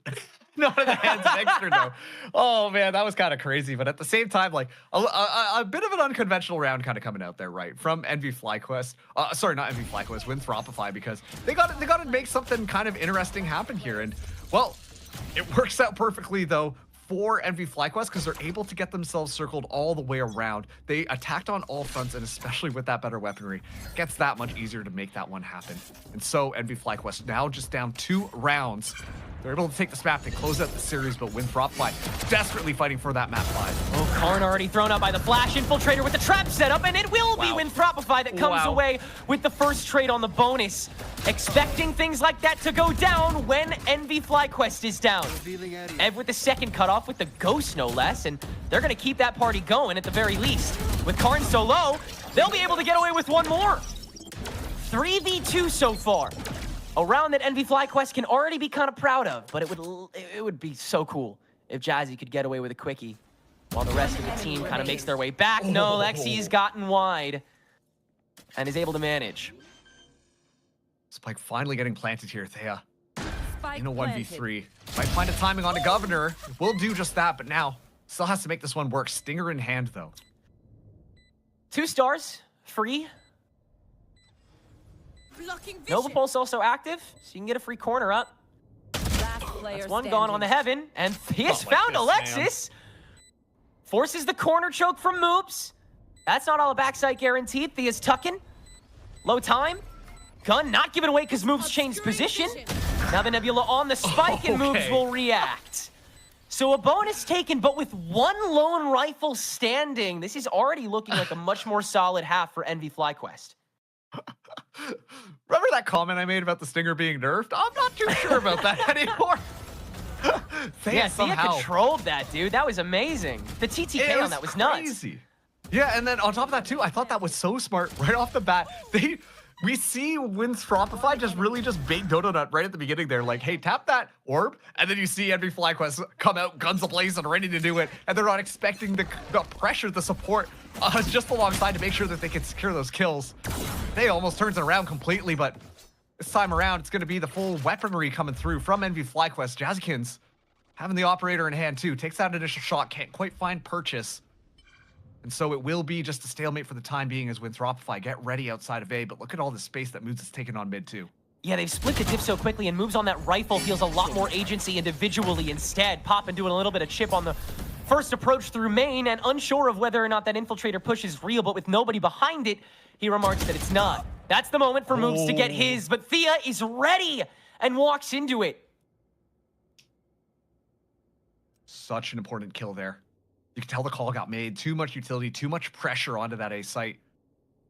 Not in the hands of Exter, though. Oh, man, that was kind of crazy, but at the same time, like, a bit of an unconventional round kind of coming out there, right, from Envy FlyQuest. Sorry, not Envy FlyQuest, Winthropify, because they got to make something kind of interesting happen here, and well, it works out perfectly, though, for Envy FlyQuest, because they're able to get themselves circled all the way around. They attacked on all fronts, and especially with that better weaponry, it gets that much easier to make that one happen. And so Envy FlyQuest now just down 2 rounds. They're able to take this map, they close out the series, but Winthropify desperately fighting for that map 5. Oh, Karn already thrown out by the Flash Infiltrator with the trap set up, and it will be Winthropify that comes away with the first trade on the bonus. Expecting things like that to go down when Envy FlyQuest is down. Ev with the second cutoff with the Ghost, no less, and they're going to keep that party going at the very least. With Karn so low, they'll be able to get away with one more. 3v2 so far. A round that Envy FlyQuest can already be kind of proud of, but it would be so cool if Jazzy could get away with a quickie while the rest of the team kind of makes their way back. No, Lexi's gotten wide and is able to manage. Spike finally getting planted here, Thea. In a 1v3. Might find a timing on the Governor. Will do just that, but now still has to make this one work. Stinger in hand, though. 2 stars, free. Nova Pulse also active, so you can get a free corner up. That's one gone on the Heaven, and he has found Alexis. Forces the corner choke from Moobs. That's not all a backside guaranteed. Thea's tucking. Low time. Gun not given away because Moobs changed position. Now the Nebula on the spike, and Moobs will react. So a bonus taken, but with one lone rifle standing. This is already looking like a much more solid half for Envy FlyQuest. Remember that comment I made about the Stinger being nerfed? I'm not too sure about that anymore. Yeah, Thea controlled that, dude. That was amazing. The TTK on that was crazy. Nuts. Yeah, and then on top of that too, I thought that was so smart right off the bat. We see Winthropify just bait Donut right at the beginning there, like, hey, tap that orb, and then you see Envy FlyQuest come out, guns ablaze, and ready to do it, and they're not expecting the pressure, the support just alongside to make sure that they can secure those kills. They almost turns it around completely, but this time around, it's going to be the full weaponry coming through from Envy FlyQuest. Jazzykins having the operator in hand too, takes that initial shot, can't quite find purchase. And so it will be just a stalemate for the time being as Winthropify get ready outside of A, but look at all the space that Moobs has taken on mid too. Yeah, they've split the diff so quickly, and Moobs on that rifle feels a lot more agency individually instead. Poppin doing a little bit of chip on the first approach through main, and unsure of whether or not that infiltrator push is real, but with nobody behind it, he remarks that it's not. That's the moment for Moobs to get his, but Thea is ready and walks into it. Such an important kill there. You can tell the call got made. Too much utility, too much pressure onto that A site.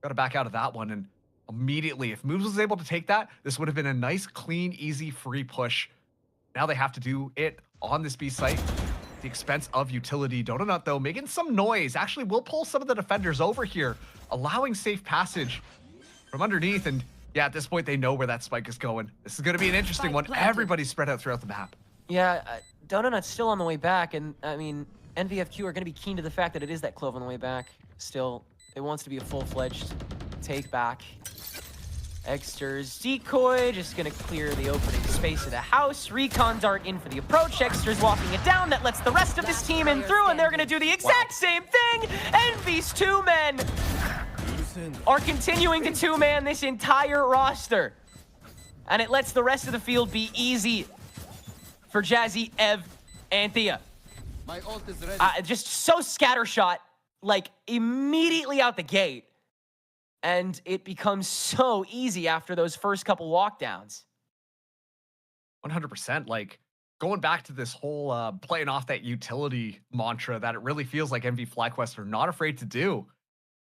Got to back out of that one, and immediately, if Moobs was able to take that, this would have been a nice, clean, easy, free push. Now they have to do it on this B site at the expense of utility. Donut, though, making some noise. Actually, will pull some of the defenders over here, allowing safe passage from underneath. And yeah, at this point, they know where that spike is going. This is going to be an interesting one. Everybody's spread out throughout the map. Yeah, Donut's still on the way back, and I mean, NVFQ are going to be keen to the fact that it is that Clove on the way back. Still, it wants to be a full-fledged take back. Exter's decoy, just going to clear the opening space of the house. Recon dart in for the approach. Exter's walking it down. That lets the rest of this team in through, and they're going to do the exact same thing. Envy's two men are continuing to two-man this entire roster. And it lets the rest of the field be easy for Jazzy, Ev, and Thea. My ult is ready. Just so scattershot, like immediately out the gate. And it becomes so easy after those first couple walkdowns. 100%. Like, going back to this whole playing off that utility mantra that it really feels like Envy FlyQuest are not afraid to do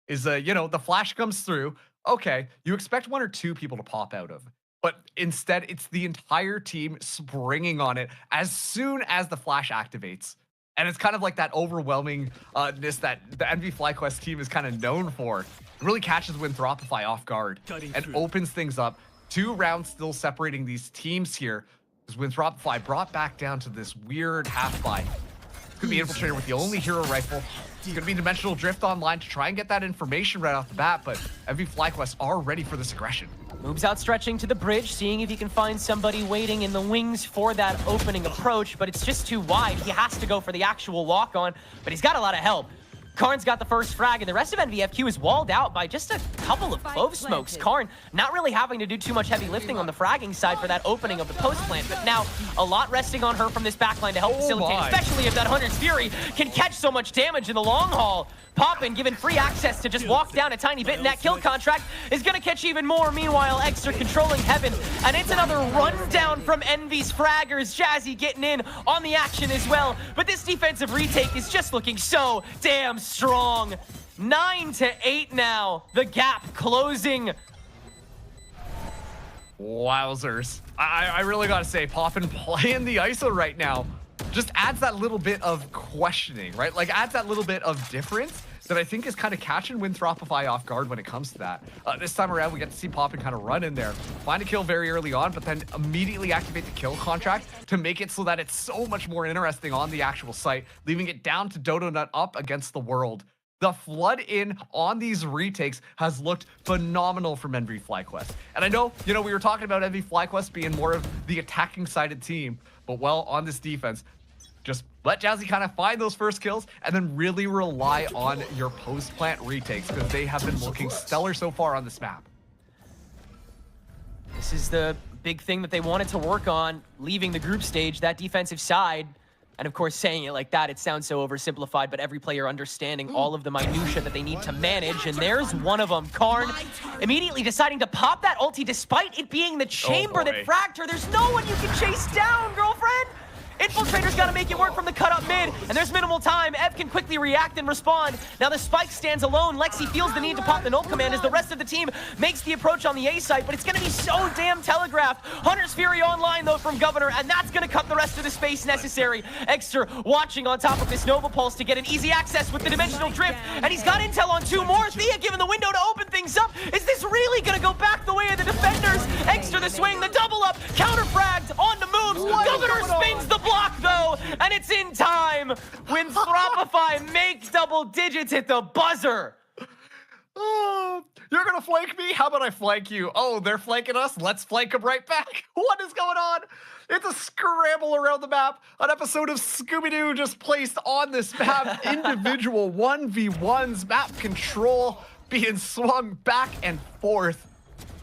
is, you know, the flash comes through. Okay, you expect one or two people to pop out of. But instead, it's the entire team springing on it as soon as the flash activates. And it's kind of like that overwhelmingness that the Envy FlyQuest team is kind of known for. It really catches Winthropify off guard and opens things up. 2 rounds still separating these teams here. As Winthropify brought back down to this weird half-buy. Could be Infiltrator with the only hero rifle. It's going to be Dimensional Drift online to try and get that information right off the bat, but Envy FlyQuest are ready for this aggression. Moves out stretching to the bridge, seeing if he can find somebody waiting in the wings for that opening approach, but it's just too wide. He has to go for the actual walk-on, but he's got a lot of help. Karn's got the first frag, and the rest of NVFQ is walled out by just a couple of clove smokes. Karn not really having to do too much heavy lifting on the fragging side for that opening of the post plant, but now a lot resting on her from this backline to help facilitate, especially if that Hunter's Fury can catch so much damage in the long haul. Poppin, given free access to just walk down a tiny bit, and that kill contract is going to catch even more. Meanwhile, Exter controlling Heaven, and it's another rundown from Envy's fraggers. Jazzy getting in on the action as well, but this defensive retake is just looking so damn strong. 9-8 now, the gap closing. Wowzers. I really gotta say, Poppin playing the ISO right now just adds that little bit of questioning, right? Like, adds that little bit of difference that I think is kind of catching Winthropify off guard when it comes to that. This time around, we get to see Poppin kind of run in there, find a kill very early on, but then immediately activate the kill contract to make it so that it's so much more interesting on the actual site, leaving it down to Donut up against the world. The flood in on these retakes has looked phenomenal from Envy FlyQuest. And I know, you know, we were talking about Envy FlyQuest being more of the attacking sided team, but well, on this defense, just let Jazzy kind of find those first kills and then really rely on your post-plant retakes because they have been looking stellar so far on this map. This is the big thing that they wanted to work on leaving the group stage, that defensive side. And of course, saying it like that, it sounds so oversimplified, but every player understanding all of the minutia that they need to manage. And there's one of them, Karn, immediately deciding to pop that ulti despite it being the chamber that fragged her. There's no one you can chase down, girlfriend. Infiltrator's got to make it work from the cut up mid, and there's minimal time. Ev can quickly react and respond. Now the Spike stands alone. Lexi feels the need to pop the null command as the rest of the team makes the approach on the A site, but it's going to be so damn telegraphed. Hunter's Fury online, though, from Governor, and that's going to cut the rest of the space necessary. Extra watching on top of this Nova Pulse to get an easy access with the Dimensional Drift, and he's got intel on 2 more. Thea given the window to open things up. Is this really going to go back the way of the defenders? Extra the swing, the double up, counter fragged on the moves. Governor spins the block, though, and it's in time when Thropify makes double digits hit the buzzer. Oh, you're gonna flank me? How about I flank you? Oh, they're flanking us? Let's flank them right back. What is going on? It's a scramble around the map. An episode of Scooby-Doo just placed on this map. Individual 1v1s, map control being swung back and forth,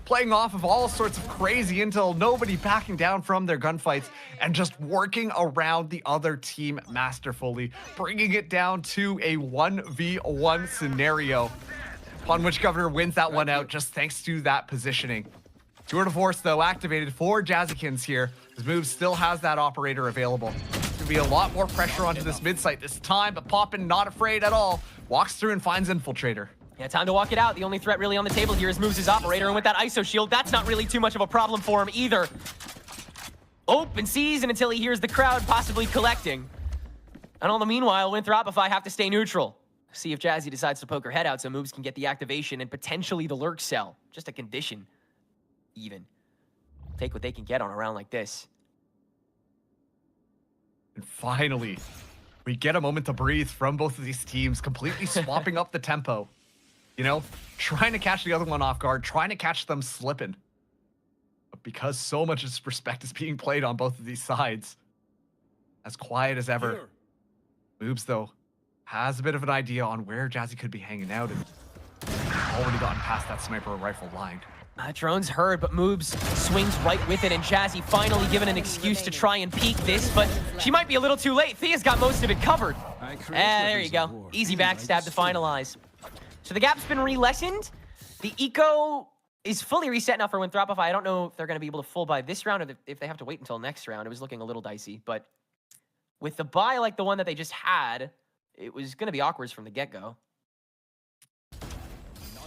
playing off of all sorts of crazy intel, nobody backing down from their gunfights, and just working around the other team masterfully, bringing it down to a 1v1 scenario, upon which Governor wins that one out just thanks to that positioning. Tour de Force, though, activated for Jazzykins here. His move still has that operator available. There's gonna be a lot more pressure onto this mid site this time, but Poppin not afraid at all. Walks through and finds Infiltrator. Yeah, time to walk it out. The only threat really on the table here is moves his operator, and with that ISO shield, that's not really too much of a problem for him either. Open season until he hears the crowd possibly collecting. And all the meanwhile, Winthropify have to stay neutral. See if Jazzy decides to poke her head out so moves can get the activation and potentially the lurk cell. Just a condition, even. Take what they can get on a round like this. And finally, we get a moment to breathe from both of these teams, completely swapping up the tempo. You know, trying to catch the other one off guard, trying to catch them slipping. But because so much respect is being played on both of these sides, as quiet as ever. Moobs, though, has a bit of an idea on where Jazzy could be hanging out and already gotten past that sniper rifle line. Drone's heard, but Moobs swings right with it, and Jazzy finally given an excuse to try and peek this, but she might be a little too late. Thea's got most of it covered. There you go. Easy backstab to finalize. So the gap's been re-lessened. The eco is fully reset now for Winthropify. I don't know if they're going to be able to full buy this round or if they have to wait until next round. It was looking a little dicey, but with the buy like the one that they just had, it was going to be awkward from the get-go.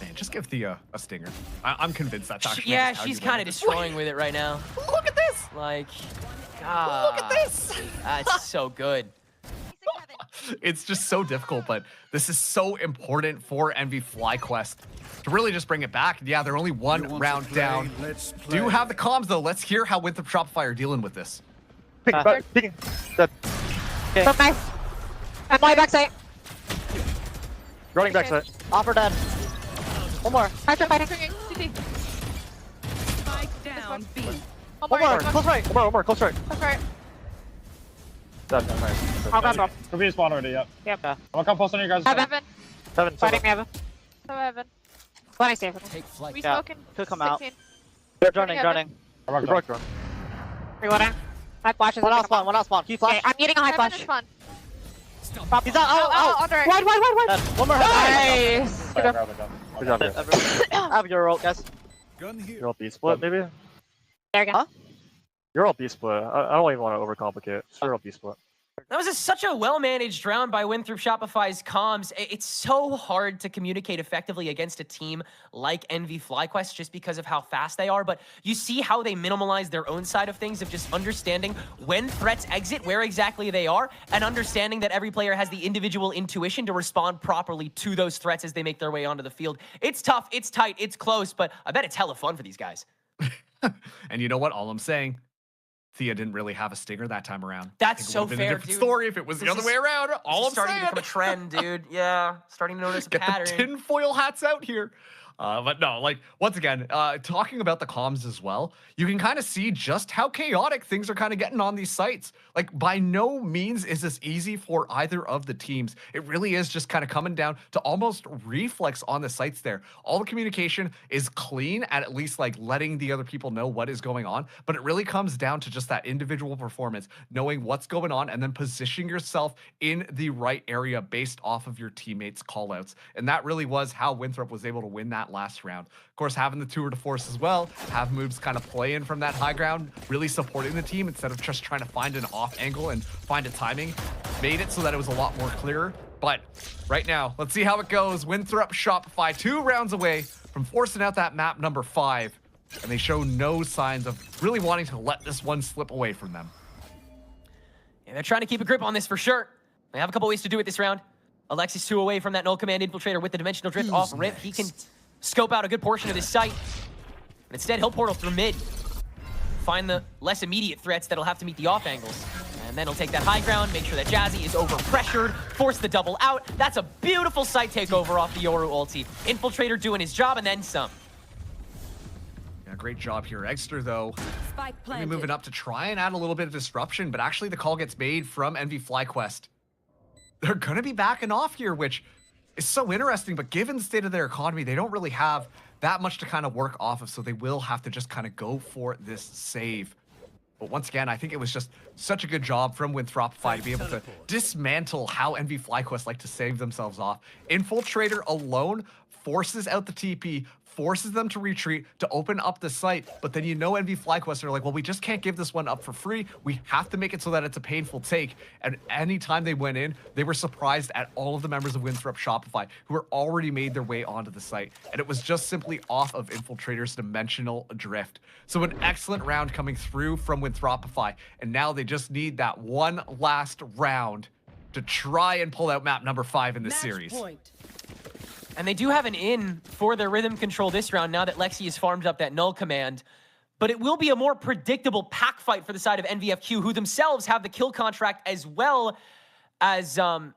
Man, just give Thea a stinger. I'm convinced that's actually yeah, she's kind of destroying with it right now. Look at this! Like, God. Look at this! That's so good. It's just so difficult, but this is so important for NV FlyQuest to really just bring it back. Yeah, they're only one round down. Do have the comms, though. Let's hear how Winthrop Shopify are dealing with this. Picking. Dead. Okay. Nice. And my backside. Running backside. Offer dead. One more. Fighting. Spike down. B. One more. Close right. One more. Close right. Close right. Dead. Nice. I'll grab him. Could be spawn already, yep. Yep. I'm gonna come post on you guys. Have Evan. Seven. Fighting me, Evan. Have Evan. When I save him. We Yeah. smoking. Could come out. 16. They're running. You broke drone. Reloading. My flash is one out spawn. Keep flash. Okay, I'm eating a high Heaven flash. is fun. He's out. Oh. Under it. Wide. One more. Nice. Good job. I have your ult, guys. You're all B split, maybe? There you go. Huh? You're all B split. I don't even want to overcomplicate. You're all B split. That was such a well-managed round by Winthrop Shopify's comms. It's so hard to communicate effectively against a team like NV FlyQuest just because of how fast they are, but you see how they minimalize their own side of things of just understanding when threats exit, where exactly they are, and understanding that every player has the individual intuition to respond properly to those threats as they make their way onto the field. It's tough, it's tight, it's close, but I bet it's hella fun for these guys. And you know what? All I'm saying, Thea didn't really have a stinger that time around. That's so fair, fair, a different dude. story if it was the other way around. All I'm starting saying. to become a trend, dude. Yeah, starting to notice a Get pattern. the tinfoil hats out here. But no, like, once again, talking about the comms as well, you can kind of see just how chaotic things are kind of getting on these sites. Like, by no means is this easy for either of the teams. It really is just kind of coming down to almost reflex on the sites there. All the communication is clean at least like letting the other people know what is going on, but it really comes down to just that individual performance, knowing what's going on and then positioning yourself in the right area based off of your teammates' callouts. And that really was how Winthrop was able to win that last round. Of course, having the tour de force as well, have moves kind of play in from that high ground, really supporting the team instead of just trying to find an off angle and find a timing, made it so that it was a lot more clearer. But right now, let's see how it goes. Winthrop Shopify 2 rounds away from forcing out that map number 5, and they show no signs of really wanting to let this one slip away from them. Yeah, they're trying to keep a grip on this for sure. They have a couple ways to do it this round. Alexis 2 away from that null command infiltrator with the dimensional drift off rip. He can scope out a good portion of this site. But instead, he'll portal through mid. Find the less immediate threats that'll have to meet the off angles. And then he'll take that high ground, make sure that Jazzy is over pressured, force the double out. That's a beautiful site takeover off the Yoru ulti. Infiltrator doing his job and then some. Yeah, great job here. Exter, though, maybe moving up to try and add a little bit of disruption, but actually the call gets made from Envy FlyQuest. They're going to be backing off here, which is so interesting, but given the state of their economy, they don't really have that much to kind of work off of, so they will have to just kind of go for this save. But once again, I think it was just such a good job from Winthropify to be able to dismantle how Envy FlyQuest like to save themselves off. Infiltrator alone forces out the TP, forces them to retreat to open up the site, but then you know Envy FlyQuest are like, well, we just can't give this one up for free. We have to make it so that it's a painful take. And anytime they went in, they were surprised at all of the members of Winthrop Shopify who were already made their way onto the site. And it was just simply off of Infiltrator's dimensional drift. So an excellent round coming through from Winthropify. And now they just need that one last round to try and pull out map number 5 in this series. And they do have an in for their rhythm control this round now that Lexi has farmed up that null command. But it will be a more predictable pack fight for the side of NVFQ, who themselves have the kill contract as well as, oh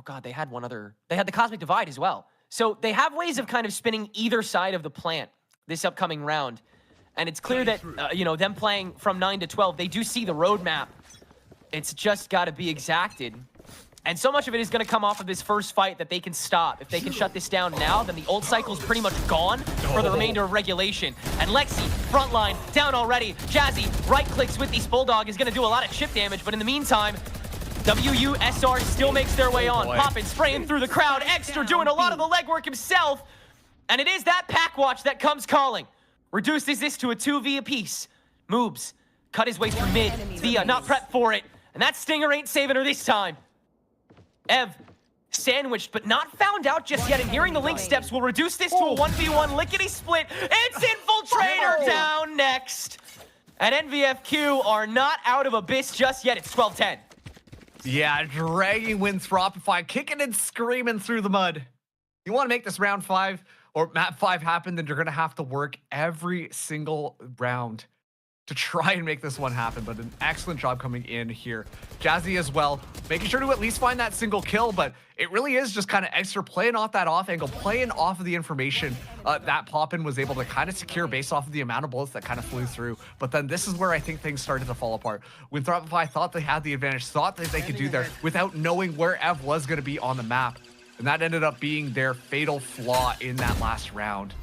God, they had one other. They had the Cosmic Divide as well. So they have ways of kind of spinning either side of the plant this upcoming round. And it's clear that, you know, them playing from 9 to 12, they do see the roadmap. It's just got to be exacted. And so much of it is going to come off of this first fight that they can stop. If they can shut this down now, then the ult cycle is pretty much gone for the remainder of regulation. And Lexi, frontline, down already. Jazzy, right-clicks with these Bulldog, is going to do a lot of chip damage. But in the meantime, WUSR still makes their way on. Poppin, spraying through the crowd. Extra doing a lot of the legwork himself. And it is that pack watch that comes calling. Reduces this to a 2v apiece. Moves, cut his way through mid. Thea, not prepped for it. And that Stinger ain't saving her this time. Ev, sandwiched, but not found out just yet, and hearing the link steps will reduce this to a 1v1 lickety-split. It's Infiltrator down next. And NVFQ are not out of abyss just yet. It's 12-10. Yeah, dragging Winthropify, kicking and screaming through the mud. You want to make this round 5 or map 5 happen, then you're going to have to work every single round to try and make this one happen, but an excellent job coming in here. Jazzy as well, making sure to at least find that single kill, but it really is just kind of extra playing off that off angle, playing off of the information that Poppin was able to kind of secure based off of the amount of bullets that kind of flew through. But then this is where I think things started to fall apart. When Winthropify thought they had the advantage, thought that they could do there without knowing where Ev was going to be on the map. And that ended up being their fatal flaw in that last round.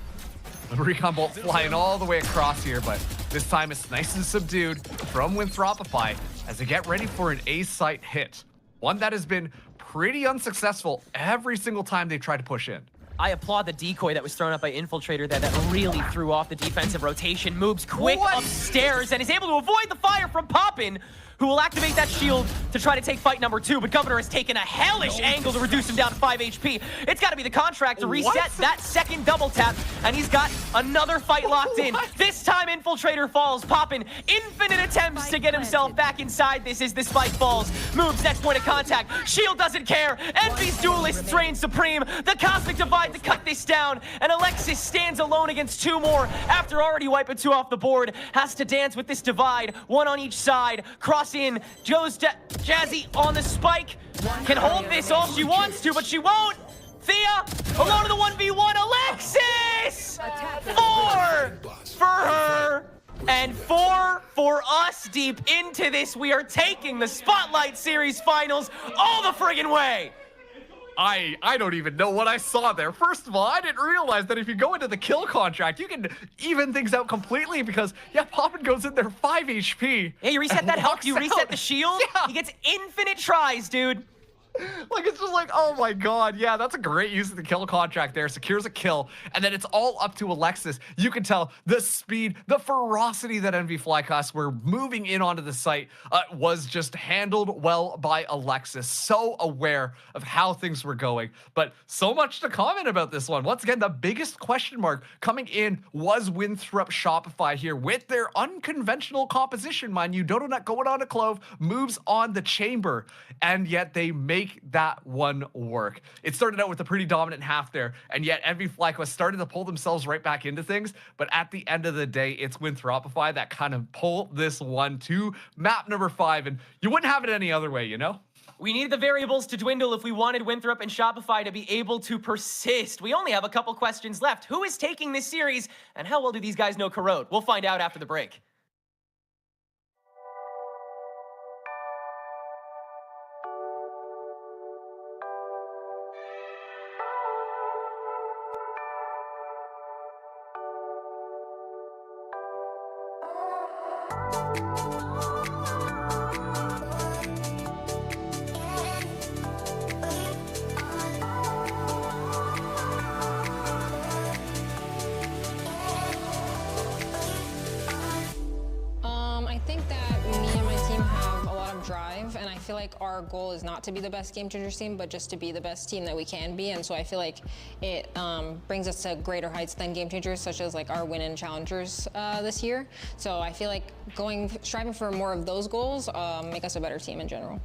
The recon bolt flying all the way across here, but this time it's nice and subdued from Winthropify as they get ready for an A-site hit. One that has been pretty unsuccessful every single time they try to push in. I applaud the decoy that was thrown up by Infiltrator that really threw off the defensive rotation. Moves quick upstairs and is able to avoid the fire from Poppin, who will activate that shield to try to take fight number 2, but Governor has taken a hellish angle to reduce him down to 5 HP. It's got to be the contract to reset that second double tap, and he's got another fight locked in. This time Infiltrator falls. Poppin, infinite attempts to get himself back inside this as this fight falls. Moves, next point of contact. Shield doesn't care. Envy's duelists reign supreme. The Cosmic Divide to cut this down, and Alexis stands alone against 2 more after already wiping 2 off the board. Has to dance with this divide, 1 on each side. Cross in, goes to Jazzy on the spike. Can hold this all she wants to, but she won't. Thea, alone in the 1v1. Alexis! 4 for her. And 4 for us deep into this. We are taking the Spotlight Series finals all the friggin' way. I don't even know what I saw there. First of all, I didn't realize that if you go into the kill contract, you can even things out completely because, yeah, Poppin goes in there 5 HP. Yeah, you reset that health, you reset the shield, Yeah. he gets infinite tries, dude. Like, it's just like, oh my god, yeah, that's a great use of the kill contract there. Secures a kill, and then it's all up to Alexis. You can tell the speed, the ferocity that NV Flycast were moving in onto the site was just handled well by Alexis. So aware of how things were going, but so much to comment about this one. Once again, the biggest question mark coming in was Winthrop Shopify here with their unconventional composition, mind you. Dodonut going on a Clove, moves on the Chamber, and yet they make that one work. It started out with a pretty dominant half there, and yet NV Flyquest started to pull themselves right back into things, but at the end of the day, it's Winthropify that kind of pulled this one to map number 5, and you wouldn't have it any other way, you know? We needed the variables to dwindle if we wanted Winthrop and Shopify to be able to persist. We only have a couple questions left. Who is taking this series, and how well do these guys know Corrode? We'll find out after the break. I think that me and my team have a lot of drive, and I feel like our goal is not to be the best Game Changers team, but just to be the best team that we can be. And so I feel like it brings us to greater heights than Game Changers, such as like our win in Challengers this year. So I feel like striving for more of those goals make us a better team in general.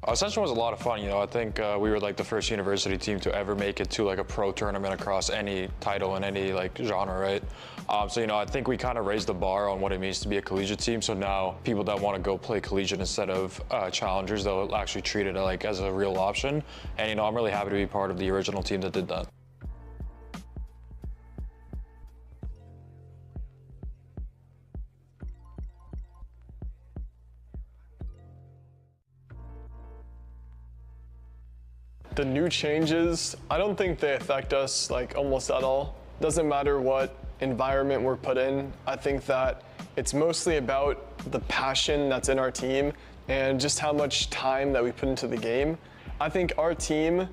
Ascension was a lot of fun, you know. I think we were like the first university team to ever make it to like a pro tournament across any title in any like genre, right? So, you know, I think we kind of raised the bar on what it means to be a collegiate team. So now people that want to go play collegiate instead of challengers, they'll actually treat it like as a real option. And, you know, I'm really happy to be part of the original team that did that. The new changes, I don't think they affect us like almost at all. Doesn't matter what environment we're put in. I think that it's mostly about the passion that's in our team and just how much time that we put into the game. I think our team,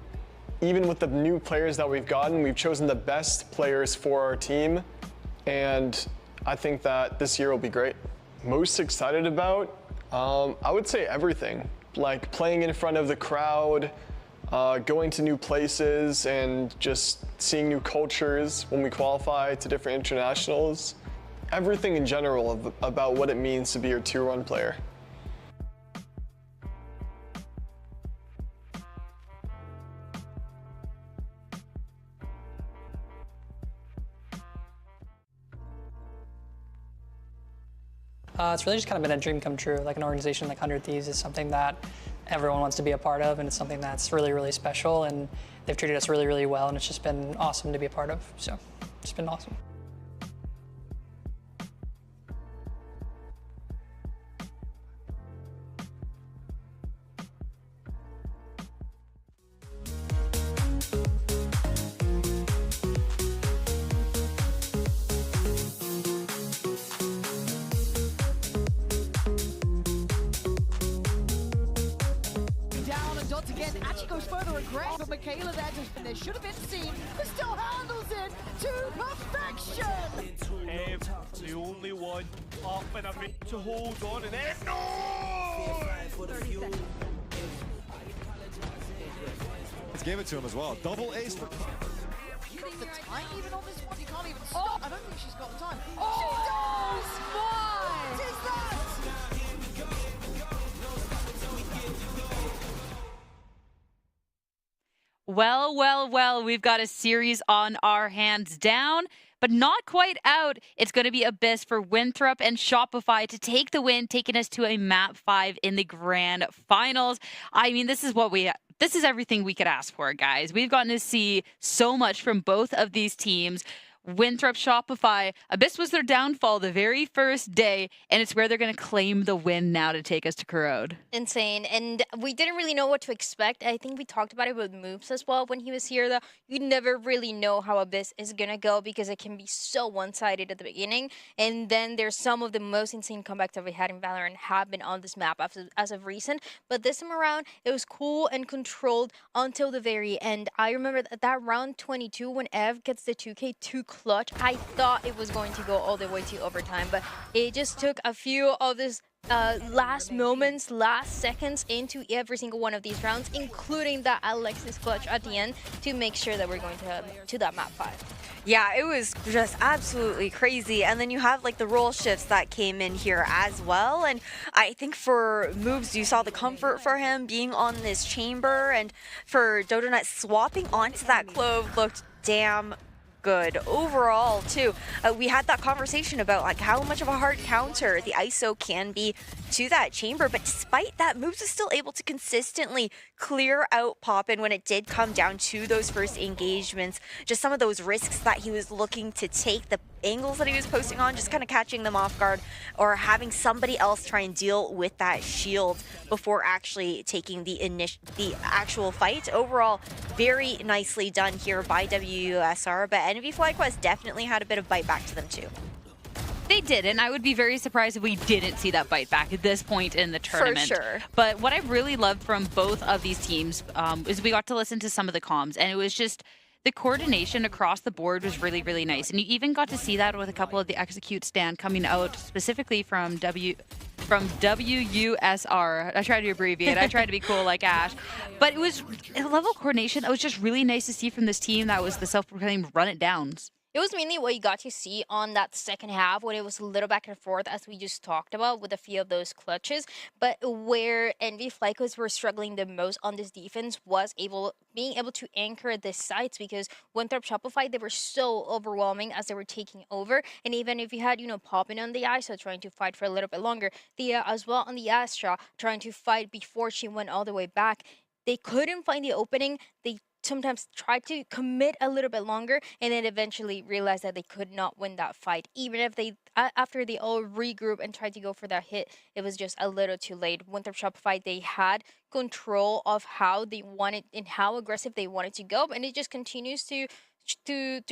even with the new players that we've gotten, we've chosen the best players for our team, and I think that this year will be great. Most excited about, I would say everything. Like playing in front of the crowd, going to new places and just seeing new cultures when we qualify to different internationals. Everything in general about what it means to be a tier 1 player. It's really just kind of been a dream come true. Like an organization like 100 Thieves is something that everyone wants to be a part of, and it's something that's really, really special, and they've treated us really, really well, and it's just been awesome to be a part of. So it's been awesome. Again, actually goes further aggressive, but Michaela there should have been seen, but still handles it to perfection. The only one up and a bit to hold on, and then no! Let's give it to him as well. Double ace for. You think the time even on this one? You can't even stop. I don't think she's got the time. She does! What is that? Well, well, well, we've got a series on our hands down, but not quite out. It's going to be Abyss for Winthrop and Shopify to take the win, taking us to a map 5 in the grand finals. I mean, this is everything we could ask for, guys. We've gotten to see so much from both of these teams. Winthrop, Shopify, Abyss was their downfall the very first day, and it's where they're going to claim the win now to take us to Corrode. Insane. And we didn't really know what to expect. I think we talked about it with Moves as well when he was here, though. You never really know how Abyss is going to go because it can be so one-sided at the beginning. And then there's some of the most insane comebacks that we had in Valorant have been on this map as of recent. But this time around, it was cool and controlled until the very end. I remember that round 22 when Ev gets the 2K2 clutch. I thought it was going to go all the way to overtime, but it just took a few of this last moments, last seconds into every single one of these rounds, including that Alexis clutch at the end to make sure that we're going to that map 5. Yeah, it was just absolutely crazy. And then you have like the role shifts that came in here as well. And I think for Moves, you saw the comfort for him being on this chamber, and for Dodonut swapping onto that Clove looked damn good overall too. We had that conversation about like how much of a hard counter the ISO can be to that chamber, but despite that, Moves was still able to consistently clear out Poppin when it did come down to those first engagements. Just some of those risks that he was looking to take, the angles that he was posting on, just kind of catching them off guard, or having somebody else try and deal with that shield before actually taking the actual fight. Overall, very nicely done here by WUSR, but NV FlyQuest definitely had a bit of bite back to them too. They did, and I would be very surprised if we didn't see that bite back at this point in the tournament. For sure. But what I really loved from both of these teams is we got to listen to some of the comms, and it was just the coordination across the board was really, really nice. And you even got to see that with a couple of the execute stand coming out specifically from WUSR. I tried to abbreviate. I tried to be cool like Ash. But it was a level of coordination that was just really nice to see from this team that was the self-proclaimed run it downs. It was mainly what you got to see on that second half when it was a little back and forth, as we just talked about, with a few of those clutches. But where NV FlyQuest were struggling the most on this defense was being able to anchor the sites, because Winthrop Shopify, they were so overwhelming as they were taking over. And even if you had, Poppin on the ISO trying to fight for a little bit longer, Thea as well on the Astra trying to fight before she went all the way back, they couldn't find the opening. They sometimes tried to commit a little bit longer and then eventually realized that they could not win that fight. Even if they, after they all regroup and tried to go for that hit, it was just a little too late. Winthrop Shopify, they had control of how they wanted and how aggressive they wanted to go, and it just continues to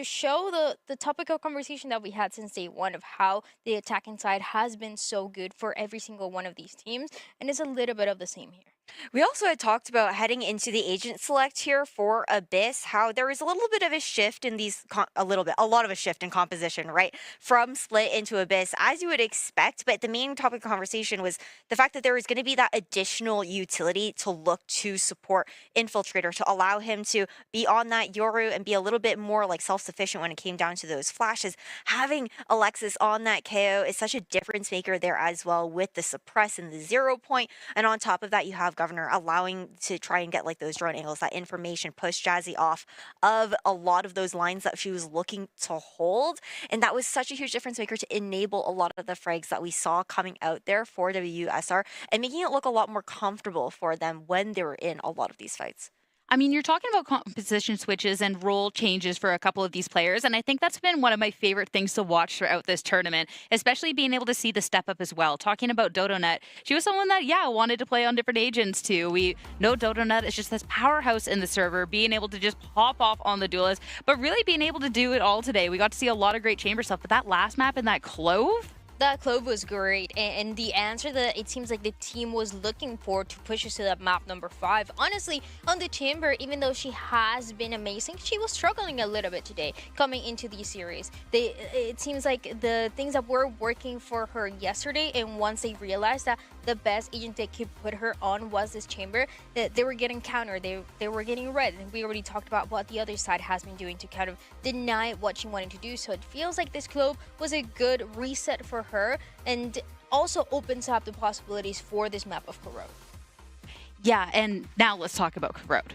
show the topic of conversation that we had since day one of how the attacking side has been so good for every single one of these teams, and it's a little bit of the same here. We also had talked about heading into the agent select here for Abyss, how there was a little bit of a shift in these, a lot of a shift in composition, right? From Split into Abyss, as you would expect. But the main topic of conversation was the fact that there was going to be that additional utility to look to support Infiltrator, to allow him to be on that Yoru and be a little bit more like self-sufficient when it came down to those flashes. Having Alexis on that KO is such a difference maker there as well, with the suppress and the 0 point. And on top of that, you have Governor allowing to try and get like those drone angles, that information, push Jazzy off of a lot of those lines that she was looking to hold. And that was such a huge difference maker to enable a lot of the frags that we saw coming out there for WUSR and making it look a lot more comfortable for them when they were in a lot of these fights. I mean, you're talking about composition switches and role changes for a couple of these players, and I think that's been one of my favorite things to watch throughout this tournament, especially being able to see the step up as well. Talking about Dodonut, she was someone that, wanted to play on different agents too. We know Dodonut is just this powerhouse in the server, being able to just pop off on the duelist, but really being able to do it all today. We got to see a lot of great chamber stuff, but that last map in that Clove? That Clove was great, and the answer that it seems like the team was looking for to push us to that map number 5. Honestly, on the chamber, even though she has been amazing, she was struggling a little bit today coming into the series. It seems like the things that were working for her yesterday, and once they realized that the best agent they could put her on was this chamber, they were getting countered, they were getting red, and we already talked about what the other side has been doing to kind of deny what she wanted to do. So it feels like this Clove was a good reset for her, and also opens up the possibilities for this map of Corrode. Yeah, and now let's talk about Corrode.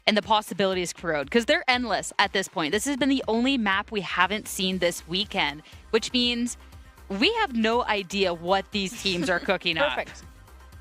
and the possibilities corrode, because they're endless at this point. This has been the only map we haven't seen this weekend, which means we have no idea what these teams are cooking up. Perfect.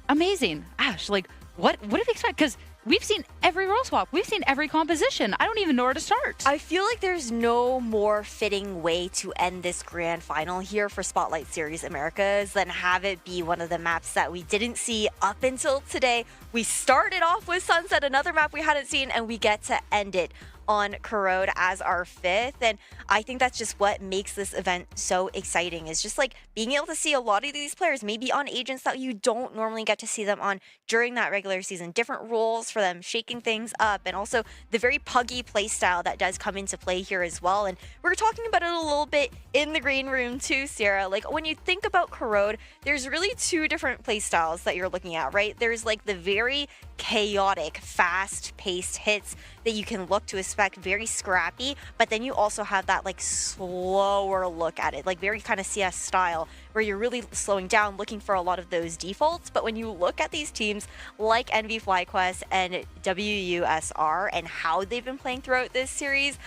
Amazing. Ash, like, what do we expect? Because we've seen every role swap. We've seen every composition. I don't even know where to start. I feel like there's no more fitting way to end this grand final here for Spotlight Series Americas than have it be one of the maps that we didn't see up until today. We started off with Sunset, another map we hadn't seen, and we get to end it on Corrode as our 5th. And I think that's just what makes this event so exciting, is just like being able to see a lot of these players maybe on agents that you don't normally get to see them on during that regular season. Different roles for them, shaking things up, and also the very puggy playstyle that does come into play here as well. And we were talking about it a little bit in the green room too, Sarah. Like, when you think about Corrode, there's really 2 different playstyles that you're looking at, right? There's like the very chaotic, fast-paced hits that you can look to expect, very scrappy, but then you also have that like slower look at it, like very kind of CS style, where you're really slowing down, looking for a lot of those defaults. But when you look at these teams like NV FlyQuest and WUSR and how they've been playing throughout this series,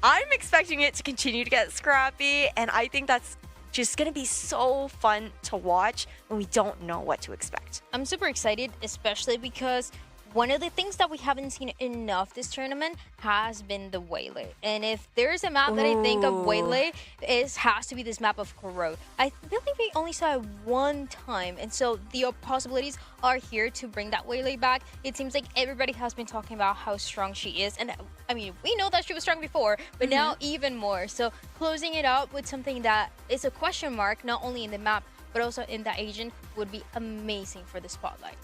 I'm expecting it to continue to get scrappy, and I think that's just going to be so fun to watch when we don't know what to expect. I'm super excited, especially because one of the things that we haven't seen enough this tournament has been the Waylay. And if there's a map that I think of Waylay, it has to be this map of Corrode. I believe we only saw it one time, and so the possibilities are here to bring that Waylay back. It seems like everybody has been talking about how strong she is, and I mean, we know that she was strong before, but now even more. So closing it up with something that is a question mark, not only in the map, but also in the agent, would be amazing for the Spotlight.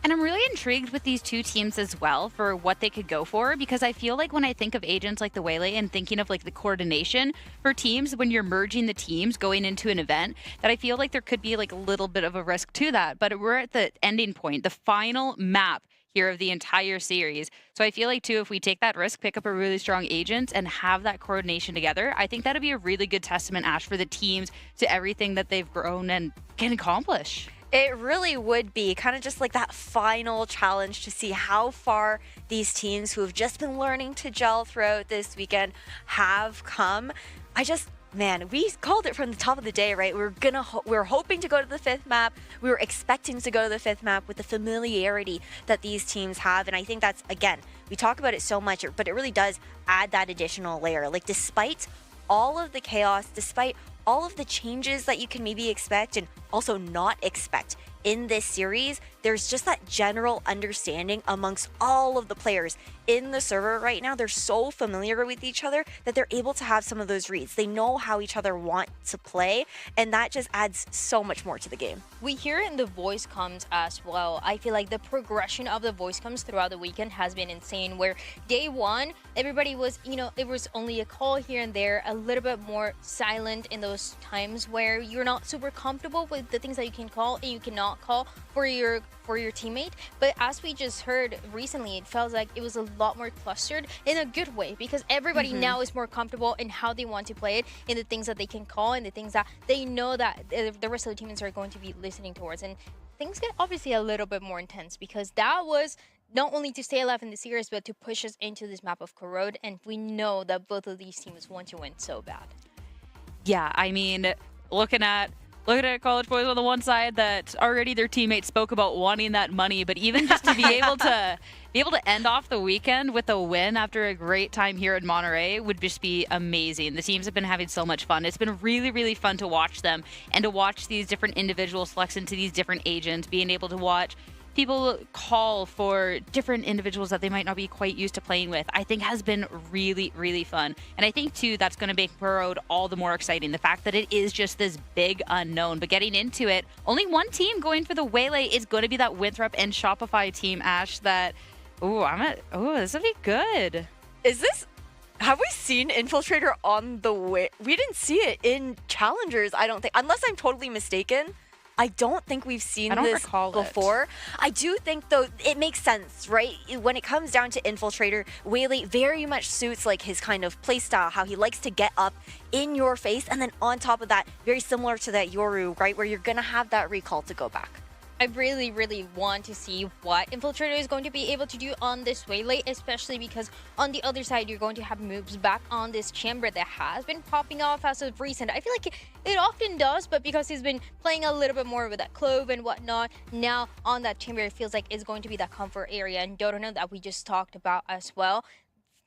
And I'm really intrigued with these 2 teams as well for what they could go for, because I feel like when I think of agents like the Waylay and thinking of like the coordination for teams, when you're merging the teams going into an event, that I feel like there could be like a little bit of a risk to that. But we're at the ending point, the final map here of the entire series. So I feel like too, if we take that risk, pick up a really strong agent and have that coordination together, I think that'd be a really good testament, Ash, for the teams to everything that they've grown and can accomplish. It really would be kind of just like that final challenge to see how far these teams who have just been learning to gel throughout this weekend have come. Man, we called it from the top of the day, right? We're hoping to go to the 5th map. We were expecting to go to the 5th map with the familiarity that these teams have. And I think that's, again, we talk about it so much, but it really does add that additional layer. Like, despite all of the chaos, despite all of the changes that you can maybe expect and also not expect in this series, there's just that general understanding amongst all of the players in the server right now. They're so familiar with each other that they're able to have some of those reads. They know how each other want to play, and that just adds so much more to the game. We hear it in the voice comms as well. I feel like the progression of the voice comms throughout the weekend has been insane, where day 1, everybody was, it was only a call here and there, a little bit more silent in those times where you're not super comfortable with the things that you can call and you cannot call for your teammate. But as we just heard recently, it felt like it was a lot more clustered in a good way, because everybody now is more comfortable in how they want to play it, in the things that they can call and the things that they know that the rest of the teammates are going to be listening towards. And things get obviously a little bit more intense, because that was not only to stay alive in the series, but to push us into this map of Corrode, and we know that both of these teams want to win so bad. Yeah, I mean, looking at college boys on the one side that already their teammates spoke about wanting that money, but even just to be able to end off the weekend with a win after a great time here in Monterey would just be amazing. The teams have been having so much fun. It's been really, really fun to watch them and to watch these different individual selects into these different agents, being able to watch people call for different individuals that they might not be quite used to playing with, I think has been really, really fun. And I think, too, that's going to make Corrode all the more exciting. The fact that it is just this big unknown. But getting into it, only one team going for the Waylay is going to be that Winthrop and Shopify team, Ash, that, this would be good. Have we seen Infiltrator on the way? We didn't see it in Challengers, I don't think, unless I'm totally mistaken. I don't think we've seen this before. I do think, though, it makes sense, right? When it comes down to Infiltrator, Waylay very much suits like his kind of playstyle, how he likes to get up in your face, and then on top of that, very similar to that Yoru, right? Where you're going to have that recall to go back. I really, really want to see what Infiltrator is going to be able to do on this waylay, especially because on the other side, you're going to have moves back on this chamber that has been popping off as of recent. I feel like it often does, but because he's been playing a little bit more with that clove and whatnot, now on that chamber, it feels like it's going to be that comfort area. And Dodono that we just talked about as well,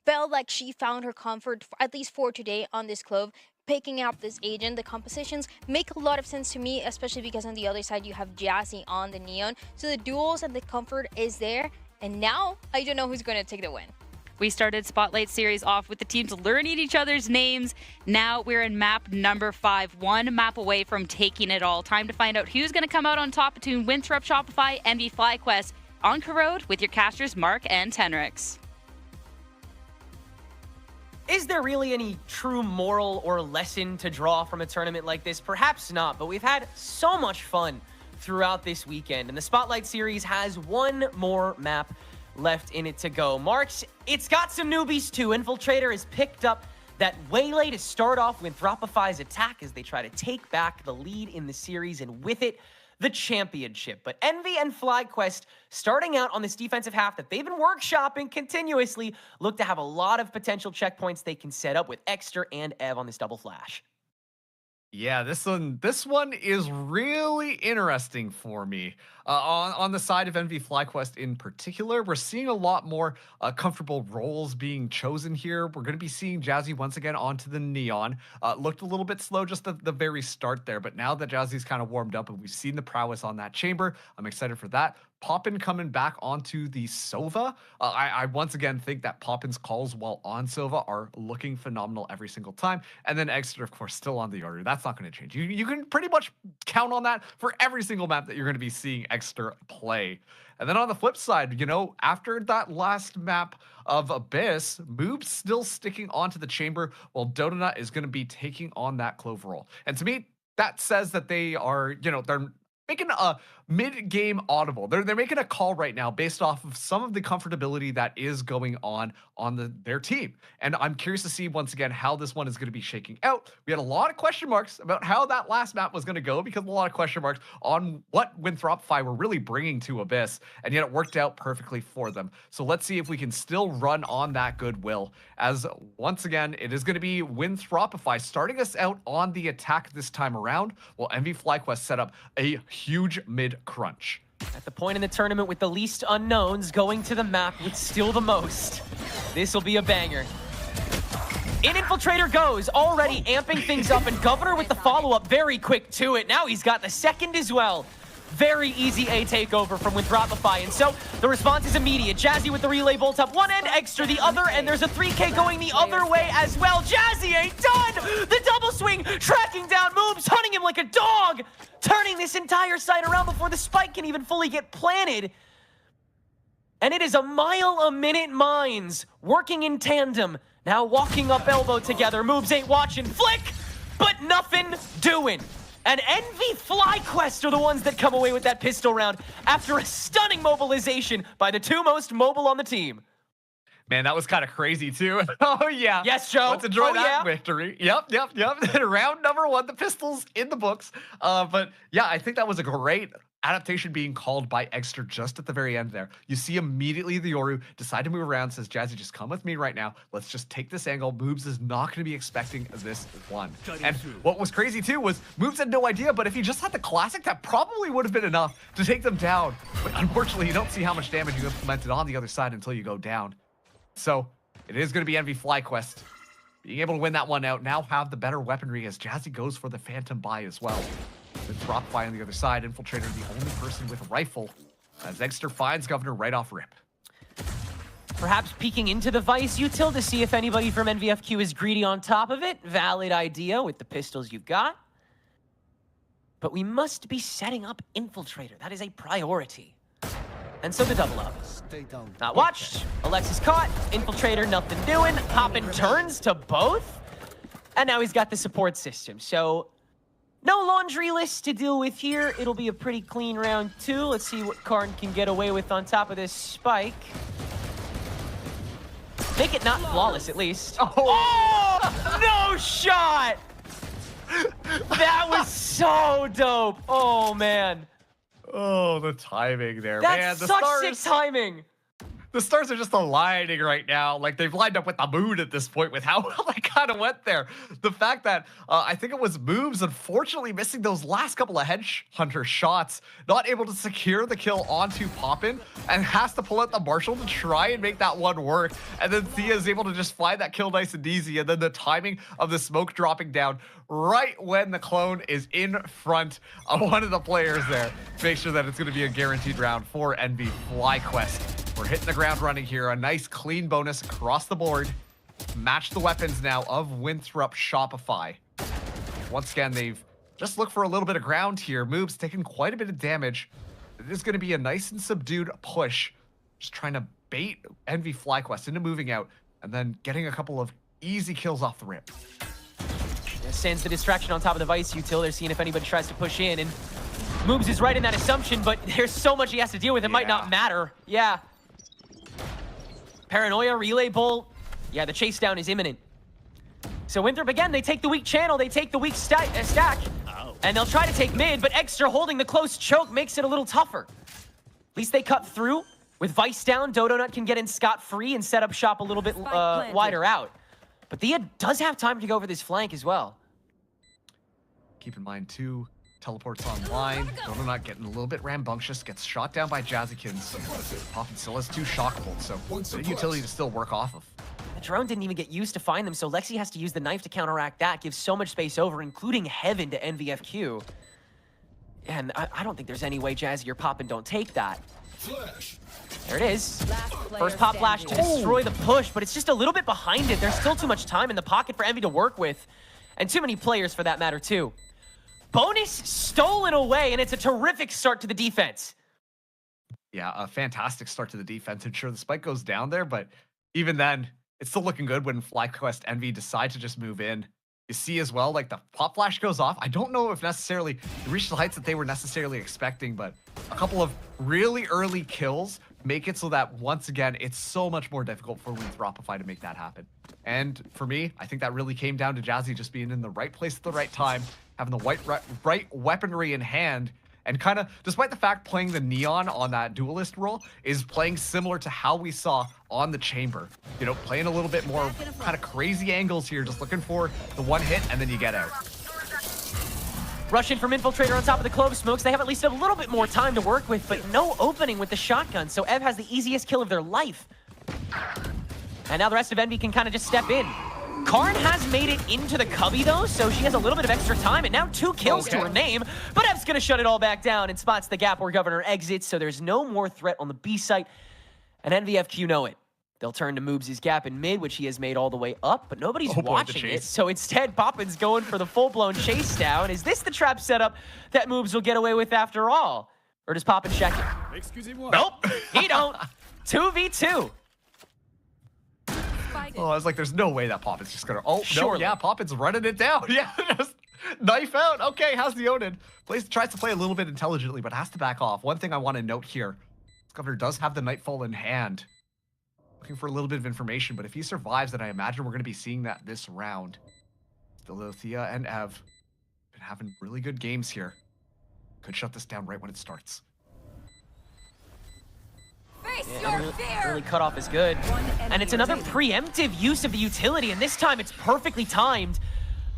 felt like she found her comfort, at least for today, on this clove. Picking up this agent, the compositions make a lot of sense to me, especially because on the other side you have Jazzy on the Neon. So the duels and the comfort is there, and now I don't know who's going to take the win. We started Spotlight Series off with the teams learning each other's names. Now we're in map number 5, one map away from taking it all. Time to find out who's going to come out on top between Winthrop Shopify and VFlyQuest. On Corrode with your casters Mark and Tenrix. Is there really any true moral or lesson to draw from a tournament like this? Perhaps not, but we've had so much fun throughout this weekend, and the Spotlight Series has one more map left in it to go. Marks, it's got some newbies too. Infiltrator has picked up that waylay to start off Wintropify's attack as they try to take back the lead in the series, and with it, the championship. But Envy and FlyQuest, starting out on this defensive half that they've been workshopping continuously, look to have a lot of potential checkpoints they can set up with Exter and Ev on this double flash. Yeah, this one is really interesting for me. On the side of MV FlyQuest in particular, we're seeing a lot more comfortable roles being chosen here. We're going to be seeing Jazzy once again onto the Neon. Looked a little bit slow just at the very start there, but now that Jazzy's kind of warmed up and we've seen the prowess on that chamber, I'm excited for that. Poppin coming back onto the Sova. I once again think that Poppin's calls while on Sova are looking phenomenal every single time. And then Exeter, of course, still on the order. That's not going to change. You can pretty much count on that for every single map that you're going to be seeing Exeter play. And then on the flip side, you know, after that last map of Abyss, Moob's still sticking onto the chamber while Dodonut is going to be taking on that Clove role. And to me, that says that they are, you know, they're making a mid-game audible. They're making a call right now based off of some of the comfortability that is going on their team. And I'm curious to see once again how this one is going to be shaking out. We had a lot of question marks about how that last map was going to go because a lot of question marks on what Wintropify were really bringing to Abyss, and yet it worked out perfectly for them. So let's see if we can still run on that goodwill, as once again it is going to be Wintropify starting us out on the attack this time around, while MV FlyQuest set up a huge mid crunch. At the point in the tournament with the least unknowns going to the map with still the most. This will be a banger. In Infiltrator goes, already amping things up, and Governor with the follow-up very quick to it. Now he's got the second as well. Very easy A takeover from Wintropify, and so the response is immediate. Jazzy with the relay bolt up one end, Extra the other, and there's a 3K going the other way as well. Jazzy ain't done! The double swing, tracking down Moobs, hunting him like a dog, turning this entire side around before the spike can even fully get planted. And it is a mile-a-minute mines working in tandem, now walking up elbow together. Moobs ain't watching, flick, but nothing doing. And Envy FlyQuest are the ones that come away with that pistol round after a stunning mobilization by the two most mobile on the team. Man, that was kind of crazy too. Oh yeah. Yes, Joe. Let's enjoy that victory. Yep. Round number 1, the pistols in the books. But yeah, I think that was a great adaptation being called by Exeter just at the very end there. You see immediately the Yoru decide to move around, says, Jazzy, just come with me right now. Let's just take this angle. Moobs is not going to be expecting this one. And what was crazy too was Moobs had no idea, but if he just had the classic, that probably would have been enough to take them down. But unfortunately, you don't see how much damage you implemented on the other side until you go down. So it is going to be MV FlyQuest being able to win that one out. Now have the better weaponry as Jazzy goes for the Phantom buy as well. With Dropify on the other side, Infiltrator the only person with a rifle as Exeter finds Governor right off rip. Perhaps peeking into the Vice util to see if anybody from NVFQ is greedy on top of it. Valid idea with the pistols you've got. But we must be setting up Infiltrator. That is a priority. And so the double up. Not watched. Alexis caught. Infiltrator, nothing doing. Poppin turns to both. And now he's got the support system. So no laundry list to deal with here. It'll be a pretty clean round 2. Let's see what Karn can get away with on top of this spike. Make it not flawless, at least. Oh, no shot! That was so dope. Oh, man. Oh, the timing there, That's man. The such stars, sick timing. The stars are just aligning right now. Like, they've lined up with the moon at this point with how well they kind of went there. The fact that I think it was Moobs, unfortunately, missing those last couple of Headhunter shots, not able to secure the kill onto Poppin, and has to pull out the Marshall to try and make that one work. And then Thea is able to just find that kill nice and easy. And then the timing of the smoke dropping down right when the clone is in front of one of the players there. Make sure that it's going to be a guaranteed round for NV FlyQuest. We're hitting the ground running here. A nice clean bonus across the board. Match the weapons now of Winthrop Shopify. Once again, they've just looked for a little bit of ground here. Moobs taking quite a bit of damage. It is going to be a nice and subdued push. Just trying to bait NV FlyQuest into moving out and then getting a couple of easy kills off the rip. Sends the distraction on top of the Vice util. They're seeing if anybody tries to push in, and Moobs is right in that assumption, but there's so much he has to deal with, it might not matter. Yeah. Paranoia, Relay Bull. Yeah, the chase down is imminent. So Winthrop, again, they take the weak channel, they take the weak stack, and they'll try to take mid, but Extra holding the close choke makes it a little tougher. At least they cut through. With Vice down, Dodonut can get in scot-free and set up shop a little bit wider out. But Thea does have time to go over this flank as well. Keep in mind, too, teleports online. Dodonut getting a little bit rambunctious, gets shot down by Jazzykins. Poppin still has 2 shockable, so the utility to still work off of. The drone didn't even get used to find them, so Lexi has to use the knife to counteract that. Gives so much space over, including Heaven to NVFQ. And I don't think there's any way Jazzy or Poppin don't take that. Flash. There it is. First pop flash to destroy the push, but it's just a little bit behind it. There's still too much time in the pocket for Envy to work with, and too many players for that matter, too. Bonus stolen away, and it's a terrific start to the defense. Yeah, a fantastic start to the defense. And sure, the spike goes down there, but even then, it's still looking good when FlyQuest Envy decide to just move in. You see as well, like the pop flash goes off. I don't know if necessarily they reached the heights that they were necessarily expecting, but a couple of really early kills make it so that once again, it's so much more difficult for Winthropify to make that happen. And for me, I think that really came down to Jazzy just being in the right place at the right time, having the right weaponry in hand, and kind of, despite the fact playing the Neon on that duelist role is playing similar to how we saw on the Chamber. You know, playing a little bit more kind of crazy angles here, just looking for the one hit and then you get out. Rush in from Infiltrator on top of the Clove Smokes. They have at least a little bit more time to work with, but no opening with the shotgun, so Ev has the easiest kill of their life. And now the rest of Envy can kind of just step in. Karn has made it into the cubby though, so she has a little bit of extra time, and now 2 kills to her name, but Ev's gonna shut it all back down and spots the gap where Governor exits, so there's no more threat on the B site, and NVFQ know it. They'll turn to Moobs' gap in mid, which he has made all the way up, but nobody's watching it, so instead Poppin's going for the full-blown chase down. Is this the trap setup that Moobs will get away with after all? Or does Poppin check it? Excusez-moi. Nope, he don't. 2v2. Oh, I was like, there's no way that Poppin's just gonna... Oh, Surely. no, yeah, Poppin's running it down. Yeah, just knife out. Okay, how's the Onin? Tries to play a little bit intelligently, but has to back off. One thing I want to note here, this Governor does have the Nightfall in hand. Looking for a little bit of information, but if he survives, then I imagine we're going to be seeing that this round. Still, Thea and Ev been having really good games here. Could shut this down right when it starts. Early cutoff is good. And it's another preemptive use of the utility, and this time it's perfectly timed.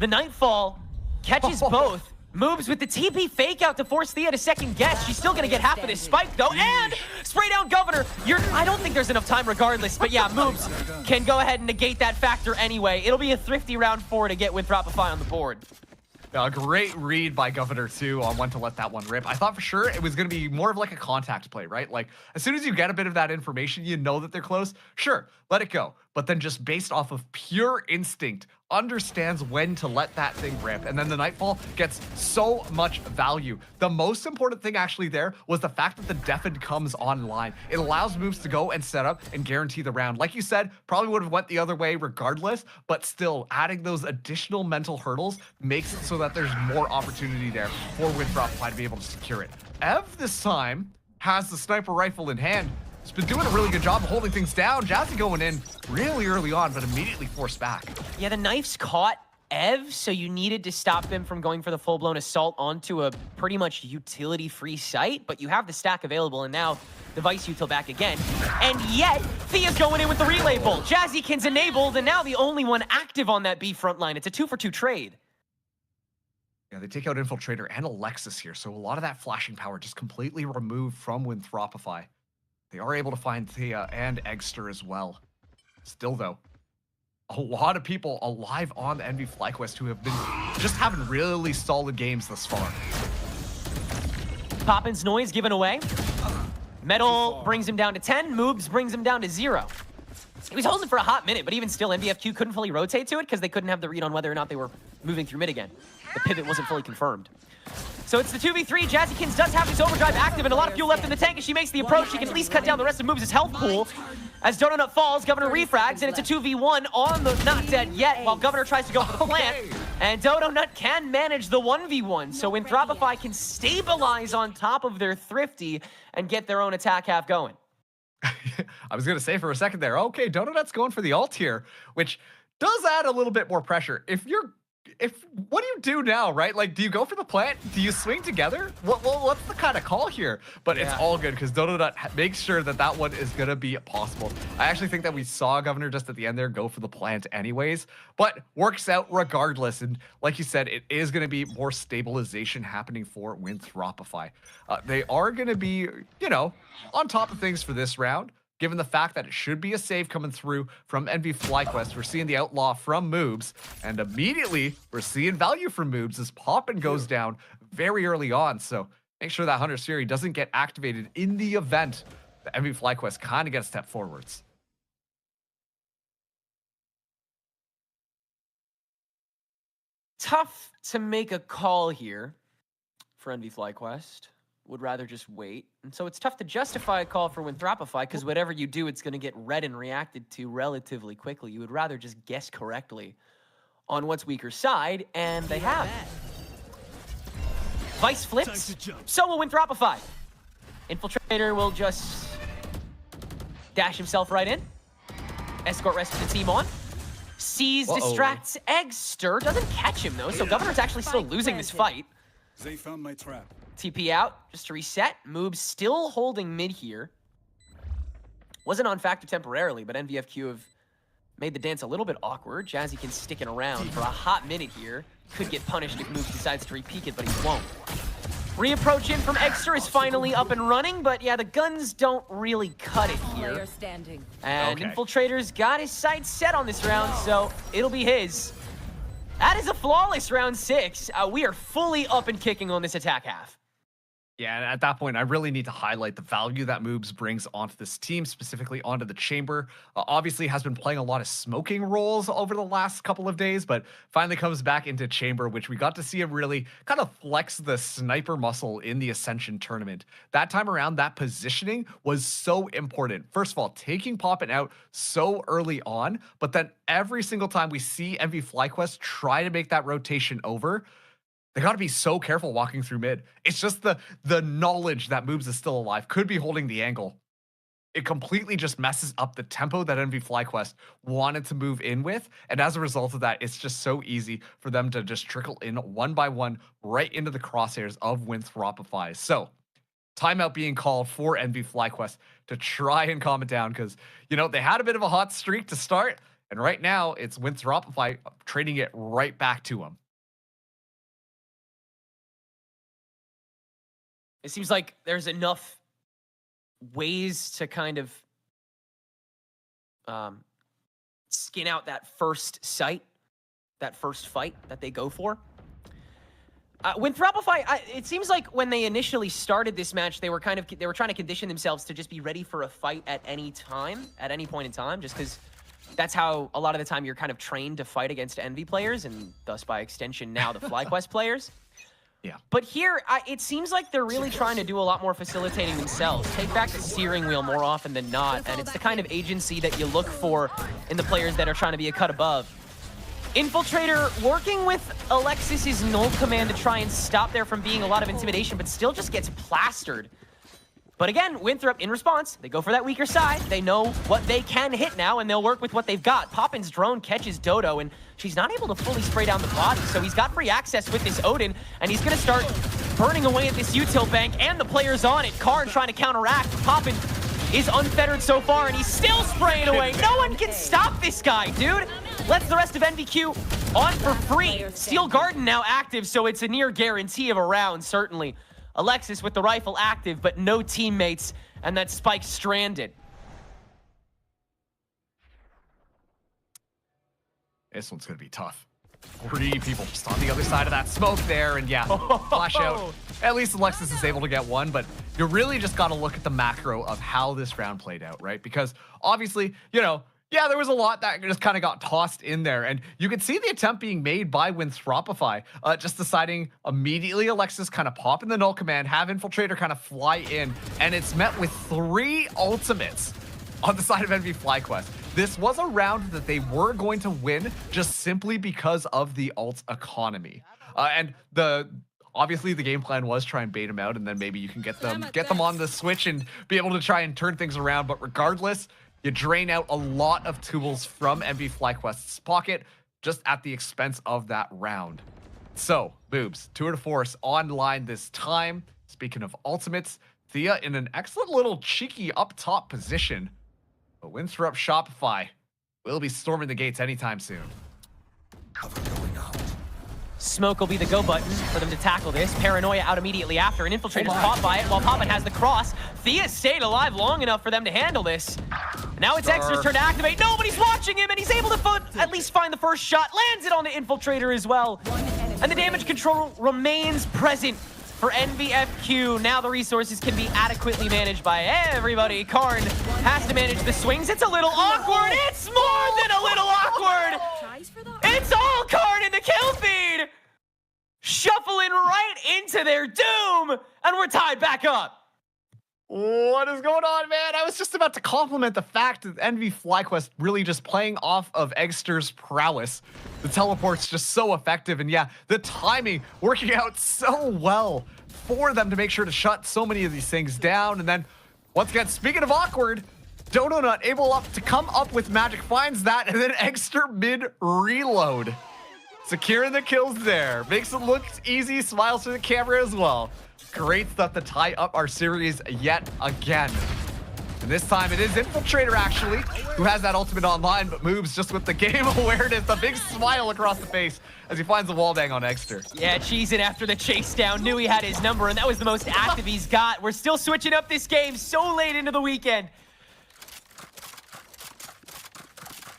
The Nightfall catches both. Moves with the TP fake out to force Thea to second guess. She's still gonna get half of this spike though, and spray down Governor. I don't think there's enough time regardless, but yeah, Moves can go ahead and negate that factor anyway. It'll be a thrifty round 4 to get Winthropify on the board. A great read by Governor, too, on when to let that one rip. I thought for sure it was going to be more of like a contact play, right? Like, as soon as you get a bit of that information, you know that they're close. Sure, let it go. But then just based off of pure instinct, understands when to let that thing rip. And then the Nightfall gets so much value. The most important thing actually there was the fact that the Deafened comes online. It allows Moves to go and set up and guarantee the round. Like you said, probably would have went the other way regardless, but still adding those additional mental hurdles makes it so that there's more opportunity there for Winthropify to be able to secure it. Ev this time has the sniper rifle in hand. He's been doing a really good job of holding things down. Jazzy going in really early on, but immediately forced back. Yeah, the knife's caught EV, so you needed to stop them from going for the full-blown assault onto a pretty much utility-free site, but you have the stack available, and now the Vice util back again. And yet, Thea's going in with the relay bolt. Jazzykin's enabled, and now the only one active on that B front line. It's a 2-for-2 trade. Yeah, they take out Infiltrator and Alexis here, so a lot of that flashing power just completely removed from Winthropify. They are able to find Thea and Eggster as well. Still, though, a lot of people alive on the Envy FlyQuest who have been just having really solid games thus far. Poppin's noise given away. Metal brings him down to 10. Moobs brings him down to 0. He was holding for a hot minute, but even still, NBFQ couldn't fully rotate to it because they couldn't have the read on whether or not they were moving through mid again. The pivot wasn't fully confirmed. So it's the 2v3. Jazzykins does have his overdrive active and a lot of fuel left in the tank. As she makes the approach, she can at least cut down the rest of Moobs' health pool. As Donut falls, Governor refrags, and it's a 2v1 on the not dead yet, while Governor tries to go for the plant. And Donut can manage the 1v1, so Winthropify can stabilize on top of their Thrifty and get their own attack half going. I was going to say for a second there, okay, Donut's going for the ult here, which does add a little bit more pressure. What do you do now, right? Like, do you go for the plant? Do you swing together? What's the kind of call here? But it's all good because Donut makes sure that that one is going to be possible. I actually think that we saw Governor just at the end there go for the plant anyways, but works out regardless. And like you said, it is going to be more stabilization happening for Winthropify. They are going to be, you know, on top of things for this round. Given the fact that it should be a save coming through from Envy FlyQuest, we're seeing the Outlaw from Moobs, and immediately we're seeing value from Moobs as Poppin goes down very early on. So make sure that Hunter's Fury doesn't get activated in the event that Envy FlyQuest kind of gets a step forwards. Tough to make a call here for Envy FlyQuest. Would rather just wait. And so it's tough to justify a call for Winthropify because whatever you do, it's going to get read and reacted to relatively quickly. You would rather just guess correctly on what's weaker side, and they have. Vice flips, so will Winthropify. Infiltrator will just dash himself right in. Escort rest of the team on. Sees, distracts Eggster. Doesn't catch him, though, so Governor's actually still losing this fight. They found my trap. TP out, just to reset. Moobs still holding mid here. Wasn't on factor temporarily, but NVFQ have made the dance a little bit awkward. Jazzykin's sticking around for a hot minute here. Could get punished if Moobs decides to re-peek it, but he won't. Reapproach in from Eggster is finally up and running, but yeah, the guns don't really cut it here. And Infiltrator's got his sights set on this round, so it'll be his. That is a flawless round 6. We are fully up and kicking on this attack half. Yeah, and at that point, I really need to highlight the value that Moobs brings onto this team, specifically onto the Chamber. Obviously has been playing a lot of smoking roles over the last couple of days, but finally comes back into Chamber, which we got to see him really kind of flex the sniper muscle in the Ascension tournament. That time around, that positioning was so important. First of all, taking Poppin out so early on, but then every single time we see Envy FlyQuest try to make that rotation over, they got to be so careful walking through mid. It's just the knowledge that Moobs is still alive, could be holding the angle. It completely just messes up the tempo that Envy FlyQuest wanted to move in with. And as a result of that, it's just so easy for them to just trickle in one by one right into the crosshairs of Winthropify. So timeout being called for Envy FlyQuest to try and calm it down because, you know, they had a bit of a hot streak to start. And right now it's Winthropify trading it right back to them. It seems like there's enough ways to kind of skin out that first sight, that first fight that they go for. Winthropify, it seems like when they initially started this match, they were trying to condition themselves to just be ready for a fight at any time, at any point in time, just because that's how a lot of the time you're kind of trained to fight against Envy players, and thus by extension now the FlyQuest players. Yeah. But here, it seems like they're really trying to do a lot more facilitating themselves. Take back the steering wheel more often than not, and it's the kind of agency that you look for in the players that are trying to be a cut above. Infiltrator working with Alexis's null command to try and stop there from being a lot of intimidation, but still just gets plastered. But again, Winthrop, in response, they go for that weaker side. They know what they can hit now, and they'll work with what they've got. Poppin's drone catches Dodo, and she's not able to fully spray down the body, so he's got free access with this Odin, and he's going to start burning away at this util bank, and the players on it. Karn trying to counteract. Poppin is unfettered so far, and he's still spraying away. No one can stop this guy, dude. Lets the rest of NVQ on for free. Steel Garden now active, so it's a near guarantee of a round, certainly. Alexis with the rifle active, but no teammates, and that Spike stranded. This one's going to be tough. 3 people just on the other side of that smoke there, and yeah, flash out. At least Alexis is able to get one, but you really just got to look at the macro of how this round played out, right? Because obviously, you know, yeah, there was a lot that just kind of got tossed in there, and you could see the attempt being made by Winthropify, just deciding immediately Alexis kind of pop in the null command, have Infiltrator kind of fly in, and it's met with 3 ultimates on the side of NV FlyQuest. This was a round that they were going to win just simply because of the ult economy. And obviously the game plan was try and bait them out, and then maybe you can get them on the switch and be able to try and turn things around. But regardless, you drain out a lot of tools from NV FlyQuest's pocket just at the expense of that round. So, Boobs, Tour de Force online this time. Speaking of ultimates, Thea in an excellent little cheeky up top position. But Winthrop Shopify will be storming the gates anytime soon. Smoke will be the go button for them to tackle this. Paranoia out immediately after, and Infiltrator's caught by it while Poppin has the cross. Thea stayed alive long enough for them to handle this. Now it's Extra's turn to activate. Nobody's watching him, and he's able to at least find the first shot. Lands it on the Infiltrator as well. And the damage control remains present for NVFQ. Now the resources can be adequately managed by everybody. Karn has to manage the swings. It's a little awkward. It's more than a little awkward. It's all Karn in the kill feed. Shuffling right into their doom. And we're tied back up. What is going on, man? I was just about to compliment the fact that NV FlyQuest really just playing off of Eggster's prowess. The teleport's just so effective, and yeah, the timing working out so well for them to make sure to shut so many of these things down. And then, once again, speaking of awkward, Donut able to come up with magic, finds that, and then Eggster mid-reload. Securing the kills there. Makes it look easy, smiles to the camera as well. Great stuff to tie up our series yet again. And this time it is Infiltrator, actually, who has that ultimate online, but moves just with the game awareness. A big smile across the face as he finds the wallbang on Eggster. Yeah, cheesing after the chase down. Knew he had his number, and that was the most active he's got. We're still switching up this game so late into the weekend.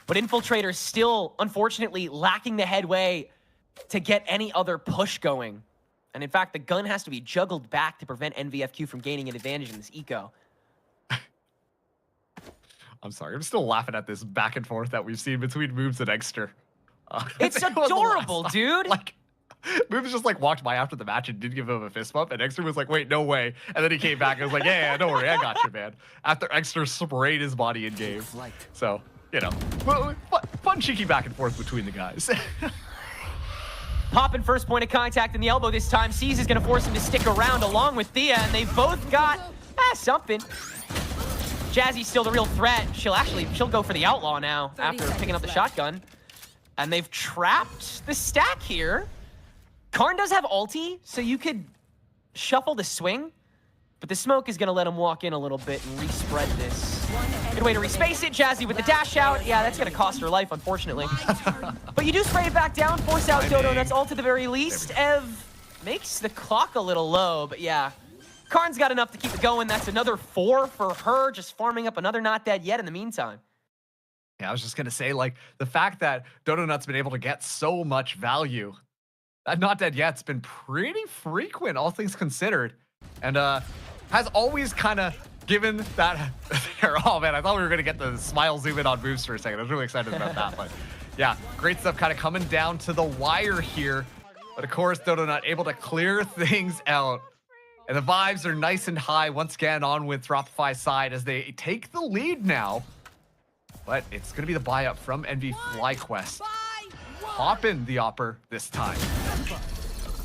But Infiltrator still, unfortunately, lacking the headway to get any other push going. And in fact, the gun has to be juggled back to prevent NVFQ from gaining an advantage in this eco. I'm sorry, I'm still laughing at this back and forth that we've seen between Moobs and Eggster. It's adorable, dude. Like, Moobs just like walked by after the match and did give him a fist bump, and Eggster was like, wait, no way. And then he came back and was like, yeah, don't worry, I got you, man. After Eggster sprayed his body in game. So, you know, fun cheeky back and forth between the guys. Poppin' first point of contact in the elbow this time. C's is going to force him to stick around along with Thea, and they've both got something. Jazzy's still the real threat. She'll go for the outlaw now after picking up the shotgun. And they've trapped the stack here. Karn does have ulti, so you could shuffle the swing, but the smoke is going to let him walk in a little bit and respread this. Good way to respace it. Jazzy with the dash out. Yeah, that's going to cost her life, unfortunately. But you do spray it back down, force out Dodo. That's ult at the very least. Ev makes the clock a little low, but yeah. Karn's got enough to keep it going. That's another 4 for her, just farming up another not dead yet in the meantime. Yeah, I was just going to say, like, the fact that Donut's been able to get so much value, that not dead yet's been pretty frequent, all things considered. And has always kind of given that... Oh, man, I thought we were going to get the smile zoom in on moves for a second. I was really excited about that. But yeah, great stuff kind of coming down to the wire here. But of course, Donut able to clear things out. And the vibes are nice and high once again on Winthropify's side as they take the lead now. But it's going to be the buy up from NV FlyQuest. Poppin' the Opper this time.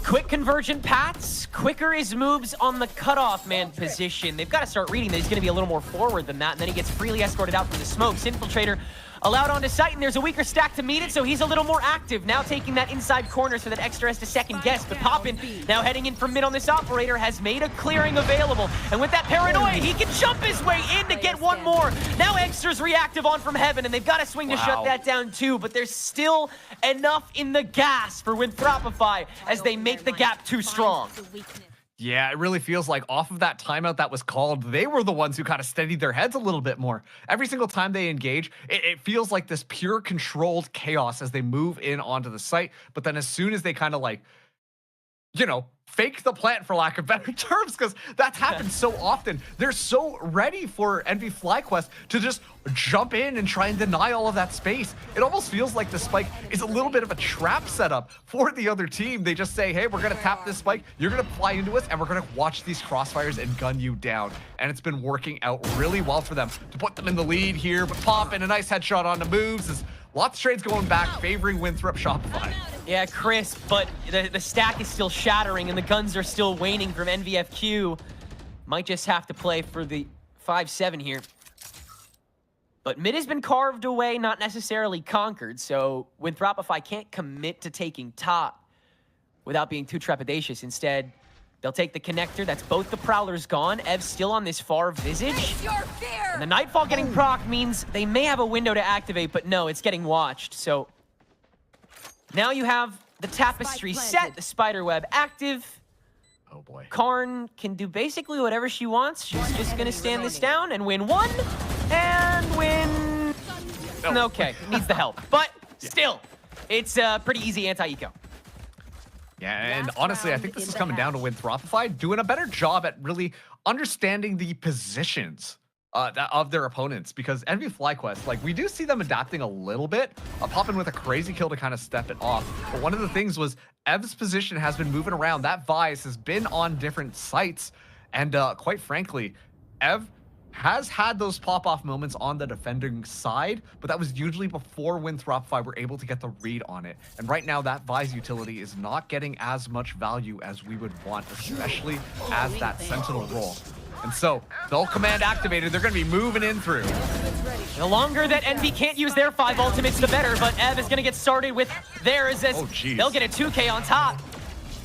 Quick convergent paths, quicker is moves on the cutoff man position. They've got to start reading that he's going to be a little more forward than that, and then he gets freely escorted out from the smokes. Infiltrator allowed onto site, and there's a weaker stack to meet it, so he's a little more active. Now taking that inside corner so that Extra has to second guess, but Poppin now heading in from mid on this operator has made a clearing available, and with that paranoia, he can jump his way in to get one more. Now Extra's reactive on from heaven, and they've got to swing to shut that down too, but there's still enough in the gas for Winthropify as they make the gap too strong. Yeah, it really feels like off of that timeout that was called, they were the ones who kind of steadied their heads a little bit more. Every single time they engage, it feels like this pure controlled chaos as they move in onto the site. But then as soon as they kind of like, you know, fake the plant for lack of better terms, because that's happened so often. They're so ready for Envy FlyQuest to just jump in and try and deny all of that space. It almost feels like the spike is a little bit of a trap setup for the other team. They just say, hey, we're going to tap this spike, you're going to fly into us, and we're going to watch these crossfires and gun you down. And it's been working out really well for them to put them in the lead here, but Pop and a nice headshot on the moves as lots of trades going back, favoring Winthrop Shopify. Yeah, Chris, but the stack is still shattering and the guns are still waning from NVFQ. Might just have to play for the 5-7 here. But mid has been carved away, not necessarily conquered, so Winthropify can't commit to taking top without being too trepidatious. Instead, they'll take the connector. That's both the Prowlers gone. Ev's still on this far Visage. And the Nightfall getting proc means they may have a window to activate, but no, it's getting watched. So now you have the Tapestry set, the Spiderweb active. Oh boy. Karn can do basically whatever she wants. She's just gonna stand this down and win one, and win... Okay, needs the help. But still, it's a pretty easy anti-eco. Yeah, and honestly, I think this is coming down to Winthropify doing a better job at really understanding the positions of their opponents, because Envy FlyQuest, like, we do see them adapting a little bit, popping with a crazy kill to kind of step it off. But one of the things was Ev's position has been moving around. That Vice has been on different sites, and quite frankly, Ev has had those pop-off moments on the defending side, but that was usually before Winthropify were able to get the read on it. And right now, that Vice utility is not getting as much value as we would want, especially as that Sentinel role. And so, they'll command activated, they're going to be moving in through. The longer that Envy can't use their 5 ultimates, the better, but Ev is going to get started with theirs as they'll get a 2K on top.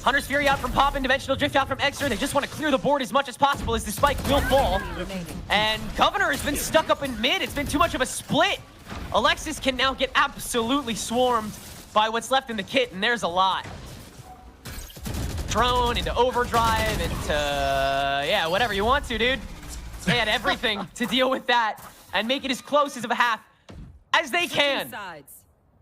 Hunter's Fury out from Poppin, Dimensional Drift out from Extra. They just want to clear the board as much as possible as the spike will fall. And Governor has been stuck up in mid. It's been too much of a split. Alexis can now get absolutely swarmed by what's left in the kit, and there's a lot. Drone into overdrive into, yeah, whatever you want to, dude. They had everything to deal with that and make it as close as of a half as they can.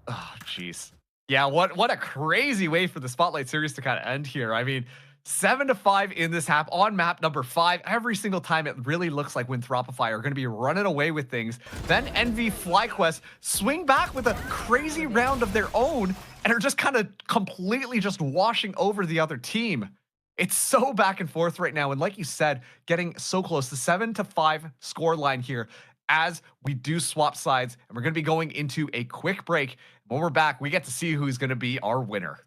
Oh, jeez. Yeah, what a crazy way for the Spotlight Series to kind of end here. I mean, 7-5 in this half on map number 5. Every single time it really looks like Winthropify are going to be running away with things. Then Envy FlyQuest swing back with a crazy round of their own and are just kind of completely just washing over the other team. It's so back and forth right now. And like you said, getting so close. The 7-5 score line here as we do swap sides. And we're going to be going into a quick break. When we're back, we get to see who's going to be our winner.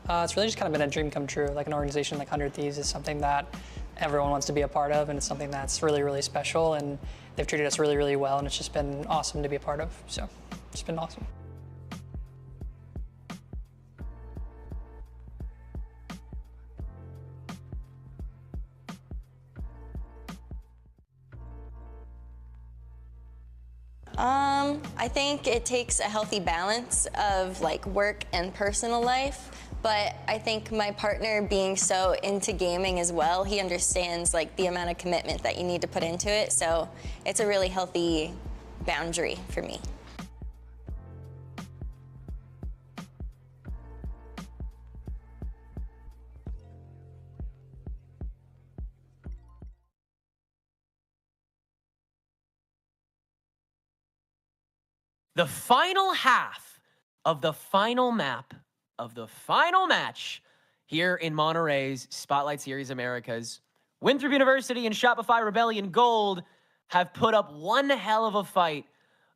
It's really just kind of been a dream come true. Like an organization like 100 Thieves is something that everyone wants to be a part of, and it's something that's really, really special, and they've treated us really, really well, and it's just been awesome to be a part of. So it's been awesome. I think it takes a healthy balance of like work and personal life, But I think my partner being so into gaming as well, he understands like the amount of commitment that you need to put into it. So it's a really healthy boundary for me. The final half of the final map of the final match here in Monterey's Spotlight Series Americas. Winthrop University and Shopify Rebellion Gold have put up one hell of a fight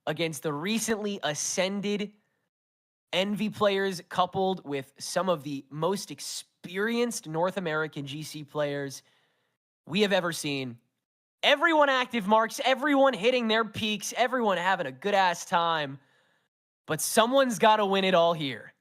against the recently ascended Envy players, coupled with some of the most experienced North American GC players we have ever seen. Everyone active marks, everyone hitting their peaks, everyone having a good-ass time. But someone's got to win it all here.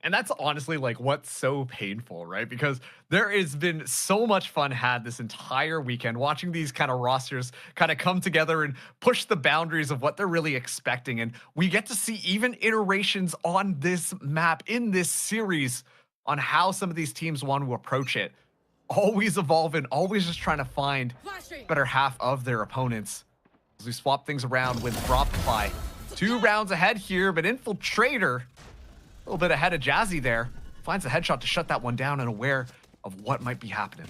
And that's honestly like what's so painful, right? Because there has been so much fun had this entire weekend watching these kind of rosters kind of come together and push the boundaries of what they're really expecting. And we get to see even iterations on this map in this series on how some of these teams want to approach it. Always evolving, always just trying to find better half of their opponents. As we swap things around with Dropify. 2 rounds ahead here, but Infiltrator, a little bit ahead of Jazzy there, finds a headshot to shut that one down and aware of what might be happening.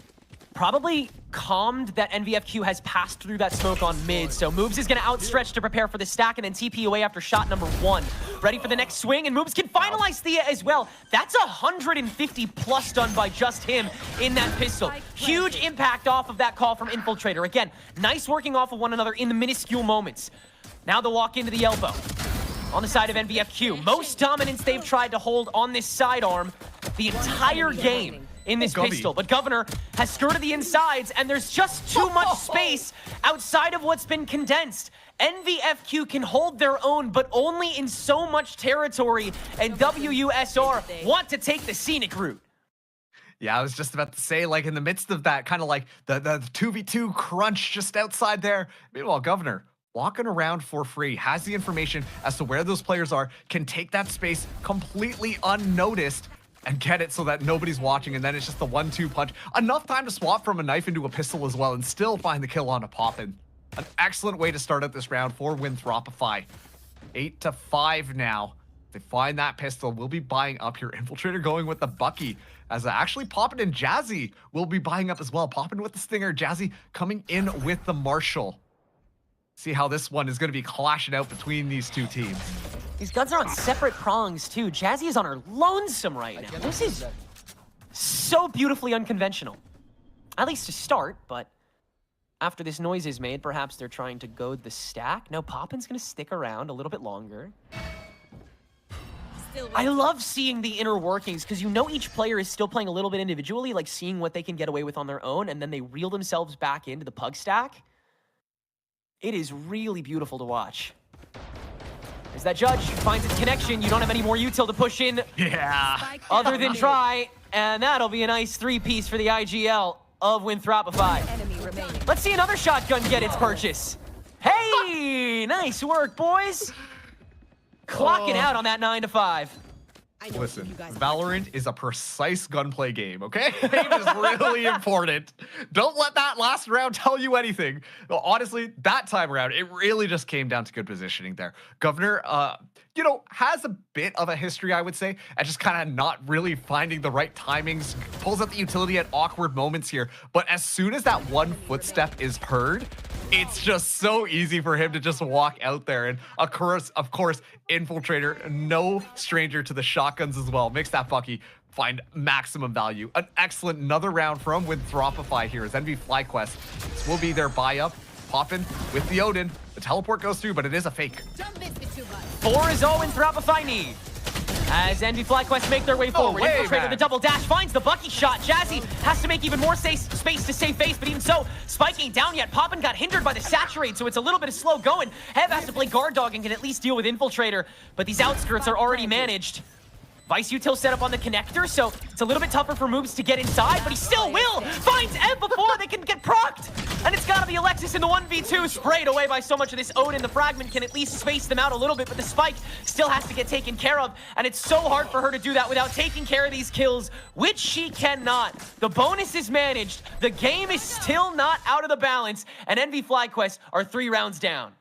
Probably calmed that NVFQ has passed through that smoke on mid, so Moobs is going to outstretch to prepare for the stack and then TP away after shot number 1. Ready for the next swing, and Moobs can finalize Thea as well. That's 150 plus done by just him in that pistol. Huge impact off of that call from Infiltrator. Again, nice working off of one another in the minuscule moments. Now they'll walk into the elbow. On the side of NVFQ, most dominance they've tried to hold on this sidearm the entire game in this pistol. But Governor has skirted the insides, and there's just too much space outside of what's been condensed. NVFQ can hold their own, but only in so much territory, and WUSR want to take the scenic route. Yeah, I was just about to say, like, in the midst of that, kind of like the 2v2 crunch just outside there. Meanwhile, Governor, walking around for free, has the information as to where those players are, can take that space completely unnoticed and get it so that nobody's watching, and then it's just the 1-2 punch. Enough time to swap from a knife into a pistol as well and still find the kill on a Poppin. An excellent way to start out this round for Winthropify. 8-5 now. If they find that pistol, we'll be buying up here. Infiltrator going with the Bucky, as actually Poppin and Jazzy will be buying up as well. Poppin with the Stinger, Jazzy coming in with the Marshall. See how this one is going to be clashing out between these two teams. These guns are on separate prongs, too. Jazzy is on her lonesome right now. This is so beautifully unconventional. At least to start, but after this noise is made, perhaps they're trying to goad the stack. No, Poppin's going to stick around a little bit longer. I love seeing the inner workings, because you know each player is still playing a little bit individually, like seeing what they can get away with on their own, and then they reel themselves back into the pug stack. It is really beautiful to watch. As that Judge finds its connection, you don't have any more util to push in. Yeah. Other than try, and that'll be a nice 3-piece for the IGL of Winthropify. Let's see another shotgun get its purchase. Hey, nice work, boys. Clocking out on that 9-5. Listen, Valorant is a precise gunplay game, okay? It is really important. Don't let that last round tell you anything. Well, honestly, that time around, it really just came down to good positioning there. Governor, you know, has a bit of a history, I would say, at just kind of not really finding the right timings, pulls out the utility at awkward moments here. But as soon as that one footstep is heard, it's just so easy for him to just walk out there. And of course, Infiltrator, no stranger to the shotguns as well, makes that Bucky find maximum value. An excellent another round from Winthropify here as NV FlyQuest. This will be their buy-up. Poppin with the Odin. The teleport goes through, but it is a fake. 4 is all Winthropify need. As Envy FlyQuest make their way forward, Infiltrator, the double dash, finds the Bucky shot. Jazzy has to make even more space to save face, but even so, Spike ain't down yet. Poppin got hindered by the Saturate, so it's a little bit of slow going. Hev has to play guard dog and can at least deal with Infiltrator, but these outskirts are already managed. Vice Util set up on the connector, so it's a little bit tougher for Moobs to get inside, but he still will! Finds Ev before they can get procced! And it's gotta be Alexis in the 1v2, sprayed away by so much of this Odin. The fragment can at least space them out a little bit, but the spike still has to get taken care of, and it's so hard for her to do that without taking care of these kills, which she cannot. The bonus is managed, the game is still not out of the balance, and Envy FlyQuest are 3 rounds down.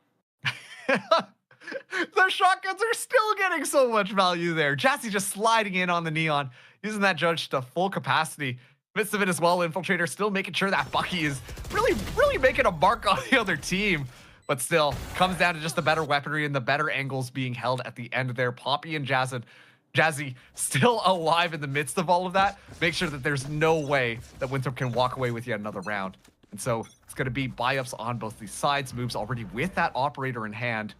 The shotguns are still getting so much value there. Jazzy just sliding in on the Neon, using that judge to full capacity. Midst of it as well, Infiltrator still making sure that Bucky is really making a mark on the other team. But still, comes down to just the better weaponry and the better angles being held at the end there. Poppy and Jazzy still alive in the midst of all of that. Make sure that there's no way that Winthrop can walk away with yet another round. And so it's going to be buy-ups on both these sides. Moves already with that operator in hand.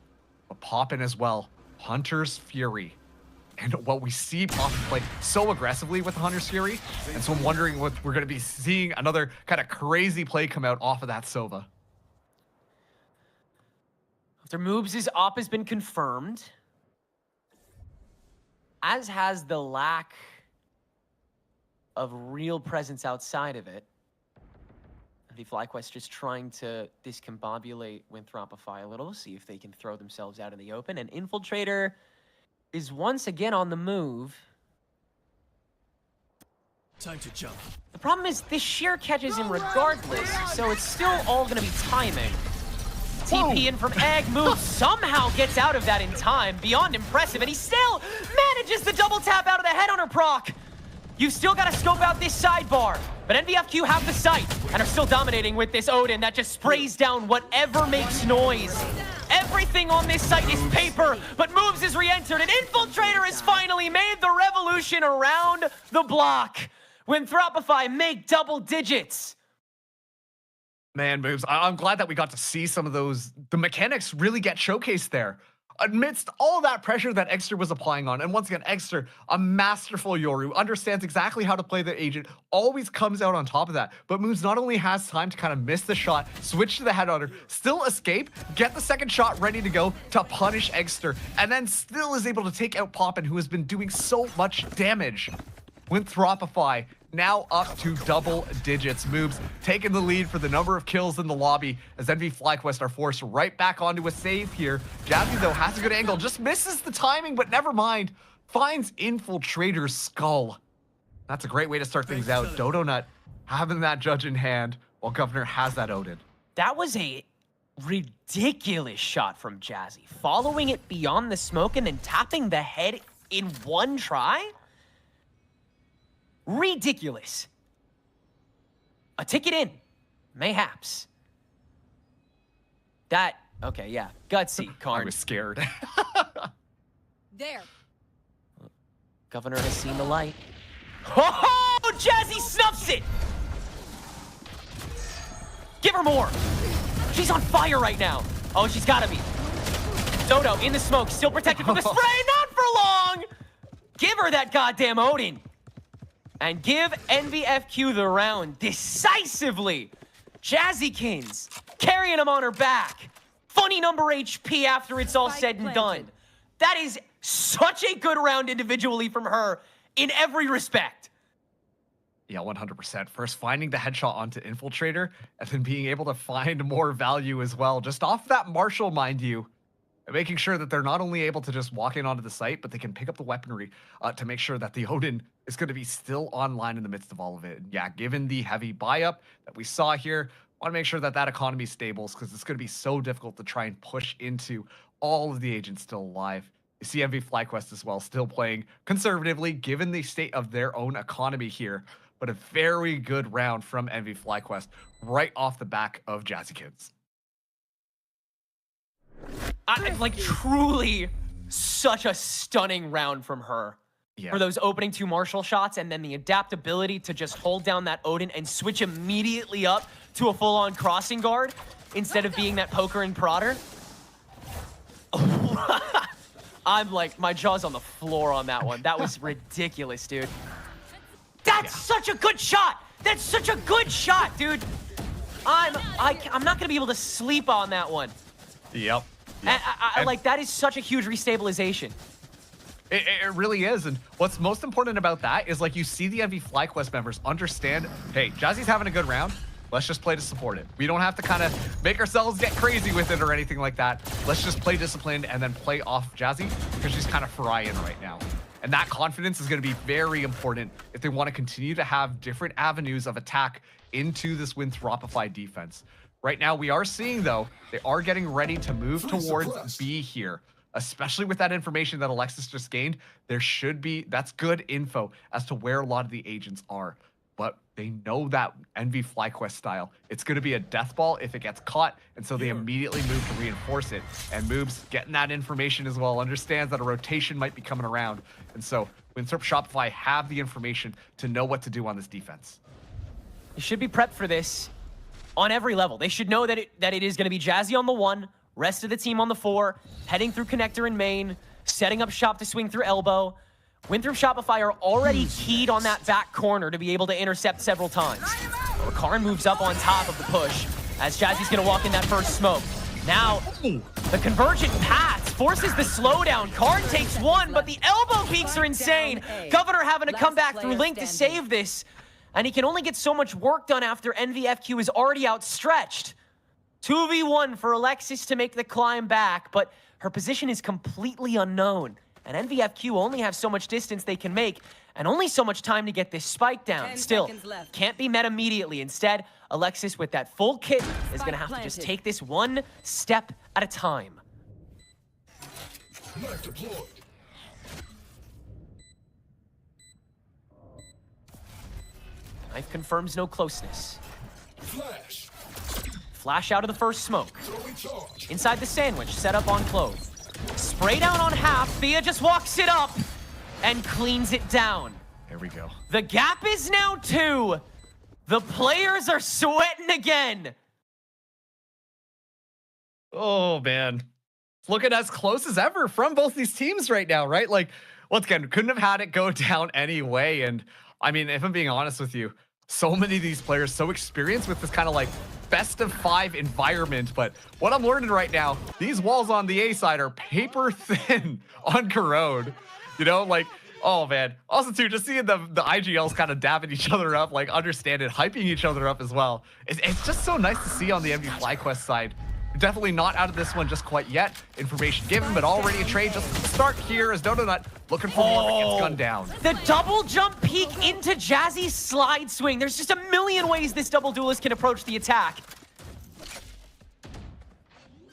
But Poppin as well. Hunter's Fury. And what we see Poppin play so aggressively with Hunter's Fury. And so I'm wondering what we're going to be seeing another kind of crazy play come out off of that Sova. After Moobs' op has been confirmed, as has the lack of real presence outside of it. The FlyQuest just trying to discombobulate Winthropify a little, see if they can throw themselves out in the open. And Infiltrator is once again on the move. Time to jump. The problem is this sheer catches him regardless, so it's still all going to be timing. TP in from Egg, Moves somehow gets out of that in time. Beyond impressive, and he still manages the double tap out of the headhunter proc. You've still got to scope out this sidebar, but NVFQ have the sight and are still dominating with this Odin that just sprays down whatever makes noise. Everything on this site is paper, but Moves is re-entered, and Infiltrator has finally made the revolution around the block. When Thropify make double digits. Man, Moves, I'm glad that we got to see some of those, the mechanics really get showcased there. Amidst all that pressure that Exter was applying on, and once again, Exter, a masterful Yoru, understands exactly how to play the agent, always comes out on top of that. But Moves not only has time to kind of miss the shot, switch to the headhunter, still escape, get the second shot ready to go to punish Exter, and then still is able to take out Poppin, who has been doing so much damage. Winthropify now up to double digits. Moves taking the lead for the number of kills in the lobby as Envy FlyQuest are forced right back onto a save here. Jazzy, though, has a good angle, just misses the timing, but never mind. Finds Infiltrator's skull. That's a great way to start things out. Dodonut having that judge in hand while Governor has that Odin. That was a ridiculous shot from Jazzy. Following it beyond the smoke and then tapping the head in one try? Ridiculous. A ticket in, mayhaps. That, okay, yeah, gutsy, Karn. I was scared. There. Governor has seen the light. Oh, Jazzy snuffs it! Give her more. She's on fire right now. Oh, she's gotta be. Dodo in the smoke, still protected from the spray, not for long! Give her that goddamn Odin. And give NVFQ the round decisively. Jazzykins carrying him on her back. Funny number HP after it's all said and done. That is such a good round individually from her in every respect. Yeah, 100%. First, finding the headshot onto Infiltrator, and then being able to find more value as well. Just off that Marshall, mind you. And making sure that they're not only able to just walk in onto the site, but they can pick up the weaponry to make sure that the Odin is going to be still online in the midst of all of it. And yeah, given the heavy buy-up that we saw here, want to make sure that that economy stables because it's going to be so difficult to try and push into all of the agents still alive. You see MV FlyQuest as well, still playing conservatively, given the state of their own economy here. But a very good round from MV FlyQuest right off the back of Jazzykins. Like, truly such a stunning round from her. Yeah. For those opening 2 Marshall shots, and then the adaptability to just hold down that Odin and switch immediately up to a full-on crossing guard instead of being that poker and prodder. I'm like, my jaw's on the floor on that one. That was ridiculous, dude. That's such a good shot. That's such a good shot, dude. I'm not gonna be able to sleep on that one. Yep. Like, that is such a huge restabilization. It really is. And what's most important about that is, like, you see the MV FlyQuest members understand, hey, Jazzy's having a good round. Let's just play to support it. We don't have to kind of make ourselves get crazy with it or anything like that. Let's just play disciplined and then play off Jazzy because she's kind of frying right now. And that confidence is going to be very important if they want to continue to have different avenues of attack into this Winthropify defense. Right now, we are seeing, though, they are getting ready to move towards B here. Especially with that information that Alexis just gained, there should be, that's good info as to where a lot of the agents are. But they know that NV FlyQuest style. It's going to be a death ball if it gets caught, and so they immediately move to reinforce it. And Moobs getting that information as well, understands that a rotation might be coming around. And so Winthrop Shopify have the information to know what to do on this defense. You should be prepped for this on every level. They should know that it is going to be Jazzy on the 1, rest of the team on the 4, heading through connector and main, setting up shop to swing through elbow. Winthrop Shopify are already keyed on that back corner to be able to intercept several times. Karn moves up on top of the push as Jazzy's going to walk in that first smoke. Now, the convergent paths forces the slowdown. Karn takes 1, but the elbow peaks are insane. Governor having to come back through Link to save this. And he can only get so much work done after NVFQ is already outstretched. 2v1 for Alexis to make the climb back, but her position is completely unknown. And NVFQ only have so much distance they can make, and only so much time to get this spike down. Still, can't be met immediately. Instead, Alexis, with that full kit, is going to have to just take this one step at a time. Knife confirms no closeness. Flash out of the first smoke. Inside the sandwich, set up on Clove. Spray down on half. Thea just walks it up and cleans it down. There we go. The gap is now 2. The players are sweating again. Oh, man. It's looking as close as ever from both these teams right now, right? Like, once again, couldn't have had it go down anyway. And I mean, if I'm being honest with you, so many of these players so experienced with this kind of like best of 5 environment. But what I'm learning right now, these walls on the A side are paper thin on Corrode. You know, like, oh man. Also too, just seeing the IGLs kind of dabbing each other up, like understand it, hyping each other up as well. It's just so nice to see on the MV FlyQuest side. Definitely not out of this one just quite yet. Information given, but already a trade just to start here as Donut looking for more, but gets gunned down. The double jump peek into Jazzy's slide swing. There's just a million ways this double duelist can approach the attack.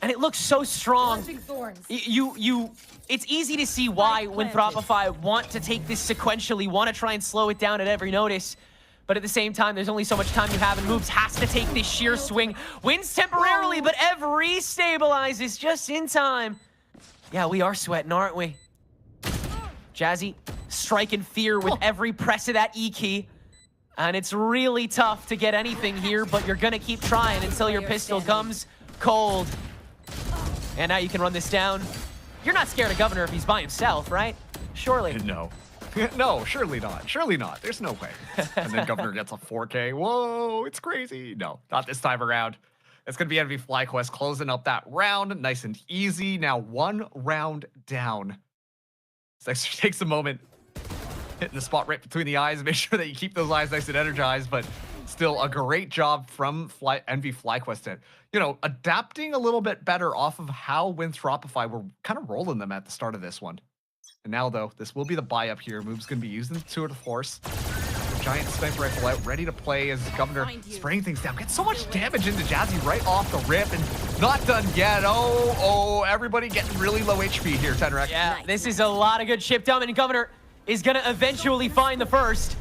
And it looks so strong. It's easy to see why Winthropify want to take this sequentially, want to try and slow it down at every notice. But at the same time, there's only so much time you have, and Moobs has to take this sheer swing. Wins temporarily, but Ev restabilizes just in time. Yeah, we are sweating, aren't we? Jazzy striking fear with every press of that E key. And it's really tough to get anything here, but you're gonna keep trying until your pistol comes cold. And now you can run this down. You're not scared of Governor if he's by himself, right? Surely. No. No, surely not. Surely not. There's no way. And then Governor gets a 4K. Whoa, it's crazy. No, not this time around. It's going to be NV FlyQuest closing up that round. Nice and easy. Now 1 round down. Dexter takes a moment, hitting the spot right between the eyes. Make sure that you keep those eyes nice and energized, but still a great job from NV FlyQuest to, you know, adapting a little bit better off of how Winthropify were kind of rolling them at the start of this one. And now, though, this will be the buy-up here. Move's going to be using the tour de force. Giant sniper rifle out, ready to play as Governor spraying things down. Gets so much damage into Jazzy right off the rip, and not done yet. Oh, everybody getting really low HP here, Tenrek. Yeah, this is a lot of good chip down, and Governor is going to eventually find the first.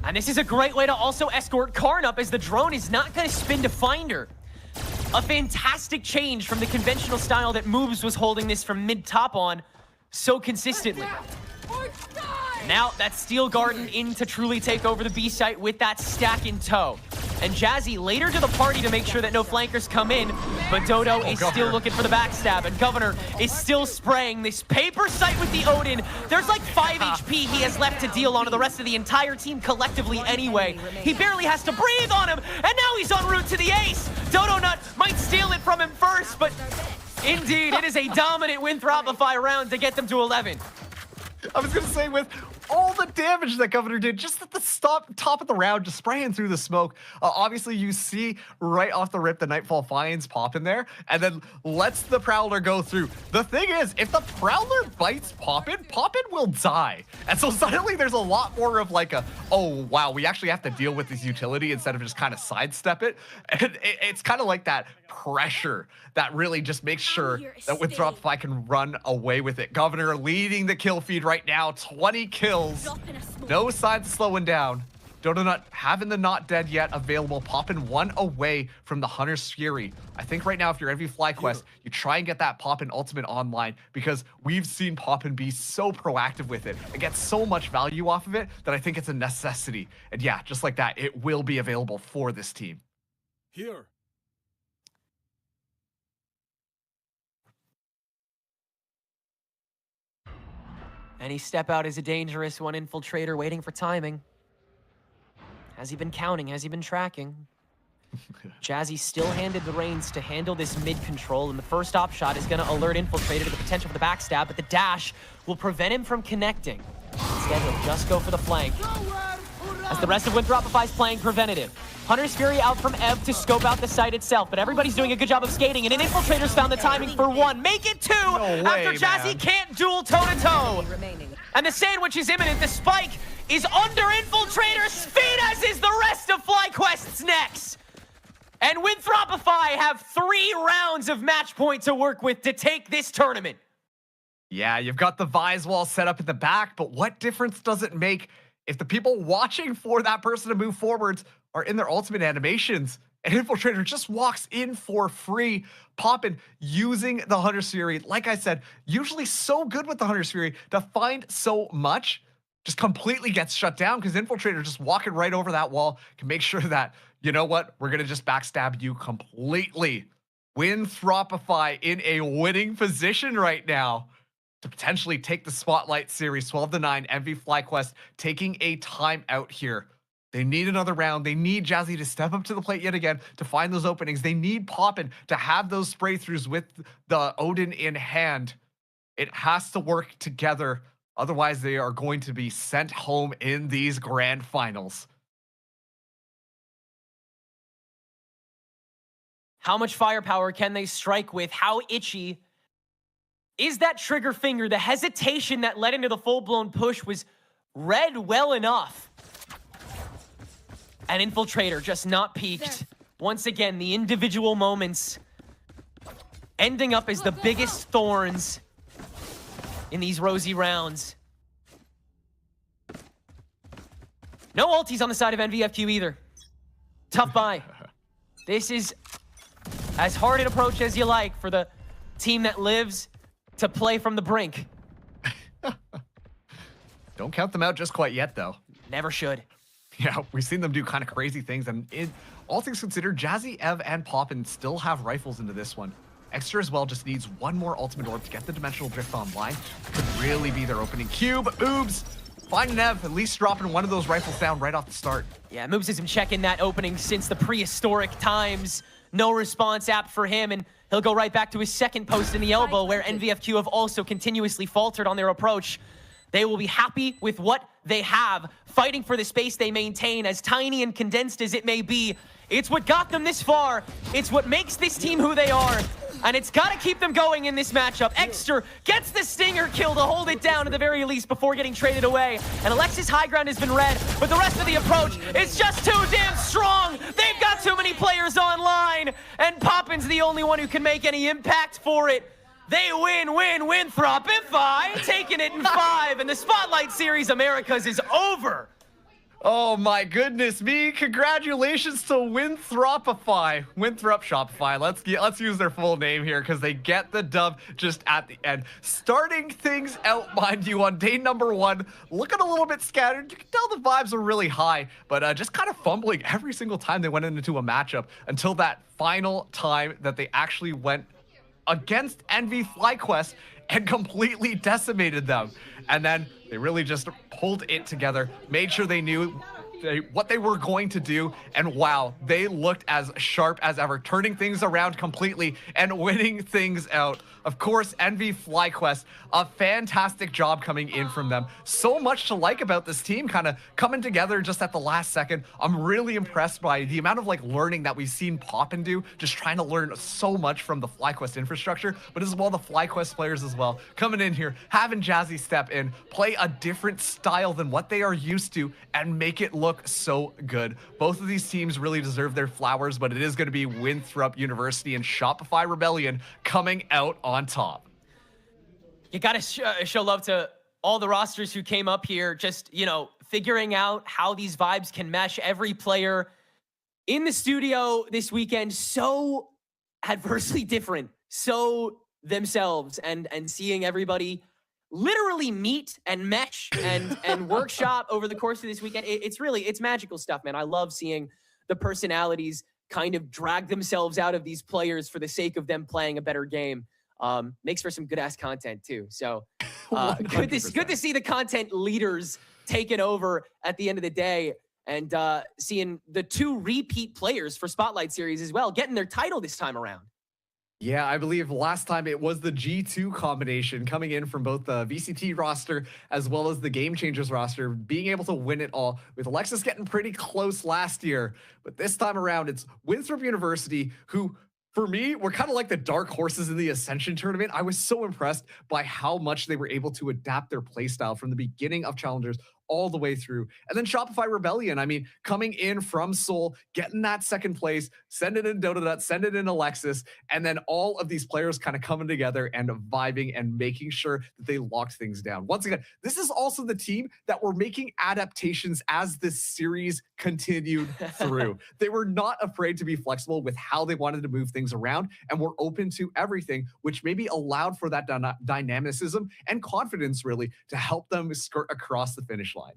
And this is a great way to also escort Karn up, as the drone is not going to spin to find her. A fantastic change from the conventional style that Moobs was holding this from mid-top on so consistently. Now that Steel Garden in to truly take over the B site with that stack in tow. And Jazzy later to the party to make sure that no flankers come in, but Dodo is still looking for the backstab, and Governor is still spraying this paper site with the Odin. There's like 5 HP he has left to deal onto the rest of the entire team collectively anyway. He barely has to breathe on him, and now he's en route to the ace. Dodo Nut might steal it from him first, but indeed, it is a dominant Winthropify round to get them to 11. I was going to say, with all the damage that Governor did just at the top of the round, just spraying through the smoke, obviously you see right off the rip the Nightfall finds Poppin there and then lets the Prowler go through. The thing is, if the Prowler bites Poppin, Poppin will die. And so suddenly there's a lot more of like a, oh, wow, we actually have to deal with this utility instead of just kind of sidestep it. And it's kind of like that pressure that really just makes sure that Winthrop can run away with it. Governor leading the kill feed right now, 20 kills. No signs of slowing down. Donut having the not dead yet available, Poppin 1 away from the Hunter's Fury. I think right now, if you're MV FlyQuest, you try and get that Poppin ultimate online because we've seen Poppin be so proactive with it and get so much value off of it that I think it's a necessity. And yeah, just like that, it will be available for this team. Here. Any step out is a dangerous one. Infiltrator waiting for timing. Has he been counting? Has he been tracking? Jazzy still handed the reins to handle this mid control, and the first op shot is going to alert Infiltrator to the potential for the backstab, but the dash will prevent him from connecting. Instead, he'll just go for the flank. As the rest of Winthropify is playing preventative. Hunter's Fury out from Ev to scope out the site itself, but everybody's doing a good job of skating, and an Infiltrator's found the timing for 1. Make it 2 after Jazzy can't duel toe-to-toe. And the sandwich is imminent. The spike is under Infiltrator. Speed as is the rest of FlyQuest's necks. And Winthropify have 3 rounds of match point to work with to take this tournament. Yeah, you've got the Vise wall set up at the back, but what difference does it make if the people watching for that person to move forwards are in their ultimate animations and Infiltrator just walks in for free? Poppin using the Hunter's Fury, like I said, usually so good with the Hunter's Fury to find so much, just completely gets shut down because Infiltrator just walking right over that wall can make sure that, you know what, we're going to just backstab you completely. Winthropify in a winning position right now to potentially take the Spotlight Series 12-9. MV FlyQuest taking a timeout here. They need another round. They need Jazzy to step up to the plate yet again to find those openings. They need Poppin to have those spray throughs with the Odin in hand. It has to work together. Otherwise, they are going to be sent home in these grand finals. How much firepower can they strike with? How itchy is that trigger finger? The hesitation that led into the full-blown push was read well enough. And Infiltrator just not peaked. Once again, the individual moments ending up as the biggest thorns in these rosy rounds. No ultis on the side of NVFQ either. Tough buy. This is as hard an approach as you like for the team that lives to play from the brink. Don't count them out just quite yet, though. Never should. Yeah, we've seen them do kind of crazy things, and all things considered, Jazzy, Ev, and Poppin still have rifles into this one. Extra as well just needs one more ultimate orb to get the Dimensional Drift online. Could really be their opening cube. Moobs finding Ev, at least dropping one of those rifles down right off the start. Yeah, Moobs has been checking that opening since the prehistoric times. No response app for him, and he'll go right back to his second post in the elbow, where NVFQ have also continuously faltered on their approach. They will be happy with what they have, fighting for the space they maintain, as tiny and condensed as it may be. It's what got them this far. It's what makes this team who they are. And it's got to keep them going in this matchup. Exter gets the Stinger kill to hold it down at the very least before getting traded away. And Alexis' high ground has been read, but the rest of the approach is just too damn strong. They've got too many players online, and Poppin's the only one who can make any impact for it. They win, Wintropify, taking it in 5, and the Spotlight Series Americas is over. Oh my goodness me, congratulations to Winthropify. Winthrop Shopify, let's use their full name here because they get the dub just at the end. Starting things out, mind you, on day number 1, looking a little bit scattered. You can tell the vibes are really high, but just kind of fumbling every single time they went into a matchup until that final time that they actually went against NV FlyQuest and completely decimated them. And then they really just pulled it together, made sure they knew what they were going to do, and wow, they looked as sharp as ever, turning things around completely and winning things out. Of course, Envy FlyQuest, a fantastic job coming in from them. So much to like about this team, kind of coming together just at the last second. I'm really impressed by the amount of like learning that we've seen Poppin do, just trying to learn so much from the FlyQuest infrastructure, but as well the FlyQuest players as well, coming in here, having Jazzy step in, play a different style than what they are used to, and make it look so good. Both of these teams really deserve their flowers, but it is going to be Winthrop University and Shopify Rebellion coming out on top. You got to show love to all the rosters who came up here, just, you know, figuring out how these vibes can mesh. Every player in the studio this weekend, so adversely different, so themselves, and seeing everybody literally meet and mesh and workshop over the course of this weekend. It's magical stuff, man. I love seeing the personalities kind of drag themselves out of these players for the sake of them playing a better game. Makes for some good ass content too. So good to see the content leaders taking over at the end of the day, and seeing the 2 repeat players for Spotlight Series as well getting their title this time around. Yeah, I believe last time it was the G2 combination coming in from both the VCT roster as well as the Game Changers roster, being able to win it all, with Alexis getting pretty close last year. But this time around, it's Winthrop University, who, for me, were kind of like the dark horses in the Ascension tournament. I was so impressed by how much they were able to adapt their playstyle from the beginning of Challengers all the way through. And then Shopify Rebellion, I mean, coming in from Seoul, getting that second place, send it in Donut, send it in Alexis, and then all of these players kind of coming together and vibing and making sure that they locked things down. Once again, this is also the team that were making adaptations as this series continued through. They were not afraid to be flexible with how they wanted to move things around, and were open to everything, which maybe allowed for that dynamicism and confidence really to help them skirt across the finish line.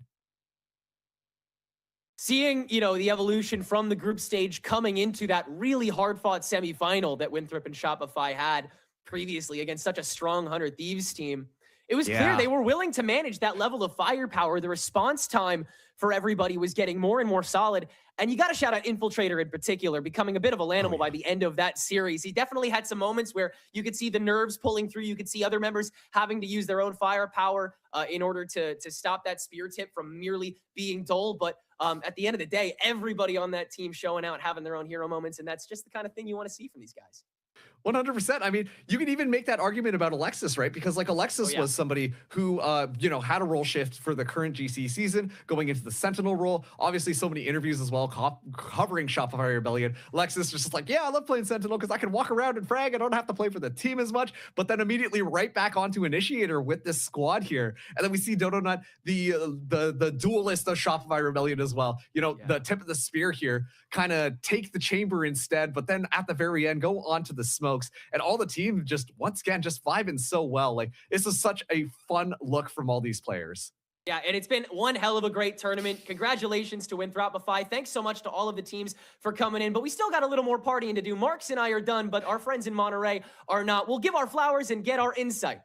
Seeing, you know, the evolution from the group stage coming into that really hard-fought semifinal that Winthrop and Shopify had previously against such a strong 100 Thieves team, it was clear they were willing to manage that level of firepower. The response time for everybody was getting more and more solid. And you got to shout out Infiltrator in particular, becoming a bit of a Lanimal by the end of that series. He definitely had some moments where you could see the nerves pulling through. You could see other members having to use their own firepower in order to stop that spear tip from merely being dull. But at the end of the day, everybody on that team showing out, having their own hero moments. And that's just the kind of thing you want to see from these guys. 100%. I mean, you can even make that argument about Alexis, right? Because like Alexis was somebody who, you know, had a role shift for the current GC season, going into the Sentinel role. Obviously, so many interviews as well, covering Shopify Rebellion. Alexis just like, yeah, I love playing Sentinel because I can walk around and frag. I don't have to play for the team as much. But then immediately right back onto Initiator with this squad here. And then we see Donut, the duelist of Shopify Rebellion as well. You know, the tip of the spear here, kind of take the chamber instead, but then at the very end, go on to the smokes. And all the team just, once again, just vibing so well. Like, this is such a fun look from all these players. Yeah, and it's been one hell of a great tournament. Congratulations to Winthropify. Thanks so much to all of the teams for coming in. But we still got a little more partying to do. Marks and I are done, but our friends in Monterey are not. We'll give our flowers and get our insight.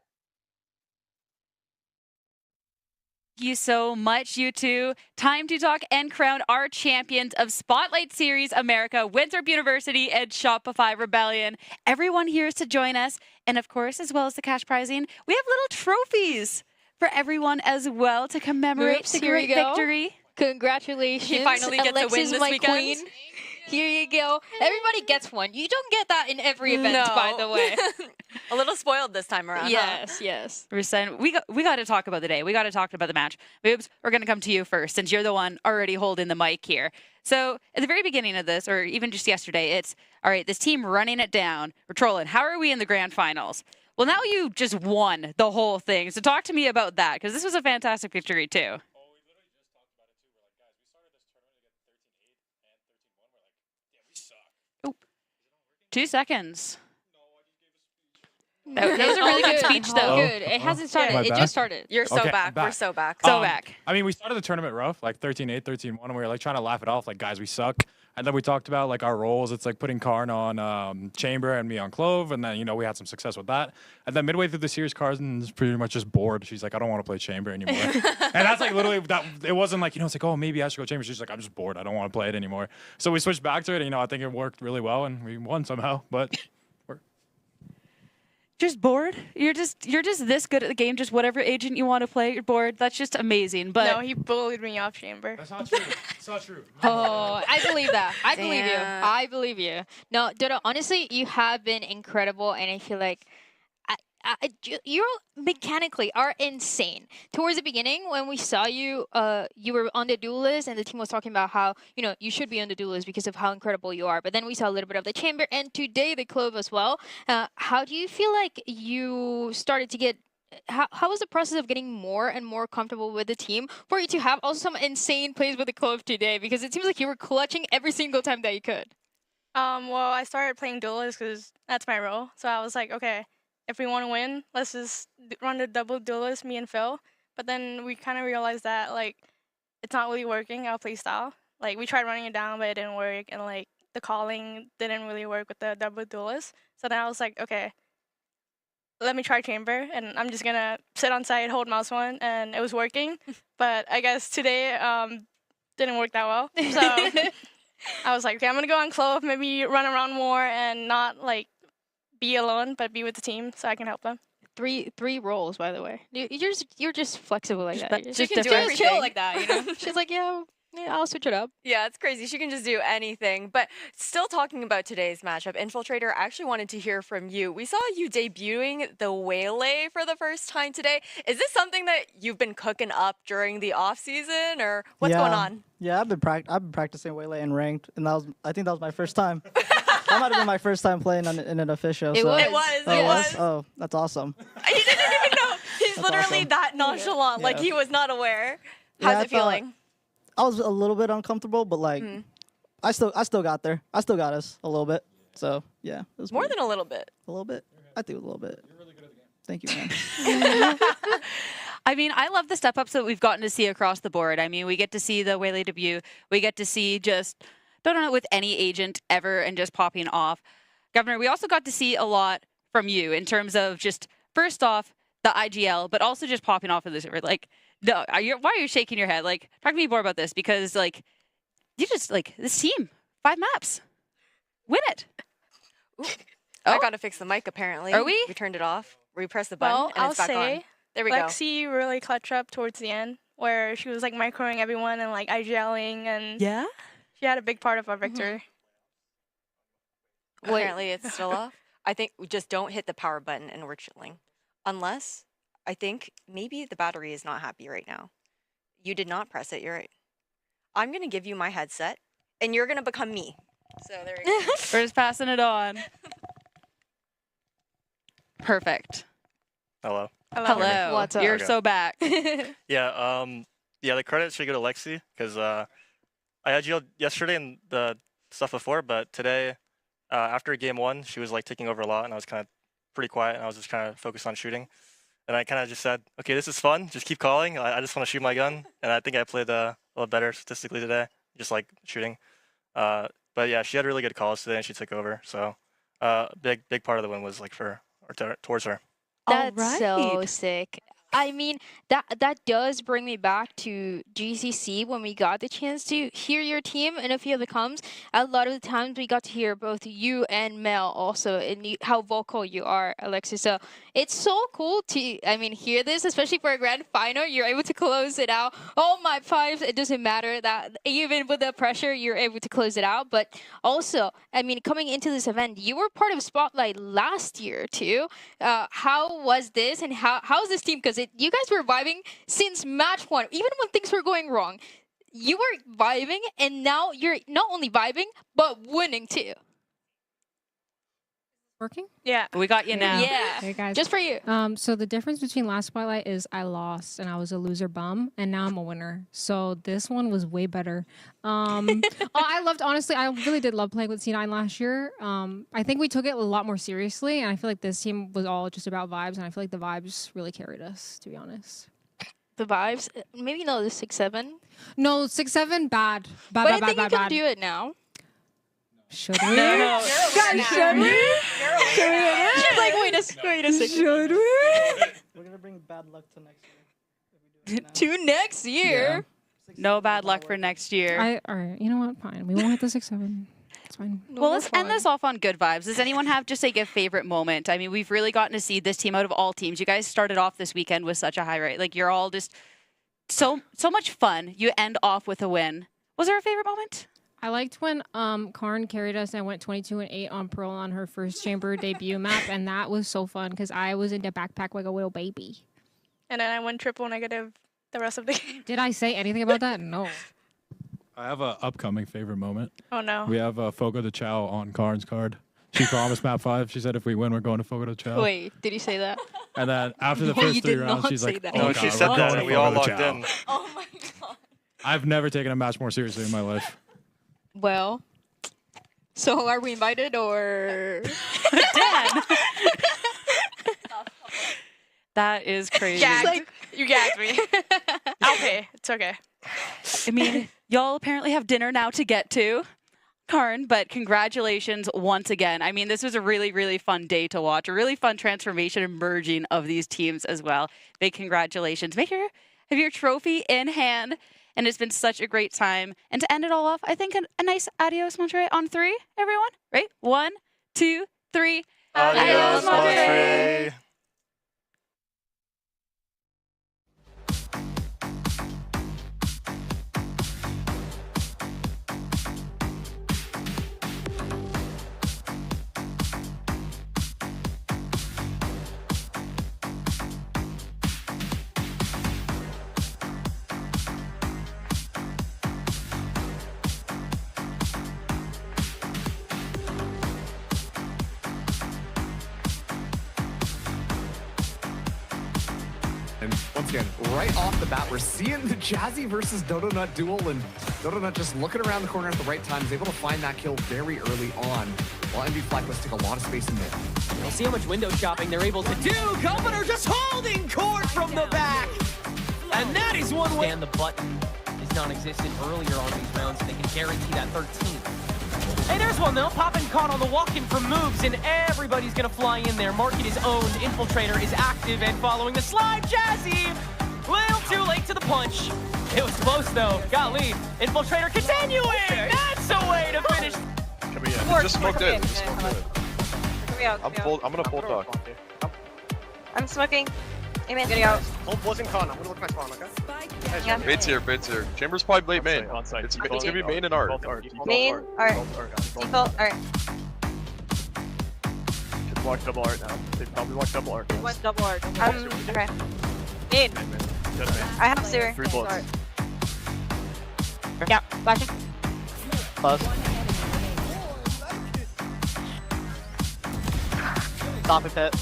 Thank you so much, you two. Time to talk and crown our champions of Spotlight Series America, Winthrop University and Shopify Rebellion. Everyone here is to join us. And of course, as well as the cash prizing, we have little trophies for everyone as well to commemorate the great victory. Congratulations. She finally gets a win this weekend. Queen. Here you go. Everybody gets one. You don't get that in every event, by the way. A little spoiled this time around. Yes, yes. Rusen, we got to talk about the day. We got to talk about the match. Boobs, we're going to come to you first, since you're the one already holding the mic here. So at the very beginning of this, or even just yesterday, it's, all right, this team running it down. We're trolling. How are we in the grand finals? Well, now you just won the whole thing. So talk to me about that, because this was a fantastic victory, too. 2 seconds. That was a really good speech, though. Good. It hasn't started. Am I It back? just started. You're so Okay, I'm back. We're back. so back. So back. I mean, we started the tournament rough, like 13-8, 13-1, and we were like trying to laugh it off, like, guys, we suck. And then we talked about like our roles. It's like putting Karn on Chamber and me on Clove, and then we had some success with that. And then midway through the series, Karn's pretty much just bored. She's like, I don't want to play Chamber anymore. And that's like literally that. It wasn't like it's like, oh, maybe I should go Chamber. She's like, I'm just bored. I don't want to play it anymore. So we switched back to it. And, I think it worked really well, and we won somehow. But Just bored? You're just this good at the game, just whatever agent you want to play, you're bored. That's just amazing. But no, he bullied me off Chamber. That's not true. It's not true. Oh, I believe that. I believe you. I believe you. No, Dodo, honestly, you have been incredible, and I feel like you mechanically are insane. Towards the beginning, when we saw you, you were on the duel list, and the team was talking about how you should be on the duel list because of how incredible you are. But then we saw a little bit of the Chamber, and today the Clove as well. How do you feel like you started to get? How was the process of getting more and more comfortable with the team for you to have also some insane plays with the Clove today? Because it seems like you were clutching every single time that you could. Well, I started playing duelist because that's my role. So I was like, okay, if we want to win, let's just run the double duelist, me and Phil. But then we kind of realized that like it's not really working our play style. Like we tried running it down, but it didn't work, and like the calling didn't really work with the double duelist. So then I was like, okay, let me try Chamber, and I'm just gonna sit on side, hold mouse one, and it was working. But I guess today didn't work that well. So I was like, okay, I'm gonna go on Clove, maybe run around more and not like be alone, but be with the team so I can help them. Three roles, by the way. You're just flexible like that. She can do everything. Chill like that, She's like, yeah, I'll switch it up. Yeah, it's crazy. She can just do anything. But still talking about today's matchup, Infiltrator, I actually wanted to hear from you. We saw you debuting the Waylay for the first time today. Is this something that you've been cooking up during the off season, or what's going on? Yeah, I've been practicing Waylay in ranked, and I think that was my first time. That might have been my first time playing in an official. It was. It was. Oh, that's awesome. He didn't even know. He's That's literally awesome. that nonchalant. Like he was not aware. How's it feeling? I was a little bit uncomfortable, but like I still got there. I still got us a little bit. So yeah, it was More than a little bit. A little bit. I think a little bit. You're really good at the game. Thank you, man. I mean, I love the step ups that we've gotten to see across the board. I mean, we get to see the Waylay debut. We get to see just don't know with any agent ever and just popping off. Governor, we also got to see a lot from you in terms of just first off the IGL, but also just popping off of this. Like, no, why are you shaking your head? Like, talk to me more about this because like you just like this team 5 maps, win it. I gotta fix the mic. Apparently, are we? We turned it off. We pressed the button, and it's back on. There we go. Lexi really clutched up towards the end, where she was like microing everyone and like IGLing, and yeah, she had a big part of our victory. Apparently, it's still off. I think we just don't hit the power button, and we're chilling. Unless, I think maybe the battery is not happy right now. You did not press it. You're right. I'm gonna give you my headset, and you're gonna become me. So there you go. We're just passing it on. Perfect. Hello. Hello. What's up? You're so back. Yeah. Yeah. The credit should go to Lexi because I had you yesterday and the stuff before, but today, after game 1, she was like taking over a lot, and I was kind of pretty quiet, and I was just kind of focused on shooting. And I kind of just said, okay, this is fun. Just keep calling. I just want to shoot my gun, and I think I played a little better statistically today, just like shooting. But yeah, she had really good calls today, and she took over. So big part of the win was like towards her. That's so sick. I mean, that does bring me back to GCC when we got the chance to hear your team in a few of the comms. A lot of the times we got to hear both you and Mel also and how vocal you are, Alexis. So it's so cool to, hear this, especially for a grand final. You're able to close it out. All my 5s, it doesn't matter that even with the pressure, you're able to close it out. But also, coming into this event, you were part of Spotlight last year too. How was this and how's this team? Because you guys were vibing since match 1, even when things were going wrong. You were vibing, and now you're not only vibing, but winning too. Working? Yeah. We got you now. Hey guys. Just for you. So the difference between last Spotlight is I lost and I was a loser bum, and now I'm a winner. So this one was way better. Honestly, I really did love playing with C9 last year. I think we took it a lot more seriously, and I feel like this team was all just about vibes, and I feel like the vibes really carried us, to be honest. The vibes? Maybe no, the 6-7. No, 6-7, bad. But I think you can do it now. Should we? No. Guys, should we? Should we? She's like, wait a second. Should we? We're gonna bring bad luck to next year. To next year? No bad luck for next year. All right, you know what? Fine. We won't hit the 6-7. It's fine. Well, let's end this off on good vibes. Does anyone have just like a favorite moment? I mean, we've really gotten to see this team out of all teams. You guys started off this weekend with such a high rate. Like, you're all just so much fun. You end off with a win. Was there a favorite moment? I liked when Karn carried us and I went 22-8 on Pearl on her first chamber debut map, and that was so fun because I was in the backpack like a little baby. And then I went triple negative the rest of the game. Did I say anything about that? No. I have an upcoming favorite moment. Oh, no. We have Fogo de Chao on Karn's card. She promised map 5. She said if we win, we're going to Fogo de Chao. Wait, did you say that? And then after the No, first you 3 did rounds, not she's say like, that. oh, No, God, she we're said going that to and we Fogo all de logged Chao. in. Oh my god. I've never taken a match more seriously in my life. Well, so are we invited or? That is crazy. Gagged. You gagged me. Okay, it's okay. I mean, y'all apparently have dinner now to get to, Karn, but congratulations once again. I mean, this was a really, really fun day to watch, a really fun transformation and merging of these teams as well. Big congratulations. Make sure have your trophy in hand, and it's been such a great time. And to end it all off, I think a nice adios, Monterey, on 3, everyone. Right? 1, 2, 3. Adios, Monterey. And once again, right off the bat, we're seeing the Jazzy versus Dodo Nut duel, and Dodo Nut just looking around the corner at the right time is able to find that kill very early on, while MV Flackless took a lot of space in mid. You'll see how much window shopping they're able to do. Governor just holding court from the back. And that is one way. And the button is non-existent earlier on these rounds, so they can guarantee that 13th. Hey, there's one though. Poppin' caught on the walk-in for moves, and everybody's gonna fly in there. Market is owned. Infiltrator is active and following the slide. Jazzy, little too late to the punch. It was close though. Golly, Infiltrator continuing. That's a way to finish. Coming in. Just smoked in. Just smoked in. I'm gonna full talk. I'm smoking. Amen. Getting out. Hold closing con. I'm gonna look my spawn, okay? Yeah. Bait's here, Bait's here. Chamber's probably late main. It's gonna be main and art. Main. Art. Default. Art. Could walk double art now. They probably walk double art. What double art? Okay. Main. I have sewer. 3 bullets. Art. Yeah. Flashing. Close. Stopping pit.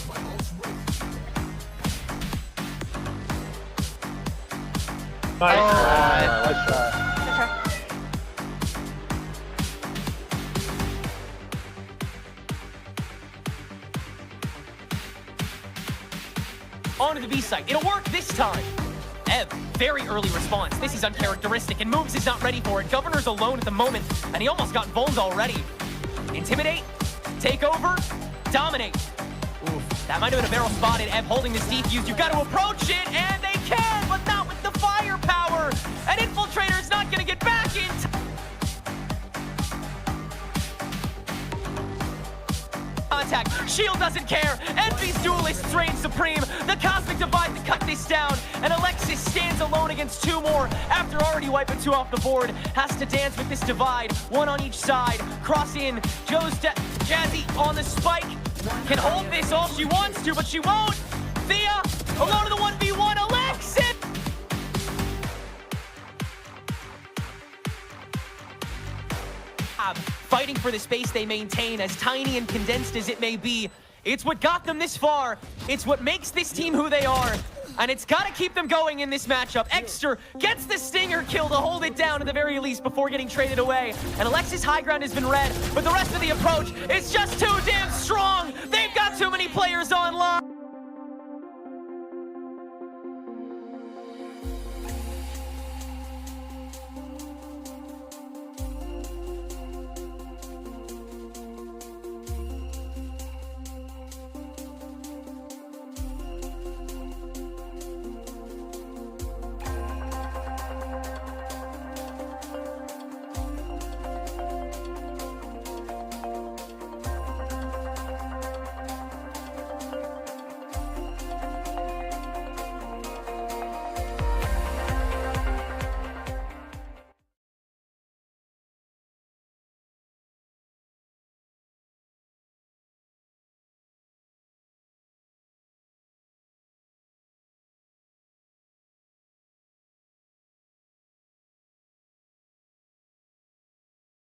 Nice. Nice shot. Good try. On to the B site. It'll work this time. Ev, very early response. This is uncharacteristic, and Moves is not ready for it. Governor's alone at the moment, and he almost got Volned already. Intimidate, take over, dominate. Oof, that might have been a barrel spotted. Ev holding this defuse. You've got to approach it, and they can, but not with the firepower. An Infiltrator's not going to get back in time. Contact. Shield doesn't care. Envy's duelists reign supreme. The Cosmic Divide to cut this down. And Alexis stands alone against 2 more. After already wiping 2 off the board. Has to dance with this divide. 1 on each side. Cross in. Jazzy on the spike. Can hold this all she wants to, but she won't. Thea alone in the 1v1. Alexis! have, fighting for the space they maintain, as tiny and condensed as it may be. It's what got them this far. It's what makes this team who they are. And it's got to keep them going in this matchup. Exter gets the Stinger kill to hold it down at the very least before getting traded away. And Alexis' high ground has been red, but the rest of the approach is just too damn strong. They've got too many players online.